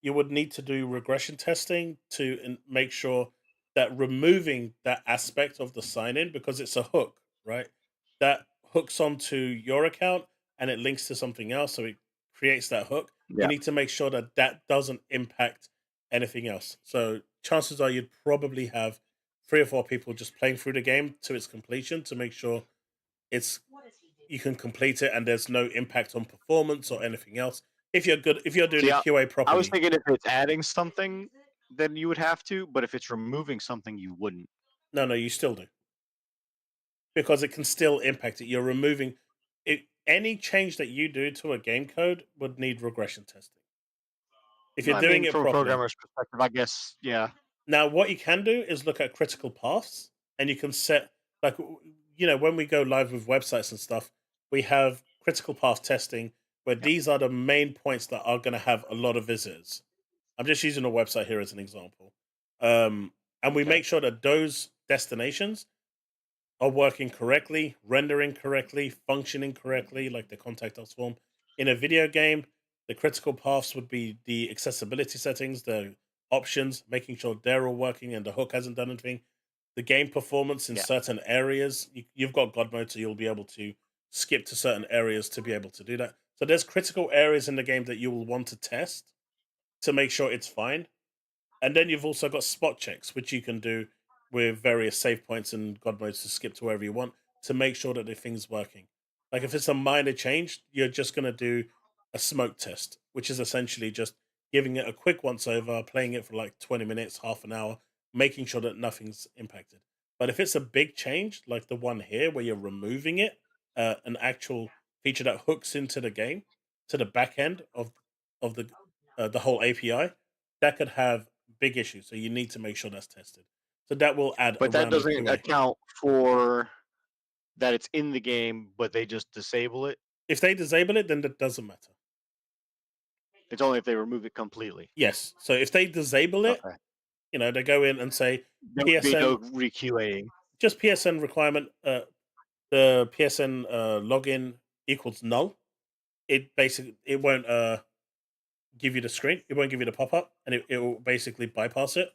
Speaker 1: you would need to do regression testing to make sure that removing that aspect of the sign in, because it's a hook, right? That hooks onto your account and it links to something else. So it creates that hook.
Speaker 6: Yeah.
Speaker 1: You need to make sure that that doesn't impact anything else. So chances are you'd probably have 3 or 4 people just playing through the game to its completion to make sure you can complete it and there's no impact on performance or anything else. If you're doing the QA properly.
Speaker 6: I was thinking if it's adding something, then you would have to, but if it's removing something, you wouldn't.
Speaker 1: No, you still do. Because it can still impact it. You're removing it. Any change that you do to a game code would need regression testing. If you're doing it
Speaker 6: from
Speaker 1: properly.
Speaker 6: a programmer's perspective, I guess, yeah.
Speaker 1: Now, what you can do is look at critical paths, and you can set, like, when we go live with websites and stuff, we have critical path testing where these are the main points that are going to have a lot of visitors. I'm just using a website here as an example. And we make sure that those destinations are working correctly, rendering correctly, functioning correctly, like the contact us form. In a video game, the critical paths would be the accessibility settings, the options, making sure they're all working and the hook hasn't done anything. The game performance in certain areas. You've got God mode, so you'll be able to skip to certain areas to be able to do that. So there's critical areas in the game that you will want to test to make sure it's fine. And then you've also got spot checks, which you can do with various save points and God modes to skip to wherever you want to make sure that the thing's working. Like if it's a minor change, you're just going to do a smoke test, which is essentially just giving it a quick once over, playing it for like 20 minutes, half an hour, making sure that nothing's impacted. But if it's a big change, like the one here where you're removing it, an actual feature that hooks into the game, to the back end of the whole API, that could have big issues. So you need to make sure that's tested. So that will add.
Speaker 6: But that doesn't account for that it's in the game, but they just disable it.
Speaker 1: If they disable it, then that doesn't matter.
Speaker 6: It's only if they remove it completely.
Speaker 1: Yes. So if they disable it, they go in and say
Speaker 6: there would be no re-QAing.
Speaker 1: Just PSN requirement. The PSN login equals null. It won't give you the screen. It won't give you the pop up, and it will basically bypass it,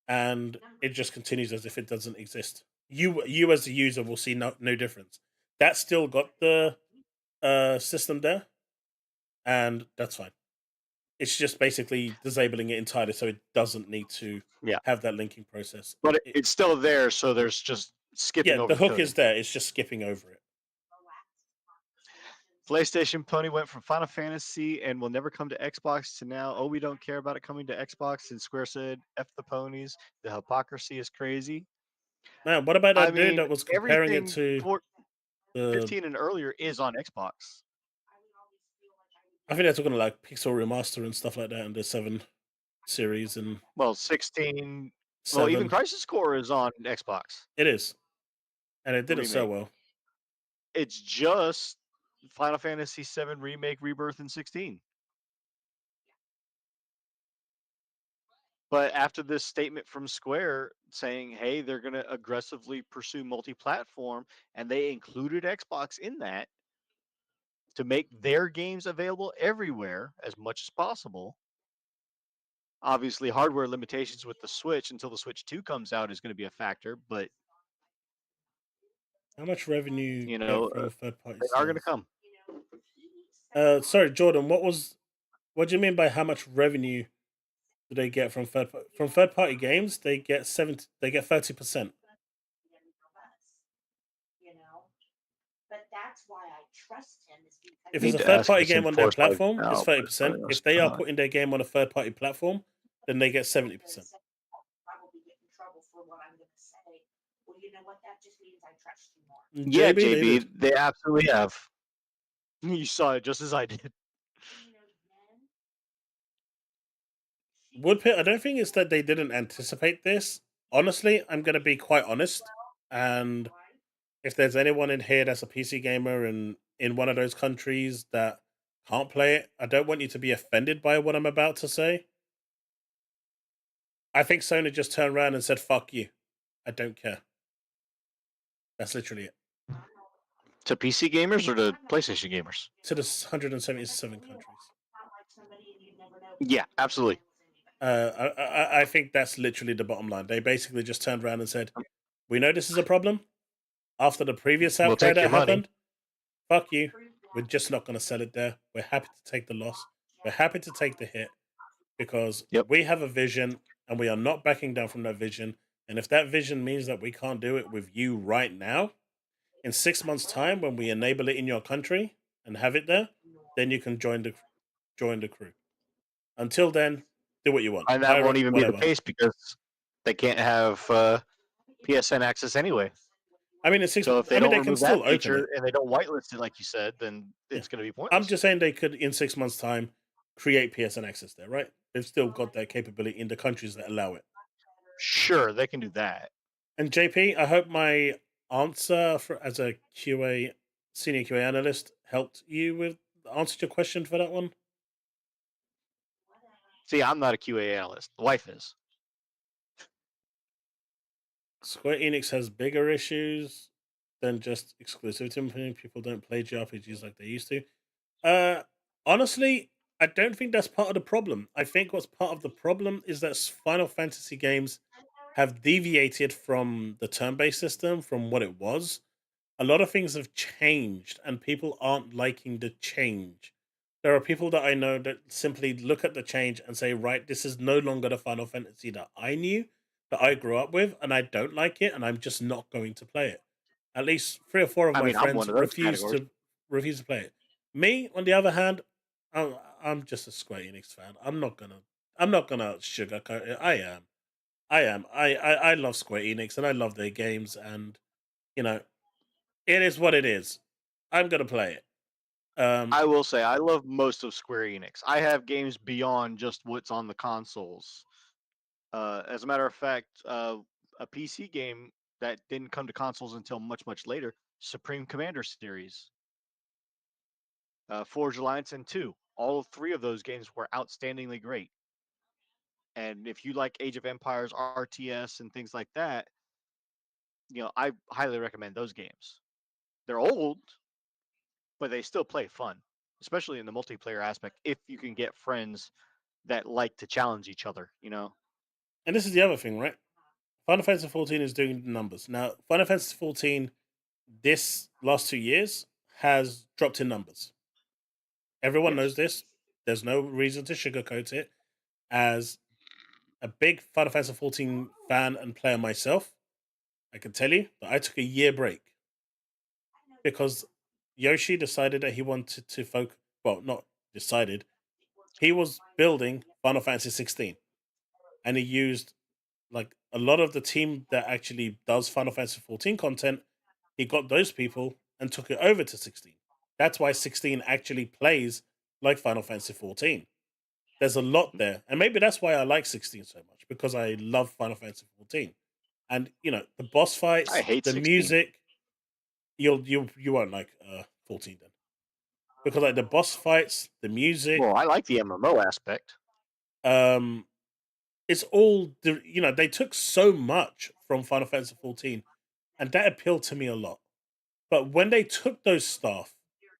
Speaker 1: and it just continues as if it doesn't exist. You as the user will see no difference. That's still got the system there, and that's fine. It's just basically disabling it entirely, so it doesn't need to have that linking process.
Speaker 6: But it's still there, so there's just skipping over
Speaker 1: the hook is there. It's just skipping over it.
Speaker 6: PlayStation Pony went from Final Fantasy and will never come to Xbox to now, oh, we don't care about it coming to Xbox. And Square said, F the ponies. The hypocrisy is crazy.
Speaker 1: Man, what about
Speaker 6: I
Speaker 1: that dude
Speaker 6: mean,
Speaker 1: that was comparing it
Speaker 6: everything
Speaker 1: to the?
Speaker 6: 15 and earlier is on Xbox.
Speaker 1: I think they're talking like Pixel Remaster and stuff like that, and the 7 series and
Speaker 6: Well, 16. Well, even
Speaker 1: 7.
Speaker 6: Crisis Core is on Xbox.
Speaker 1: It is, and it
Speaker 6: The
Speaker 1: didn't sell
Speaker 6: remake.
Speaker 1: well.
Speaker 6: It's just Final Fantasy VII Remake, Rebirth, and 16. But after this statement from Square saying, hey, they're going to aggressively pursue multi-platform, and they included Xbox in that to make their games available everywhere as much as possible. Obviously, hardware limitations with the Switch until the Switch 2 comes out is going to be a factor, but
Speaker 1: How much revenue
Speaker 6: you
Speaker 1: get
Speaker 6: know,
Speaker 1: from third-party
Speaker 6: they are going to
Speaker 1: sales?
Speaker 6: come.
Speaker 1: Sorry, Jordan. What do you mean by how much revenue do they get from third-party games? They get 30%.
Speaker 7: But that's why I trust him.
Speaker 1: If it's
Speaker 6: Need
Speaker 1: a
Speaker 6: to ask
Speaker 1: third-party
Speaker 6: this
Speaker 1: game on their
Speaker 6: enforced by
Speaker 1: platform, it's
Speaker 6: Valve, but
Speaker 1: 30%.
Speaker 6: something
Speaker 1: If
Speaker 6: else
Speaker 1: they are
Speaker 6: not.
Speaker 1: putting their game on a third-party platform, then they get 70%.
Speaker 7: Probably get in trouble for what I'm going to say. Well, you know what? That just means I trust you more.
Speaker 6: Yeah,
Speaker 1: JB, they
Speaker 6: JB,
Speaker 1: did.
Speaker 6: they absolutely have. You saw it just as I did.
Speaker 1: Woodpit, I don't think it's that they didn't anticipate this. Honestly, I'm going to be quite honest. And if there's anyone in here that's a PC gamer and in one of those countries that can't play it, I don't want you to be offended by what I'm about to say. I think Sony just turned around and said, fuck you. I don't care. That's literally it.
Speaker 6: To PC gamers or to PlayStation gamers?
Speaker 1: To the 177 countries.
Speaker 6: Yeah, absolutely.
Speaker 1: I think that's literally the bottom line. They basically just turned around and said, we know this is a problem. After the previous
Speaker 6: We'll
Speaker 1: outcry
Speaker 6: take
Speaker 1: that
Speaker 6: your money.
Speaker 1: happened, fuck you. We're just not going to sell it there. We're happy to take the loss. We're happy to take the hit because we have a vision and we are not backing down from that vision. And if that vision means that we can't do it with you right now, in 6 months' time, when we enable it in your country and have it there, then you can join the crew. Until then, do what you want.
Speaker 6: And that
Speaker 1: Pirate,
Speaker 6: won't even
Speaker 1: whatever.
Speaker 6: be the case because they can't have PSN access anyway.
Speaker 1: I mean, in 6
Speaker 6: So
Speaker 1: months,
Speaker 6: if they
Speaker 1: I mean,
Speaker 6: don't
Speaker 1: they can
Speaker 6: remove
Speaker 1: still
Speaker 6: that
Speaker 1: open
Speaker 6: feature
Speaker 1: it.
Speaker 6: and they don't whitelist it like you said, then it's going to be pointless.
Speaker 1: I'm just saying they could, in 6 months' time, create PSN access there, right? They've still got that capability in the countries that allow it.
Speaker 6: Sure, they can do that.
Speaker 1: And JP, I hope my answer as a QA senior QA analyst helped you with answered your question for that one.
Speaker 6: See, I'm not a QA analyst. The wife is.
Speaker 1: Square Enix has bigger issues than just exclusivity. People don't play JRPGs like they used to. Honestly, I don't think that's part of the problem. I think what's part of the problem is that Final Fantasy games have deviated from the turn-based system, from what it was. A lot of things have changed, and people aren't liking the change. There are people that I know that simply look at the change and say, right, this is no longer the Final Fantasy that I knew, that I grew up with, and I don't like it, and I'm just not going to play it. At least 3 or 4 of my
Speaker 6: I'm
Speaker 1: friends
Speaker 6: one of those
Speaker 1: refuse to play it. Me, on the other hand, I'm just a Square Enix fan. I'm not gonna sugarcoat it. I love Square Enix and I love their games, and you know, it is what it is. I'm gonna play it.
Speaker 6: I will say I love most of Square Enix. I have games beyond just what's on the consoles. As a matter of fact, a PC game that didn't come to consoles until much later, Supreme Commander series, Forge Alliance, and 2. All 3 of those games were outstandingly great. And if you like Age of Empires, RTS, and things like that, I highly recommend those games. They're old, but they still play fun, especially in the multiplayer aspect. If you can get friends that like to challenge each other,
Speaker 1: And this is the other thing, right? Final Fantasy 14 is doing the numbers now. Final Fantasy 14, this last 2 years, has dropped in numbers. Everyone knows this. There's no reason to sugarcoat it. As a big Final Fantasy 14 fan and player myself, I can tell you that I took a year break because Yoshi decided that he wanted to focus. Well, not decided. He was building Final Fantasy 16, and he used like a lot of the team that actually does Final Fantasy 14 content. He got those people and took it over to 16. That's why 16 actually plays like Final Fantasy 14. There's a lot there, and maybe that's why I like 16 so much, because I love Final Fantasy 14. And the boss fights,
Speaker 6: I hate
Speaker 1: the
Speaker 6: 16.
Speaker 1: music. You won't like 14 then, because like the boss fights, the music,
Speaker 6: Well, I like the MMO aspect.
Speaker 1: it's all they took so much from Final Fantasy 14, and that appealed to me a lot. But when they took those stuff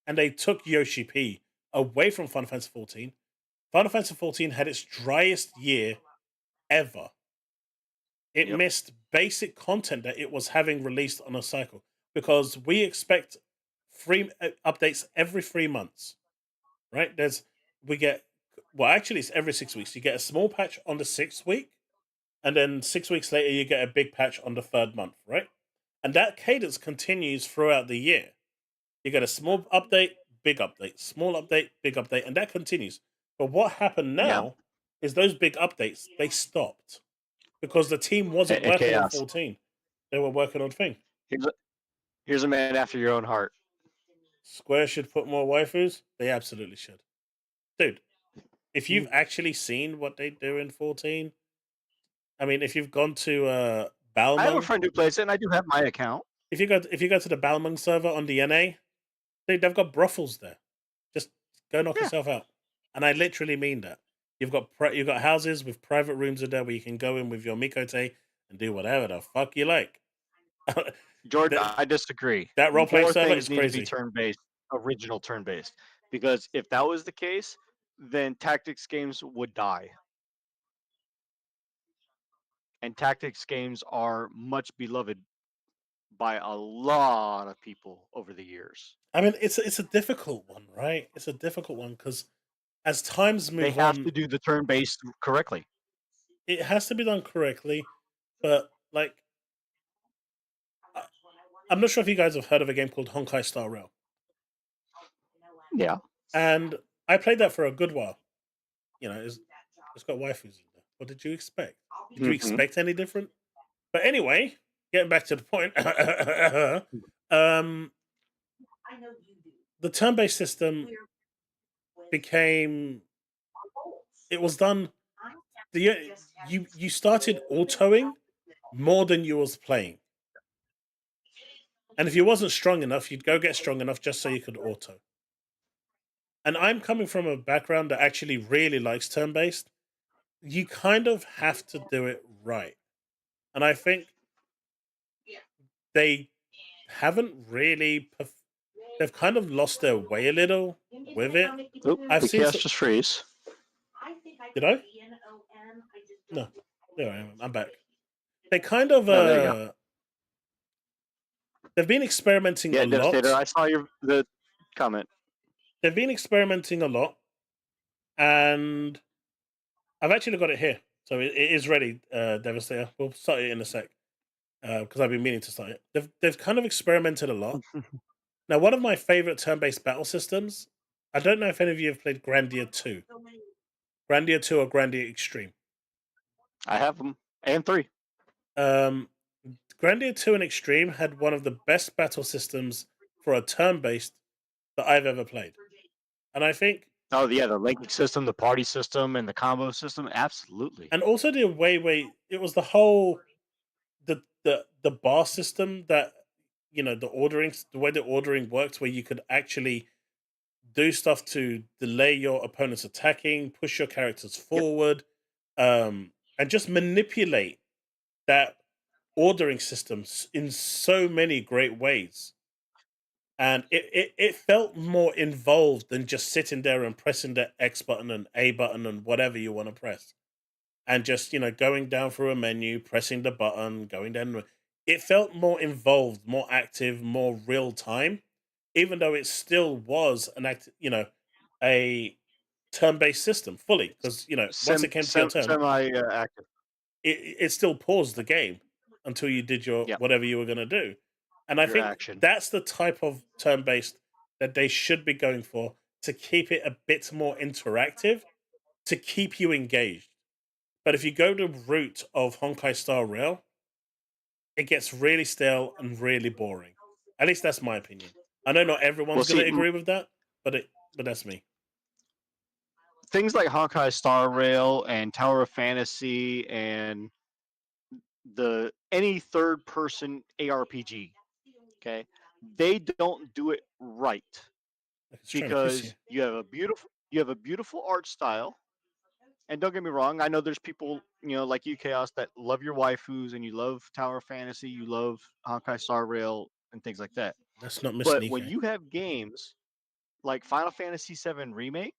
Speaker 1: and they took Yoshi P away from Final Fantasy 14, Final Fantasy 14 had its driest year ever. It
Speaker 6: Yep.
Speaker 1: missed basic content that it was having released on a cycle, because we expect free updates every 3 months, right? Actually it's every 6 weeks. You get a small patch on the 6th week, and then 6 weeks later you get a big patch on the 3rd month, right? And that cadence continues throughout the year. You get a small update, big update, small update, big update, and that continues. But what happened now is those big updates, they stopped because the team wasn't
Speaker 6: And
Speaker 1: working on
Speaker 6: chaos.
Speaker 1: 14. They were working on Thing.
Speaker 6: Here's a man after your own heart.
Speaker 1: Square should put more waifus. They absolutely should. Dude, if you've actually seen what they do in 14, I mean, if you've gone to Balmung,
Speaker 6: I have a friend who plays it, and I do have my account.
Speaker 1: if you go to the Balmung server on the NA, dude, they've got brothels there. Just go knock yourself out. And I literally mean that. You've got houses with private rooms in there where you can go in with your Mikote and do whatever the fuck you like.
Speaker 6: Jordan, I disagree.
Speaker 1: That role-playing
Speaker 6: More
Speaker 1: server
Speaker 6: things
Speaker 1: is
Speaker 6: need to
Speaker 1: crazy.
Speaker 6: be turn-based, original turn-based. Because if that was the case, then tactics games would die. And tactics games are much beloved by a lot of people over the years.
Speaker 1: I mean, it's a difficult one, right? It's a difficult one because as times move
Speaker 6: They have
Speaker 1: on,
Speaker 6: to do the turn-based correctly.
Speaker 1: it has to be done correctly. But like, I'm not sure if you guys have heard of a game called Honkai Star Rail.
Speaker 6: Yeah.
Speaker 1: And I played that for a good while. It's got waifus in there. What did you expect? Did you expect any different? But anyway, getting back to the point, the turn-based system became. It was done. You started autoing more than you was playing, and if you wasn't strong enough, you'd go get strong enough just so you could auto. And I'm coming from a background that actually really likes turn-based. You kind of have to do it right, and I think they haven't really. They've kind of lost their way a little with it.
Speaker 6: I've seen chaos just freeze.
Speaker 1: Did I? No. There I am. I'm back. They kind of
Speaker 6: there you go.
Speaker 1: They've been experimenting a
Speaker 6: Devastator,
Speaker 1: lot.
Speaker 6: I saw the comment.
Speaker 1: They've been experimenting a lot, and I've actually got it here. So it is ready, Devastator. We'll start it in a sec. Because I've been meaning to start it. They've kind of experimented a lot. Now, one of my favorite turn-based battle systems, I don't know if any of you have played Grandia 2. Grandia 2 or Grandia Extreme.
Speaker 6: I have them. And 3.
Speaker 1: Grandia 2 and Extreme had one of the best battle systems for a turn-based that I've ever played. And I think...
Speaker 6: Oh, yeah, the linking system, the party system, and the combo system, absolutely.
Speaker 1: And also the way it was the whole... The bar system that, the way the ordering worked, where you could actually do stuff to delay your opponent's attacking, push your characters forward, and just manipulate that ordering system in so many great ways. And it felt more involved than just sitting there and pressing the X button and A button and whatever you want to press. And just, going down through a menu, pressing the button, going down. It felt more involved, more active, more real time, even though it still was a turn-based system fully. Because, once it came to your turn,
Speaker 6: semi-active.
Speaker 1: It still paused the game until you did your whatever you were going to do. And I think that's the type of turn-based that they should be going for to keep it a bit more interactive, to keep you engaged. But if you go the route of Honkai Star Rail, it gets really stale and really boring. At least that's my opinion. I know not everyone's
Speaker 6: Well,
Speaker 1: going to
Speaker 6: see,
Speaker 1: agree with that, but that's me.
Speaker 6: things like Honkai Star Rail and Tower of Fantasy and any third person ARPG, okay, they don't do it right
Speaker 1: Like it's trying to kiss you.
Speaker 6: because you have a beautiful art style. And don't get me wrong, I know there's people, like you, Chaos, that love your waifus and you love Tower of Fantasy, you love Honkai Star Rail and things like that.
Speaker 1: That's not Miss
Speaker 6: But
Speaker 1: Nikkei.
Speaker 6: when you have games like Final Fantasy VII Remake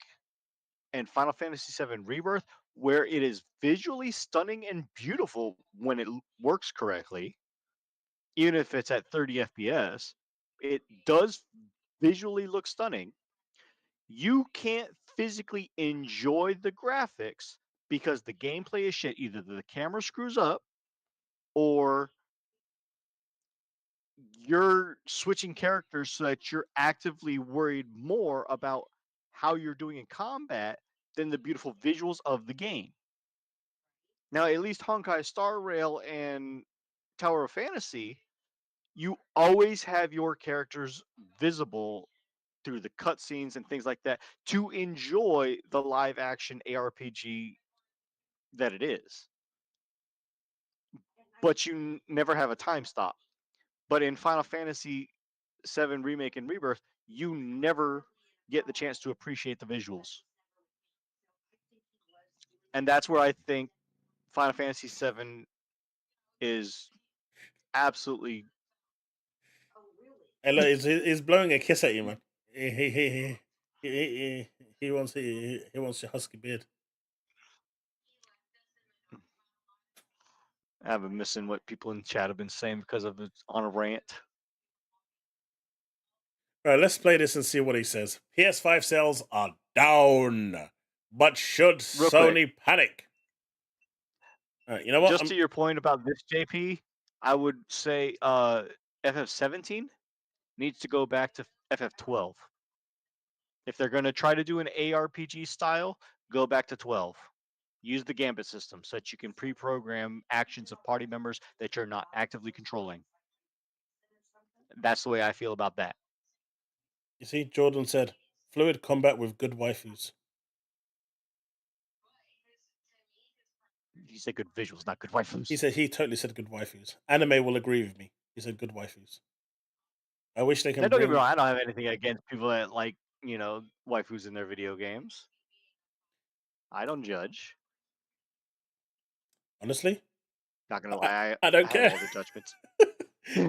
Speaker 6: and Final Fantasy VII Rebirth, where it is visually stunning and beautiful when it works correctly, even if it's at 30 FPS, it does visually look stunning. You can't physically enjoy the graphics because the gameplay is shit. Either the camera screws up or you're switching characters so that you're actively worried more about how you're doing in combat than the beautiful visuals of the game. Now, at least Honkai Star Rail and Tower of Fantasy, you always have your characters visible through the cutscenes and things like that to enjoy the live action ARPG that it is. But you never have a time stop. But in Final Fantasy VII Remake and Rebirth, you never get the chance to appreciate the visuals. And that's where I think Final Fantasy VII is absolutely.
Speaker 1: Hey, look, he's blowing a kiss at you, man. He wants your husky beard.
Speaker 6: I've been missing what people in chat have been saying because of it on a rant.
Speaker 1: All right, let's play this and see what he says. PS5 sales are down, but should
Speaker 6: Real
Speaker 1: Sony panic? All right, you know what?
Speaker 6: Just to your point about this, JP, I would say FF17 needs to go back to FF12. If they're going to try to do an ARPG style, go back to 12. Use the Gambit system so that you can pre-program actions of party members that you're not actively controlling. That's the way I feel about that.
Speaker 1: You see, Jordan said, fluid combat with good waifus.
Speaker 6: He said good visuals, not good waifus.
Speaker 1: He totally said good waifus. Anime will agree with me. He said good waifus. I wish they can
Speaker 6: Now, don't get me
Speaker 1: bring...
Speaker 6: wrong, I don't have anything against people that like, waifus in their video games. I don't judge.
Speaker 1: Honestly?
Speaker 6: Not gonna lie,
Speaker 1: I don't
Speaker 6: have
Speaker 1: care.
Speaker 6: all the judgments.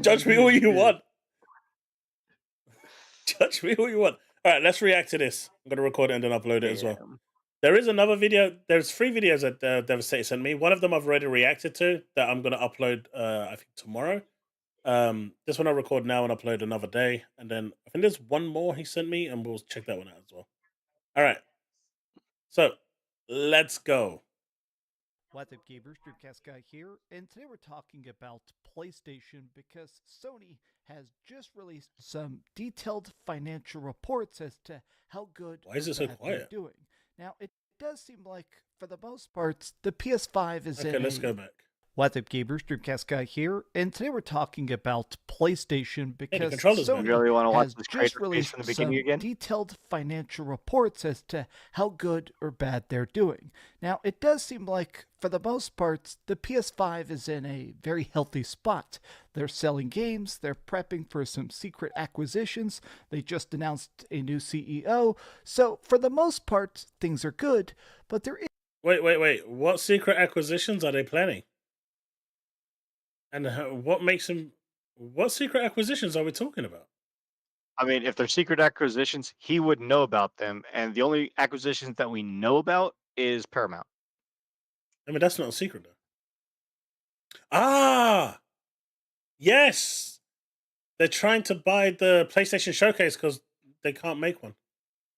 Speaker 1: Judge me all you want. Judge me all you want. All right, let's react to this. I'm going to record it and then upload it as well. There is another video. There's 3 videos that Devastator sent me. One of them I've already reacted to that I'm going to upload, I think, tomorrow. This one I'll record now and upload another day. And then I think there's one more he sent me, and we'll check that one out as well. All right. So, let's go.
Speaker 8: What's up, gamers? Dreamcast Guy here, and today we're talking about PlayStation because Sony has just released some detailed financial reports as to how good
Speaker 1: Why is it so quiet?
Speaker 8: they're doing. Now, it does seem like, for the most part, the PS5 is in.
Speaker 1: Okay, let's go back.
Speaker 8: What's up, gamers? Dreamcast Guy here, and today we're talking about PlayStation because
Speaker 1: Sony
Speaker 6: really want to watch
Speaker 8: has
Speaker 6: this
Speaker 8: just
Speaker 6: crater
Speaker 8: released
Speaker 6: from the beginning
Speaker 8: some
Speaker 6: again?
Speaker 8: detailed financial reports as to how good or bad they're doing. Now, it does seem like, for the most part, the PS5 is in a very healthy spot. They're selling games, they're prepping for some secret acquisitions, they just announced a new CEO, so for the most part, things are good, but there is...
Speaker 1: Wait. What secret acquisitions are they planning? And what makes them... What secret acquisitions are we talking about?
Speaker 6: I mean, if they're secret acquisitions, he would know about them. And the only acquisitions that we know about is Paramount.
Speaker 1: I mean, that's not a secret, though. Ah! Yes! They're trying to buy the PlayStation Showcase because they can't make one.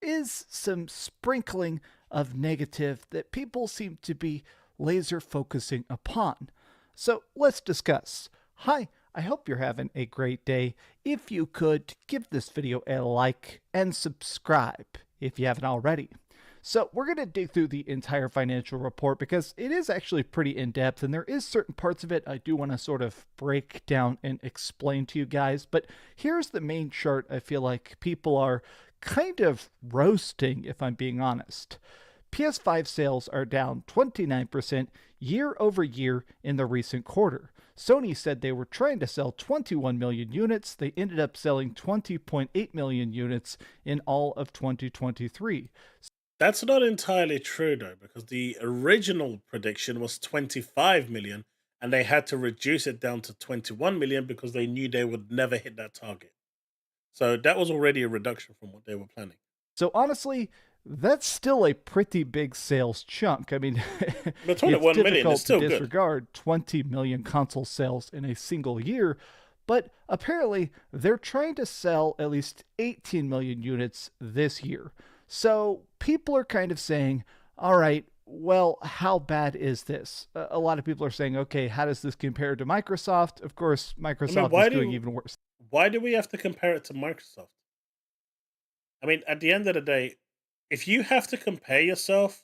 Speaker 8: Is some sprinkling of negative that people seem to be laser focusing upon. So let's discuss. Hi, I hope you're having a great day. If you could, give this video a like and subscribe if you haven't already. So we're going to dig through the entire financial report because it is actually pretty in-depth, and there is certain parts of it I do want to sort of break down and explain to you guys. But here's the main chart I feel like people are kind of roasting, if I'm being honest. PS5 sales are down 29% year over year in the recent quarter. Sony said they were trying to sell 21 million units. They ended up selling 20.8 million units in all of 2023.
Speaker 1: That's not entirely true, though, because the original prediction was 25 million, and they had to reduce it down to 21 million because they knew they would never hit that target. So that was already a reduction from what they were planning.
Speaker 8: So honestly, that's still a pretty big sales chunk. I mean,
Speaker 1: But 21 million is still
Speaker 8: to
Speaker 1: good.
Speaker 8: disregard 20 million console sales in a single year, but apparently they're trying to sell at least 18 million units this year. So people are kind of saying, all right, well, how bad is this? A lot of people are saying, okay, how does this compare to Microsoft? Of course, Microsoft is doing even worse.
Speaker 1: Why do we have to compare it to Microsoft? I mean, at the end of the day, if you have to compare yourself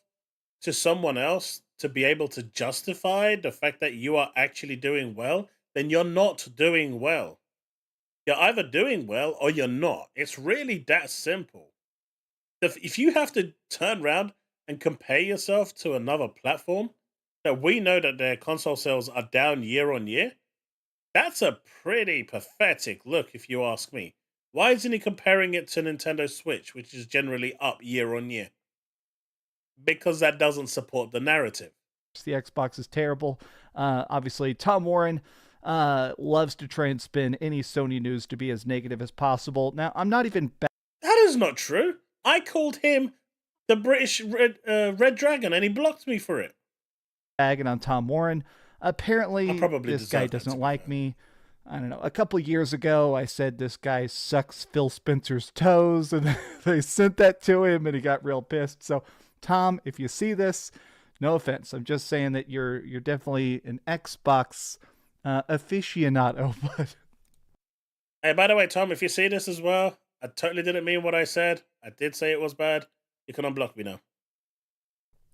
Speaker 1: to someone else to be able to justify the fact that you are actually doing well, then you're not doing well. You're either doing well or you're not. It's really that simple. If you have to turn around and compare yourself to another platform that we know that their console sales are down year on year, that's a pretty pathetic look, if you ask me. Why isn't he comparing it to Nintendo Switch, which is generally up year on year? Because that doesn't support the narrative.
Speaker 8: The Xbox is terrible. Obviously, Tom Warren loves to try and spin any Sony news to be as negative as possible. Now, I'm not even...
Speaker 1: That is not true. I called him the British Red Dragon, and he blocked me for it.
Speaker 8: Bagging on Tom Warren. Apparently, this guy doesn't like me. I don't know. A couple years ago, I said this guy sucks Phil Spencer's toes, and they sent that to him, and he got real pissed. So, Tom, if you see this, no offense. I'm just saying that you're definitely an Xbox aficionado. But
Speaker 1: hey, by the way, Tom, if you see this as well, I totally didn't mean what I said. I did say it was bad. You can unblock me now.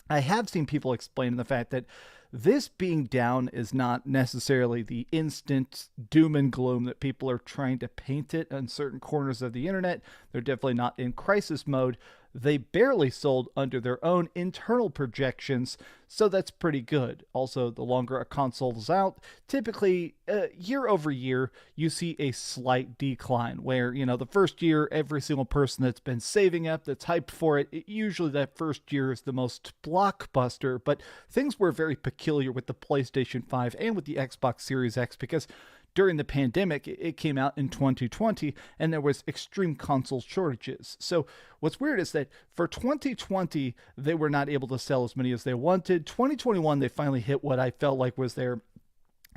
Speaker 8: I have seen people explain the fact that this being down is not necessarily the instant doom and gloom that people are trying to paint it on certain corners of the internet. They're definitely not in crisis mode. They barely sold under their own internal projections, so that's pretty good. Also, the longer a console is out, typically year over year, you see a slight decline where, you know, the first year, every single person that's been saving up, that's hyped for it, usually that first year is the most blockbuster, but things were very peculiar with the PlayStation 5 and with the Xbox Series X because during the pandemic, it came out in 2020, and there was extreme console shortages. So what's weird is that for 2020, they were not able to sell as many as they wanted. 2021, they finally hit what I felt like was their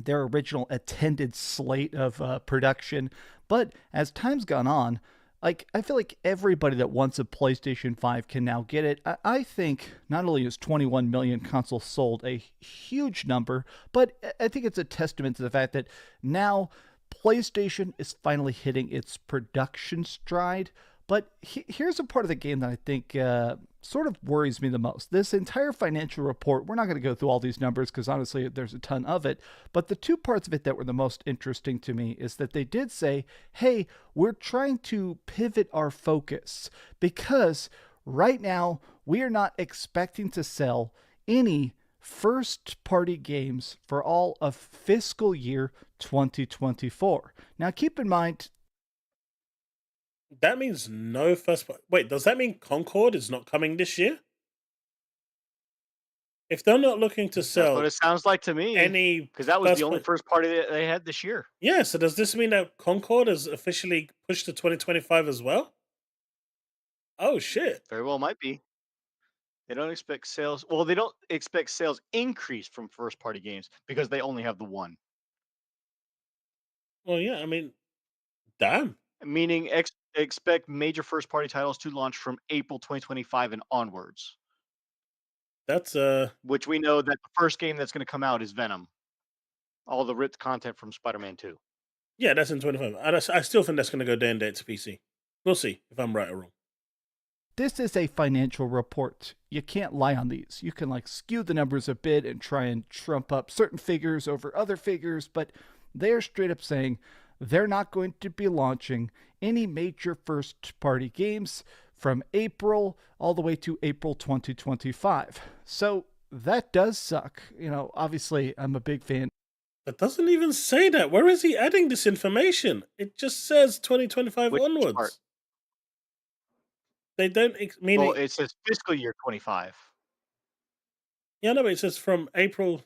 Speaker 8: original attended slate of production. But as time's gone on, like, I feel like everybody that wants a PlayStation 5 can now get it. I think not only is 21 million consoles sold a huge number, but I think it's a testament to the fact that now PlayStation is finally hitting its production stride. But here's a part of the game that I think sort of worries me the most. This entire financial report, we're not going to go through all these numbers because honestly, there's a ton of it. But the two parts of it that were the most interesting to me is that they did say, hey, we're trying to pivot our focus because right now we are not expecting to sell any first-party games for all of fiscal year 2024. Now, keep in mind,
Speaker 1: that means no first party. Wait, does that mean Concord is not coming this year? If they're not looking to sell,
Speaker 6: that's what it sounds like to me. Because that was the only first party that they had this year.
Speaker 1: Yeah. So does this mean that Concord is officially pushed to 2025 as well? Oh shit!
Speaker 6: Very well, might be. They don't expect sales. Well, they don't expect sales increase from first party games because they only have the one.
Speaker 1: Well, yeah. I mean, damn.
Speaker 6: Meaning expect major first party titles to launch from April 2025 and onwards.
Speaker 1: That's
Speaker 6: which we know that the first game that's going to come out is Venom. All the ripped content from Spider-Man 2.
Speaker 1: Yeah, that's in 25. I still think that's going to go day and date to PC. We'll see if I'm right or wrong.
Speaker 8: This is a financial report. You can't lie on these. You can like skew the numbers a bit and try and trump up certain figures over other figures, but they're straight up saying they're not going to be launching any major first-party games from April all the way to April 2025. So that does suck. You know, obviously I'm a big fan.
Speaker 1: That doesn't even say that. Where is he adding this information? It just says 2025
Speaker 6: Which
Speaker 1: onwards.
Speaker 6: part?
Speaker 1: They don't mean
Speaker 6: Well, it says fiscal year 25.
Speaker 1: Yeah, no, but it says from April.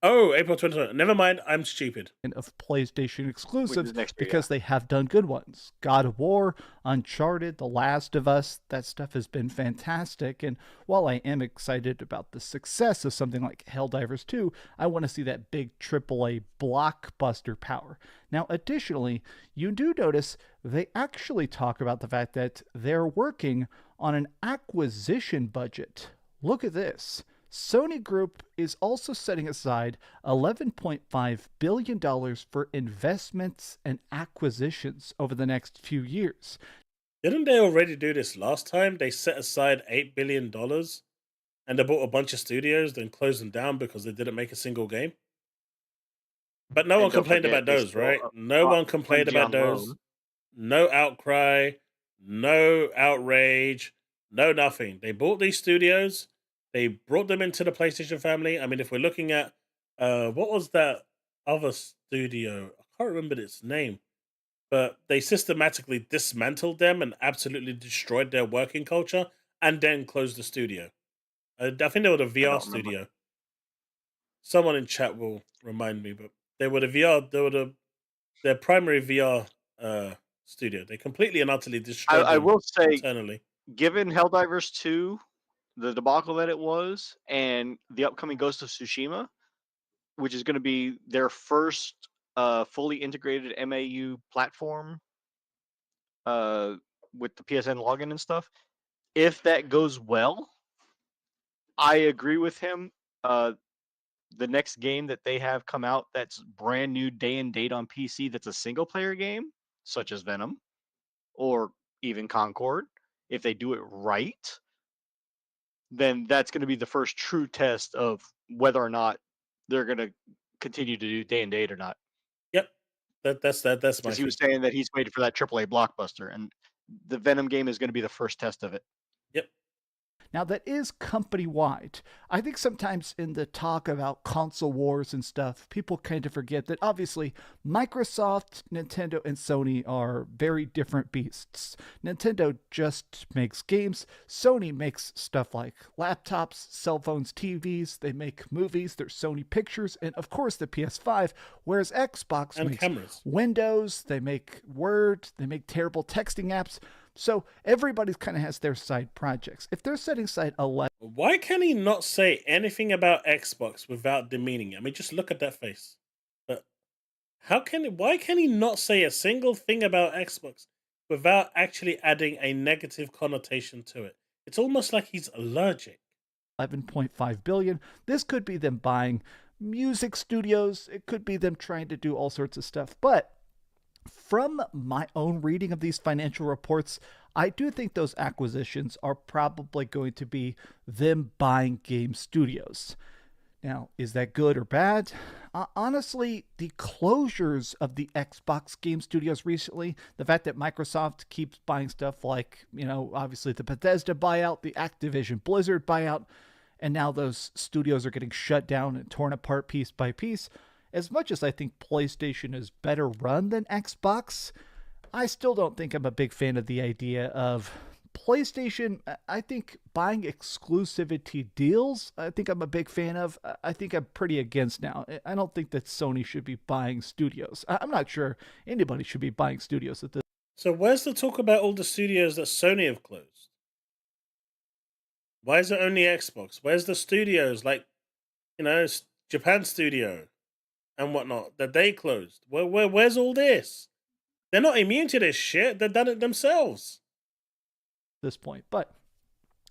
Speaker 1: Oh, April 2020. Never mind, I'm stupid.
Speaker 8: Of PlayStation exclusives
Speaker 6: next year,
Speaker 8: because they have done good ones. God of War, Uncharted, The Last of Us, that stuff has been fantastic. And while I am excited about the success of something like Helldivers 2, I want to see that big AAA blockbuster power. Now, additionally, you do notice they actually talk about the fact that they're working on an acquisition budget. Look at this. Sony Group is also setting aside $11.5 billion for investments and acquisitions over the next few years.
Speaker 1: Didn't they already do this last time? They set aside $8 billion and they bought a bunch of studios, then closed them down because they didn't make a single game. But no one complained about those, right? No one complained about those. No outcry, no outrage, no nothing. They bought these studios. They brought them into the PlayStation family. I mean, if we're looking at, what was that other studio? I can't remember its name. But they systematically dismantled them and absolutely destroyed their working culture and then closed the studio. I think they were the VR studio. Someone in chat will remind me, but they were the VR, their primary VR studio. They completely and utterly destroyed them.
Speaker 6: I will say,
Speaker 1: internally.
Speaker 6: Given Helldivers 2, the debacle that it was, and the upcoming Ghost of Tsushima, which is going to be their first fully integrated MAU platform with the PSN login and stuff, if that goes well, I agree with him. The next game that they have come out that's brand new day and date on PC that's a single player game, such as Venom or even Concord, if they do it right, then that's going to be the first true test of whether or not they're going to continue to do day and date or not.
Speaker 1: Yep, that's my.
Speaker 6: Because he was saying that he's waiting for that AAA blockbuster, and the Venom game is going to be the first test of it.
Speaker 1: Yep.
Speaker 8: Now, that is company-wide. I think sometimes in the talk about console wars and stuff, people kind of forget that obviously Microsoft, Nintendo, and Sony are very different beasts. Nintendo just makes games. Sony makes stuff like laptops, cell phones, TVs. They make movies. There's Sony Pictures, and of course the PS5, whereas Xbox
Speaker 1: and
Speaker 8: makes
Speaker 1: cameras.
Speaker 8: Windows. They make Word. They make terrible texting apps. So everybody kind of has their side projects. If they're setting aside 11...
Speaker 1: Why can he not say anything about Xbox without demeaning it? I mean, just look at that face. But why can he not say a single thing about Xbox without actually adding a negative connotation to it? It's almost like he's allergic.
Speaker 8: $11.5 billion. This could be them buying music studios. It could be them trying to do all sorts of stuff. But from my own reading of these financial reports, I do think those acquisitions are probably going to be them buying game studios. Now, is that good or bad? Honestly, the closures of the Xbox game studios recently, the fact that Microsoft keeps buying stuff like, obviously the Bethesda buyout, the Activision Blizzard buyout, and now those studios are getting shut down and torn apart piece by piece. As much as I think PlayStation is better run than Xbox, I still don't think I'm a big fan of the idea of PlayStation. I think buying exclusivity deals, I think I'm a big fan of. I think I'm pretty against now. I don't think that Sony should be buying studios. I'm not sure anybody should be buying studios at this.
Speaker 1: So where's the talk about all the studios that Sony have closed? Why is it only Xbox? Where's the studios like, Japan Studio and whatnot that they closed? Where's all this? They're not immune to this shit. They've done it themselves.
Speaker 8: This point, but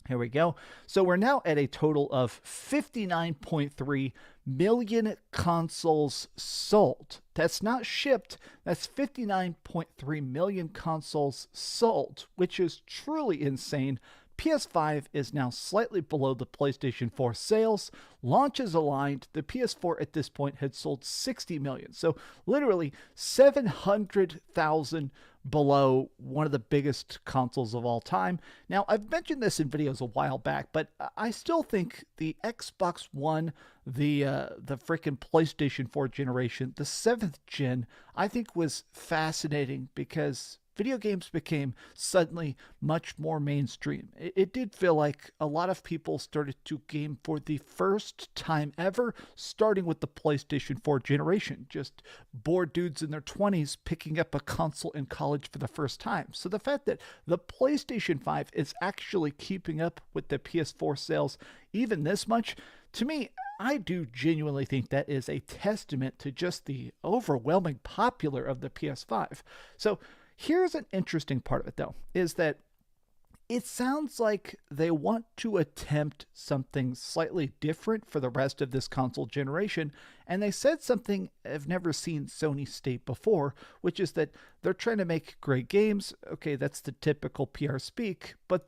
Speaker 8: Here we go. So we're now at a total of 59.3 million consoles sold. That's not shipped. That's 59.3 million consoles sold, which is truly insane. PS5 is now slightly below the PlayStation 4 sales. Launches aligned. The PS4 at this point had sold 60 million. So literally 700,000 below one of the biggest consoles of all time. Now, I've mentioned this in videos a while back, but I still think the Xbox One, the freaking PlayStation 4 generation, the 7th gen, I think was fascinating because video games became suddenly much more mainstream. It did feel like a lot of people started to game for the first time ever, starting with the PlayStation 4 generation. Just bored dudes in their 20s picking up a console in college for the first time. So the fact that the PlayStation 5 is actually keeping up with the PS4 sales even this much, to me, I do genuinely think that is a testament to just the overwhelming popular of the PS5. So here's an interesting part of it, though, is that it sounds like they want to attempt something slightly different for the rest of this console generation, and they said something I've never seen Sony state before, which is that they're trying to make great games. Okay, that's the typical PR speak, but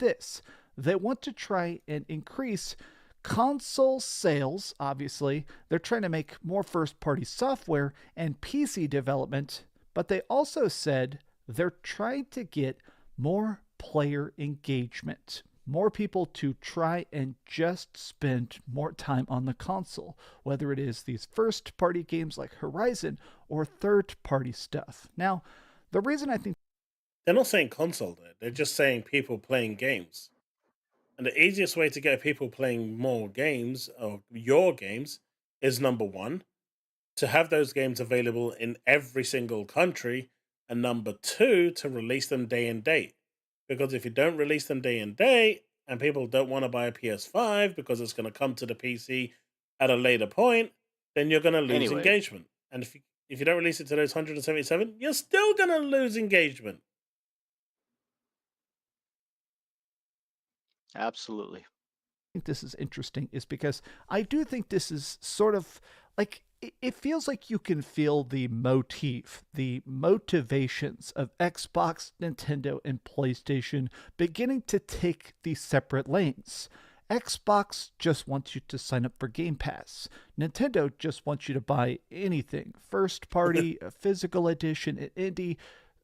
Speaker 8: they want to try and increase console sales, obviously. They're trying to make more first-party software and PC development, but they also said they're trying to get more player engagement, more people to try and just spend more time on the console, whether it is these first-party games like Horizon or third-party stuff. Now, the reason I think
Speaker 1: They're not saying console, though. They're just saying people playing games. And the easiest way to get people playing more games, or your games, is number one, to have those games available in every single country, and number two, to release them day and date. Because if you don't release them day and date, and people don't want to buy a PS5 because it's going to come to the PC at a later point, then you're going to lose
Speaker 6: Anyway.
Speaker 1: engagement. And if you don't release it to those 177, you're still going to lose engagement.
Speaker 6: Absolutely.
Speaker 8: this is interesting is because I do think this is sort of like it feels like you can feel the motif, the motivations of Xbox, Nintendo, and PlayStation beginning to take these separate lanes. Xbox just wants you to sign up for Game Pass. Nintendo just wants you to buy anything, first party, a physical edition, indie.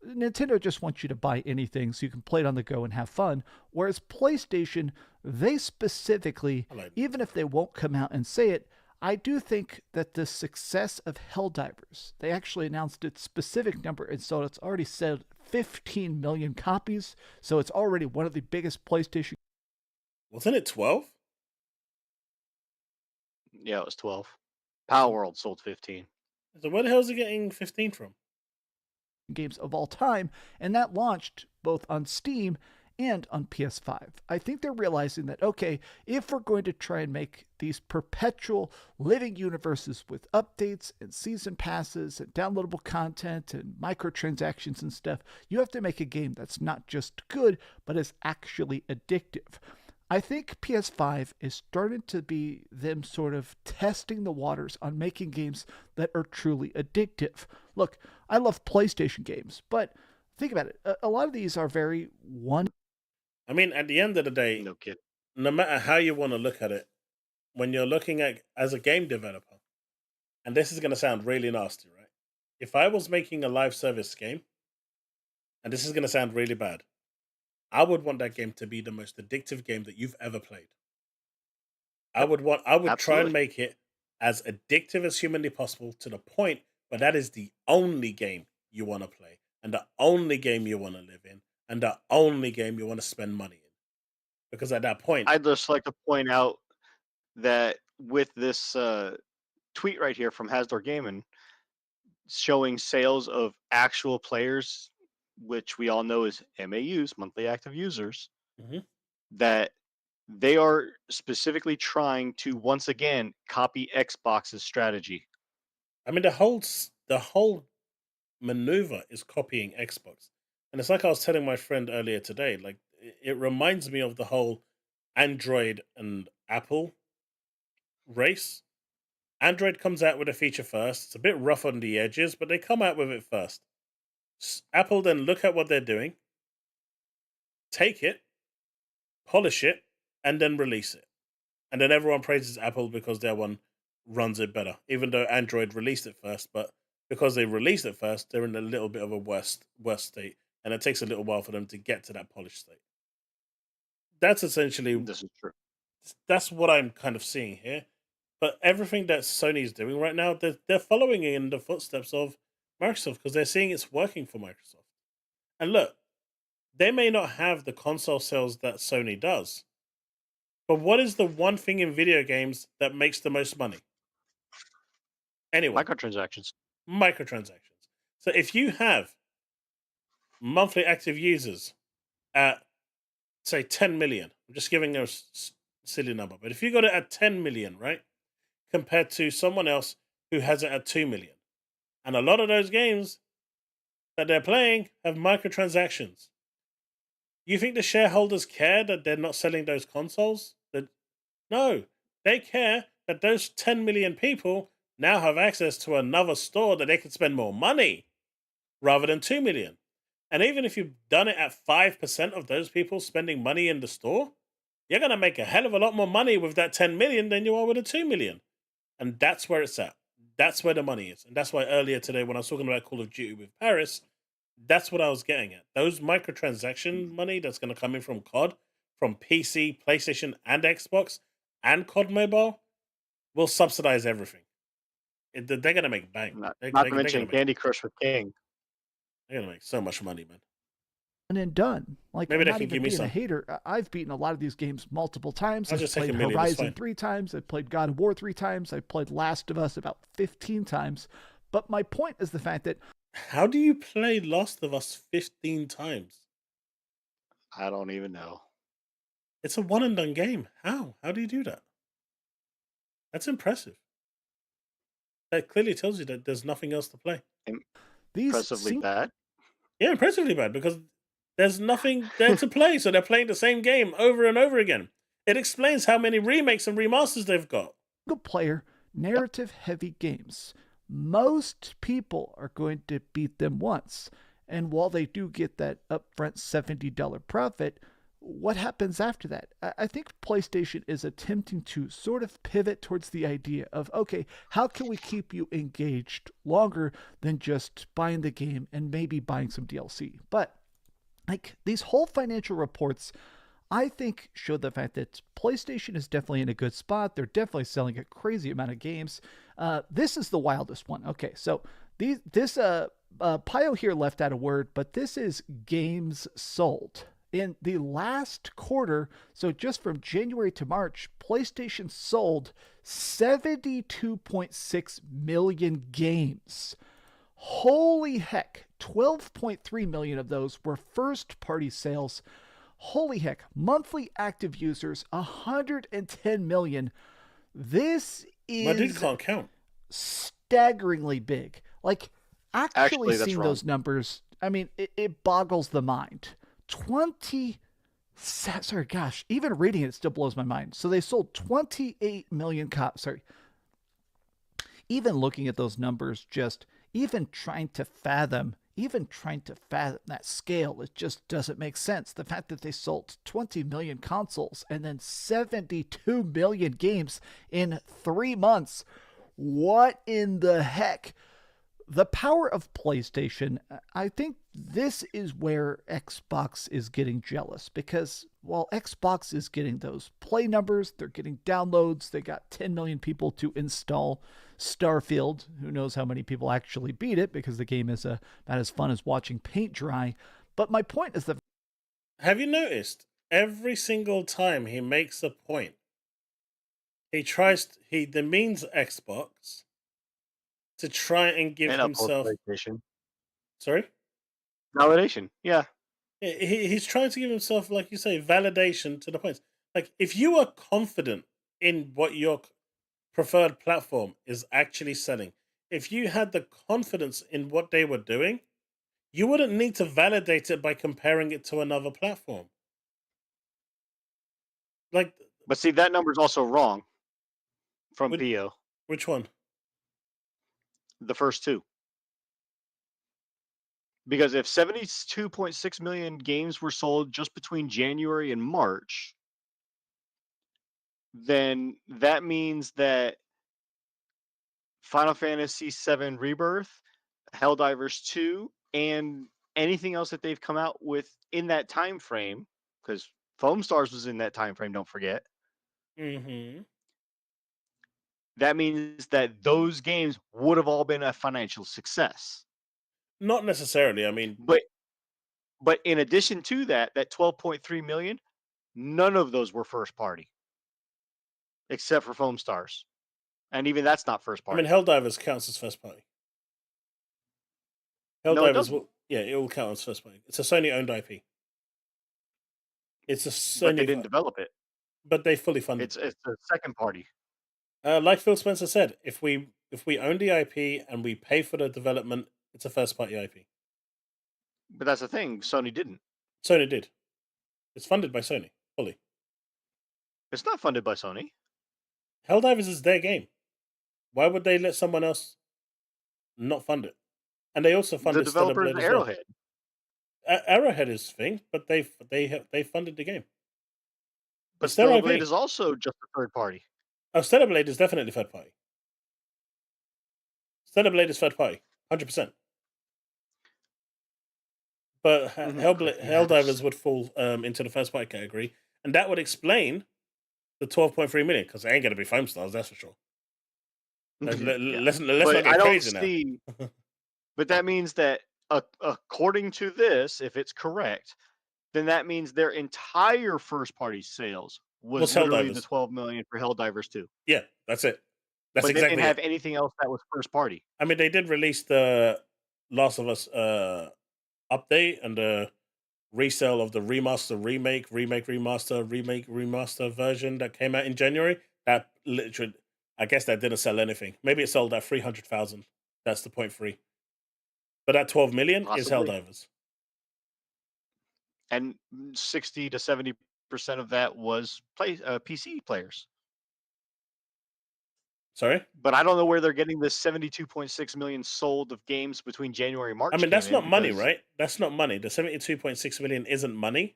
Speaker 8: Nintendo just wants you to buy anything so you can play it on the go and have fun. Whereas PlayStation, they specifically, even if they won't come out and say it, I do think that the success of Helldivers, they actually announced its specific number, and so it's already sold 15 million copies. So it's already one of the biggest PlayStation.
Speaker 1: Wasn't it 12?
Speaker 6: Yeah, it was 12. Power World sold 15.
Speaker 1: So where the hell is it getting 15 from?
Speaker 8: Games of all time, and that launched both on Steam and on PS5. I think they're realizing that, okay, if we're going to try and make these perpetual living universes with updates and season passes and downloadable content and microtransactions and stuff, you have to make a game that's not just good, but is actually addictive. I think PS5 is starting to be them sort of testing the waters on making games that are truly addictive. Look, I love PlayStation games, but think about it. A lot of these are very one.
Speaker 1: I mean, at the end of the day,
Speaker 6: No kid.
Speaker 1: no matter how you want to look at it, when you're looking at as a game developer, and this is going to sound really nasty, right? If I was making a live service game, and this is going to sound really bad, I would want that game to be the most addictive game that you've ever played. I would try
Speaker 6: Absolutely.
Speaker 1: and make it as addictive as humanly possible to the point where that is the only game you want to play, and the only game you want to live in, and the only game you want to spend money in. Because at that point,
Speaker 6: I'd just like to point out that with this tweet right here from Hasdor Gaming showing sales of actual players, which we all know is MAUs, monthly active users,
Speaker 1: Mhm.
Speaker 6: that they are specifically trying to once again copy Xbox's strategy.
Speaker 1: I mean, the whole maneuver is copying Xbox, and it's like I was telling my friend earlier today. Like it reminds me of the whole Android and Apple race. Android comes out with a feature first. It's a bit rough on the edges, but they come out with it first. Apple then look at what they're doing, take it, polish it, and then release it. And then everyone praises Apple because their one runs it better, even though Android released it first. But because they released it first, they're in a little bit of a worse state, and it takes a little while for them to get to that polished state. That's essentially
Speaker 6: This is true.
Speaker 1: that's what I'm kind of seeing here. But everything that Sony is doing right now, they're following in the footsteps of Microsoft because they're seeing it's working for Microsoft. And look, they may not have the console sales that Sony does, but what is the one thing in video games that makes the most money? Anyway,
Speaker 6: Microtransactions.
Speaker 1: microtransactions. So if you have monthly active users at, say, 10 million, I'm just giving a silly number, but if you got it at 10 million, right, compared to someone else who has it at 2 million, and a lot of those games that they're playing have microtransactions. You think the shareholders care that they're not selling those consoles? No, they care that those 10 million people now have access to another store that they can spend more money rather than 2 million. And even if you've done it at 5% of those people spending money in the store, you're going to make a hell of a lot more money with that 10 million than you are with the 2 million. And that's where it's at. That's where the money is. And that's why earlier today, when I was talking about Call of Duty with Paris, that's what I was getting at. Those microtransaction money that's going to come in from COD, from PC, PlayStation, and Xbox, and COD Mobile will subsidize everything. They're going to make bank.
Speaker 6: Not
Speaker 1: They're
Speaker 6: to
Speaker 1: gonna
Speaker 6: mention
Speaker 1: make,
Speaker 6: Candy Crush with King.
Speaker 1: they're going to make so much money, man.
Speaker 8: And done. Like,
Speaker 1: Maybe
Speaker 8: I'm
Speaker 1: they
Speaker 8: not
Speaker 1: can
Speaker 8: even
Speaker 1: give me
Speaker 8: being a
Speaker 1: some.
Speaker 8: hater. I've beaten a lot of these games multiple times.
Speaker 1: I'll
Speaker 8: I've
Speaker 1: just take
Speaker 8: played
Speaker 1: $1 million, it's fine.
Speaker 8: Horizon 3 times. I've played God of War 3 times. I've played Last of Us about 15 times. But my point is the fact that
Speaker 1: How do you play Last of Us 15 times?
Speaker 6: I don't even know.
Speaker 1: It's a one and done game. How? How do you do that? That's impressive. That clearly tells you that there's nothing else to play.
Speaker 8: these
Speaker 6: Impressively
Speaker 8: sing-
Speaker 6: bad.
Speaker 1: Yeah, impressively bad because there's nothing there to play. So they're playing the same game over and over again. It explains how many remakes and remasters they've got.
Speaker 8: single player, narrative heavy games, most people are going to beat them once. And while they do get that upfront $70 profit, what happens after that? I think PlayStation is attempting to sort of pivot towards the idea of, okay, how can we keep you engaged longer than just buying the game and maybe buying some DLC? But like these whole financial reports, I think show the fact that PlayStation is definitely in a good spot. They're definitely selling a crazy amount of games. This is the wildest one. Okay, so this Pio here left out a word, but this is games sold. In the last quarter, so just from January to March, PlayStation sold 72.6 million games. Holy heck, 12.3 million of those were first-party sales. Holy heck, monthly active users, 110 million. This
Speaker 1: My dude
Speaker 8: is
Speaker 1: can't count.
Speaker 8: staggeringly big. Like, actually
Speaker 6: that's
Speaker 8: seeing
Speaker 6: wrong.
Speaker 8: those numbers, I mean, it boggles the mind. Sorry, gosh, even reading it still blows my mind. So they sold 28 million copies. Sorry. Even looking at those numbers, just even trying to fathom that scale, it just doesn't make sense. The fact that they sold 20 million consoles and then 72 million games in 3 months. What in the heck? The power of PlayStation, I think this is where Xbox is getting jealous because while Xbox is getting those play numbers, they're getting downloads, they got 10 million people to install Starfield. Who knows how many people actually beat it because the game is about as fun as watching paint dry. But my point is that
Speaker 1: Have you noticed every single time he makes a point, he demeans Xbox to try and give
Speaker 6: And uphold
Speaker 1: himself.
Speaker 6: PlayStation.
Speaker 1: Sorry?
Speaker 6: Validation. Yeah.
Speaker 1: He's trying to give himself, like you say, validation to the points. Like, if you are confident in what your preferred platform is actually selling, if you had the confidence in what they were doing, you wouldn't need to validate it by comparing it to another platform. Like,
Speaker 6: But see, that number's also wrong from
Speaker 1: Which-
Speaker 6: PO.
Speaker 1: which one?
Speaker 6: The first two. Because if 72.6 million games were sold just between January and March, then that means that Final Fantasy VII Rebirth, Helldivers 2, and anything else that they've come out with in that time frame, because Foam Stars was in that time frame, don't forget.
Speaker 1: Mm-hmm.
Speaker 6: That means that those games would have all been a financial success.
Speaker 1: Not necessarily. I mean,
Speaker 6: But in addition to that 12.3 million, none of those were first party, except for Foam Stars, and even that's not first
Speaker 1: I
Speaker 6: party.
Speaker 1: mean, Helldivers counts as first party.
Speaker 6: No, it
Speaker 1: Helldivers
Speaker 6: doesn't.
Speaker 1: will, yeah, it will count as first party. It's a Sony-owned IP. It's a Sony,
Speaker 6: But they didn't develop it.
Speaker 1: but they fully funded.
Speaker 6: It's a second party.
Speaker 1: Like Phil Spencer said, if we own the IP and we pay for the development, it's a first party IP.
Speaker 6: But that's the thing, Sony didn't.
Speaker 1: Sony did. It's funded by Sony fully.
Speaker 6: It's not funded by Sony.
Speaker 1: Helldivers is their game. Why would they let someone else not fund it? And they also
Speaker 6: The
Speaker 1: funded Stellar
Speaker 6: developer is
Speaker 1: Blade as well.
Speaker 6: Arrowhead.
Speaker 1: Arrowhead is thing, but they funded the game.
Speaker 6: But
Speaker 1: It's their
Speaker 6: Stellar
Speaker 1: IP.
Speaker 6: Blade is also just a third party.
Speaker 1: Oh, Stellar Blade is definitely third party. Stellar Blade is third party, 100%. But Helldivers would fall into the first party category, and that would explain the 12.3 million, because they ain't going to be Foam Stars, that's for sure. Let's
Speaker 6: Yeah.
Speaker 1: not
Speaker 6: But
Speaker 1: get
Speaker 6: I don't
Speaker 1: crazy
Speaker 6: see.
Speaker 1: now.
Speaker 6: But that means that according to this, if it's correct, then that means their entire first party sales was
Speaker 1: Was
Speaker 6: literally the
Speaker 1: Helldivers.
Speaker 6: 12 million for Helldivers 2.
Speaker 1: Yeah, that's it. That's
Speaker 6: But they
Speaker 1: exactly
Speaker 6: didn't have
Speaker 1: it.
Speaker 6: anything else that was first party.
Speaker 1: I mean, they did release the Last of Us update and the resale of the remaster, remake, remaster version that came out in January. That literally, I guess that didn't sell anything. Maybe it sold at 300,000. That's the 0.3. But that 12 million is
Speaker 6: Possibly.
Speaker 1: Helldivers.
Speaker 6: And 60 to 70% of that was PC players.
Speaker 1: Sorry?
Speaker 6: But I don't know where they're getting this 72.6 million sold of games between January and March.
Speaker 1: I mean, that's
Speaker 6: came in
Speaker 1: not money,
Speaker 6: because-
Speaker 1: right? That's not money. The 72.6 million isn't money.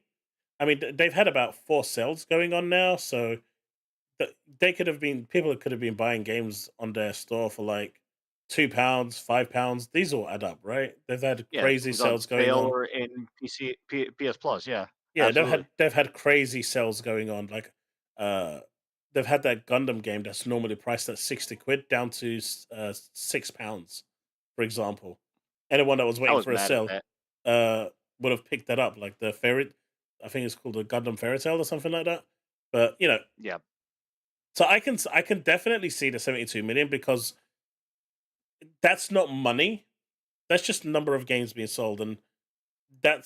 Speaker 1: I mean, they've had about 4 sales going on now, so they could have been, people could have been buying games on their store for like £2, £5. These all add up, right? They've had crazy
Speaker 6: games on
Speaker 1: sales going
Speaker 6: sale
Speaker 1: on.
Speaker 6: or in PS Plus, yeah.
Speaker 1: Yeah,
Speaker 6: absolutely.
Speaker 1: they've had crazy sales going on. Like, they've had that Gundam game that's normally priced at 60 quid down to £6, for example. Anyone that was
Speaker 6: I
Speaker 1: waiting
Speaker 6: was
Speaker 1: for a
Speaker 6: mad
Speaker 1: sale
Speaker 6: at that.
Speaker 1: would have picked that up. Like the fairy, I think it's called the Gundam Fairy Tale or something like that. But you know,
Speaker 6: Yeah.
Speaker 1: so I can definitely see the 72 million, because that's not money. That's just the number of games being sold, and that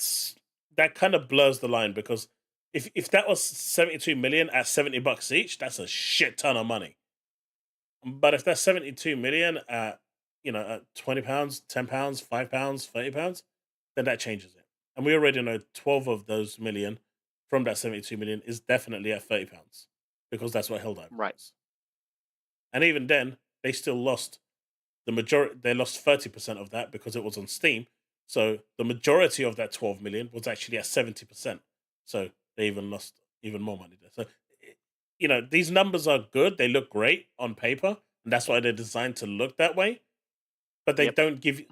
Speaker 1: kind of blurs the line, because if that was 72 million at $70 each, that's a shit ton of money. But if that's 72 million at at £20, £10, £5, £30, then that changes it. And we already know 12 of those million from that 72 million is definitely at £30, because that's what Helldivers
Speaker 6: Right.
Speaker 1: is. And even then, they still lost the majority. They lost 30% of that because it was on Steam. So the majority of that 12 million was actually at 70%. So they even lost even more money there. So, these numbers are good. They look great on paper, and that's why they're designed to look that way. But they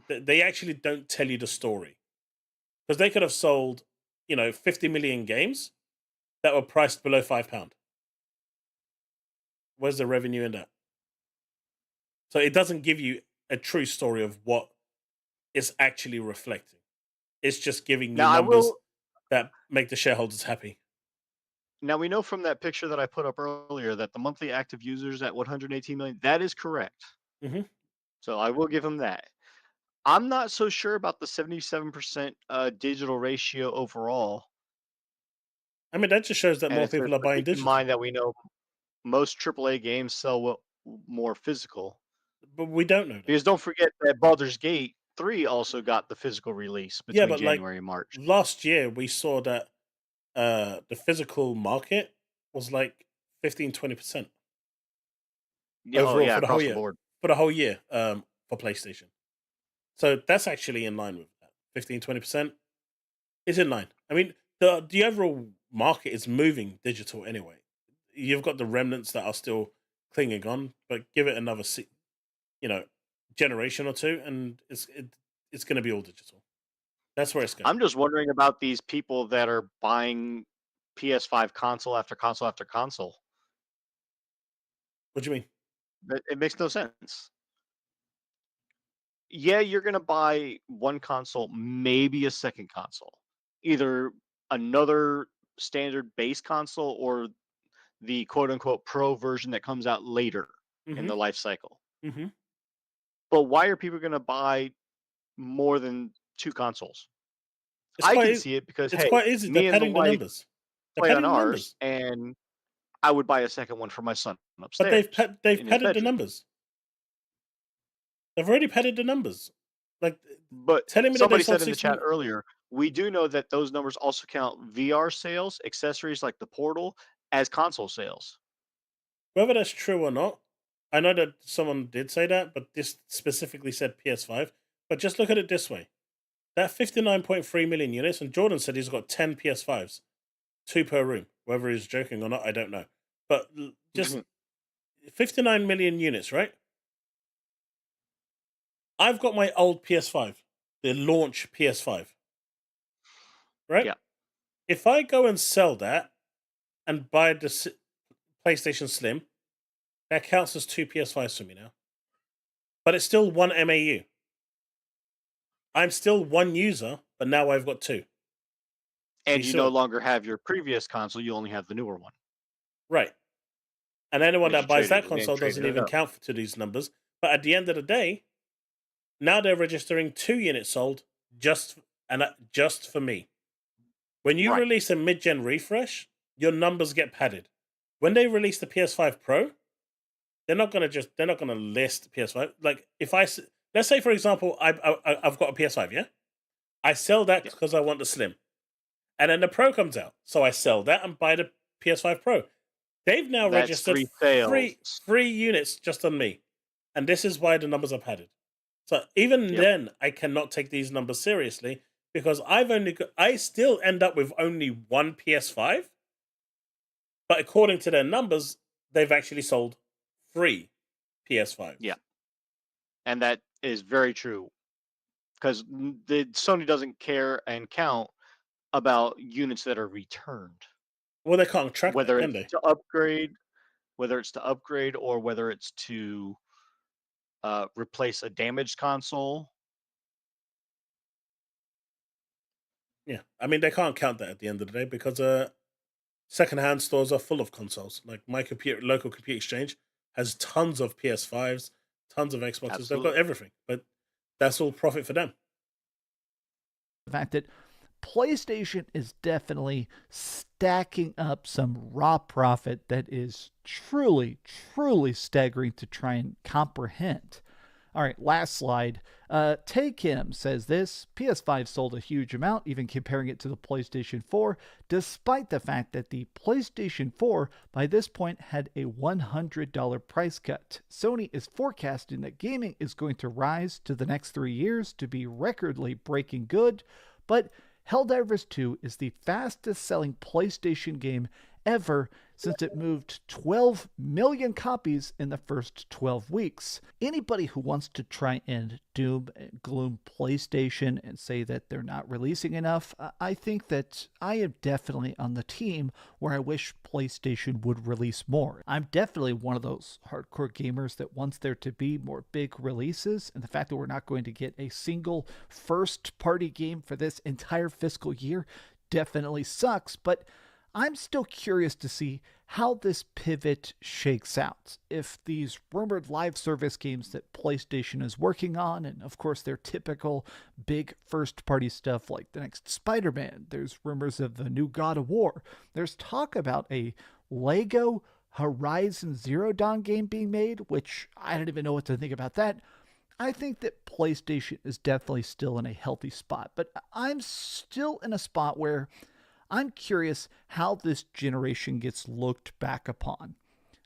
Speaker 1: they actually don't tell you the story. Because they could have sold, 50 million games that were priced below £5. Where's the revenue in that? So it doesn't give you a true story of what it's actually reflecting. It's just giving you
Speaker 6: Now,
Speaker 1: numbers that make the shareholders happy.
Speaker 6: Now, we know from that picture that I put up earlier that the monthly active users at 118 million, that is correct.
Speaker 1: Mhm.
Speaker 6: So I will give them that. I'm not so sure about the 77% digital ratio overall.
Speaker 1: I mean, that just shows that
Speaker 6: And
Speaker 1: more
Speaker 6: it's good
Speaker 1: people are
Speaker 6: to
Speaker 1: buying
Speaker 6: keep in
Speaker 1: digital.
Speaker 6: mind that we know most AAA games sell more physical.
Speaker 1: But we don't know that.
Speaker 6: Because don't forget that Baldur's Gate 3 also got the physical release
Speaker 1: Yeah,
Speaker 6: between
Speaker 1: but like
Speaker 6: January and March.
Speaker 1: last year, we saw that the physical market was like 15-20%
Speaker 6: Yeah,
Speaker 1: overall
Speaker 6: yeah,
Speaker 1: for the whole
Speaker 6: across the
Speaker 1: year.
Speaker 6: board.
Speaker 1: For the whole year, for PlayStation. So that's actually in line with that. 15-20% is in line. I mean, the overall market is moving digital anyway. You've got the remnants that are still clinging on, but give it another, generation or two, and it's going to be all digital. That's where it's going.
Speaker 6: I'm just wondering about these people that are buying PS5 console after console after console.
Speaker 1: What do you mean?
Speaker 6: It makes no sense. Yeah, you're going to buy one console, maybe a second console. Either another standard base console or the quote-unquote pro version that comes out later in the life cycle.
Speaker 1: Mm-hmm.
Speaker 6: But why are people going to buy more than two consoles?
Speaker 1: It's
Speaker 6: I
Speaker 1: quite
Speaker 6: can
Speaker 1: easy.
Speaker 6: see it because,
Speaker 1: It's
Speaker 6: hey,
Speaker 1: quite easy.
Speaker 6: me
Speaker 1: They're
Speaker 6: and the
Speaker 1: padding the
Speaker 6: wife
Speaker 1: numbers. They're
Speaker 6: play on
Speaker 1: padding the
Speaker 6: ours,
Speaker 1: numbers.
Speaker 6: and I would buy a second one for my son upstairs.
Speaker 1: But they've
Speaker 6: in his
Speaker 1: padded the
Speaker 6: bedroom.
Speaker 1: numbers. They've already padded the numbers. Like,
Speaker 6: But
Speaker 1: telling me that
Speaker 6: somebody
Speaker 1: they sold
Speaker 6: said in the
Speaker 1: 6
Speaker 6: chat
Speaker 1: million.
Speaker 6: earlier, we do know that those numbers also count VR sales, accessories like the Portal, as console sales.
Speaker 1: Whether that's true or not, I know that someone did say that, but this specifically said PS5. But just look at it this way. That 59.3 million units, and Jordan said he's got 10 PS5s, 2 per room. Whether he's joking or not, I don't know. But just 59 million units, right? I've got my old PS5, the launch PS5, right?
Speaker 6: Yeah.
Speaker 1: If I go and sell that and buy the PlayStation Slim, that counts as 2 PS5s for me now. But it's still 1 MAU. I'm still 1 user, but now I've got 2.
Speaker 6: And
Speaker 1: You
Speaker 6: you no
Speaker 1: saw-
Speaker 6: longer have your previous console, you only have the newer one.
Speaker 1: Right. And anyone
Speaker 6: Because
Speaker 1: that
Speaker 6: you
Speaker 1: buys that
Speaker 6: traded it in,
Speaker 1: console doesn't
Speaker 6: traded it
Speaker 1: even
Speaker 6: up.
Speaker 1: count to these numbers. But at the end of the day, now they're registering 2 units sold just for me. When you
Speaker 6: Right.
Speaker 1: release a mid-gen refresh, your numbers get padded. When they release the PS5 Pro, they're not gonna list PS5. Like, if let's say for example, I've got a PS5, yeah, I sell that
Speaker 6: Yeah.
Speaker 1: because I want the Slim, and then the Pro comes out, so I sell that and buy the PS5 Pro. They've now
Speaker 6: That's
Speaker 1: registered
Speaker 6: 3 sales.
Speaker 1: three units just on me, and this is why the numbers are padded. So even then, I cannot take these numbers seriously because I still end up with only 1 PS5, but according to their numbers, they've actually sold 3 PS5s.
Speaker 6: Yeah. And that is very true. Because the Sony doesn't care and count about units that are returned.
Speaker 1: Well, they can't track
Speaker 6: Whether
Speaker 1: that, can
Speaker 6: it's
Speaker 1: they?
Speaker 6: to upgrade, or whether it's to replace a damaged console.
Speaker 1: Yeah, I mean they can't count that at the end of the day because secondhand stores are full of consoles. Like my local computer exchange has tons of PS5s, tons of Xboxes.
Speaker 6: Absolutely.
Speaker 1: They've got everything, but that's all profit for them.
Speaker 8: The fact that PlayStation is definitely stacking up some raw profit that is truly, truly staggering to try and comprehend. All right, last slide. Take Him says this: PS5 sold a huge amount, even comparing it to the PlayStation 4, despite the fact that the PlayStation 4 by this point had a $100 price cut. Sony is forecasting that gaming is going to rise to the next 3 years to be recordly breaking good, but Helldivers 2 is the fastest selling PlayStation game ever since it moved 12 million copies in the first 12 weeks. Anybody who wants to try and doom and gloom PlayStation and say that they're not releasing enough, I think that I am definitely on the team where I wish PlayStation would release more. I'm definitely one of those hardcore gamers that wants there to be more big releases, and the fact that we're not going to get a single first-party game for this entire fiscal year definitely sucks, but I'm still curious to see how this pivot shakes out. If these rumored live service games that PlayStation is working on, and of course their typical big first-party stuff like the next Spider-Man, there's rumors of the new God of War, there's talk about a Lego Horizon Zero Dawn game being made, which I don't even know what to think about that. I think that PlayStation is definitely still in a healthy spot, but I'm still in a spot where I'm curious how this generation gets looked back upon.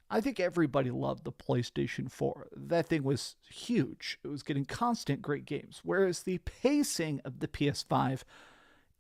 Speaker 8: I think everybody loved the PlayStation 4. That thing was huge. It was getting constant great games. Whereas the pacing of the PS5,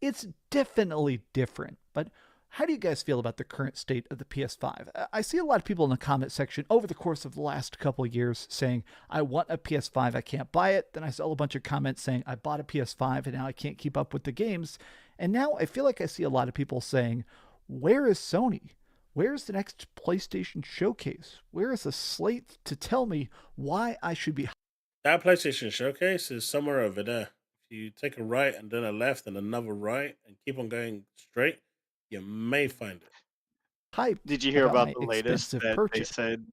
Speaker 8: it's definitely different. But how do you guys feel about the current state of the PS5? I see a lot of people in the comment section over the course of the last couple of years saying, I want a PS5, I can't buy it. Then I saw a bunch of comments saying, I bought a PS5 and now I can't keep up with the games. And now I feel like I see a lot of people saying, where is Sony? Where's the next PlayStation showcase? Where is a slate to tell me why I should be...
Speaker 1: That PlayStation showcase is somewhere over there. If you take a right and then a left and another right and keep on going straight, you may find it.
Speaker 8: hyped
Speaker 6: Did you hear
Speaker 8: about
Speaker 6: about
Speaker 8: my
Speaker 6: the latest
Speaker 8: expensive
Speaker 6: that they
Speaker 8: purchase.
Speaker 6: said?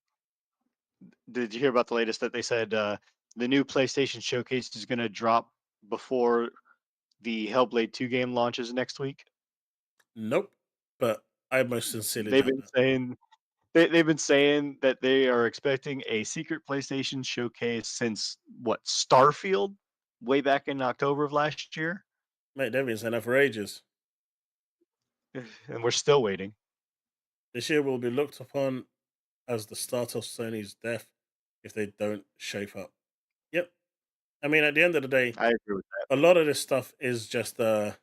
Speaker 6: Did you hear about the latest that they said the new PlayStation Showcase is going to drop before the Hellblade 2 game launches next week?
Speaker 1: Nope. But I most sincerely
Speaker 6: They've
Speaker 1: doubt
Speaker 6: been
Speaker 1: that.
Speaker 6: saying they've been saying that they are expecting a secret PlayStation Showcase since what, Starfield, way back in October of last year,
Speaker 1: Mate, they've been saying that for ages.
Speaker 6: and we're still waiting.
Speaker 1: This year will be looked upon as the start of Sony's death if they don't shape up. Yep. I mean, at the end of the day,
Speaker 6: I agree with that.
Speaker 1: a lot of this stuff is just like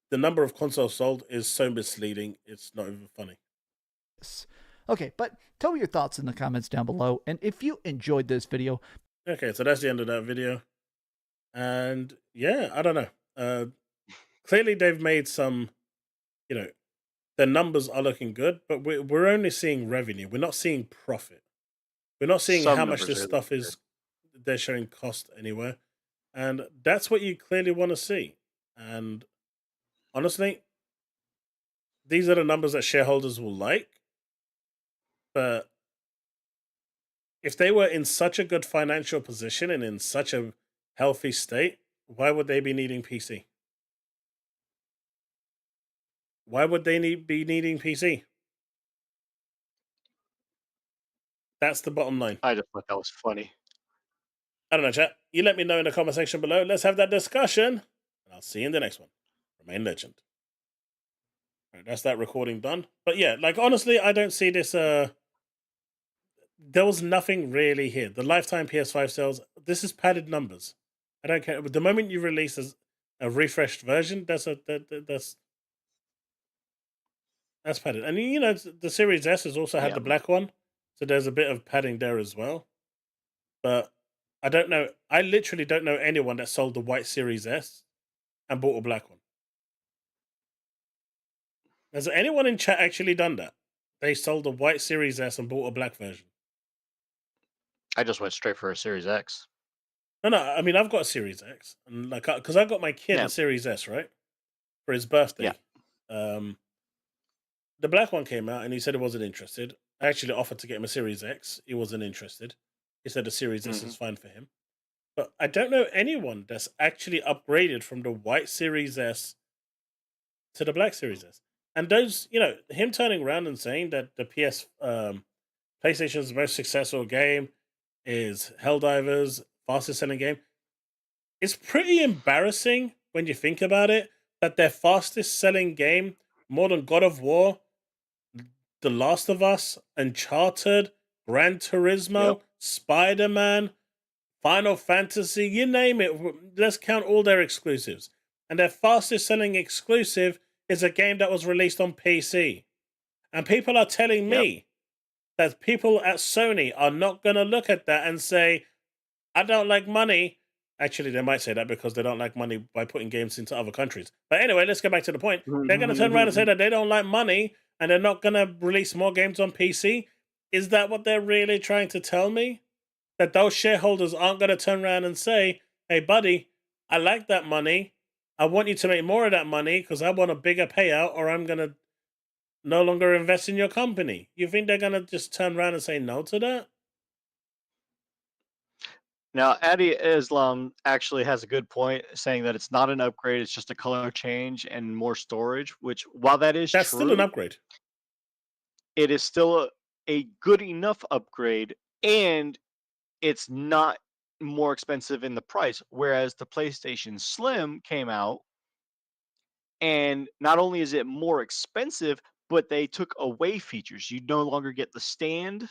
Speaker 1: the number of consoles sold is so misleading. It's not even funny.
Speaker 8: Okay, but tell me your thoughts in the comments down below. And if you enjoyed this video...
Speaker 1: Okay, so that's the end of that video. And yeah, I don't know. Clearly they've made some, the numbers are looking good, but we're only seeing revenue. We're not seeing profit. We're not seeing
Speaker 6: Some
Speaker 1: how much
Speaker 6: numbers
Speaker 1: this
Speaker 6: are
Speaker 1: stuff is. They're showing cost anywhere, and that's what you clearly want to see. And honestly, these are the numbers that shareholders will like. But if they were in such a good financial position and in such a healthy state, why would they be needing PC? Why would they be needing PC? That's the bottom line.
Speaker 6: I just thought that was funny.
Speaker 1: I don't know, chat. You let me know in the comment section below. Let's have that discussion. And I'll see you in the next one. Remain legend. All right, that's that recording done. But yeah, like honestly, I don't see this. There was nothing really here. The lifetime PS5 sales, this is padded numbers. I don't care. The moment you release a refreshed version, that's padded. And the Series S has also had the black one, so there's a bit of padding there as well. But I don't know. I literally don't know anyone that sold the white Series S and bought a black one. Has anyone in chat actually done that? They sold the white Series S and bought a black version.
Speaker 6: I just went straight for a Series X.
Speaker 1: No. I mean, I've got a Series X, and because I got my kid a Series S, right, for his birthday. Yeah. The black one came out, and he said he wasn't interested. I actually offered to get him a Series X. He wasn't interested. He said the Series S is fine for him. But I don't know anyone that's actually upgraded from the white Series S to the black Series S. And those, him turning around and saying that the PlayStation's most successful game is Helldivers, fastest selling game. It's pretty embarrassing when you think about it that their fastest selling game, more than God of War, The Last of Us, Uncharted, Gran Turismo, Spider-Man, Final Fantasy, you name it. Let's count all their exclusives. And their fastest selling exclusive is a game that was released on PC. And people are telling me that people at Sony are not going to look at that and say, I don't like money. Actually, they might say that because they don't like money by putting games into other countries. But anyway, let's get back to the point. They're going to turn around and say that they don't like money and they're not going to release more games on PC. Is that what they're really trying to tell me? That those shareholders aren't going to turn around and say, hey, buddy, I like that money. I want you to make more of that money because I want a bigger payout, or I'm going to no longer invest in your company. You think they're going to just turn around and say no to that?
Speaker 6: Now, Adi Islam actually has a good point, saying that it's not an upgrade, it's just a color change and more storage, which, while that's true,
Speaker 1: still an upgrade.
Speaker 6: It is still a good enough upgrade, and it's not more expensive in the price. Whereas the PlayStation Slim came out, And not only is it more expensive, but they took away features. You no longer get the stand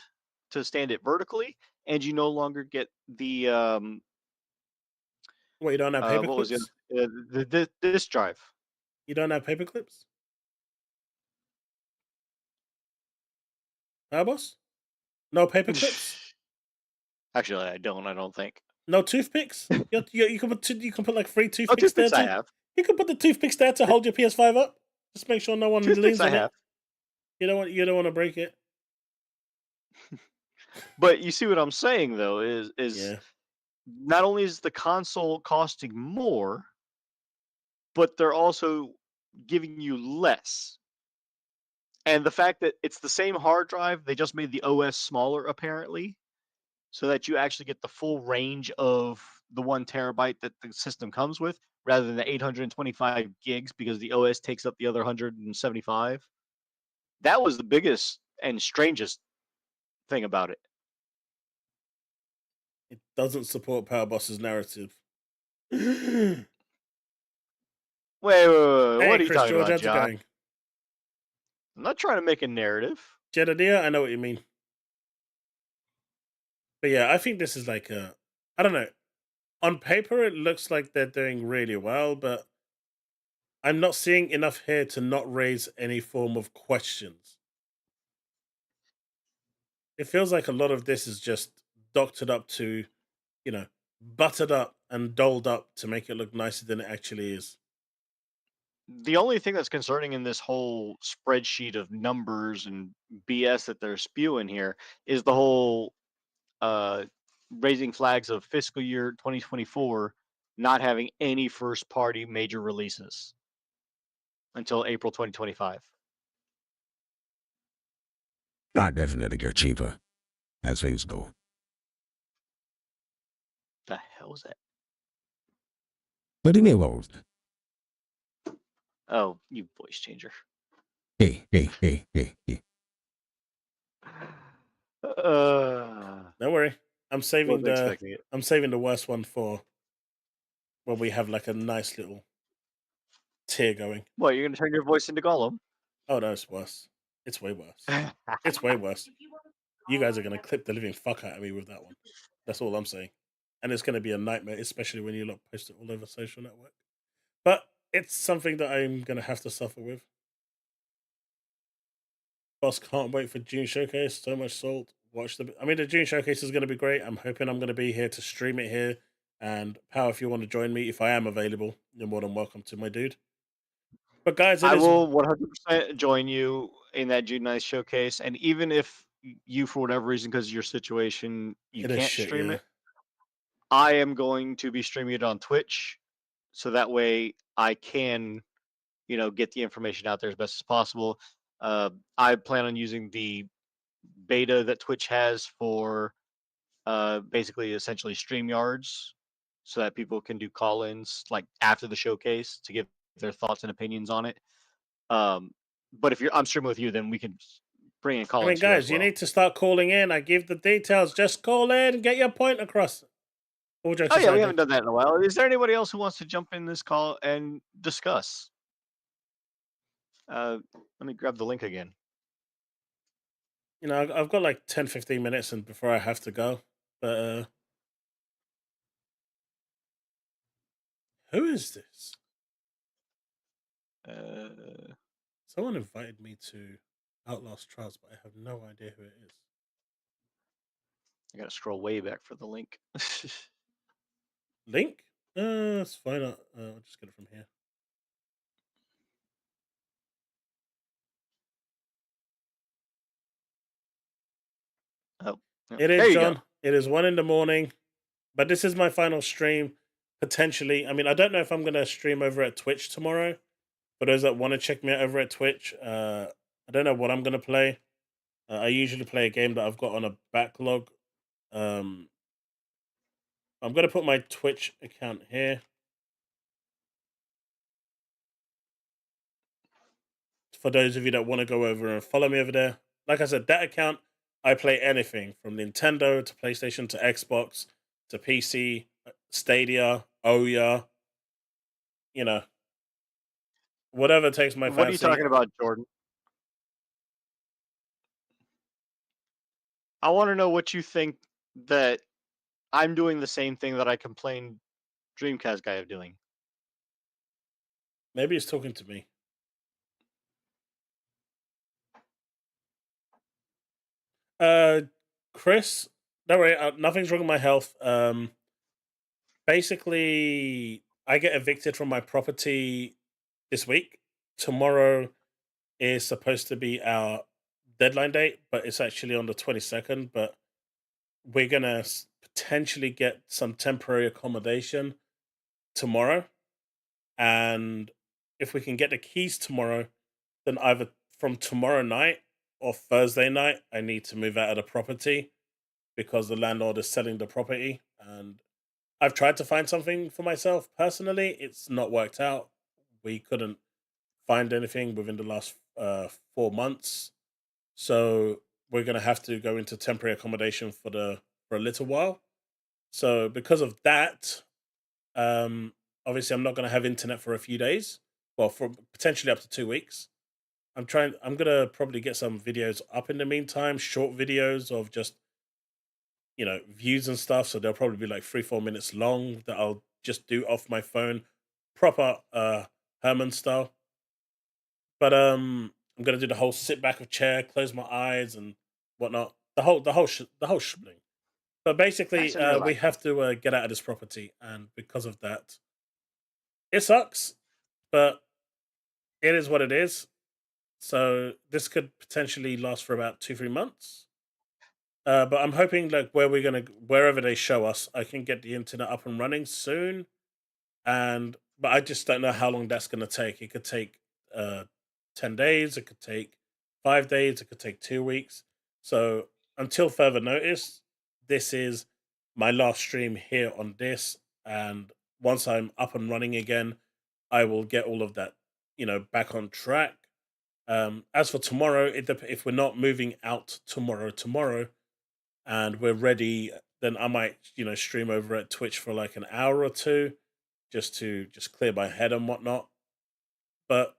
Speaker 6: to stand it vertically, and you no longer get the
Speaker 1: What, you don't have paper
Speaker 6: what was it?
Speaker 1: clips?
Speaker 6: The disk drive.
Speaker 1: You don't have paper clips? Powerboss? No paper clips?
Speaker 6: Actually, I don't think.
Speaker 1: No toothpicks? You can put like 3
Speaker 6: Oh,
Speaker 1: toothpicks there.
Speaker 6: toothpicks I have.
Speaker 1: You can put the toothpicks there to hold your PS5 up. Just make sure no one
Speaker 6: Toothpicks
Speaker 1: leans
Speaker 6: I
Speaker 1: on
Speaker 6: have.
Speaker 1: it. You don't want to break it.
Speaker 6: But you see what I'm saying though is
Speaker 1: Yeah.
Speaker 6: not only is the console costing more, but they're also giving you less. And the fact that it's the same hard drive, they just made the OS smaller apparently, so that you actually get the full range of the 1 terabyte that the system comes with, rather than the 825 gigs because the OS takes up the other 175. That was the biggest and strangest thing about it.
Speaker 1: It doesn't support Powerboss's narrative. Hey,
Speaker 6: Wait, what are you
Speaker 1: Chris
Speaker 6: talking
Speaker 1: George,
Speaker 6: about,
Speaker 1: how's it
Speaker 6: Josh?
Speaker 1: going?
Speaker 6: I'm not trying to make a narrative.
Speaker 1: Jedediah, I know what you mean. But yeah, I think this is like I don't know. On paper, it looks like they're doing really well, but I'm not seeing enough here to not raise any form of questions. It feels like a lot of this is just doctored up to, buttered up and dolled up to make it look nicer than it actually is.
Speaker 6: The only thing that's concerning in this whole spreadsheet of numbers and BS that they're spewing here is the whole raising flags of fiscal year 2024 not having any first party major releases until April 2025.
Speaker 9: Not definitely get cheaper as things go.
Speaker 6: The hell is that?
Speaker 9: But anyways,
Speaker 6: Oh, you voice changer.
Speaker 9: hey.
Speaker 1: Don't worry. I'm saving
Speaker 6: Wasn't expecting it.
Speaker 1: I'm saving the worst one for when we have like a nice little tier going.
Speaker 6: What, you're gonna turn your voice into Gollum?
Speaker 1: Oh no, it's worse. It's way worse. It's way worse. You guys are gonna clip the living fuck out of me with that one. That's all I'm saying. And it's gonna be a nightmare, especially when you lot post it all over social network. But it's something that I'm gonna have to suffer with. Boss, can't wait for June Showcase. So much salt. The June Showcase is gonna be great. I'm hoping I'm gonna be here to stream it here. And Power, if you want to join me, if I am available, you're more than welcome to, my dude. But guys,
Speaker 6: I will 100% join you in that June 9th showcase. And even if you, for whatever reason, because of your situation, you can't stream it, I am going to be streaming it on Twitch. So that way I can, get the information out there as best as possible. I plan on using the beta that Twitch has for basically essentially StreamYards so that people can do call-ins like after the showcase to give their thoughts and opinions on it. But if I'm streaming with you, then we can bring in call-ins.
Speaker 1: Guys, you need to start calling in. I give the details. Just call in and get your point across.
Speaker 6: Oh yeah, we haven't done that in a while. Is there anybody else who wants to jump in this call and discuss? Let me grab the link again.
Speaker 1: I've got like 10, 15 minutes and before I have to go. But who is this? Someone invited me to Outlast Trials, but I have no idea who it is.
Speaker 6: I gotta scroll way back for the link.
Speaker 1: Link? It's fine. I'll just get it from here.
Speaker 6: Oh,
Speaker 1: it is, John. It is 1 a.m, but this is my final stream. Potentially, I don't know if I'm going to stream over at Twitch tomorrow. For those that want to check me out over at Twitch, I don't know what I'm going to play. I usually play a game that I've got on a backlog. I'm going to put my Twitch account here. For those of you that want to go over and follow me over there. Like I said, that account, I play anything from Nintendo to PlayStation to Xbox to PC, Stadia, Ouya, Whatever takes my
Speaker 6: What are you
Speaker 1: fancy.
Speaker 6: talking about, Jordan? I want to know what you think that I'm doing the same thing that I complained Dreamcast guy of doing.
Speaker 1: Maybe he's talking to me. Chris, don't worry, nothing's wrong with my health. Basically, I get evicted from my property this week. Tomorrow is supposed to be our deadline date, but it's actually on the 22nd. But we're gonna potentially get some temporary accommodation tomorrow, and if we can get the keys tomorrow, then either from tomorrow night or Thursday night, I need to move out of the property because the landlord is selling the property. And I've tried to find something for myself personally. It's not worked out. We couldn't find anything within the last 4 months. So we're going to have to go into temporary accommodation for a little while. So because of that, obviously I'm not going to have internet for a few days. Well, for potentially up to 2 weeks. I'm gonna probably get some videos up in the meantime, short videos of just, views and stuff. So they'll probably be like 3-4 minutes long that I'll just do off my phone, proper Herman style. But I'm gonna do the whole sit back of chair, close my eyes and whatnot. The whole shebang. But basically,
Speaker 6: Nice and
Speaker 1: we have to get out of this property, and because of that, it sucks. But it is what it is. So this could potentially last for about 2-3 months. But I'm hoping like wherever they show us, I can get the internet up and running soon. But I just don't know how long that's gonna take. It could take 10 days, it could take 5 days, it could take 2 weeks. So until further notice, this is my last stream here on this. And once I'm up and running again, I will get all of that, back on track. As for tomorrow, if we're not moving out tomorrow, and we're ready, then I might, stream over at Twitch for like an hour or two, just to clear my head and whatnot. But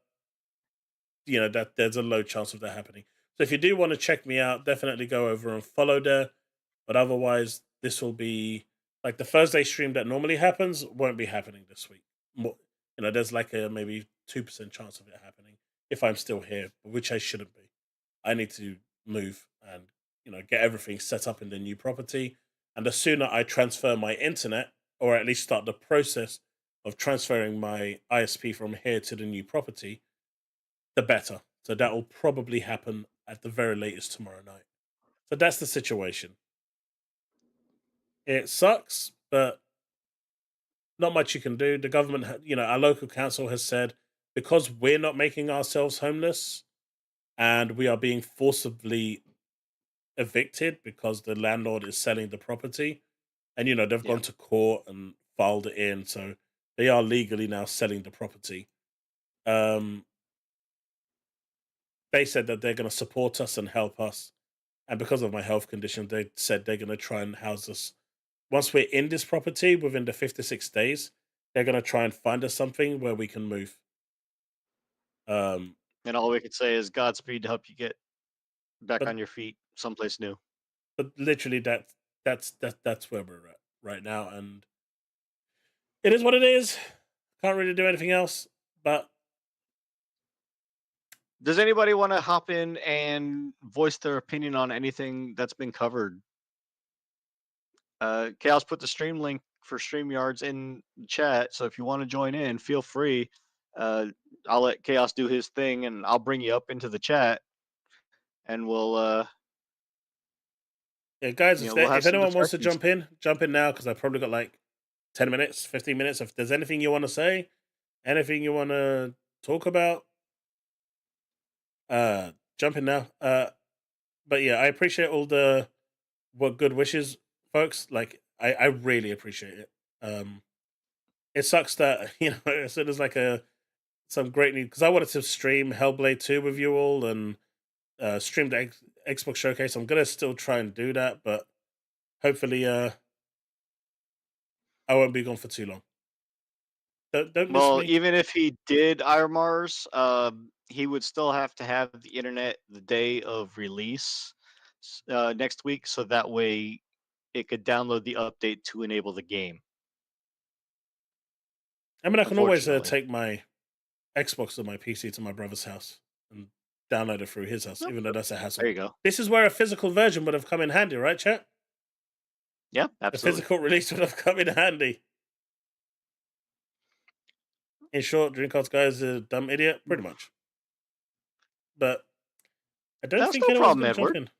Speaker 1: that there's a low chance of that happening. So if you do want to check me out, definitely go over and follow there. But otherwise, this will be like the Thursday stream that normally happens won't be happening this week. There's like a maybe 2% chance of it happening if I'm still here, which I shouldn't be. I need to move and get everything set up in the new property. And the sooner I transfer my internet, or at least start the process of transferring my ISP from here to the new property, the better. So that will probably happen at the very latest tomorrow night. So that's the situation. It sucks, but not much you can do. The government, our local council has said, because we're not making ourselves homeless and we are being forcibly evicted because the landlord is selling the property, and they've gone to court and filed it in, so they are legally now selling the property. They said that they're going to support us and help us, and because of my health condition, they said they're going to try and house us once we're in this property within the 56 days. They're going to try and find us something where we can move.
Speaker 6: And all we could say is Godspeed to help you get back
Speaker 1: But-
Speaker 6: on your feet someplace new.
Speaker 1: But literally, that's where we're at right now, and it is what it is. Can't really do anything else. But
Speaker 6: Does anybody want to hop in and voice their opinion on anything that's been covered? Chaos put the stream link for StreamYards in the chat, so if you want to join in, feel free. I'll let Chaos do his thing, and I'll bring you up into the chat, and we'll.
Speaker 1: yeah, guys,
Speaker 6: we'll have
Speaker 1: if
Speaker 6: some
Speaker 1: anyone wants to
Speaker 6: discussions.
Speaker 1: jump in now, because I've probably got like 10 minutes, 15 minutes. If there's anything you want to say, anything you want to talk about, jump in now. But yeah, I appreciate all the good wishes, folks. Like, I really appreciate it. It sucks that so there's like some great news, because I wanted to stream Hellblade 2 with you all and stream the Xbox Showcase. I'm gonna still try and do that, but hopefully I won't be gone for too long. Don't miss
Speaker 6: Well,
Speaker 1: me.
Speaker 6: even if he did IRMARS, he would still have to have the internet the day of release next week, so that way it could download the update to enable the game.
Speaker 1: I mean, I can always
Speaker 6: Unfortunately.
Speaker 1: take my Xbox or my PC to my brother's house and download it through his house,
Speaker 6: Nope.
Speaker 1: even though that's a hassle.
Speaker 6: There you go.
Speaker 1: This is where a physical version would have come in handy, right, chat?
Speaker 6: Yeah,
Speaker 1: A
Speaker 6: absolutely.
Speaker 1: physical release would have come in handy. In short, Dreamcast guy is a dumb idiot, pretty much. But I don't
Speaker 6: That's
Speaker 1: think
Speaker 6: no
Speaker 1: anyone's
Speaker 6: problem,
Speaker 1: going to jump
Speaker 6: Edward.
Speaker 1: in.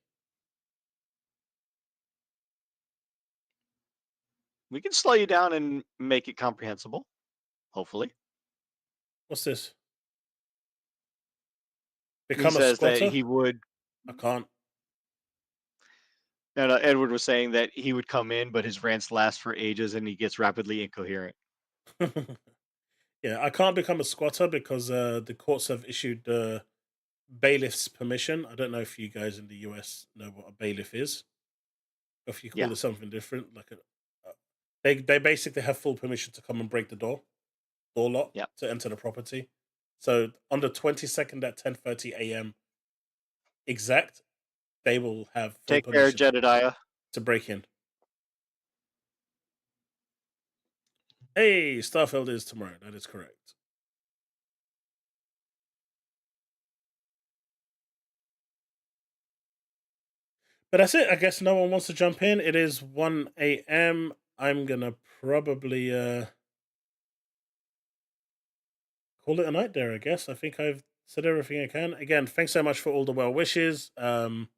Speaker 6: We can slow you down and make it comprehensible. Hopefully.
Speaker 1: What's this?
Speaker 6: He
Speaker 1: Become a
Speaker 6: says that
Speaker 1: squatter?
Speaker 6: he would.
Speaker 1: I can't.
Speaker 6: No, Edward was saying that he would come in, but his rants last for ages and he gets rapidly incoherent.
Speaker 1: Yeah, I can't become a squatter because the courts have issued bailiff's permission. I don't know if you guys in the US know what a bailiff is. Or if you call
Speaker 6: Yeah.
Speaker 1: it something different, like they basically have full permission to come and break the door lock
Speaker 6: Yeah.
Speaker 1: to enter the property. So on the 22nd at 10:30 a.m. exact, they will have full
Speaker 6: Take care,
Speaker 1: permission
Speaker 6: Jedediah.
Speaker 1: to break in. Hey, Starfield is tomorrow. That is correct. But that's it. I guess no one wants to jump in. It is 1 a.m. I'm gonna probably call it a night there, I guess. I think I've said everything I can. Again, thanks so much for all the well wishes. I'm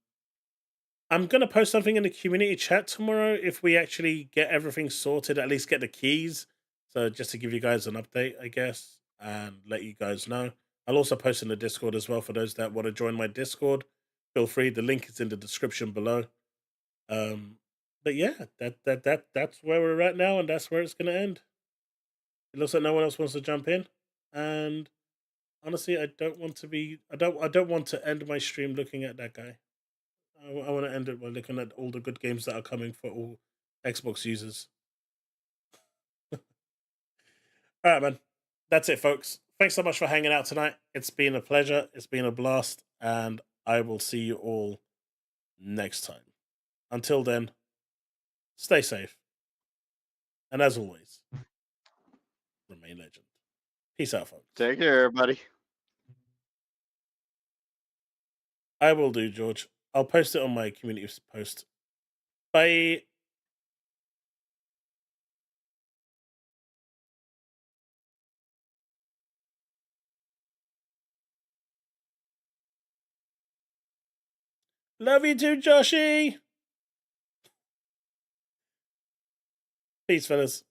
Speaker 1: gonna post something in the community chat tomorrow if we actually get everything sorted, at least get the keys. So just to give you guys an update, I guess, and let you guys know. I'll also post in the Discord as well for those that want to join my Discord. Feel free. The link is in the description below. But yeah, that's where we're at now, and that's where it's gonna end. It looks like no one else wants to jump in, and honestly, I don't want to end my stream looking at that guy. I want to end it by looking at all the good games that are coming for all Xbox users. All right, man. That's it, folks. Thanks so much for hanging out tonight. It's been a pleasure. It's been a blast, and I will see you all next time. Until then, stay safe, and as always, remain legend. Peace out, folks.
Speaker 6: Take care, everybody.
Speaker 1: I will do, George. I'll post it on my community post. Bye. Love you too, Joshy. Peace, fellas.